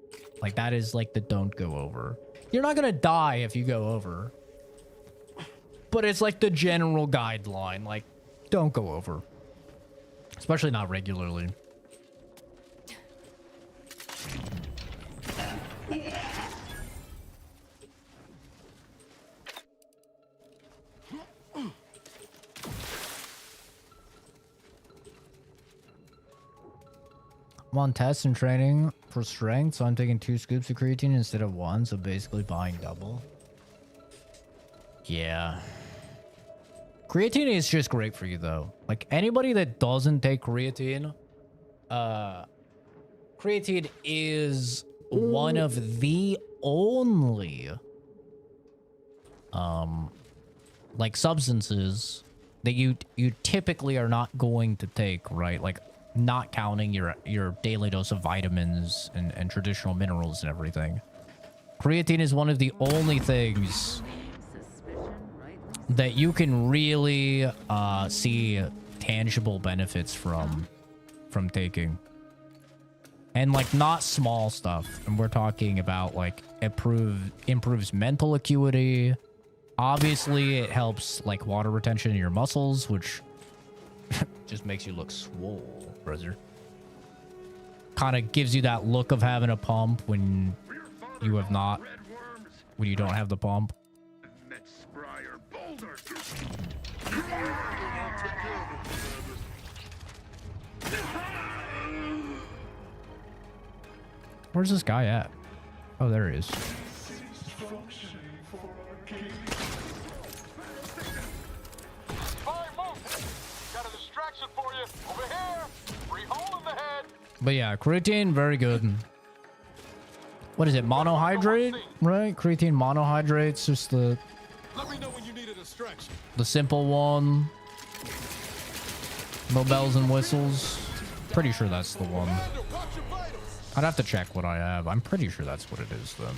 Like that is like the don't go over. You're not gonna die if you go over. But it's like the general guideline. Like, don't go over. Especially not regularly. I'm on tests and training for strength, so I'm taking 2 scoops of creatine instead of 1, so basically buying double. Yeah. Creatine is just great for you, though. Like, anybody that doesn't take creatine, creatine is one of the only, like, substances that you typically are not going to take, right? Like, not counting your daily dose of vitamins and traditional minerals and everything. Creatine is one of the only things that you can really see tangible benefits from taking. And like not small stuff. And we're talking about like improves mental acuity. Obviously it helps like water retention in your muscles, which just makes you look swole, brother. Kind of gives you that look of having a pump when you have not, when you don't have the pump. Where's this guy at? Oh, there he is. For you. Over here. Free hole in the head. But yeah, creatine, very good. What is it? Monohydrate, right? Creatine monohydrate's just the... Let me know when you need a distraction. The simple one. No bells and whistles. Pretty sure that's the one. I'd have to check what I have. I'm pretty sure that's what it is, though.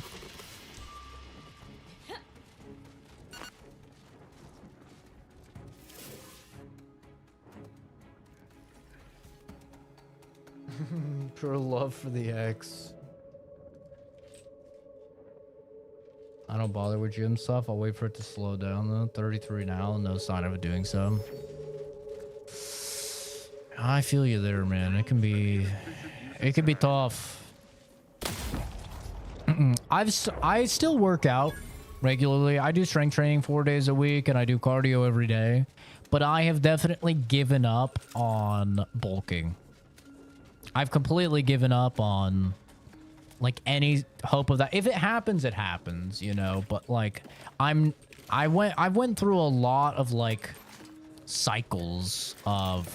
Pure love for the ex. I don't bother with gym stuff. I'll wait for it to slow down though. 33 now, no sign of it doing so. I feel you there, man. It can be tough. I still work out regularly. I do strength training 4 days a week and I do cardio every day, but I have definitely given up on bulking. I've completely given up on like any hope of that. If it happens, it happens, you know, but like I went through a lot of like cycles of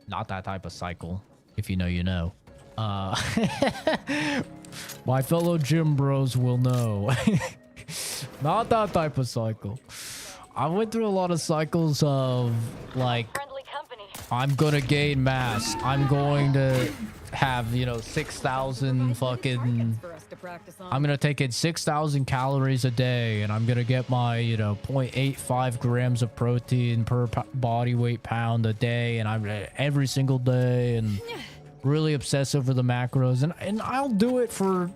not that type of cycle. If you know, you know. My fellow gym bros will know. Not that type of cycle. I went through a lot of cycles of like, I'm gonna gain mass. I'm going to have, you know, 6,000 fucking... I'm gonna take in 6,000 calories a day and I'm gonna get my, you know, 0.85 grams of protein per body weight pound a day, and I'm every single day, and really obsess over the macros, and I'll do it for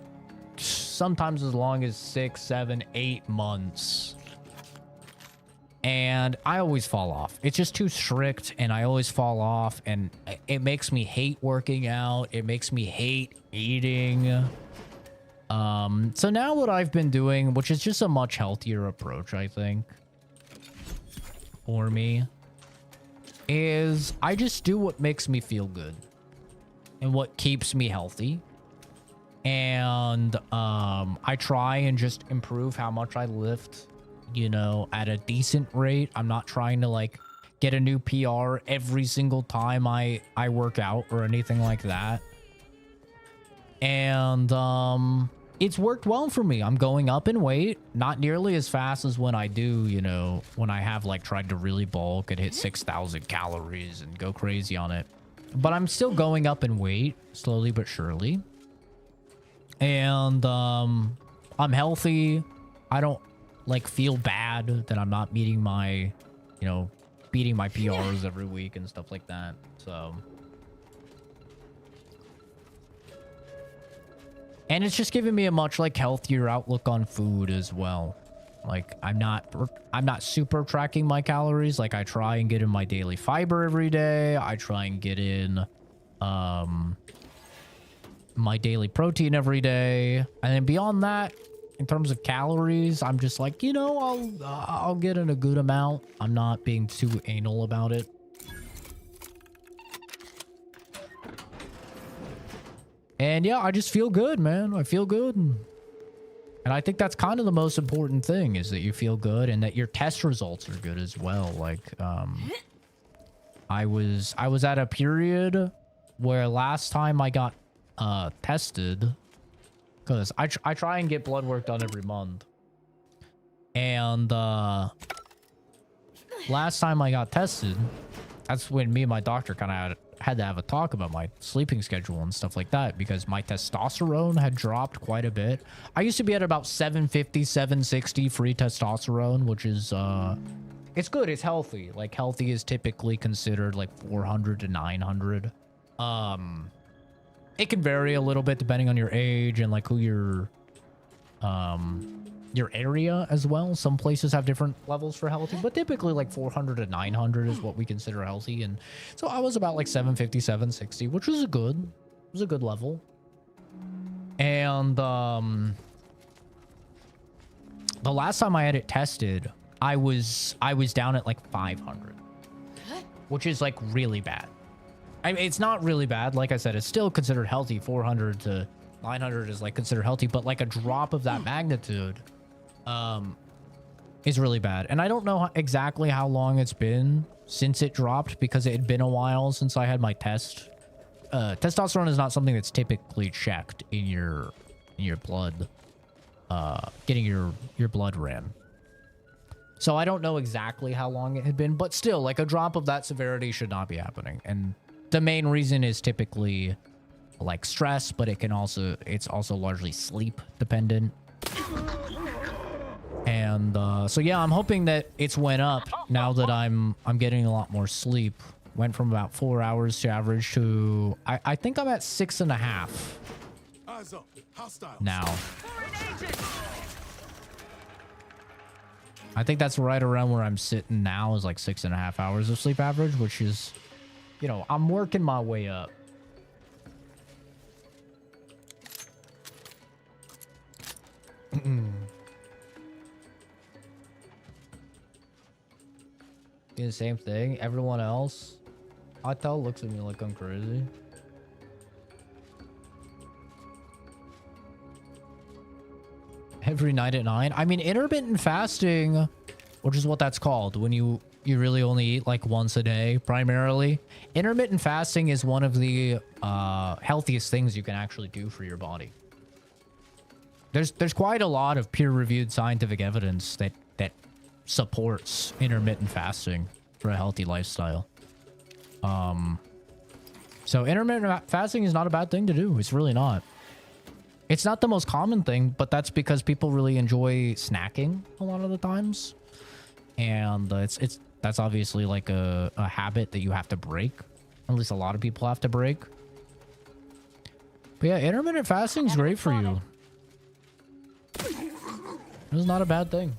sometimes as long as 6, 7, 8 months. And I always fall off. It's just too strict and I always fall off, and it makes me hate working out. It makes me hate eating. So now what I've been doing, which is just a much healthier approach, I think, for me, is I just do what makes me feel good and what keeps me healthy. And I try and just improve how much I lift, you know, at a decent rate. I'm not trying to like get a new PR every single time I work out or anything like that. And it's worked well for me. I'm going up in weight, not nearly as fast as when I do, you know, when I have like tried to really bulk and hit 6,000 calories and go crazy on it. But I'm still going up in weight slowly but surely. And I'm healthy. I don't like feel bad that I'm not meeting my, you know, beating my PRs every week and stuff like that. So, and it's just giving me a much like healthier outlook on food as well. Like I'm not super tracking my calories. Like I try and get in my daily fiber every day. I try and get in my daily protein every day. And then beyond that, in terms of calories, I'm just like, you know, I'll get in a good amount. I'm not being too anal about it. And yeah, I just feel good, man. I feel good. And I think that's kind of the most important thing, is that you feel good and that your test results are good as well. Like, I was at a period where last time I got tested, because I try and get blood work done every month. And last time I got tested, that's when me and my doctor kind of had to have a talk about my sleeping schedule and stuff like that, because my testosterone had dropped quite a bit. I used to be at about 750, 760 free testosterone, which is, it's good. It's healthy. Like healthy is typically considered like 400 to 900. It can vary a little bit depending on your age and like who your area as well. Some places have different levels for healthy, but typically like 400 to 900 is what we consider healthy. And so I was about like 750, 760, which was a good level. And the last time I had it tested, I was down at like 500, which is like really bad. I mean, it's not really bad. Like I said, it's still considered healthy. 400 to 900 is like considered healthy, but like a drop of that magnitude is really bad. And I don't know exactly how long it's been since it dropped, because it had been a while since I had my test. Testosterone is not something that's typically checked in your blood, getting your blood ran. So I don't know exactly how long it had been, but still, like a drop of that severity should not be happening. And the main reason is typically like stress, but it's also largely sleep dependent. And so yeah, I'm hoping that it's went up now that I'm getting a lot more sleep Went from about 4 hours to average to I think I'm at 6.5 Eyes up. Hostiles. now. I think that's right around where I'm sitting now, is like 6.5 hours of sleep average, which is, you know, I'm working my way up. Doing the same thing. Everyone else, I tell, looks at me like I'm crazy. Every night at 9. I mean, intermittent fasting, which is what that's called when you really only eat like once a day primarily. Intermittent fasting is one of the healthiest things you can actually do for your body. There's quite a lot of peer-reviewed scientific evidence that supports intermittent fasting for a healthy lifestyle. So intermittent fasting is not a bad thing to do. It's really not. It's not the most common thing, but that's because people really enjoy snacking a lot of the times. And that's obviously like a habit that you have to break. At least a lot of people have to break. But yeah, intermittent fasting is great for you. It's not a bad thing.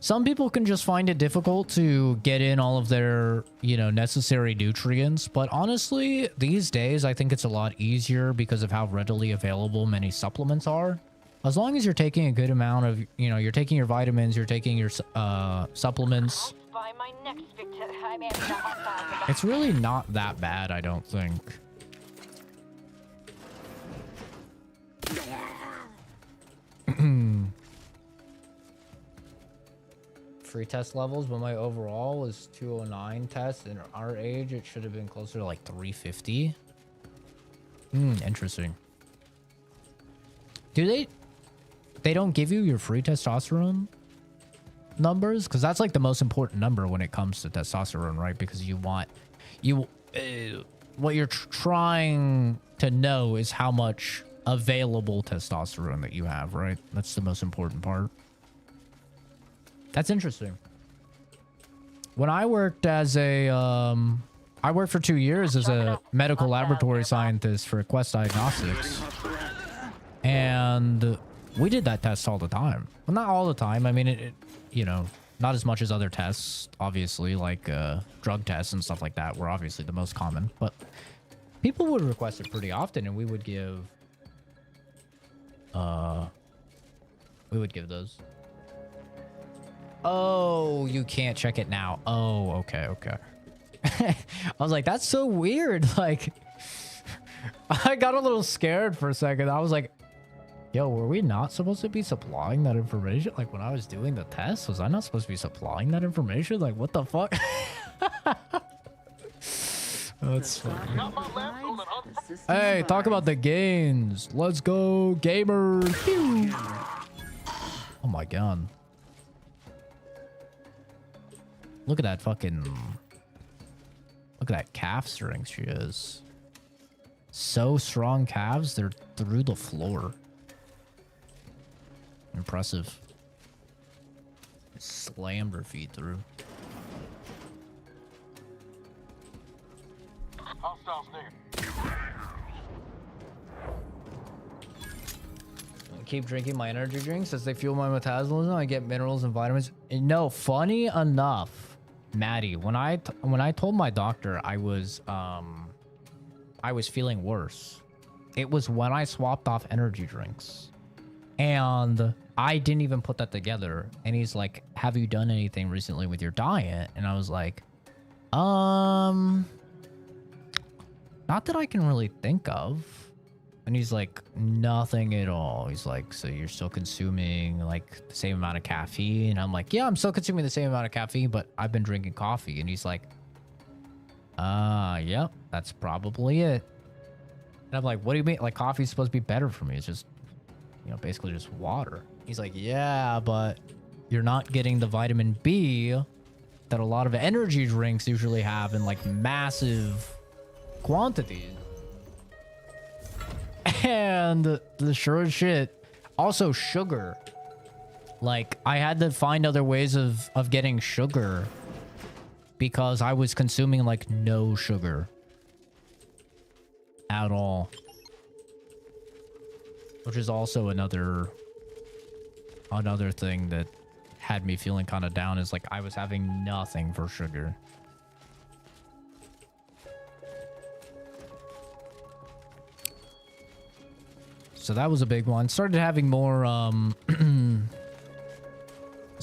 Some people can just find it difficult to get in all of their, you know, necessary nutrients. But honestly, these days, I think it's a lot easier because of how readily available many supplements are. As long as you're taking a good amount of, you know, you're taking your vitamins, you're taking your supplements. It's really not that bad, I don't think. Free test levels, but my overall was 209 test. In our age, it should have been closer to like 350. Interesting. Do they don't give you your free testosterone numbers? Because that's like the most important number when it comes to testosterone, right? Because what you're trying to know is how much available testosterone that you have, right? That's the most important part. That's interesting. When I worked as a, I worked for 2 years as a medical laboratory scientist for Quest Diagnostics. And we did that test all the time. Well, not all the time. I mean, it you know, not as much as other tests, obviously, like drug tests and stuff like that were obviously the most common. But people would request it pretty often, and we would give those. Oh, you can't check it now. Oh, okay. I was like, that's so weird. Like, I got a little scared for a second. I was like, yo, were we not supposed to be supplying that information? Like, when I was doing the test, was I not supposed to be supplying that information? Like, what the fuck? That's funny. Hey, talk about the gains. Let's go, gamers. Oh my god. Look at that fucking... Look at that calf strength she is. So strong calves, they're through the floor. Impressive. Slammed her feet through. Hostiles near. I keep drinking my energy drinks as they fuel my metabolism. I get minerals and vitamins. And no, funny enough, Maddie, when I told my doctor I was feeling worse, it was when I swapped off energy drinks. And I didn't even put that together. And he's like, have you done anything recently with your diet? And I was like, not that I can really think of. And he's like, nothing at all. He's like, so you're still consuming like the same amount of caffeine? I'm like, yeah, I'm still consuming the same amount of caffeine, but I've been drinking coffee. And he's like, yep, that's probably it. And I'm like, what do you mean? Like, coffee's supposed to be better for me. It's just, you know, basically just water. He's like, yeah, but you're not getting the vitamin B that a lot of energy drinks usually have in like massive quantities. And the sure as shit, also sugar. Like, I had to find other ways of getting sugar because I was consuming, like, no sugar at all. Which is also another thing that had me feeling kind of down, is like I was having nothing for sugar. So that was a big one. Started having more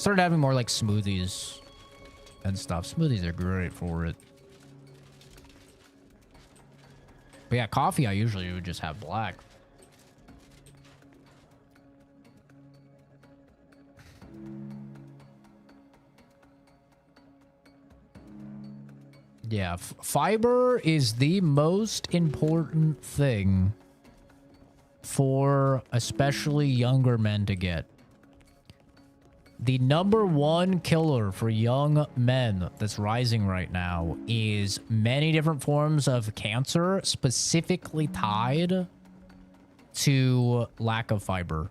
like smoothies and stuff. Smoothies are great for it. But yeah, coffee I usually would just have black. Yeah, fiber is the most important thing for especially younger men to get. The #1 killer for young men that's rising right now is many different forms of cancer, specifically tied to lack of fiber.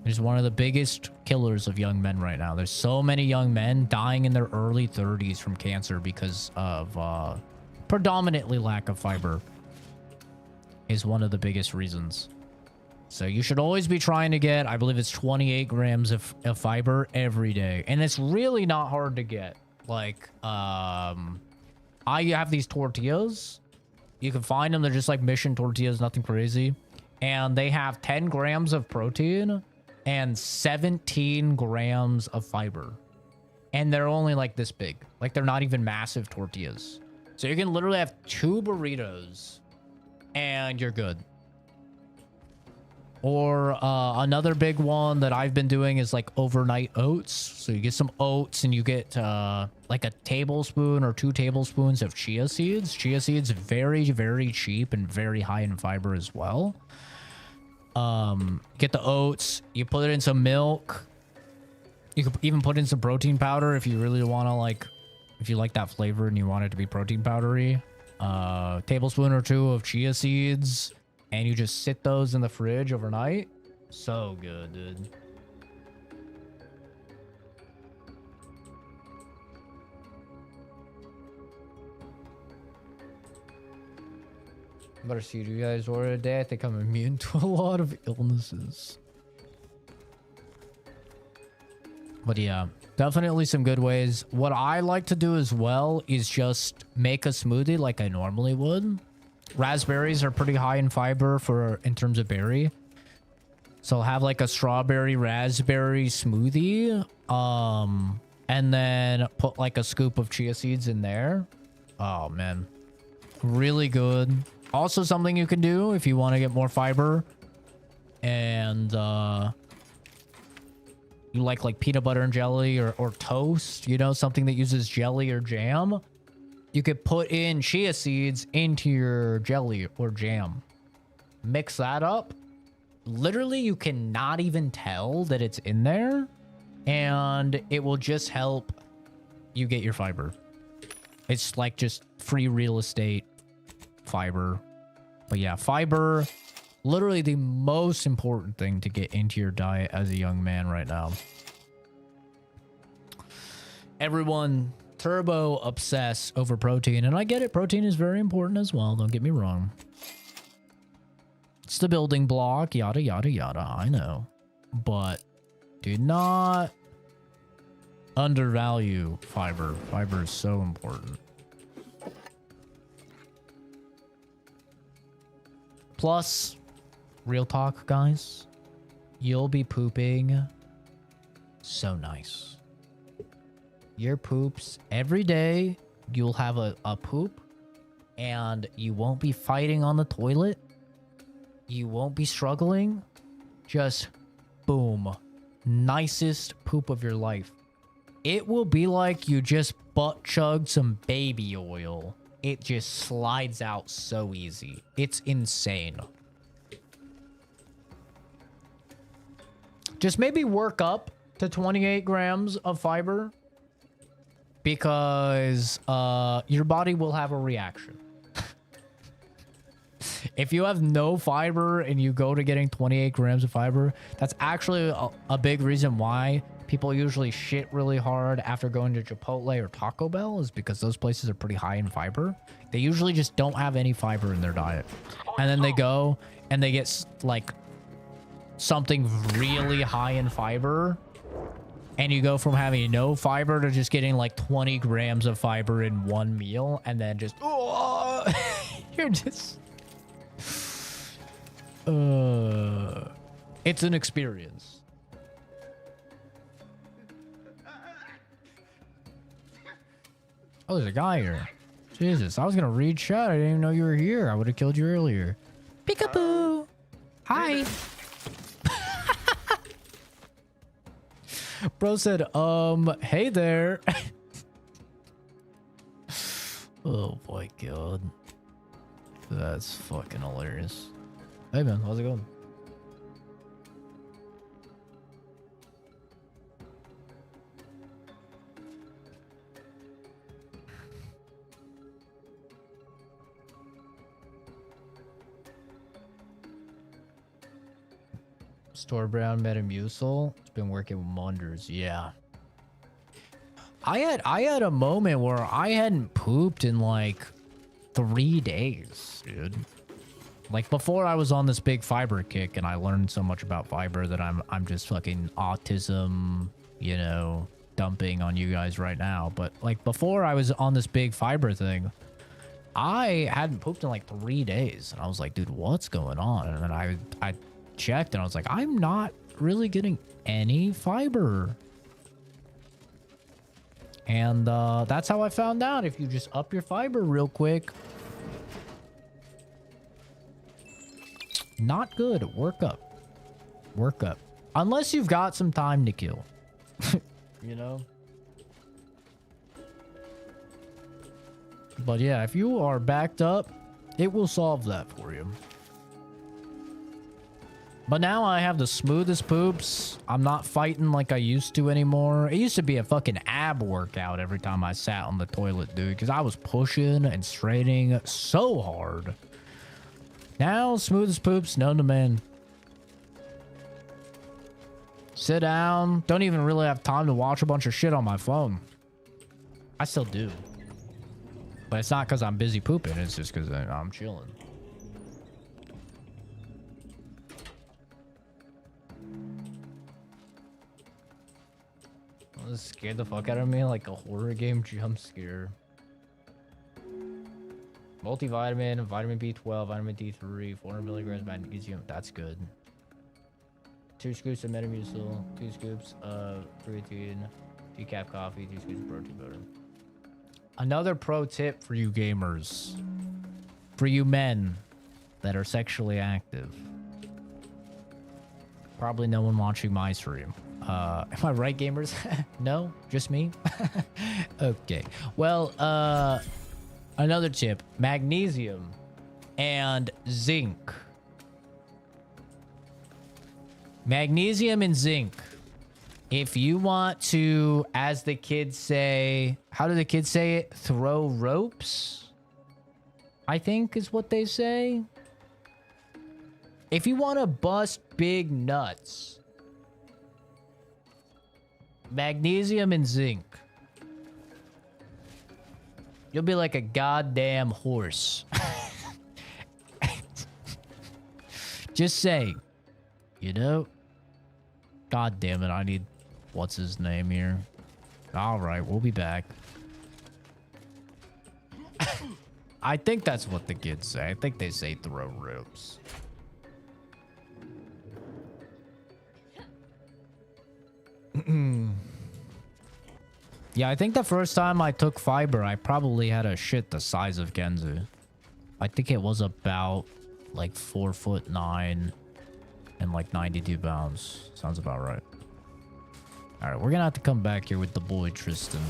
It is one of the biggest killers of young men right now. There's so many young men dying in their early 30s from cancer because of predominantly lack of fiber is one of the biggest reasons. So you should always be trying to get, I believe it's 28 grams of fiber every day. And it's really not hard to get. Like, I have these tortillas. You can find them. They're just like Mission tortillas, nothing crazy. And they have 10 grams of protein and 17 grams of fiber. And they're only like this big. Like, they're not even massive tortillas. So you can literally have 2 burritos and you're good. Or another big one that I've been doing is like overnight oats. So you get some oats and you get like a tablespoon or 2 tablespoons of chia seeds. Chia seeds, very, very cheap and very high in fiber as well. Get the oats, you put it in some milk. You could even put in some protein powder if you really want to, like, if you like that flavor and you want it to be protein powdery. Tablespoon or 2 of chia seeds. And you just sit those in the fridge overnight. So good, dude. Better see you guys order today. I think I'm immune to a lot of illnesses. But yeah, definitely some good ways. What I like to do as well is just make a smoothie like I normally would. Raspberries are pretty high in fiber in terms of berry. So I'll have like a strawberry raspberry smoothie. And then put like a scoop of chia seeds in there. Oh man. Really good. Also something you can do if you want to get more fiber. And you like peanut butter and jelly or toast, you know, something that uses jelly or jam. You could put in chia seeds into your jelly or jam. Mix that up. Literally, you cannot even tell that it's in there. And it will just help you get your fiber. It's like just free real estate fiber. But yeah, fiber, literally the most important thing to get into your diet as a young man right now. Everyone turbo obsess over protein, and I get it. Protein is very important as well. Don't get me wrong. It's the building block, yada, yada, yada. I know. But do not undervalue fiber. Fiber is so important. Plus, real talk, guys, you'll be pooping so nice. Your poops every day, you'll have a poop, and you won't be fighting on the toilet. You won't be struggling. Just boom. Nicest poop of your life. It will be like you just butt chugged some baby oil. It just slides out so easy. It's insane. Just maybe work up to 28 grams of fiber, because your body will have a reaction. If you have no fiber and you go to getting 28 grams of fiber, that's actually a big reason why people usually shit really hard after going to Chipotle or Taco Bell, is because those places are pretty high in fiber. They usually just don't have any fiber in their diet. And then they go and they get like something really high in fiber. And you go from having no fiber to just getting like 20 grams of fiber in one meal. And then just, oh, you're just, it's an experience. Oh, there's a guy here. Jesus, I was gonna read chat. I didn't even know you were here. I would have killed you earlier. Peekaboo. Hi. Bro said, hey there. Oh my god. That's fucking hilarious. Hey man, how's it going? Store brand Metamucil. It's been working wonders. Yeah. I had a moment where I hadn't pooped in like 3 days, dude. Like before I was on this big fiber kick and I learned so much about fiber that I'm just fucking autism, you know, dumping on you guys right now. But like before I was on this big fiber thing, I hadn't pooped in like 3 days. And I was like, dude, what's going on? And then I checked and I was like, I'm not really getting any fiber. And that's how I found out. If you just up your fiber real quick, not good. Work up. Work up. Unless you've got some time to kill. You know? But yeah, if you are backed up, it will solve that for you. But now I have the smoothest poops. I'm not fighting like I used to anymore. It used to be a fucking ab workout every time I sat on the toilet, dude, because I was pushing and straining so hard. Now, smoothest poops, known to man. Sit down. Don't even really have time to watch a bunch of shit on my phone. I still do. But it's not because I'm busy pooping. It's just because I'm chilling. This scared the fuck out of me like a horror game jump scare. Multivitamin, vitamin B12, vitamin D3, 400 milligrams magnesium. That's good. 2 scoops of Metamucil, 2 scoops of creatine, decaf coffee, 2 scoops of protein butter. Another pro tip for you gamers. For you men that are sexually active. Probably no one watching my stream. Am I right, gamers? No? Just me? Okay. Well, another tip. Magnesium and zinc. Magnesium and zinc. If you want to, as the kids say, how do the kids say it? Throw ropes? I think is what they say. If you want to bust big nuts, magnesium and zinc. You'll be like a goddamn horse. Just saying. You know? God damn it, I need... What's his name here? Alright, we'll be back. I think that's what the kids say. I think they say throw ropes. Yeah, I think the first time I took fiber, I probably had a shit the size of Kenzu. I think it was about like 4'9" and like 92 pounds. Sounds about right. All right, we're gonna have to come back here with the boy Tristan.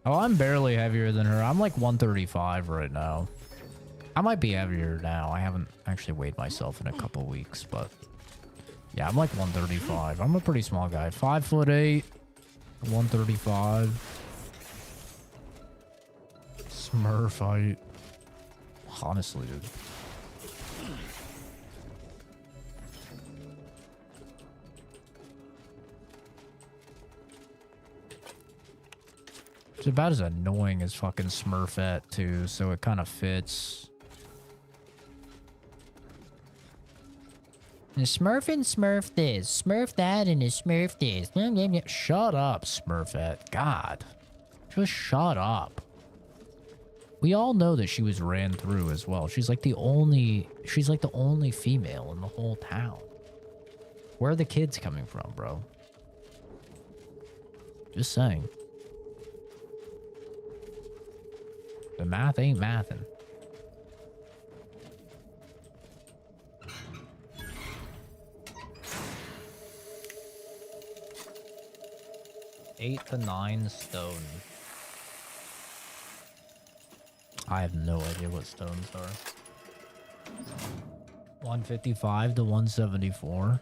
Oh, I'm barely heavier than her. I'm like 135 right now. I might be heavier now. I haven't actually weighed myself in a couple weeks, but yeah, I'm like 135. I'm a pretty small guy. 5'8", 135. Smurfite. Honestly, dude. It's about as annoying as fucking Smurfette, too, so it kind of fits. And Smurf and Smurf this, Smurf that, and a Smurf this. Shut up, Smurfette. God. Just shut up. We all know that she was ran through as well. She's like the only female in the whole town. Where are the kids coming from, bro? Just saying. The math ain't mathin'. $8 to 9 stone. I have no idea what stones are. 155 to 174.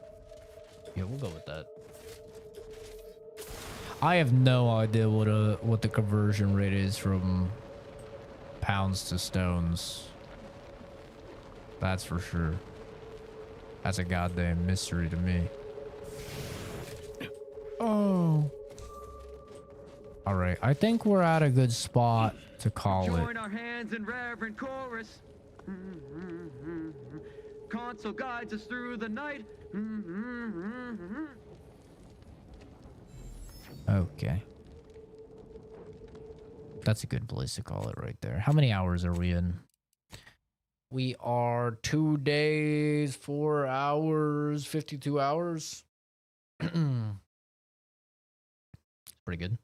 Yeah, we'll go with that. I have no idea what the conversion rate is from pounds to stones. That's for sure. That's a goddamn mystery to me. Oh. All right, I think we're at a good spot to call Join it. our hands in reverent chorus. Console guides us through the night. Okay. That's a good place to call it right there. How many hours are we in? We are 2 days, 4 hours, 52 hours. Pretty good.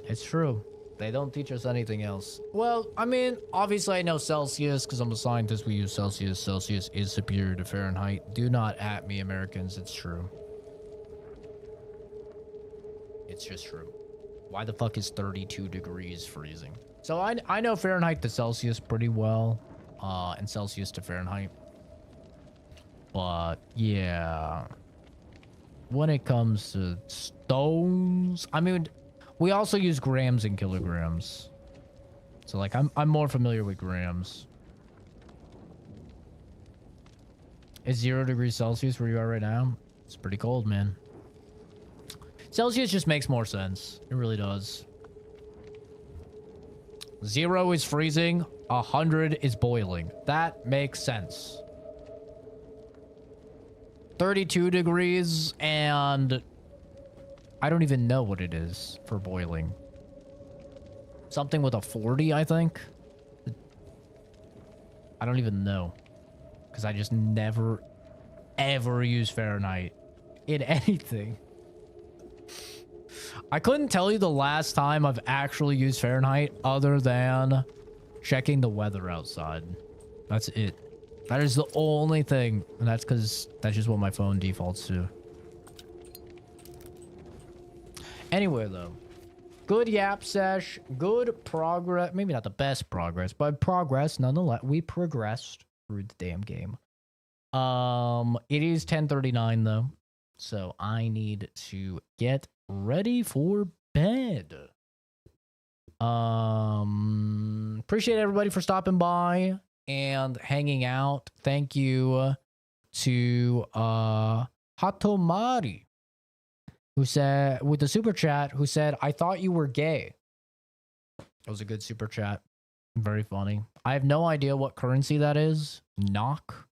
It's true. They don't teach us anything else. Well, I mean, obviously I know Celsius because I'm a scientist. We use Celsius. Celsius is superior to Fahrenheit. Do not at me, Americans. It's true. It's just true. Why the fuck is 32 degrees freezing? So I know Fahrenheit to Celsius pretty well, and Celsius to Fahrenheit. But yeah, when it comes to stones, I mean, we also use grams and kilograms. So like I'm more familiar with grams. It's 0 degrees Celsius where you are right now. It's pretty cold, man. Celsius just makes more sense. It really does. 0 is freezing. 100 is boiling. That makes sense. 32 degrees and I don't even know what it is for boiling. Something with a 40, I think. I don't even know. Because I just never, ever use Fahrenheit in anything. I couldn't tell you the last time I've actually used Fahrenheit other than checking the weather outside. That's it. That is the only thing. And that's because that's just what my phone defaults to. Anyway, though. Good yap sesh. Good progress. Maybe not the best progress, but progress nonetheless. We progressed through the damn game. It is 10:39 though. So I need to get ready for bed. Appreciate everybody for stopping by and hanging out. Thank you to Hatomari, who said with the super chat, who said, I thought you were gay. That was a good super chat. Very funny. I have no idea what currency that is. NOK.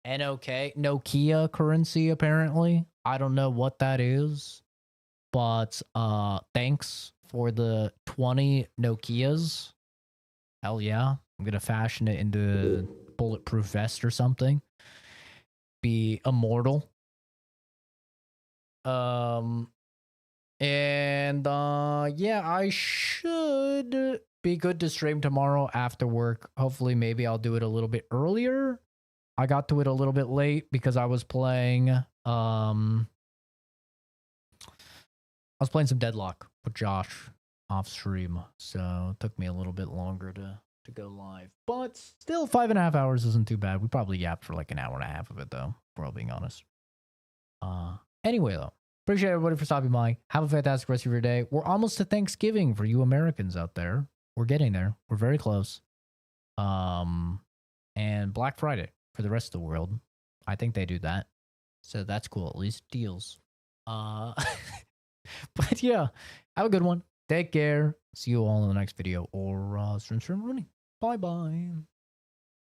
NOK. Nokia currency, apparently. I don't know what that is. But thanks for the 20 Nokias. Hell yeah. I'm gonna fashion it into bulletproof vest or something. Be immortal. Yeah, I should be good to stream tomorrow after work. Hopefully, maybe I'll do it a little bit earlier. I got to it a little bit late because I was playing some Deadlock with Josh off stream, so it took me a little bit longer to go live. But still, 5.5 hours isn't too bad. We probably yapped for like an hour and a half of it though, if we're all being honest. Anyway, though, appreciate everybody for stopping by. Have a fantastic rest of your day. We're almost to Thanksgiving for you Americans out there. We're getting there. We're very close. And Black Friday for the rest of the world. I think they do that. So that's cool. At least deals. But yeah, have a good one. Take care. See you all in the next video or stream running. Bye-bye.